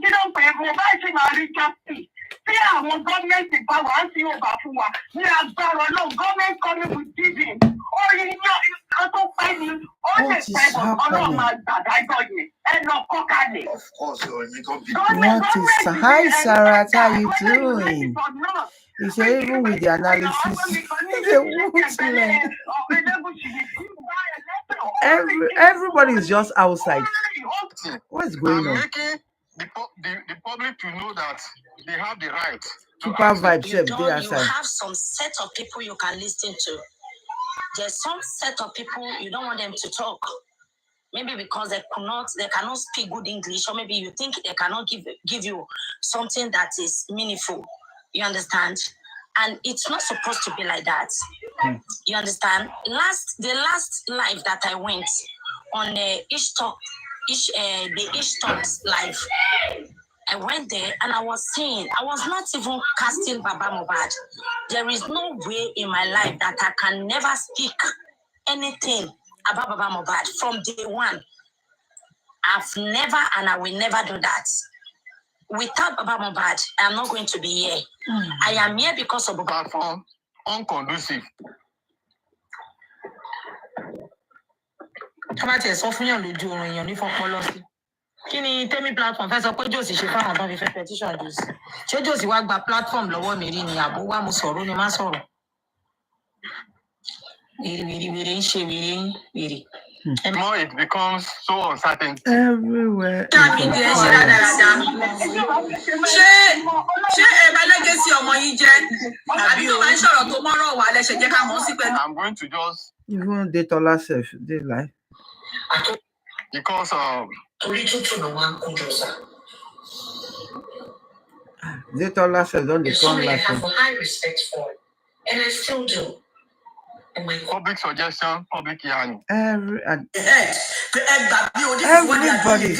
Speaker 12: kí ló ń pè é mo bá ṣe máa rí justice. Tí àwọn gọ́ọ̀mẹ̀ntì bá wà á sí ọba fún wa ní agbára náà gọ́ọ̀mẹ̀ntì kọ́ni with giving. Orí ní nǹkan tó pẹ́ ni ó lè pẹ́ bọ̀ ọlọ́run máa gbàdájọ́ yẹn ẹ lọ fọ́kàlẹ̀.
Speaker 13: What is hi Sarah, how you doing? You say even with the analysis, everybody is just outside. What's going on?
Speaker 16: The public to know that they have the right.
Speaker 13: Super vibe, chef.
Speaker 4: You have some set of people you can listen to. There's some set of people you don't want them to talk. Maybe because they cannot speak good English, or maybe you think they cannot give you something that is meaningful. You understand? And it's not supposed to be like that. You understand? The last live that I went on the Ish Talks live, I went there and I was saying, I was not even casting Baba Mohbad. There is no way in my life that I can never speak anything about Baba Mohbad from day one. I've never and I will never do that. Without Baba Mohbad, I'm not going to be here. I am here because of Baba.
Speaker 16: Platform unconducive.
Speaker 5: Kí ni Temi platform fẹ́ sọ pé Josi ṣe fáwọn tó fi fẹ́ petition Josi? Ṣé Josi wá gba platform lọ́wọ́ mi rí ni àbó wá mo sọ̀rọ̀ ni má sọ̀rọ̀? Wèrè ń ṣe wèrè.
Speaker 16: The more it becomes so uncertain.
Speaker 13: Everywhere.
Speaker 9: Ṣé ẹ bá lẹ́gẹ̀ẹ́sì ọmọ yín jẹ́? Àbí tó bá ń sọ̀rọ̀ tó mọ́rọ̀ wà lẹ́sẹ̀ jẹ́ ká mọ̀ sí pẹ̀lú.
Speaker 16: I'm going to just
Speaker 13: Even Detola self, they lie.
Speaker 16: because
Speaker 13: Detola self don't become like
Speaker 7: have high respect for, and I still do.
Speaker 16: public suggestion, public hearing.
Speaker 13: Everybody's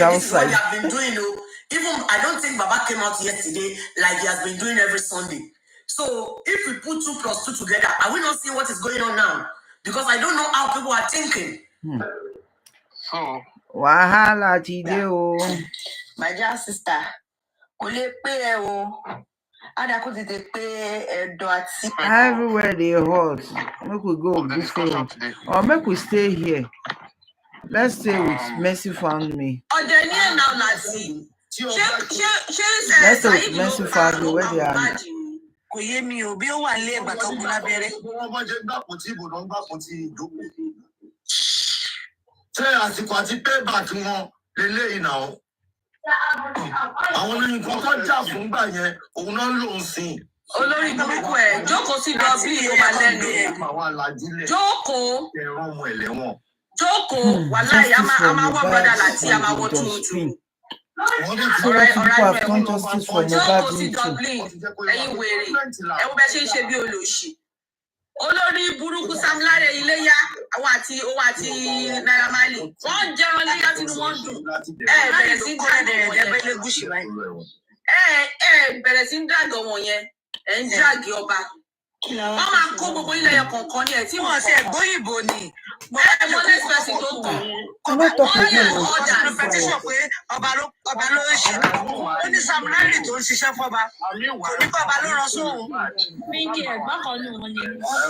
Speaker 13: outside.
Speaker 9: Even I don't think Baba came out yesterday like he has been doing every Sunday. So if we put 2 + 2 together, are we not seeing what is going on now? Because I don't know how people are thinking.
Speaker 16: So
Speaker 13: Wahala Tideo.
Speaker 9: My dear sister,
Speaker 13: Everywhere they hot. Make we go buffet. Or make we stay here. Let's stay with Mercy Found Me. Let's stay with Mercy Found Me where they are.
Speaker 9: Olórí burúkú ẹ̀ jókòó sí Dublin ló máa lẹ́nu ẹ̀. Jókòó wàláì a máa wọ́ brọ́dà láti a máa wọ́ tuntun.
Speaker 13: So that people have come justice for Mohbad
Speaker 9: Jókòó sí Dublin ẹ̀yin wèrè ẹ wo bẹ́ ṣe ń ṣe bí olóṣì. Olórí burúkú Sam Larry Iléyá àwọn àti Naira Marley wọ́n jẹran léyà tí wọ́n dùn. Bẹ̀rẹ̀ sí dàgọ̀ wọ̀nyẹn. Ẹ̀ ń dàgì ọba. Wọ́n máa kó gbogbo ilẹ̀ yẹn kọ̀ọ̀kan ní ẹ̀ tí wọ́n ṣe gbóyìnbó ni. Mo next person tó kàn. Wọ́n yẹ ọ̀dà petition pé ọba ló ń ṣe. Ó ní Sam Larry tó ń ṣiṣẹ́ fọ́ba. Kò ní kọ́ ọba ló rán sóhun.
Speaker 4: Míkì ẹ̀gbọ́n kan ní wọn ni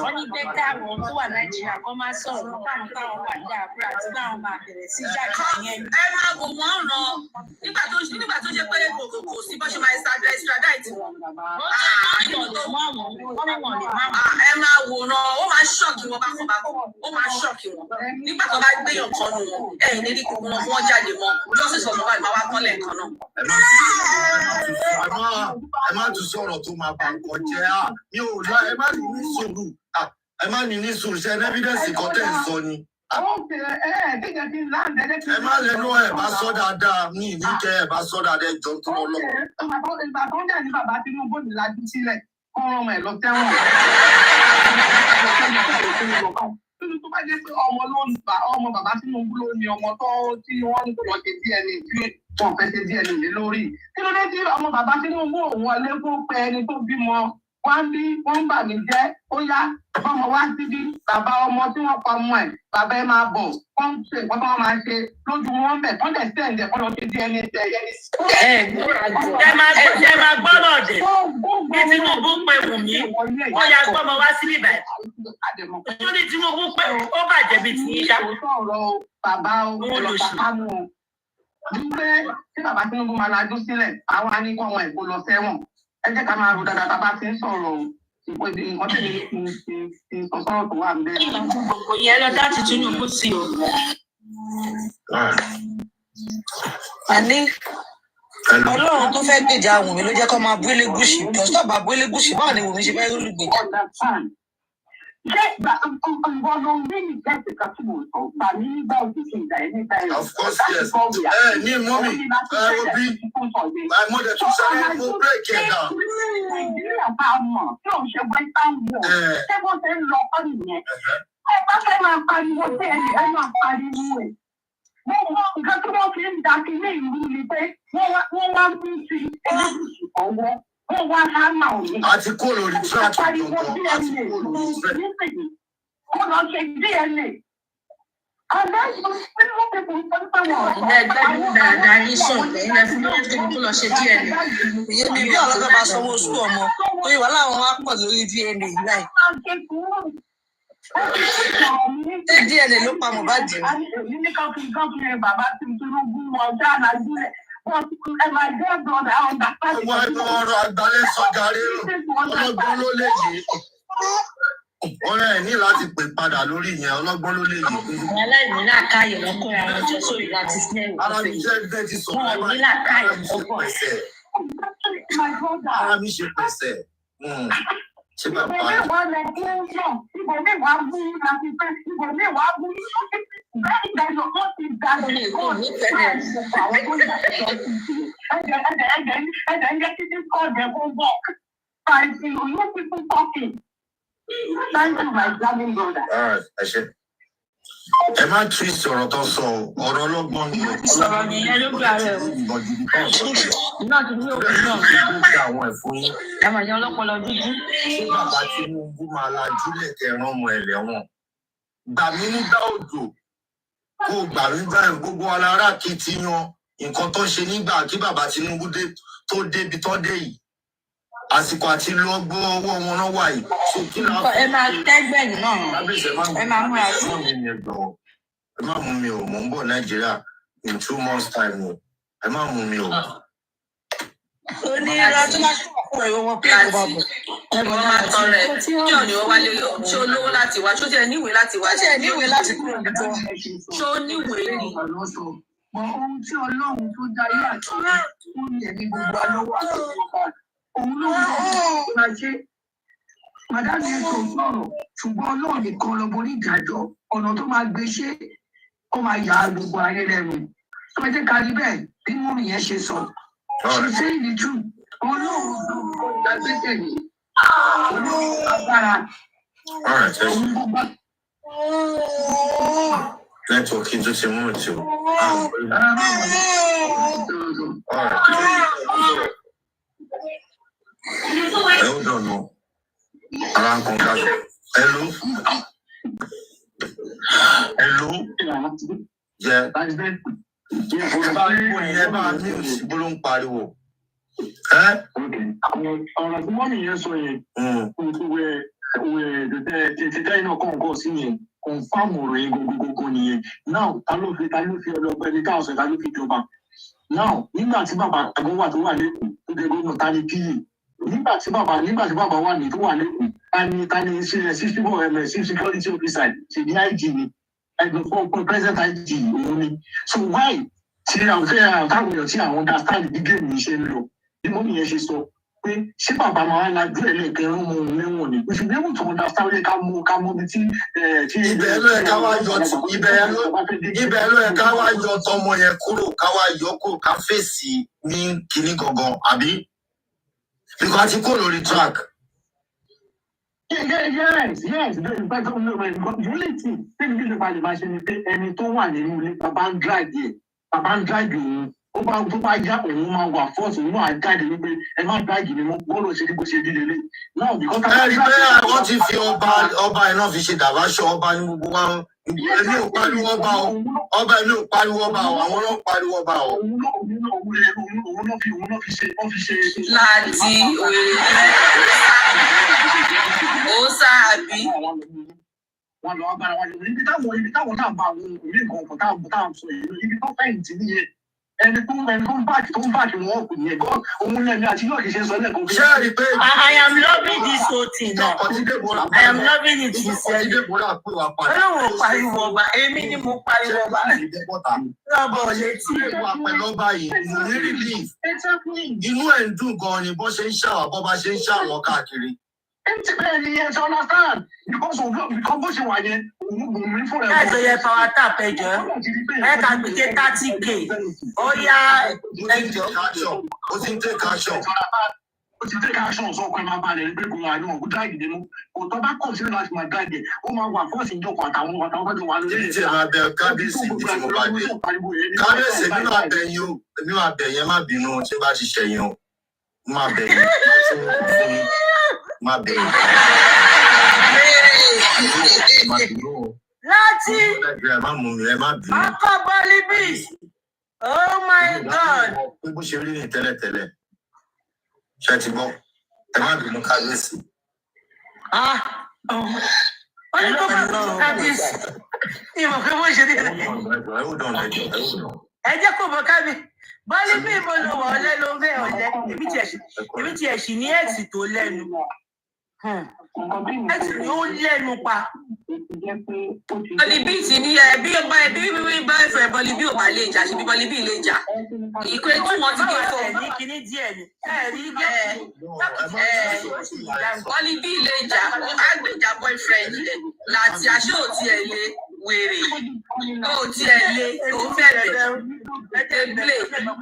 Speaker 4: wọ́n ní pé káwọn tó wà Nàìjíríà kọ́ máa sọ̀rọ̀ káwọn wà ní àbúrò àti káwọn máa bẹ̀rẹ̀ sí jáde yẹn.
Speaker 9: Ẹ máa wò wọ́n ràn nígbà tó ṣe pé kò sí bó ṣe máa extradite wọn. Ẹ máa wòran ó máa ṣọ́ọ̀kì wọn bákan ó máa ṣọ́ọ̀kì wọn nígbà tó bá gbéyàn kan nù wọn ní rí gbogbo wọn kí wọ́n jáde mọ́ justice for Mohbad máa wá kọ́lẹ̀ kan náà.
Speaker 11: Ẹ má tún sọ̀rọ̀ tó máa bá nǹkan jẹ́ mi ò lá ẹ má ní ní sùúrù ṣe evidence kan tẹ̀ ń sọ ni. Ẹ má lẹ́nu ẹ̀ bá sọ dáadáa ní ìníkẹ́ ẹ̀ bá sọ dáadáa ìjọ tó lọ lọ.
Speaker 12: Ìgbà tó ń dẹ̀ ní bàbá Tinubu ní lajú sílẹ̀ kó rán ọmọ ẹ̀ lọ tẹ́wọ̀n. Tó bá jẹ́ pé ọmọ bàbá Tinubu ló ní ọmọ tó tí wọ́n ń lọ ṣe DNA tí wọ́n fẹ́ ṣe DNA lé lórí. Kí ló dé tí ọmọ bàbá Tinubu òun wọlé fún pé ẹni tó bímọ wọ́n bà mí jẹ́ ó yá ọmọ wá síbí bàbá ọmọ tí wọ́n pa ọmọ ẹ̀ bàbá ẹ máa bọ̀ wọ́n ṣe nǹkan tó wọ́n máa ṣe lójú wọn bẹ̀ wọ́n dẹ̀ sẹ́ǹdẹ̀ wọ́n lọ ṣe DNA tẹ̀ ẹni.
Speaker 5: Ẹ máa gbọ́dọ̀ dẹ̀ bí Tinubu pé Wùmí ó yá gbọ́mọ wá sí bíbá ẹ̀. Ó ní Tinubu pé ó bàjẹ́ bí ti yíyá.
Speaker 12: Bàbá olùṣàkámù o. Wípé tí bàbá Tinubu máa lajú sílẹ̀ àwọn á ní kọ́ ọmọ ẹ̀ kó lọ sẹ́wọ̀n. Ẹ jẹ́ ká máa ro dáadáa bàbá ti ń sọ̀rọ̀ o. Nǹkan tẹ̀lé ti sọ sọ́rọ̀ tó wà níbẹ̀.
Speaker 5: Gbogbo yẹn lọ dáàtì Tinubu sí o.
Speaker 9: Àní Ọlọ́run tó fẹ́ gbèjà Wùmí ló jẹ́ kó máa bú Elégùṣì. Tọ́sítọ̀ bá bú Elégùṣì báwo ni Wùmí ṣe fẹ́ lólùgbèjà?
Speaker 11: Of course, yes. Ní mọ́mí, Obi, mo dẹ̀ tún sáré mo break it down.
Speaker 12: Nàìjíríà bá mọ̀ tí òun ṣe western world. Ṣé bó ṣe ń lọ ọ́ nìyẹn? Ẹ bá fẹ́ máa pariwo sí ẹ máa pariwo ẹ̀. Nǹkan tí wọ́n fi ń da sí ilé ìlú ni pé wọ́n wá mú sí ọwọ́ wọ́n wá hánà òní.
Speaker 8: Àti kó lórí tíráàkì
Speaker 12: gbọ̀ngàn àti kó lórí tíráàkì. Wọ́n lọ ṣe DNA. And then people dáadáa ní sọ̀tẹ̀ ilẹ̀ fún mi tó lọ ṣe DNA.
Speaker 9: Ìyẹn mi bí ọlọ́pàá bá sanwó oṣù ọmọ tó ìwà láwọn wá pọ̀ lórí DNA yìí láì. Ṣé DNA ló pa Mohbad jù?
Speaker 12: Èmi ní kọ́kí bàbá tí Tinubu ọjà Nàìjíríà. My dear brother, I understand.
Speaker 8: Wọ́n ọ̀rọ̀ àgbálẹ̀ sọ̀gàrí ọlọ́gbọ́n ló lè yí. Ọ̀rẹ́ ẹ̀ ní láti pè padà lórí ìyẹn ọlọ́gbọ́n ló lè yí.
Speaker 4: Àwọn aláìní làákàyè wọn kóra wọn jọ sórí láti sílẹ̀ ìwé.
Speaker 8: Ara mi jẹ́ ẹgbẹ́ ti sọ̀rọ̀
Speaker 4: Wọn ò ní làákàyè wọn pọ̀.
Speaker 8: Ara mi ṣe pẹ̀sẹ̀. Ṣé bàbá rẹ̀?
Speaker 12: Thank you, my darling brother.
Speaker 8: Ẹ ṣé. Ẹ má twist ọ̀rọ̀ tó sọ ọ̀rọ̀ ọlọ́gbọ́n ni.
Speaker 4: Sọ̀rọ̀ nìyẹn ló gbà rẹ̀ o. Náà ti ní òkú náà.
Speaker 8: Ó ṣe àwọn ẹ̀fún yín.
Speaker 4: Àwọn èèyàn ọlọ́pọlọ dúdú.
Speaker 8: Ṣé bàbá Tinubu máa lajú lẹ̀kẹ̀ rán ọmọ ẹ̀lẹ́wọ̀n? Gbà mí nígbà òjò. Kó gbà mí báyìí gbogbo alára kìtìyàn nǹkan tó ṣe nígbà kí bàbá Tinubu tó débi tó dé yìí. Àsìkò àti lọ́gbọ́n ọwọ́ wọn náà wà yìí.
Speaker 4: Ẹ máa tẹ́gbẹ̀yìn náà. Ẹ máa múra sí.
Speaker 8: Ẹ má mú mi o, mò ń bọ̀ Nàìjíríà in 2 months time o. Ẹ má mú mi o.
Speaker 9: Ó ní irọ́ tó máa ṣàkóso ìwé wọn pé kò bá bọ̀.
Speaker 15: Wọ́n máa tọrẹ tí ò ní wọ́n wálé ṣé olówó láti wá ṣó tiẹ̀ níwèé láti wá.
Speaker 9: Ṣé ẹ níwèé láti kúrò níbi tó wà?
Speaker 15: Ṣó níwèé ni?
Speaker 12: Ohun tí Ọlọ́run tó dáyé àti fún ẹ̀mí gbogbo alọ́wọ́ àti ìjọba òun ló ń bọ̀ máa ṣe. Màdámi ẹ̀ tó sọ̀rọ̀ ṣùgbọ́n Ọlọ́run nìkan lọ borí ìdájọ́ ọ̀nà tó máa gbé ṣe ó máa yà á gbogbo ayé lẹ́nu. Tó bá jẹ́ ká rí bẹ́ẹ̀ bí mọ́mì yẹn ṣe sọ. Ṣé sẹ́yìn ní jù Ọlọ́run ló ń kọ́ ìdágbésẹ̀ yìí. Ọlọ́run agbára òun gbogbo.
Speaker 8: Network into Timothy. Hold on, no. Around Hello. Hello. Yeah. Bólú ń pariwo.
Speaker 6: Ọ̀rọ̀ tí wọ́n nìyẹn sọ yẹn, tẹ́tẹ́ iná kọ̀ọ̀kan sí yẹn, kọ̀ǹfàmù ọ̀rọ̀ yẹn gbogbo nìyẹn. Now, ta ló fi ọlọ́gbẹ́ ní káàsọ̀ ta ló fi jọba. Now, nígbà tí bàbá àgọ́ wà tó wà lẹ́kọ̀ọ́, tó jẹ́ gómìnà ta ni PA. Nígbà tí bàbá wà ní tó wà lẹ́kọ̀ọ́, ta ni security officer ṣe ní IG ni. Ẹgbẹ́ president IG òun ni. So why tí táwọn èèyàn tí àwọn understand bí géèmù yìí ṣe ń lọ bí mọ́mí yẹn ṣe sọ pé ṣé bàbá máa ń lajú ẹ̀ lẹ́ẹ̀kẹ́ rán mọ́ òun lẹ́wọ̀n ni we should be able to understand ká mú bí tí.
Speaker 8: Ibẹ̀ ló yẹ ká wá yọ tọmọ yẹn kúrò ká wá yọ kúrò ká fèsì ní kinní gangan àbí because àti kó lórí track.
Speaker 6: Yes. The only thing tí ní ìjọba lè máa ṣe ni pé ẹni tó wà nínú ilé bàbá ń drag òun tó bá yá òun máa wà fọ́ọ̀sì òun náà jáde wípé ẹ má drag mi mọ́ bọ́ọ̀lù ṣe ní bó ṣe dídé lé.
Speaker 8: Ẹ rí pé àwọn ti fi ọba iná fi ṣe dàbáṣọ ọba ní gbogbo wa èmi ò pariwo ọba o ọba èmi ò pariwo ọba o àwọn náà pariwo ọba o.
Speaker 6: Òun náà fi ṣe.
Speaker 15: Láti ó sáàbí.
Speaker 6: Wọ́n lọ agbára wájú ibi táwọn náà bá àwọn òmìnir nǹkan táwọn sọ yìí ibi tó fẹ̀yìntì nìyẹn ẹni tó ń báàkì wọn kù nìyẹn gan òun lẹ́nu àti yóò kì í ṣe sọ lẹ́kọ̀ọ́.
Speaker 8: Ṣé ẹ rí i pé.
Speaker 4: I am loving this whole thing now. I am loving it sincerely. Ọlọ́run pariwo ọba, èmi ni mo pariwo ọba. Lọ́bọ̀ létí.
Speaker 8: Pẹ̀lú ọba yìí, mo ní relief. Inú ẹ̀ ń dùn gan-an ni bó ṣe ń ṣàwọ̀ bó bá ṣe ń ṣàwọ̀ káàkiri.
Speaker 6: Yes, understand. Because bó ṣe wà yẹn, òun fún ẹ̀.
Speaker 4: Ẹ tó yẹ power tap ẹjọ́. Ẹ kà gbèké 30K. Ó yá ẹjọ́.
Speaker 8: Ó ti ń take action.
Speaker 17: ó ti take action sọ ọkọ ẹ máa balẹ̀ pé kò wà ní ọ̀gbọ́n dáàgì nínú kò tọ́ bá kọ̀ sílẹ̀ láti máa dáàgì ó máa wà fọ́ọ̀sì ìjọkọ̀ àtàwọn ọjọ́ wà lórí
Speaker 8: èyí tí ẹ máa bẹ kábíyèsí ibi tí mo bá dé kábíyèsí èmi máa bẹ yín o èmi máa bẹ yẹn má bínú tí ó bá ṣiṣẹ́ yín o má bẹ yín má bẹ yín má bínú o
Speaker 13: láti
Speaker 8: ẹ má mú mi ẹ má bínú.
Speaker 13: ọkọ bọ́lí bíi oh my god.
Speaker 8: pé bó ṣe rí ní tẹ́lẹ̀tẹ́lẹ̀ ṣe ti gbọ́ ẹ má bínú kábíyèsí.
Speaker 13: wọ́n ní kó má bínú kábíyèsí ìmọ̀ pé wọ́n ṣe ní ẹ jẹ́ kó bọ̀ kábí bọ́lí bí mo lò wọ̀ ọ́lẹ́ ló ń bẹ̀ ọ̀lẹ́ èmi tiẹ̀ sì ní ẹ̀sì tó lẹ́nu ẹ̀sì ni ó lẹ́nu pa.
Speaker 15: bọ́lí bí ti ní ẹ bí bá ẹ̀fẹ̀ bọ́lí bí ò bá lè jà síbi bọ́lí bí lè jà ìkó etí wọn ti dé fún.
Speaker 13: ní kíní díẹ̀ ni rí
Speaker 15: bọ́lí bí lè jà àgbèjà boyfriend láti aṣọ òtí ẹ̀ lé wèrè òtí ẹ̀ lé òun fẹ́rẹ̀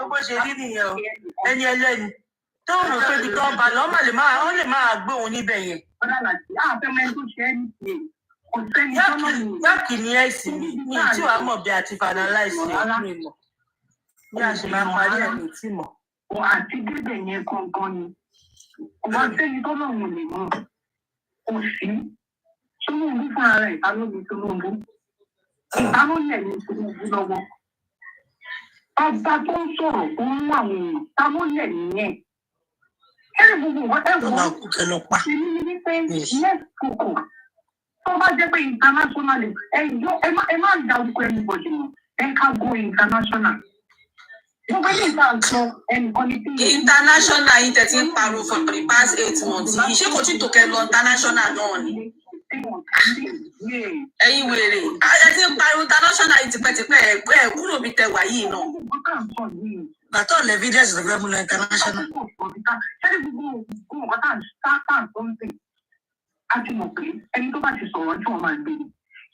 Speaker 13: bó ṣe rí nìyẹn o ẹni ẹlẹ́ni tó rò pé ibi tó ń ba lọ́mọ lè máa gbé òun níbẹ̀ yẹn. yọ́ọ̀kì ni ẹ̀sìn mi tí wàá mọ̀ bí a ti finalize ẹ̀ mi mọ̀ bí a ṣe máa parí ẹ̀ ní tí mọ̀.
Speaker 12: àti débẹ̀ yẹn gangan ni wọ́n sẹ́ni tó lọ́wọ́ lè mú kò sí Tinubu fúnra rẹ̀ ta ló ní Tinubu ta ló lẹ̀ ní Tinubu lọ́wọ́ ọba tó ń sọ̀rọ̀ tó ń mú àwọn èèyàn ta ló lẹ̀ nìyẹn ẹ̀rì gbogbo wọn ẹ̀wọ̀n èmi ní wípé lẹ́sìkò tó bá jẹ́ pé international ẹ má da orúkọ ẹni bọ̀dì mọ́ ẹ ká go international.
Speaker 15: International yìí tẹ̀sí ń pariwo for the past 8 months yìí ṣé kò tí tó kẹ́ lọ international náà ni. ẹ̀yin wèrè ẹ ti ń pariwo international yìí tipẹ́tipẹ́ ẹ̀ kúrò bí tẹ wà yìí náà.
Speaker 13: bàtọ̀ lẹ́ evidence ló fẹ́ mú lọ international.
Speaker 12: a ti mọ̀ pé ẹni tó bá ti sọ̀rọ̀ tí wọ́n máa gbé ni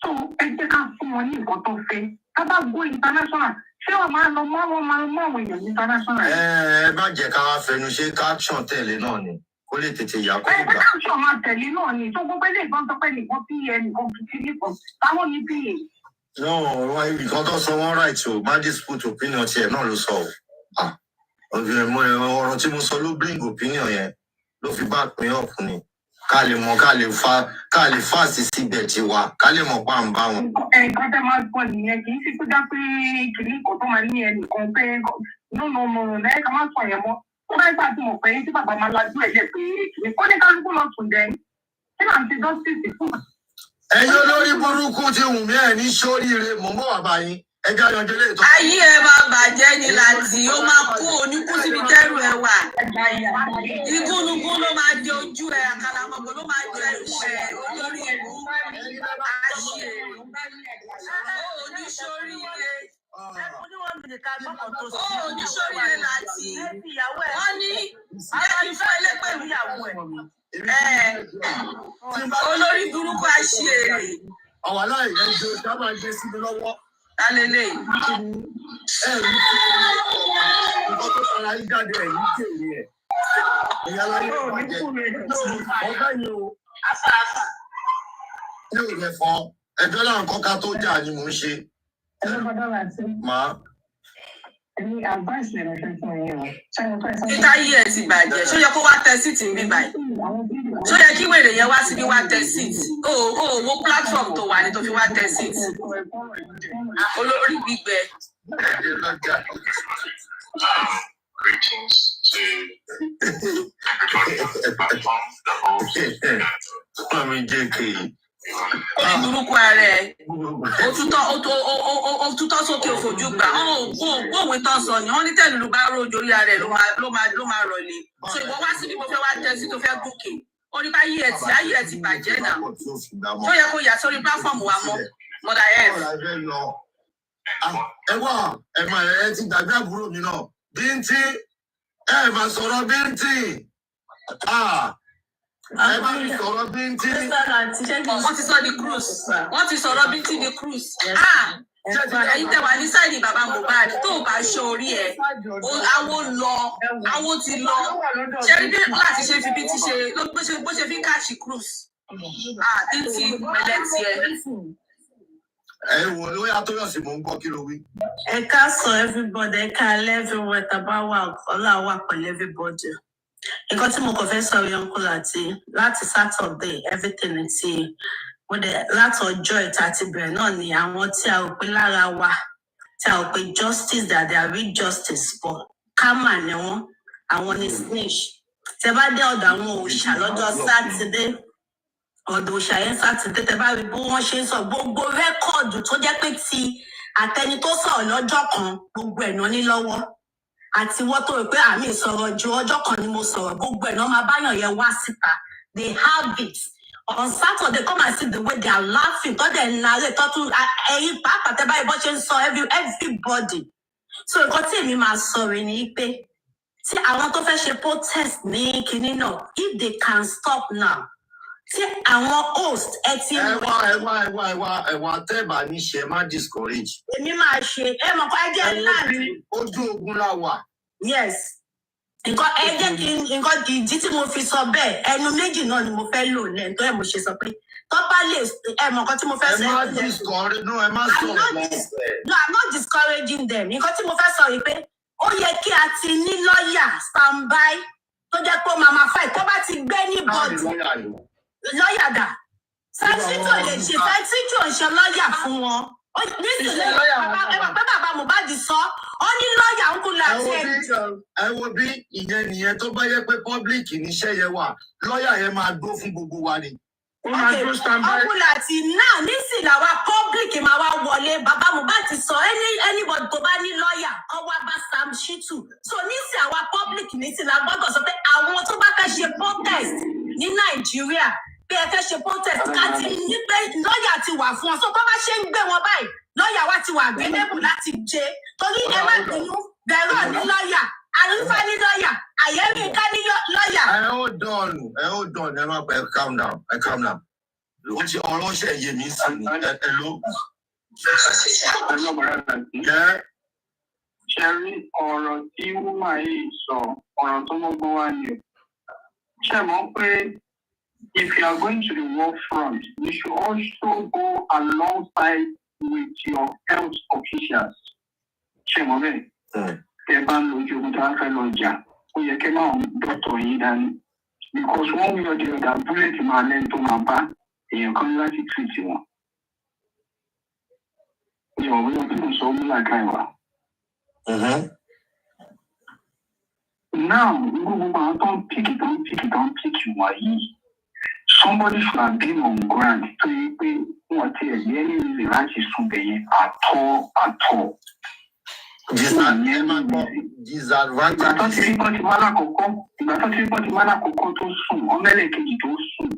Speaker 12: so ẹ jẹ́ ká fún wọn ní nǹkan tó fẹ́ ká bá go international ṣé wọ́n máa lọ mọ́ àwọn èèyàn international.
Speaker 8: ẹ má jẹ́ ká wá fẹnu ṣe caption tẹ̀lé náà ni kó lè tètè yà kó lè gbà.
Speaker 12: caption máa tẹ̀lé náà ni tó gbogbo ilé ìbọn tó pẹ́ nìkan pa nìkan tuntun nìkan táwọn ní pa.
Speaker 8: náà nǹkan tó sọ wọ́n right o má dispute opinion tiẹ̀ náà ló sọ o ọ̀rọ̀ tí mo sọ ló bring opinion yẹn ló fi bá pín ọ̀pọ̀ ni ká lè mọ ká lè fàásì síbẹ̀ tí wa ká lè mọ̀ pa ń bá wọn.
Speaker 12: nǹkan tẹ́ máa gbọ́ nìyẹn kì í ṣe kó já pé kìnìún kan tó máa ní ẹnìkan pé nínú lẹ́yìn ká má sọ yẹn mọ́ tó bá gbà tí mo pè é tí bàbá máa lajú ẹ̀ lẹ̀ pé kìnìún kó ní kálukú lọ sùn dẹ́yìn kí là ń ti dọ́sítì fún.
Speaker 8: ẹ̀yin olórí burúkú ti wù mí ẹ̀ ní sóríire mò ń bọ̀ wá báyìí ẹjọ́ yanjú lè tó.
Speaker 15: ayé ẹ máa bàjẹ́ ni láti ó máa kú oníkú síbi tẹ́rù ẹ wà. igúnnugún ló máa di ojú ẹ àkàlàmọ̀gbọ̀ ló máa di ẹrù ẹ olórí ìlú ayé oníṣoríire. oníṣoríire láti wọ́n ní ẹbí fún ẹlẹ́pẹ̀lú ìyàwó ẹ̀ olórí burúkú àṣìírè.
Speaker 8: àwọn aláìyá ń jẹ sábà ń gbé sí mi lọ́wọ́.
Speaker 15: Alele.
Speaker 8: Nǹkan tó fara yín jáde ẹ̀ yín kéèrè ẹ̀. Ìyá láyé ìbàjẹ́. Ọ̀gá yìí o. Ilé ìwé fọ ẹjọ́ náà kọ́ ká tó jà ni mò ń ṣe. Màá.
Speaker 15: Níta yí ẹ̀ ti bàjẹ́, ṣó yẹ kó wá tẹ síìtì ń bí báyìí? Ṣó yẹ kí wèrè yẹn wá síbi wá tẹ síìtì? O wo platform tó wà ní tó fi wá tẹ síìtì. Olórí gbígbẹ.
Speaker 2: Greetings to everybody on the whole.
Speaker 8: Mami JK.
Speaker 15: Orí burúkú ara ẹ̀. Ó tútọ́ sókè òfojú gbà. Òwe tán sọ ni wọ́n ní tẹ̀lú bá rojo orí ara ẹ̀ ló máa rọ̀lé. So ìwọ wá síbi mo fẹ́ wá tẹ sí tó fẹ́ gòkè. Orí bá ayé ẹ̀ ti bàjẹ́ náà. Ó yẹ kó yà sórí pláfọ̀mù wa mọ́. Mother F.
Speaker 8: Ẹ wá ẹ ti gbàgbé àbúrò mi náà. Bíntí ẹ máa sọ̀rọ̀ Bíntí. Ẹ bá mi sọ̀rọ̀ Bíntí.
Speaker 15: Wọ́n ti sọ di cruise. Wọ́n ti sọ̀rọ̀ Bíntí di cruise.
Speaker 14: Ẹ̀yin tẹ́ wà ní sáìdì bàbá Mohbad tó o bá ṣe orí ẹ̀, awo ti lọ. Ṣé rí bí láti ṣe fi bí ti ṣe bó ṣe fi káàṣì cruise? Bí ti pẹ̀lẹ́ tiẹ̀.
Speaker 18: Wo ló yà tó yọ̀ sí mò ń gbọ́ kí ló wí.
Speaker 14: Ẹ káàsán everybody, ẹ káalẹ́ everywhere tàbá wà ọlá wà pẹ̀lú everybody. Nǹkan tí mo kàn fẹ́ sọ yẹn kó láti Saturday everything ti mo dẹ̀ láti ọjọ́ ìta ti bẹ̀rẹ̀ náà ni àwọn tí a rò pé lára wa tí a rò pé justice that they are real justice but karma ni wọ́n àwọn ni snitch. Tẹ bá dé ọ̀dọ̀ àwọn òòṣà lọ́jọ́ Sátidé ọ̀dọ̀ òòṣà yẹn Sátidé tẹ bá rí bó wọ́n ṣe ń sọ gbogbo rẹ́kọ̀dù tó jẹ́ pé ti àtẹni tó sọ̀rọ̀ lọ́jọ́ kan gbogbo ẹ̀ náà ní lọ́wọ́. Àti wọ́n tó rò pé àmì ìsọ̀rọ̀ ju ọjọ́ kan ni mo sọ̀rọ̀ gbogbo ẹ̀ náà máa báyàn yẹn wá síta. They have it. On Saturday, come and see the way they are laughing. Tó dẹ̀ narrate tó tún ẹ̀yin pàápàá tẹ́ báyìí bó ṣe ń sọ everybody. So nǹkan tí èmi máa sọ rẹ̀ ni pé tí àwọn tó fẹ́ ṣe protest ní kinní náà, if they can stop now, tí àwọn host ẹ ti ń wọ.
Speaker 18: Ẹ̀wà tẹ́ẹ̀bà ní ṣe má discourage.
Speaker 14: Èmi máa ṣe mọ̀ kó ẹ jẹ́ láti.
Speaker 18: Ojú ogun la wà.
Speaker 14: Yes. Nǹkan ẹ jẹ́ kí nǹkan ìdí tí mo fi sọ bẹ́ẹ̀ ẹnu méjì náà ni mo fẹ́ lò lẹ́yìn tó ẹ̀ mo ṣe sọ pé tó bá lè mọ̀ nǹkan tí mo fẹ́ sọ.
Speaker 18: Ẹ má discourage no ẹ má sọ̀rọ̀ lọ.
Speaker 14: No, I'm not discouraging them. Nǹkan tí mo fẹ́ sọ yìí pé ó yẹ kí a ti ní lọ́ọ̀yà standby tó jẹ́ pé ó máa máa fight tó bá ti gbé ní bọ́ọ̀dù. Lọ́ọ̀yà dà. Sẹ́ńtítò lè ṣe sẹ́ńtítò ṣe lọ́ọ̀yà fún wọn. Nísìnyí bàbá Mohbad sọ ó ní lọ́ọ̀yà ń kú láti ẹ̀jọ̀.
Speaker 18: Ẹ wo bí ìyẹn nìyẹn tó bá yẹ pé public níṣẹ́ yẹn wà lọ́ọ̀yà yẹn máa dó fún gbogbo wa ni.
Speaker 14: Ọkùnrin àti náà nísìnyí àwa public máa wá wọlé bàbá Mohbad sọ anybody tó bá ní lọ́ọ̀yà kọ́ wá bá Sam Shitu. So nísìnyí àwa public nísìnyí la gbọ́dọ̀ sọ pé àwọn tó bá fẹ́ ṣe protest ní Nàìjíríà bí ẹ fẹ́ ṣe protest ká ti ní pé lọ́ọ̀yà ti wà fún wọn. So tó bá ṣe ń gbé wọn báyìí lọ́ọ̀yà wa ti wà available láti jẹ torí ẹ má bínú bẹ̀rù ní lọ́ọ̀yà àrífà ní lọ́ọ̀yà àyẹ̀rí ká ní lọ́ọ̀yà.
Speaker 18: Hold on, ẹ má pẹ́ calm down. Ó ti ọ̀rọ̀ ṣe yé mi sí ni ẹ ló.
Speaker 17: Ṣé rí ọ̀rọ̀ tí wúmà yìí sọ ọ̀rọ̀ tó mọ́gbọ́n wá ni o. Ṣé mọ̀ pé if you are going to the war front, you should also go alongside with your health officials. Ṣé mọ̀ bẹ́ẹ̀? Tẹ́ bá ń lójú ogun tó wá fẹ́ lọ jà, ó yẹ kí máa ń dọ́tọ̀ yín dání. Because one way or the other, bullet máa lẹ́nu tó máa bá èèyàn kan láti treat wọn. Ìwọ̀n wíwọ́n tí mo sọ ó mú làákà ìwà. Now, gbogbo àwọn tó ń píkì wọ̀nyí. Somebody should have been on ground to pé wọ́n ti ẹ̀yẹ́ ní ilé láti sùn bẹ̀yẹn àtọ̀.
Speaker 18: Disadvantage.
Speaker 17: Ìgbà tó ti rí bọ́tí wá lákòókò tó sùn, ọmọ ẹlẹ́kejì tó sùn.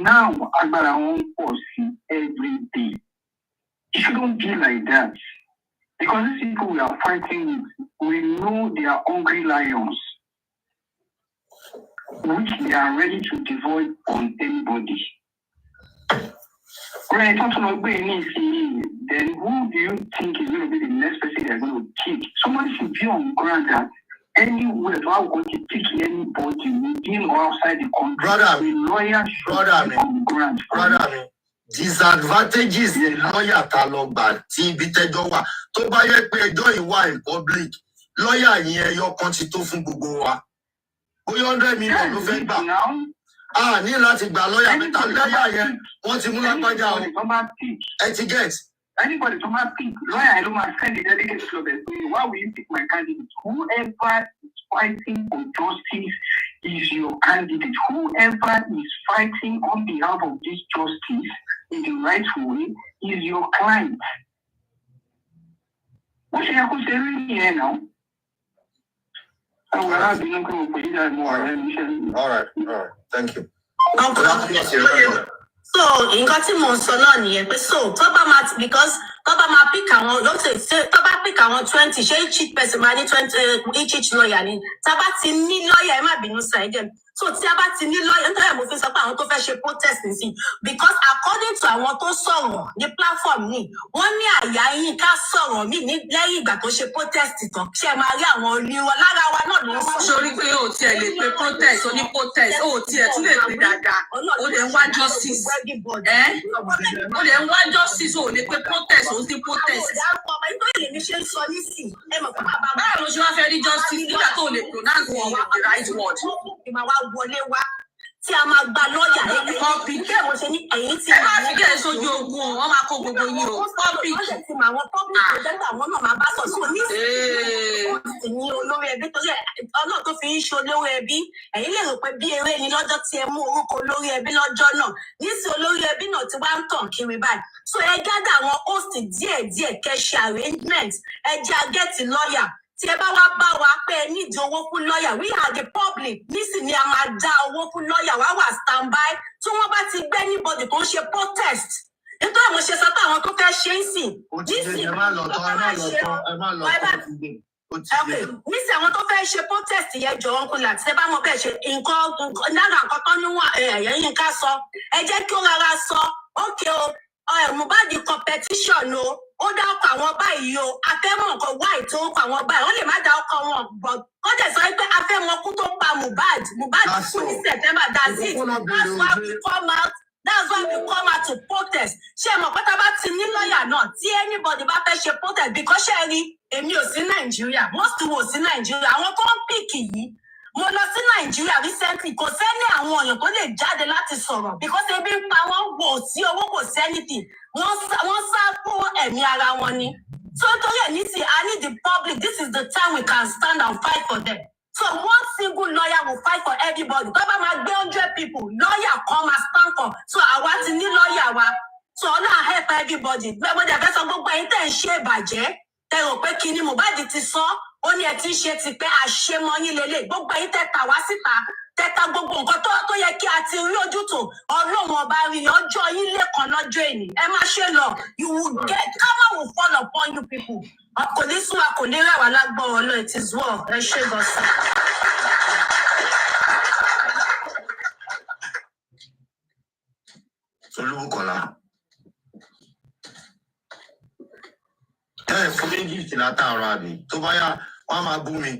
Speaker 17: Now, agbára wọn ń pọ̀ sí every day. It shouldn't be like that. Because these people we are fighting with, we know they are hungry lions, which they are ready to devour on anybody. Right, talking about then who do you think is going to be the next person they are going to kick? Somebody should be on ground that anywhere to are going to kick anybody within or outside the country.
Speaker 18: Brother,
Speaker 17: the lawyer should be on ground.
Speaker 18: Brother, disadvantages ni lawyer ta lọ gbà tí ibi tẹ́jọ́ wà tó bá yẹ pé ẹjọ́ ìwà in public lawyer yẹn ẹyọ kan ti tó fún gbogbo wa bóyá 100 million ló fẹ́ gbà ní láti gba lawyer mẹ́ta lawyer yẹn wọ́n ti mú lápájà o ẹ ti get.
Speaker 17: Anybody to my pick, lawyer, I don't want to send the delegate to them. Why will you pick my candidate? Whoever is fighting for justice is your candidate. Whoever is fighting on behalf of this justice in the right way is your client. What should I consider here now?
Speaker 18: All right. Thank you.
Speaker 14: So nǹkan tí mo ń sọ náà nìyẹn pé so tó bá máa because tó bá máa pick àwọn ló ṣe tó bá pick àwọn 20 ṣé each person máa ní 20 each lawyer ni tá bá ti ní lawyer ẹ má bínú sa ẹjẹ
Speaker 4: So tí a bá ti ní lọ́yà nítorí mo fi sọ pé àwọn tó fẹ́ ṣe protest nìsín because according to àwọn tó sọ̀rọ̀ ní platform ni wọ́n ní àyà yín ká sọ̀rọ̀ mí ní lẹ́yìn ìgbà tó ṣe protest tán ṣe máa rí àwọn olùwọ́ lára wa náà ló ń sọ.
Speaker 9: Sori pé o tiẹ̀ lè pe protest o ní protest o tiẹ̀ tún lè pe dáadáa o lè ń wá justice o lè ń wá justice o lè pe protest o ti protest.
Speaker 4: nítorí èmi ṣe ń sọ nísìn ẹ mọ̀ pé bàbá
Speaker 9: báwo ló ṣe wá fẹ́ rí justice nígbà tó o lè pronounce the right word.
Speaker 4: ìmọ̀ wa wọlé wá tí a máa gba lọ́ọ̀yà kọ́pì kẹ́ mo ṣe ní ẹ̀yìn tí.
Speaker 9: ẹ má fi kẹ́ ẹ sójú ogun o wọ́n máa kó gbogbo yín o kọ́pì.
Speaker 4: wọ́n lè ti mọ àwọn pọ́bí pẹ̀lú àwọn náà máa bá sọ sí òní sí ní olórí ẹbí tó ṣe ọlọ́run tó fi ń ṣe olórí ẹbí ẹ̀yin lè rò pé bí eré ni lọ́jọ́ tí ẹ mú orúkọ olórí ẹbí lọ́jọ́ náà nísìnyí olórí ẹbí náà ti wá ń tàn kiri báyìí so ẹ gádà àwọn host díẹ̀díẹ̀ kẹ́ ṣe arrangement ẹ jẹ́ agẹ́tì lọ́ọ̀yà tí ẹ bá wá bá wa pé ẹ nídìí owó fún lọ́ọ̀yà we are the public nísìnyí a máa dá owó fún lọ́ọ̀yà wá wà stand by tí wọ́n bá ti gbé anybody tó ń ṣe protest nítorí àwọn ṣe sọ pé àwọn tó fẹ́ ṣe ń sìn nísìnyí àwọn tó fẹ́ ṣe protest yẹn jọ wọn kúnlẹ̀ àti ẹ bá mọ bẹ́ẹ̀ ṣe nǹkan lára nǹkan tó níwọ̀n ẹ̀yìn ká sọ ẹ jẹ́ kí ó rárá sọ ókè o Mohbad competition o ó dá ọkọ̀ àwọn báyìí o afẹ́mọ̀ nǹkan wáì tó ń kọ àwọn báyìí ó lè má dá ọkọ̀ wọn bọ̀ ó dẹ̀ sọ pé afẹ́mọ̀ kú tó pa Mohbad kú ní September that's it that's why we come out to protest ṣé mọ̀ pé tá a bá ti ní lọ́ọ̀yà náà tí anybody bá fẹ́ ṣe protest because ṣé rí èmi ò sí Nàìjíríà most wò sí Nàìjíríà àwọn tó ń pìkì yìí mo lọ sí Nàìjíríà recently kò sẹ́ni àwọn èèyàn tó lè jáde láti sọ̀rọ̀ because ebi ń pa wọ́n wò sí owó kò sẹ́nìtì wọ́n sá fún ẹ̀mí ara wọn ni so torí ẹ̀ nísìnyí I need the public this is the time we can stand and fight for them so one single lawyer will fight for everybody tó bá máa gbé 100 people lawyer kan máa stand for so àwa ti ní lawyer wa so ọlọ́run help everybody gbẹ́gbẹ́dẹ́ fẹ́ sọ gbogbo ẹ̀yin tẹ̀ ń ṣe ìbàjẹ́ tẹ̀ rò pé kinní Mohbad ti sọ ó ní ẹ ti ń ṣe ti pé àṣemọyín lélẹ̀ gbogbo ẹ̀yin tẹ̀ tà wá síta tẹ̀ta gbogbo nǹkan tó yẹ kí a ti rí ojútùú ọlọ́run ọba rí ọjọ́ yín lẹ́kan lọ́jọ́ èní ẹ má ṣe lọ you will get karma will fall upon you people kò ní sún wa kò ní rẹ̀ wá lágbọ́rọ̀ lọ it is well ẹ ṣe gọ́sà.
Speaker 18: Olúkọ̀lá ẹ fún mi gift látàárọ̀ àbí tó bá yá wọ́n máa bú mi.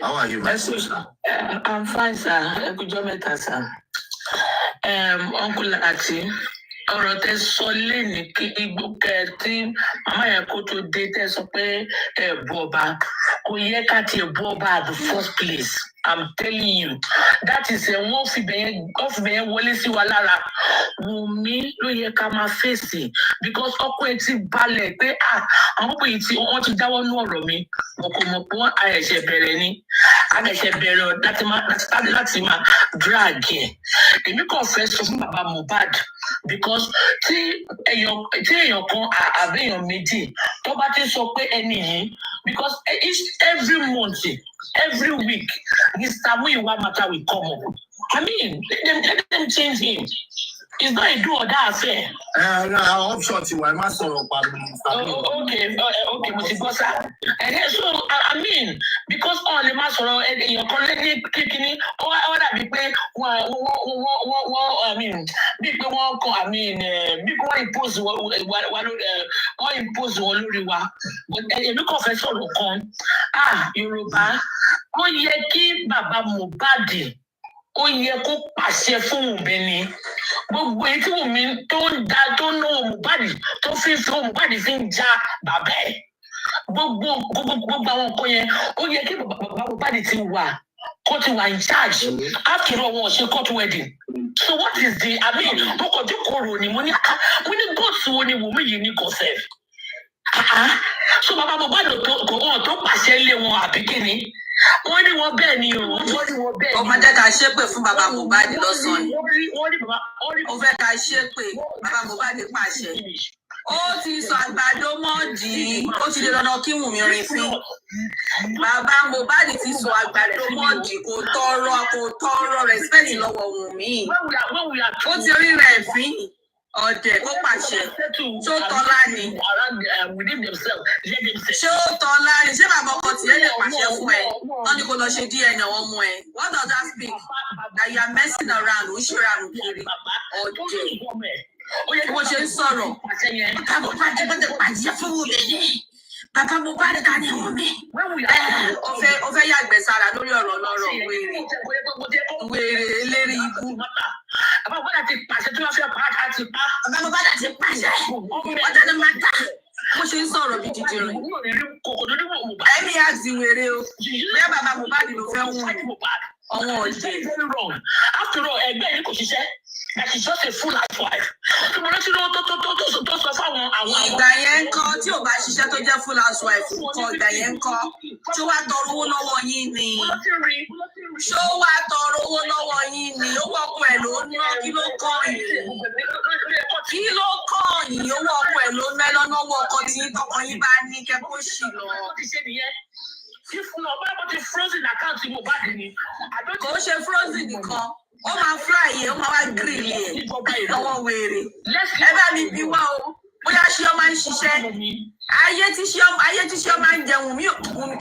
Speaker 18: How are you, my sister?
Speaker 19: I'm fine, sir. Good job, sir. Uncle Ati, ọ̀rọ̀ tẹ́ sọ lẹ́ni kí igbókẹ́ tí màmá yẹn kó tó dé tẹ́ sọ pé ẹ bú ọba kò yẹ ká tiẹ̀ bú ọba at the first place. I'm telling you that is wọ́n fi bẹ̀yẹn wọlé sí wa lára Wùmí ló yẹ ká máa fèsì because ọkọ ẹ ti balẹ̀ pé àwọn pé tí wọ́n ti dáwọ́ nú ọ̀rọ̀ mi mo kò mọ̀ pé àyẹ̀ṣẹ̀ bẹ̀rẹ̀ ni àyẹ̀ṣẹ̀ bẹ̀rẹ̀ láti máa drag ẹ̀ èmi kàn fẹ́ sọ fún bàbá Mohbad because tí èèyàn kan àbí èèyàn méjì tó bá ti sọ pé ẹni yìí because every month every week Mr. Muyiwa matter will come up. I mean, let them change him. It's not a do or die affair.
Speaker 18: Option ti wà má sọ̀rọ̀ pàdé.
Speaker 19: Okay, mo ti gbọ́ sá. So I mean, because all the má sọ̀rọ̀ èèyàn kan lẹ́ni kíkíní, ó dàbí pé wọ́n bí pé wọ́n kọ́ bí wọ́n impose wọn lórí wa. Èmi kàn fẹ́ sọ̀rọ̀ kan. Yorùbá, ó yẹ kí bàbá Mohbad ó yẹ kó pàṣẹ fún Wùmí ni gbogbo èyí tí Wùmí tó ń ná Mohbad tó fi Mohbad fi ń ja bàbá ẹ̀ gbogbo àwọn nǹkan yẹn ó yẹ kí bàbá Mohbad ti wà kó ti wà in charge after all wọn ṣe court wedding so what is the mo kàn jókòó ni mo ní gọ́ọ̀sì wo ni Wùmí yìí ní kò sẹ́ẹ̀ so bàbá Mohbad tó pàṣẹ lé wọn àbí kíni wọ́n ní wọn bẹ́ẹ̀ ni o wọ́n ní wọn bẹ́ẹ̀ ni o.
Speaker 9: ọmọ jẹ́ ká ṣépè fún bàbá Mohbad lọ́sàn-án ni ó fẹ́ ká ṣépè bàbá Mohbad pàṣẹ ó ti sọ àgbàdo mọ́ọ̀dì ó ti di dandan kí Wùmí rin fín bàbá Mohbad ti sọ àgbàdo mọ́ọ̀dì kò tọrọ respect lọ́wọ́ Wùmí ó ti rí rẹ̀ fín Ọ̀dẹ̀ kó pàṣẹ. Ṣé ó tọ́lá ni? Ṣé ó tọ́lá ni? Ṣé bàbá ọkọ tiẹ̀ lè pàṣẹ fún ẹ? Wọ́n ní kó lọ ṣe DNA àwọn ọmọ ẹ. What does that speak? That you are messing around, ó ṣe rànù kiri. Ọ̀dẹ̀. Bó ṣe ń sọ̀rọ̀. Bàbá Mohbad ti pàṣẹ fún mi. Bàbá Mohbad ká ní ọmọ mi. Ó fẹ́ yàgbẹ́ sára lórí ọ̀rọ̀ lọ́rọ̀ wèrè. Wèrè eléré ikú. Bàbá Mohbad ti pàṣẹ tí wọ́n fẹ́ pa á ti pa. Bàbá Mohbad ti pàṣẹ. Wọ́n tẹ̀lé máa ta. Bó ṣe ń sọ̀rọ̀ bí dídì rẹ̀. Ẹ̀mí àti wèrè o. Bóyá bàbá Mohbad ló fẹ́ wọ̀n. Ọwọ́ ọ̀jẹ̀.
Speaker 19: After all, ẹgbẹ́ yìí kò ṣiṣẹ́. That is just a full life wife. Ṣùgbọ́n ló ti lọ́wọ́ tó sọ fáwọn àwọn.
Speaker 9: Ìgbà yẹn ń kọ́ tí ò bá ṣiṣẹ́ tó jẹ́ full housewife kọ́ ìgbà yẹn ń kọ́. Ṣé wàá tọrọ owó lọ́wọ́ yín ni? Ṣé wàá tọrọ owó lọ́wọ́ yín ni? Owó ọkọ ẹ̀ ló ń ná kí ló kọ́ yìí? Kí ló kọ́ yìí? Owó ọkọ ẹ̀ ló ń mẹ́ lọ́nà owó ọkọ tí tọkọ yín bá ní kẹ́kọ̀ọ́ sì lọ.
Speaker 19: Fífún ọba bó ti frozen account Mohbad ni.
Speaker 9: Kò ṣe frozen nìkan. Ó máa fry yẹn, ó máa wá grill yẹn. Lọ́wọ́ wèrè. Ẹ bá mi bí wá o. Bóyá ṣé ọ máa ń ṣiṣẹ́. Ayé tí ṣé ọ máa ń jẹ Wùnmí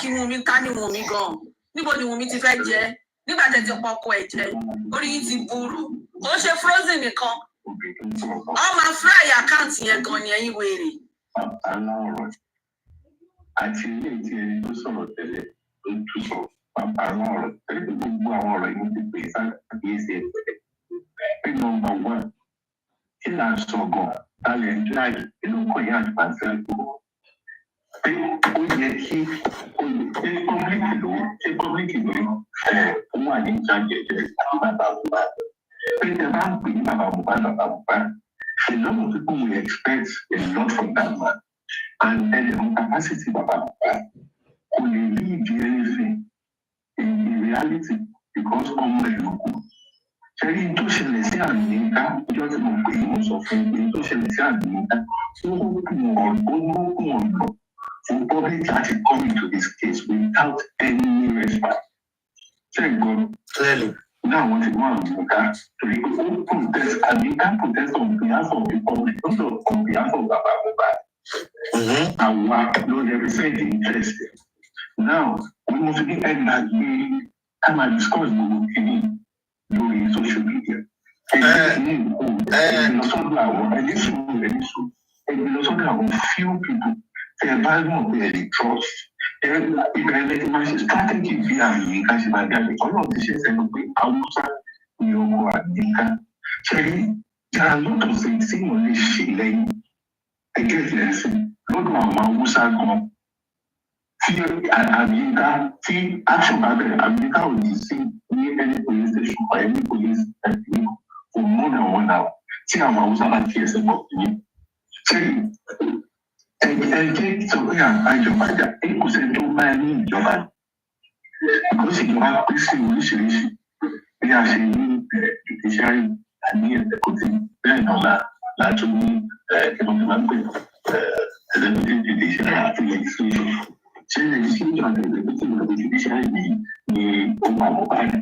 Speaker 9: kí Wùnmí ká ní Wùnmí gan. Níbo ni Wùnmí ti fẹ́ jẹ? Nígbà tẹ̀ ti pọ̀ ọkọ ẹ̀ jẹ. Orí yìí ti burú. Kò ṣe frozen nìkan. Ọ máa fry account yẹn gan ni ẹ̀yin wèrè.
Speaker 17: Àti ilé tí ẹni tó sọ̀rọ̀ tẹ́lẹ̀ tó tún sọ bàbá àwọn ọ̀rọ̀ tẹ́lẹ̀ gbogbo àwọn ọ̀rọ̀ yìí ti pè sákìyèsí ẹ̀fẹ̀. Pé nọmba wán kí là ń sọ gan alẹ́ ń láàyè inú kọ̀ yá àgbàṣẹ́ tó. Pé ó yẹ kí pọ́blíkì ló fún àyíká jẹjẹrẹ sí bàbá Mohbad. Pé ẹ bá ń pè ní bàbá Mohbad. A lot of people will expect a lot from that man. And the capacity of Baba could lead to anything in reality because ọmọ ẹ̀ ló kù. Ṣẹ́rí tó ṣẹlẹ̀ sí Àmìníká ọjọ́ tí mo pè é mo sọ fún mi tó ṣẹlẹ̀ sí Àmìníká ó kún ọ̀nà for public láti come into this case without any respect. Ṣé ìgbọ́ clearly náà wọ́n ti mú Àmìníká torí pé ó protest Àmìníká protest on behalf of the public not on behalf of Baba Mohbad. And what no represent the interest. Now, we must be end that we come and discuss the social media. Few people, the value of the trust. Strategy behind it, all of this is outside the there are a lot of things in this ẹgbẹ́ ẹ̀sìn lọ́dọ̀ àwọn Haúsá gan tí Àmìníká tí action bá bẹ̀rẹ̀ Àmìníká ò ní sí ní any police station or any police station for more than 1 hour tí àwọn Haúsá bá kí ẹsẹ̀ bọ̀ sí ṣé ẹgbẹ́ sọ pé àjọba jà kò sẹ́ni tó máa ní ìjọba kò sì jọba pín sí oríṣiríṣi bí a ṣe ní judiciary àní executive bẹ́ẹ̀ náà láti ní judiciary àti legislation. Ṣé legislation àti executive àti judiciary ni ó máa mọ̀ báyìí?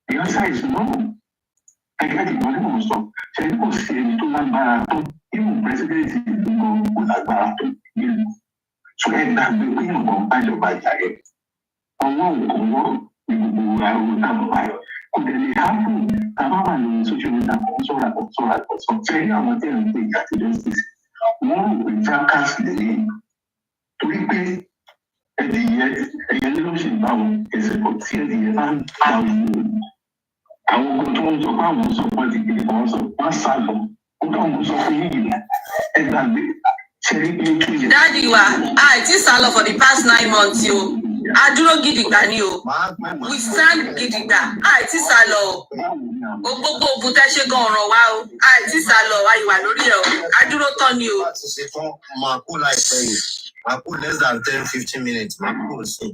Speaker 17: The answer is no. Ẹgbẹ́ ìgbọ́n ní mò ń sọ, ṣe ní kò sí ẹni tó lágbára tó ìmú president ìlú kò lágbára tó nílùú. So ẹ gbàgbé pé nǹkan bájọba jàre. Ọwọ́ òkòwò ní gbogbo àwọn táwọn báyọ̀. Kò dẹ̀ lè hápù tábà wà lórí social media kan sọ̀rọ̀ ṣe ní àwọn tẹ̀lé ń pè àti justice. Wọ́n rò pé fracas lẹ́yìn. Torí pé ẹ̀yẹ ló ṣe bá wọn ẹsẹ̀ pọ̀ tí ẹ̀yẹ bá ń bá wọn. Àwọn ọkọ̀ tó ń sọ pé àwọn sọ pé ti gbé wọn sọ wọ́n sá lọ. Ó dáhùn sọ fún yìí ẹ gbàgbé ṣẹ́rí pé ó tún yẹ.
Speaker 9: Dáàdi wa, àìtí sálọ for the past 9 months o. Adúró gidigba ni o. We stand gidigba. Àìtí sálọ o. Gbogbo ogun tẹ́ ṣe gan ọ̀ràn wa o. Àìtí sálọ àyíwá lórí ẹ̀ o. Adúró tán ni o.
Speaker 18: Láti ṣe tán, máa kó láìpẹ́ yìí. Máa kó less than 10-15 minutes. Máa kó sí.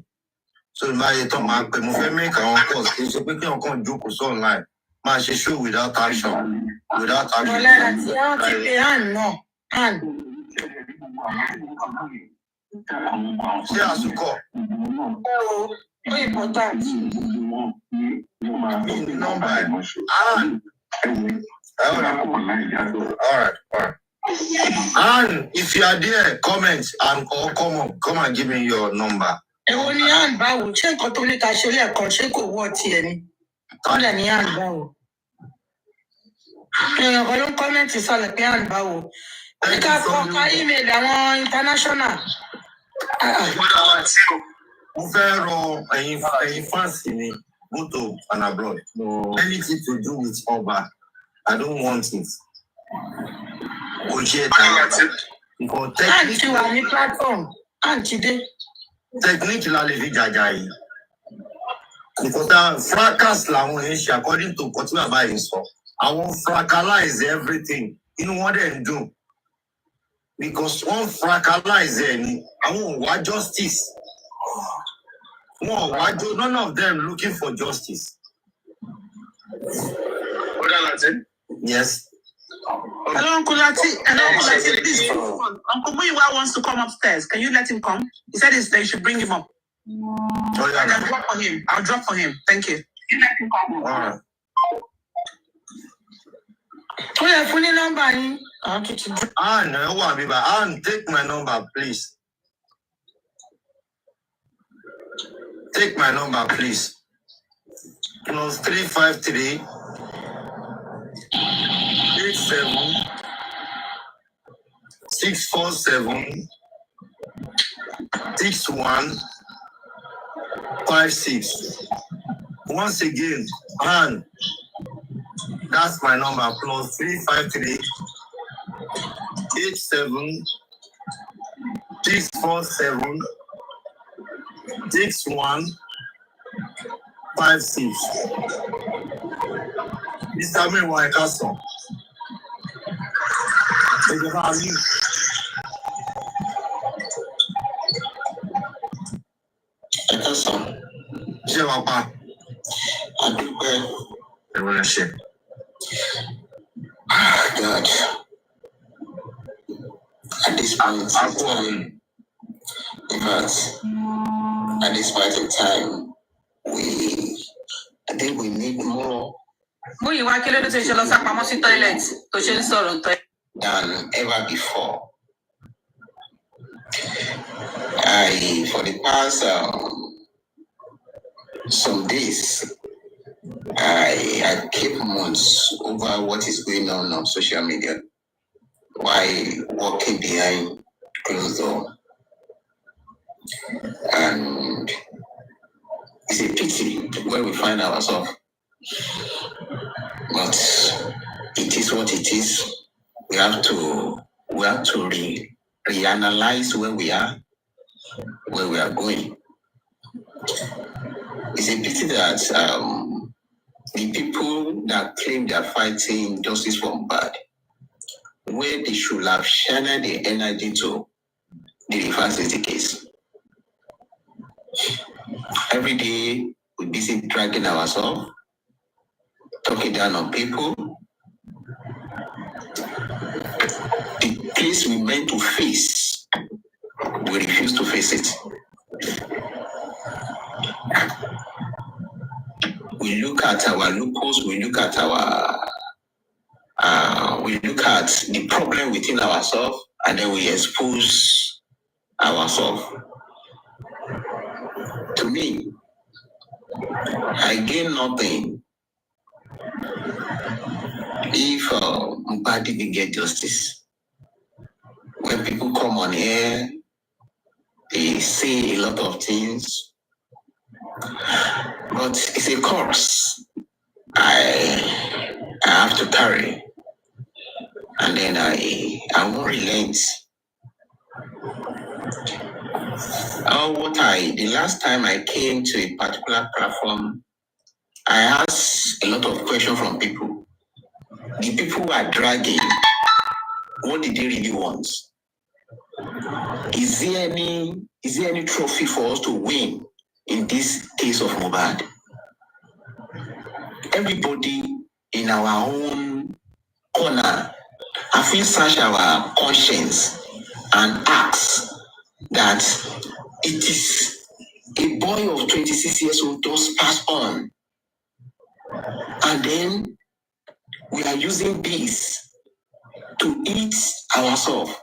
Speaker 18: So ìmáyé tán máa pè mo fẹ́ make àwọn calls kì í ṣe pé kí ọkàn jókòó sí online. Máa ṣe show without action. Without action.
Speaker 12: Ọ̀lẹ́ àti àwọn ti pè hàn náà. Hàn.
Speaker 18: Ṣé àsùkọ̀?
Speaker 12: Ẹ o, ó important.
Speaker 18: Mi ní nọ́mbà ẹ̀. All right. And if you are there, comment and or come and give me your number.
Speaker 13: Èwo ni à ń bá wò? Ṣé nǹkan tó ní ká ṣe lẹ́ẹ̀kan ṣé kò wọ́ tiẹ̀ ni? Ó lẹ̀ ní à ń bá wò. Èèyàn kan ló ń kọ́mẹ́ǹtì sọ̀lẹ̀ pé à ń bá wò. Ó ní ká kọ́ ká ímeèlì àwọn international.
Speaker 18: Mo fẹ́ rọ ẹ̀yin fans mi, both home and abroad. No. Anything to do with Oba, I don't want it.
Speaker 13: Àǹtí wà ní platform. Àǹtí dé.
Speaker 18: Technique la lè fi jàjà yìí. Because fracas làwọn yẹn ṣe according to nǹkan tí bàbá yìí sọ. Àwọn fracalize everything. Inú wọn dẹ̀ ń dùn. Because wọ́n fracalize ẹ̀ ni. Àwọn ò wá justice. Wọ́n ò wá jó. None of them looking for justice. Yes.
Speaker 20: Hello, Uncle Lati. Hello, Uncle Lati. Please, Uncle Muiwa wants to come upstairs. Can you let him come? He said they should bring him up.
Speaker 18: Oh, yeah.
Speaker 20: I'll drop for him. I'll drop for him. Thank you. You let him come.
Speaker 18: All right.
Speaker 13: Ó yẹ fún ní nọ́mbà yín.
Speaker 18: No, one, baby. Take my number, please. Take my number, please. Plus 353 87 647 6156. Once again, that's my number. Plus 353 87 647 6156. Mr. Meanwhile, Castle. Ṣé wàá pa?
Speaker 21: Adúpẹ́.
Speaker 18: Ẹ̀rọ ẹ̀ ṣe.
Speaker 21: God. At this point in time, at this point in time, I think we need more than ever before. For the past some days, I keep months over what is going on social media while walking behind closed door. And it's a pity where we find ourselves. But it is what it is. We have to reanalyze where we are going. It's a pity that the people that claim they are fighting justice for Mohbad, where they should have channeled the energy to the reverse is the case. Every day we're busy dragging ourselves, talking down on people. The place we meant to face, we refuse to face it. We look at our loopholes, we look at the problem within ourselves, and then we expose ourselves. To me, I gain nothing if Mohbad didn't get justice. When people come on here, they say a lot of things, but it's a course I have to carry, and then I won't relent. The last time I came to a particular platform, I asked a lot of questions from people. The people who are dragging, what did they really want? Is there any trophy for us to win in this case of Mohbad? Everybody in our own corner have been search our conscience and ask that it is a boy of 26 years old just passed on, and then we are using this to eat ourselves,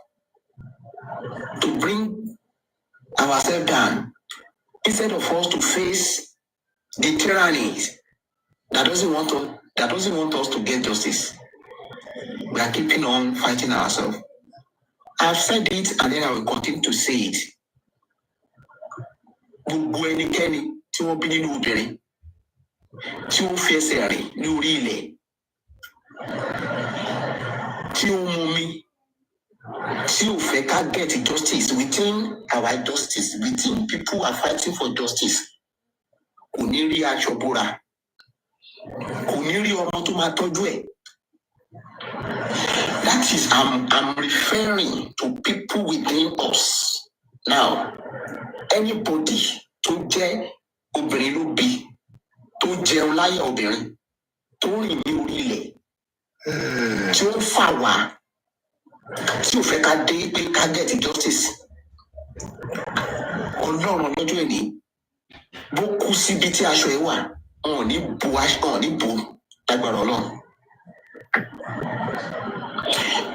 Speaker 21: to bring ourselves down, instead of us to face the tyrannies that doesn't want us to get justice. We are keeping on fighting ourselves. I've said it and then I will continue to say it. Gbogbo ẹnikẹ́ni tí wọ́n bí nínú obìnrin tí ó fi ẹsẹ̀ rìn ní orí ilẹ̀ tí ó mú mi tí ò fẹ́ ká get justice within our justice, within people who are fighting for justice, kò ní rí aṣọ bóra, kò ní rí ọmọ tó máa tọ́jú ẹ̀. That is, I'm referring to people within us. Now, anybody tó jẹ́ obìnrin ló bí, tó jẹun láyà obìnrin, tó rìn ní orí ilẹ̀, tí ó fà wá, tí ò fẹ́ ká dé pé ká get justice. Ọlọ́run lọ́jọ́ ẹ̀ní, bó kú síbi tí aṣọ ẹ̀ wà, wọn ò ní bu lágbára Ọlọ́run.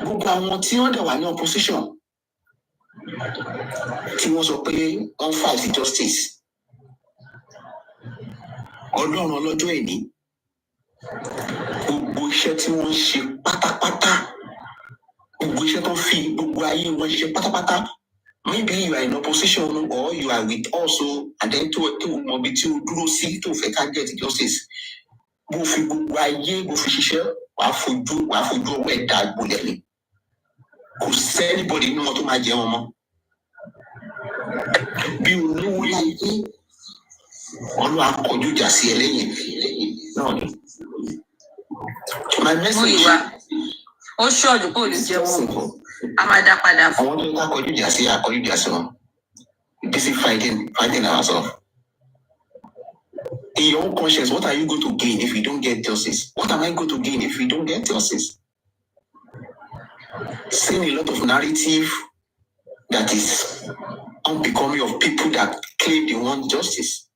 Speaker 21: Gbogbo àwọn tí wọ́n dẹ̀ wà ní opposition tí wọ́n sọ pé wọ́n fight justice, Ọlọ́run ọlọ́jọ́ ẹ̀ní, gbogbo iṣẹ́ tí wọ́n ń ṣe pátápátá, gbogbo iṣẹ́ tó fi gbogbo ayé wọn ṣe pátápátá, maybe you are in opposition or you are with us, and then tó mọ ibi tí o dúró sí tó fẹ́ ká get justice, bó fi gbogbo ayé bó fi ṣiṣẹ́, wàá fojú ọwọ́ ẹ̀ dá gbolẹ̀ ni. Kò sẹ́nibọ̀dì nínú wọn tó máa jẹ wọn mọ́. Bí olówó láyé, Ọlọ́run á kọjú ìjà sí ẹ lẹ́yìn náà ni. My message.
Speaker 14: Ó ṣọ́ọ̀dù kò lè jẹ́ wọn. A máa dá padà fún.
Speaker 21: Àwọn tó ń kọjú ìjà sí àkọjú ìjà sí wọn. Busy fighting ourselves. In your own conscience, what are you going to gain if you don't get justice? What am I going to gain if we don't get justice? Seeing a lot of narrative that is unbecoming of people that claim they want justice.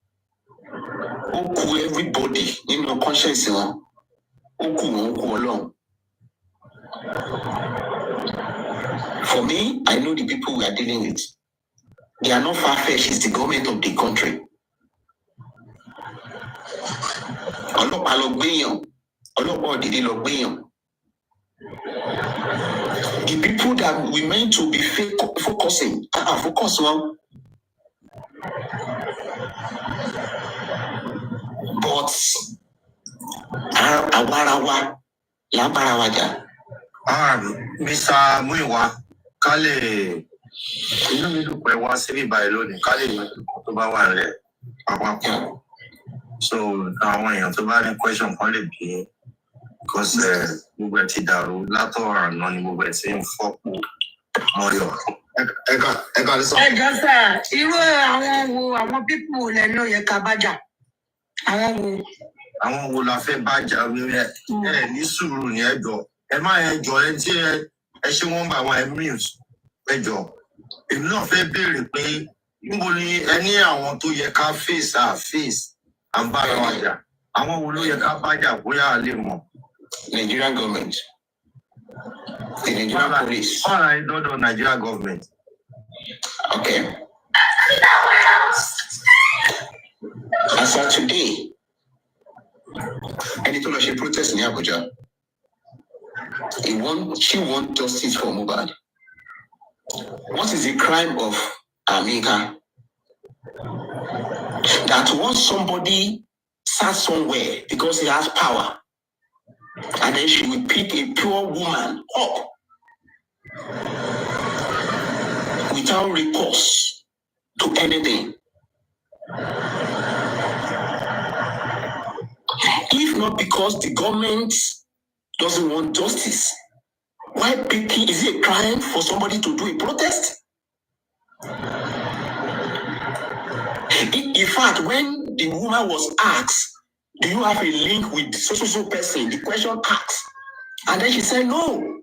Speaker 21: Ó kù everybody nínú conscience wọn. Ó kù wọn, ó kù Ọlọ́run. For me, I know the people we are dealing with. They are not far-fetched. It's the government of the country. Ọlọ́pàá lọ gbéyàn, ọlọ́pàá òdìdí lọ gbéyàn. The people that we meant to be focusing, focus on. But àwarawa lábára wa jà.
Speaker 18: Mr. Muiwa, ká lè inú mi dùn pé wá síbí báyìí lónìí, ká lè yanjú tó bá wà nílẹ̀ pápákọ̀. So àwọn èèyàn tó bá ní question kan lè bí, because gbogbo ẹ̀ ti dàrú látọ̀rọ̀ àná ni gbogbo ẹ̀ ti ń fọ́pọ̀ mọ́yọ̀. Ẹ ká lè sọ.
Speaker 12: Ẹ jọ sá, irú àwọn pípù lẹ́nu yẹ ká bá jà.
Speaker 18: Àwọn wo la fẹ́ bá jà ẹ ní sùúrù ní ẹjọ́. Ẹ má ẹjọ́ ẹ tí ẹ ṣe wọ́n bá àwọn emirs ẹjọ́. Èmi náà fẹ́ béèrè pé níbo ni ẹ ní àwọn tó yẹ ká face à ń bára wa jà. Àwọn wo ló yẹ ká bá jà bóyá a lè mọ̀.
Speaker 21: Nigerian government. The Nigerian police.
Speaker 18: All right, not Nigerian government.
Speaker 21: Okay. As of today, ẹni tó lọ ṣe protest ní Abuja, she wants justice for Mohbad. What is the crime of Amika? That once somebody sat somewhere because he has power, and then she will pick a pure woman up without recourse to anything. If not because the government doesn't want justice, why picking? Is it a crime for somebody to do a protest? In fact, when the woman was asked, do you have a link with so person? The question asked. And then she said, no.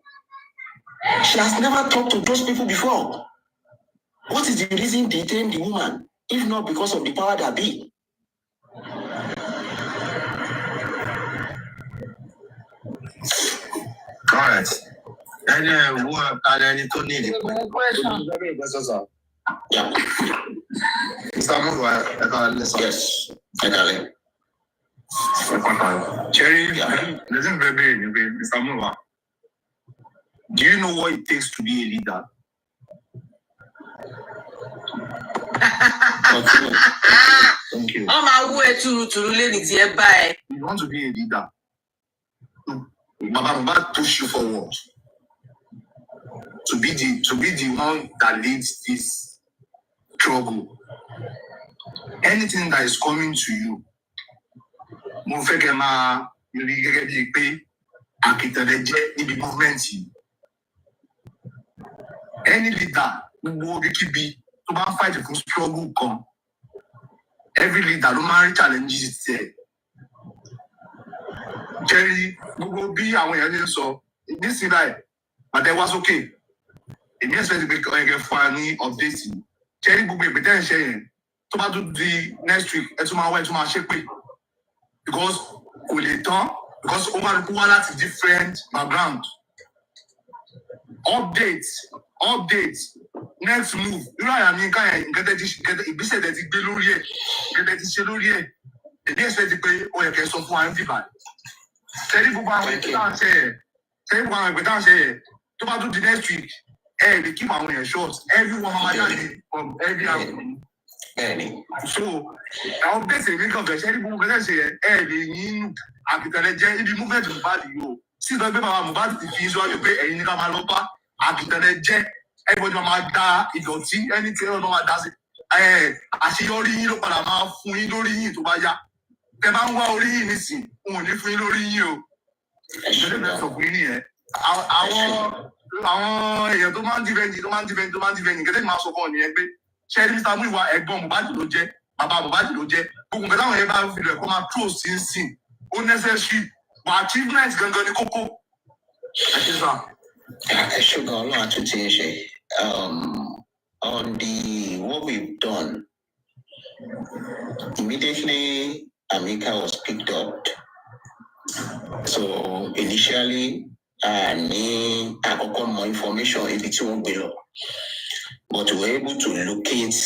Speaker 21: She has never talked to those people before. What is the reason they detain the woman, if not because of the power that be?
Speaker 18: And what are any to need it?
Speaker 21: Yeah. Yes, I got it.
Speaker 18: Cherry, listen very, Mr. Mulwa. Do you know what it takes to be a leader? Thank you. You want to be a leader? Baba Mohbad push you forward to be the one that leads this struggle. Anything that is coming to you, mo fẹ́ kẹ́ máa rí gẹ́gẹ́ bíi pé akitẹ̀lẹ̀ jẹ́ níbi movement yìí. Any leader gbogbo ibikíbi tó bá ń fight fún struggle kan, every leader ló máa ń rí challenges tiẹ̀. Jerry, gbogbo bí àwọn èèyàn ń sọ, nísìnyí báyìí, bàtẹ́ wá sókè, èmi expect pé ẹ̀kẹ́ fún wa ní update yìí. Jerry, gbogbo ìpètẹ́ ìṣe yẹn, tó bá tún di next week, ẹ tún máa wá ẹ tún máa ṣépè. Because kò lè tán, because ó máa ń kú wá láti different background. Update, next move. Irú àyà mi nǹkan yẹn, ìgbésẹ̀ tẹ̀ ti gbé lórí ẹ̀, nǹkan tẹ̀ ti ṣe lórí ẹ̀. Èmi expect pé ó yẹ kẹ́ sọ fún wa ní fìbà. Tẹ́lí gbogbo àwọn ìpè táwọn ṣe yẹ, tó bá tún di next week, lè keep àwọn èèyàn short. Everyone máa jáde from every avenue. So, àwọn bẹ́sẹ̀ mi kàn fẹ́ ṣẹ́rí gbogbo kẹ́sẹ̀ ṣe yẹ, lè yín àkìtẹ̀lẹ̀ jẹ́ ibi movement Mohbad yìí o. Sí ìtọ́ pé bàbá Mohbad ti fi síwájú pé ẹ̀yin ní ká máa lọ bá àkìtẹ̀lẹ̀ jẹ́ everybody máa da ìdọ̀tí ẹni tí ẹ̀rọ máa dá sí. Àṣeyọrí yín ló padà máa fún yín lórí yín tó bá yá. Tẹ bá ń wá orí yín nísìn, òun ò ní fún yín lórí yín o. Ìjọba ìbẹ̀rẹ̀ sọ fún yín nìyẹn. Àwọn èèyàn tó máa ń dìbẹ̀ǹdì kẹ́tẹ́ máa sọ fún ọ nìyẹn pé ṣé Mr. Muiwa ẹ̀gbọ́n Mohbad ló jẹ́, bàbá Mohbad ló jẹ́, gbogbo nǹkan táwọn yẹn bá fi rẹ̀ kó máa tó sí ń sìn, ó necessary, but achievement gangan ni kókó.
Speaker 21: Ṣùgbọ́n Ọlọ́run àtúntì ń ṣe. On the what we've done, immediately Amika was picked up. So initially, ní àkọ́kọ́ mọ information ibi tí wọ́n gbé lọ, but we were able to locate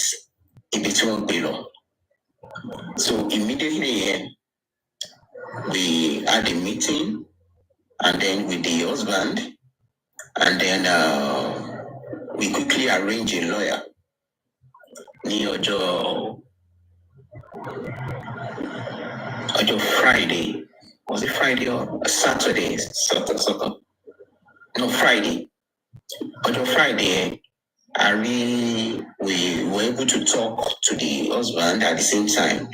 Speaker 21: ibi tí wọ́n gbé lọ. So immediately we had a meeting, and then with the husband, and then we quickly arranged a lawyer. Ní ọjọ́ Friday. Was it Friday or Saturday? No, Friday. On Friday, we were able to talk to the husband at the same time.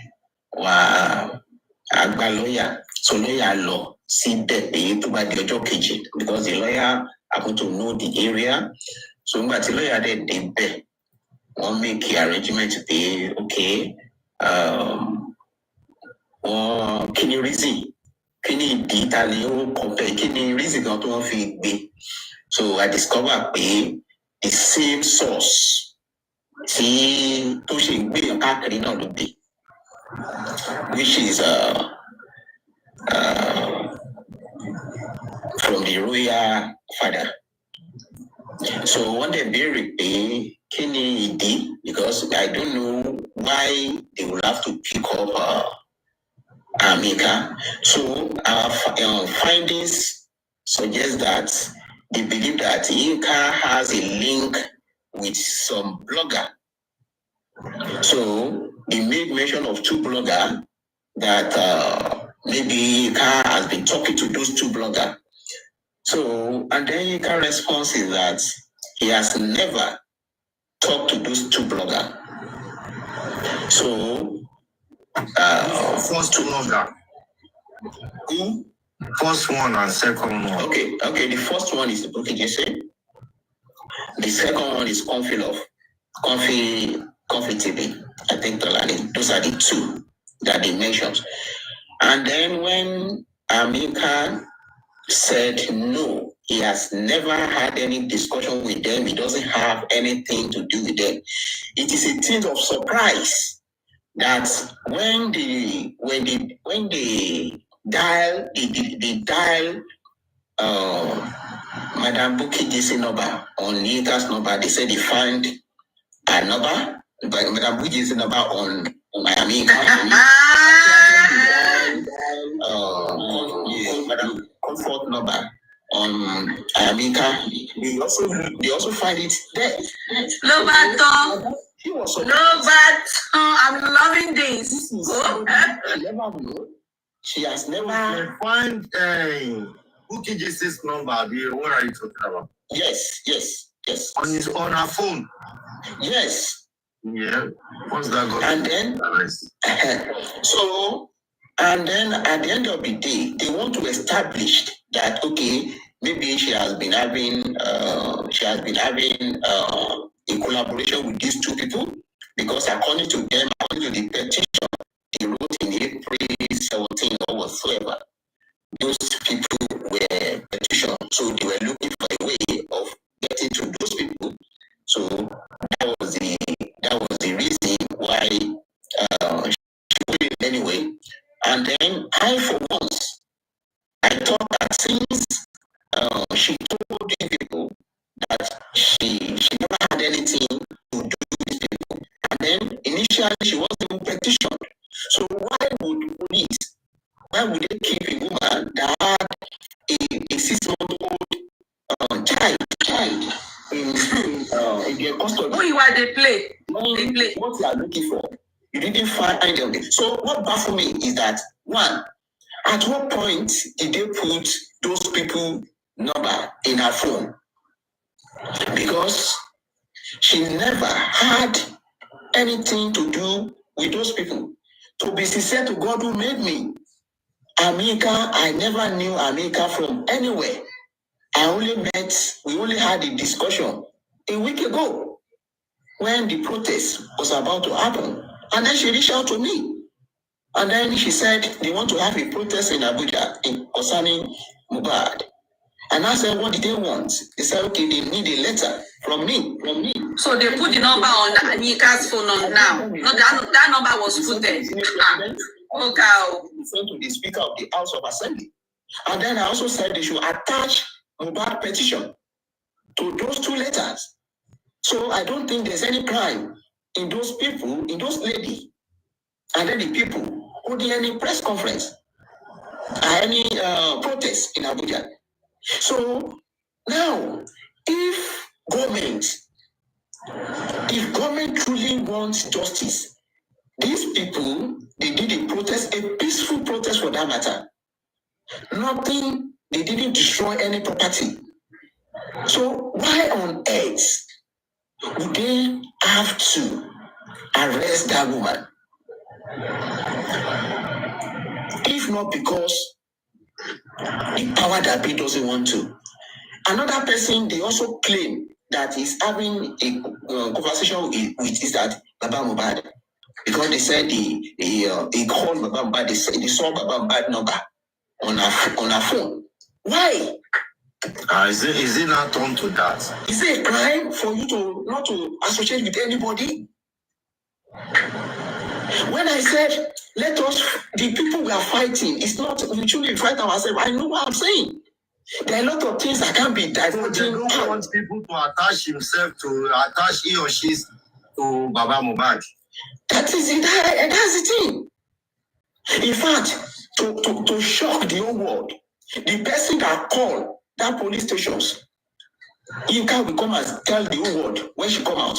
Speaker 21: Agba lawyer, so lawyer law, see that they to buy the ọjọ́ kejì, because the lawyer happened to know the area. So but the lawyer they bet won't make the arrangement to pay, okay. Can you reason? Can you detail compare? Can you reason not to feed me? So I discovered the same source. See, pushing me a packaging on the day, which is from the royal father. So one day be Kenny D, because I don't know why they will have to pick up Amika. So our findings suggest that they believe that Inka has a link with some blogger. So they made mention of two bloggers that maybe Inka has been talking to those two bloggers. So, and then Inka response is that he has never talked to those two bloggers. So,
Speaker 18: first two bloggers. Who? First one and second one.
Speaker 21: Okay. The first one is the book Jesse. The second one is Comfy Love, Comfy TV. I think those are the two that they mentioned. And then when Amika said no, he has never had any discussion with them. He doesn't have anything to do with them. It is a thing of surprise that when they dial Madam Buki Jesse number on Nita's number. They said they find a number, but Madam Buki Jesse number on Miami. Madam Comfort number on Amika. They also find it there.
Speaker 14: Lobato. I'm loving this.
Speaker 21: She has never
Speaker 18: find Buki Jesse's number. What are you talking about?
Speaker 21: Yes.
Speaker 18: On her phone.
Speaker 21: Yes.
Speaker 18: Yeah. What's that got?
Speaker 21: And then and then at the end of the day, they want to establish that maybe she has been having a collaboration with these two people, because according to them, according to the petition they wrote in April 17 or whatsoever, those people were petitioned, so they were looking for a way of getting to those people. So that was the reason why she went it anyway. And then I, for once, I thought that since she told these people that she never had anything to do with these people, and then initially she wasn't even petitioned. So why would they keep a woman that had a 6-month-old child in their custody?
Speaker 14: Who you are they play?
Speaker 21: What you are looking for, you didn't find any of it. So what baffles me is that, one, at what point did they put those people number in her phone? Because she never had anything to do with those people. To be sincere to God who made me, Amika, I never knew Amika from anywhere. We only had a discussion a week ago when the protest was about to happen. And then she reached out to me. And then she said they want to have a protest in Abuja concerning Mohbad. And I said, what did they want? They said, okay, they need a letter from me.
Speaker 14: So they put the number on Anika's phone on now. No, that number was put there. Okay.
Speaker 21: Sent to the Speaker of the House of Assembly. And then I also said they should attach Mohbad petition to those two letters. So I don't think there's any crime in those people, in those ladies, and then the people holding any press conference or any protest in Abuja. So now, if government truly wants justice, these people, they did a protest, a peaceful protest for that matter. Nothing, they didn't destroy any property. So why on earth would they have to arrest that woman? If not because the power that be doesn't want to. Another person, they also claim that he's having a conversation with is that Baba Mohbad, because they said he called Baba Mohbad, they saw Baba Mohbad number on her phone. Why?
Speaker 18: Is it not done to that?
Speaker 21: Is it a crime for you not to associate with anybody? When I said, the people we are fighting, it's not, we truly fight ourselves. I know what I'm saying. There are a lot of things that can't be diverting.
Speaker 18: They don't want people to attach he or she to Baba Mohbad.
Speaker 21: That is it. That's the thing. In fact, to shock the whole world, the person that called that police stations, Inka will come and tell the whole world when she come out.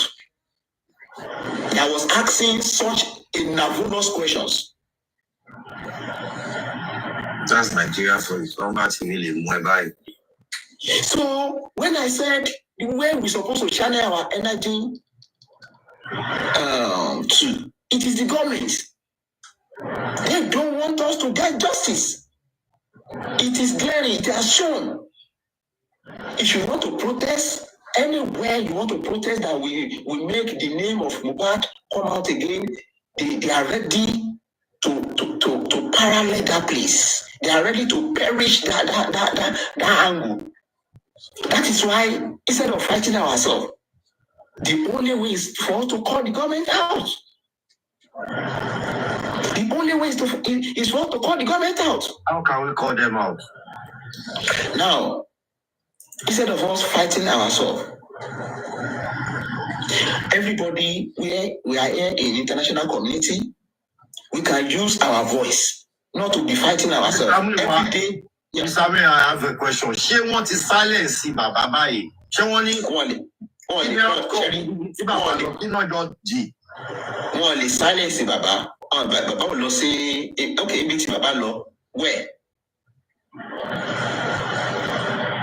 Speaker 21: I was asking such a nervous questions.
Speaker 18: That's Nigeria for it's not really Mohbad.
Speaker 21: So when I said where we're supposed to channel our energy to, it is the government. They don't want us to get justice. It is glaring, it has shown. If you want to protest, anywhere you want to protest that we make the name of Mohbad come out again, they are ready to parallel that place. They are ready to perish that angle. That is why, instead of fighting ourselves, the only way is for us to call the government out. The only way is for us to call the government out.
Speaker 18: How can we call them out?
Speaker 21: Now, Instead of us fighting ourselves, everybody, we are here in international community, we can use our voice, not to be fighting ourselves. Every day.
Speaker 18: Yes. Mr. Mayor, I have a question. Ṣé wọ́n ti silence bàbá báyìí? Ṣé wọ́n ní?
Speaker 21: Wọ́n lè silence bàbá. Bàbá ò lọ sí ibi tí bàbá lọ. Where?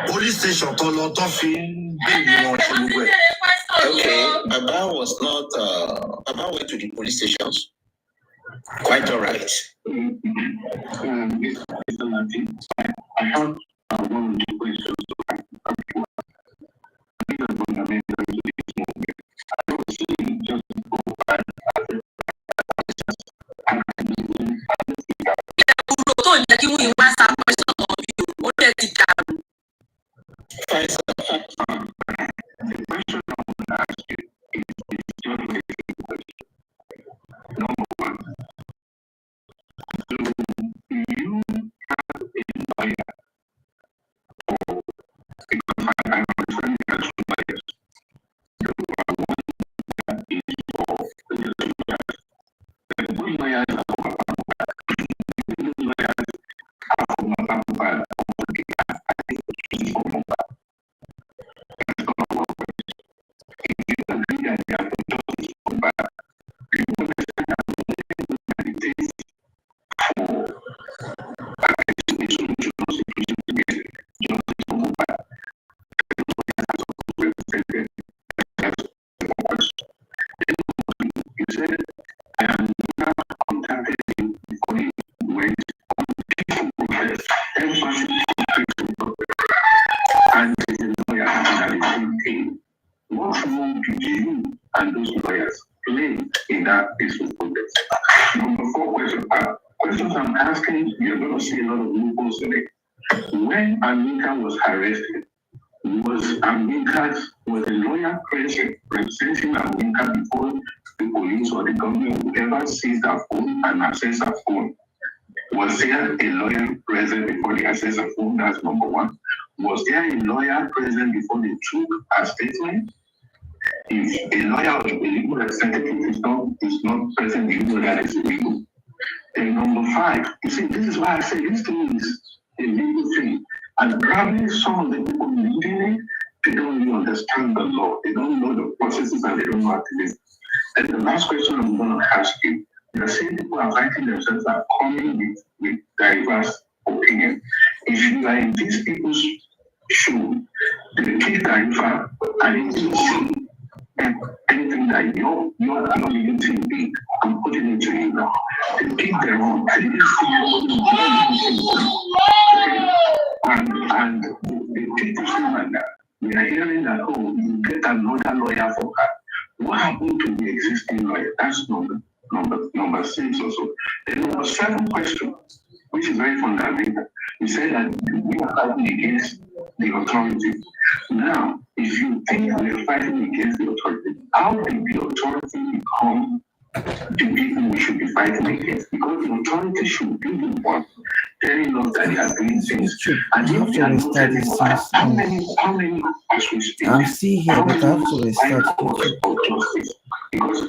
Speaker 18: Police station tó lọ tó fi bẹ́ẹ̀ni wọn ṣe gbogbo ẹ̀.
Speaker 21: Okay, Baba was not. Baba went to the police stations. Quite all right.
Speaker 17: I have one or two questions. Questions I'm asking, you're going to see a lot of loopholes in it. When Amika was arrested, was a lawyer present representing Amika before the police or the government would ever seize her phone and access her phone? Was there a lawyer present before they access her phone? That's number one. Was there a lawyer present before they took her statement? If a lawyer or a legal representative is not present, you know that is illegal. And number five, you see, this is why I say this thing is a legal thing. And probably some of the people leading it, they don't really understand the law. They don't know the processes and they don't know how to do it. And the last question I'm going to ask you, the same people are fighting themselves are coming with diverse opinion. If you are in these people's shoe, the key Tarifa, and if you see anything that your leading team be, I'm putting it to you now. They keep their own. I didn't and they take the same like that. We are hearing that, oh, you get another lawyer for her. What happened to the existing lawyer? That's number 6 or so. The number 7 question, which is very fundamental. You said that we are fighting against the authority. Now, if you think we are fighting against the authority, how did the authority become the people we should be fighting against? Because the authority should be the one telling us that they are doing things. And if they are not telling us, how many as we speak?
Speaker 13: I'm still here, but I have to restart.
Speaker 17: Because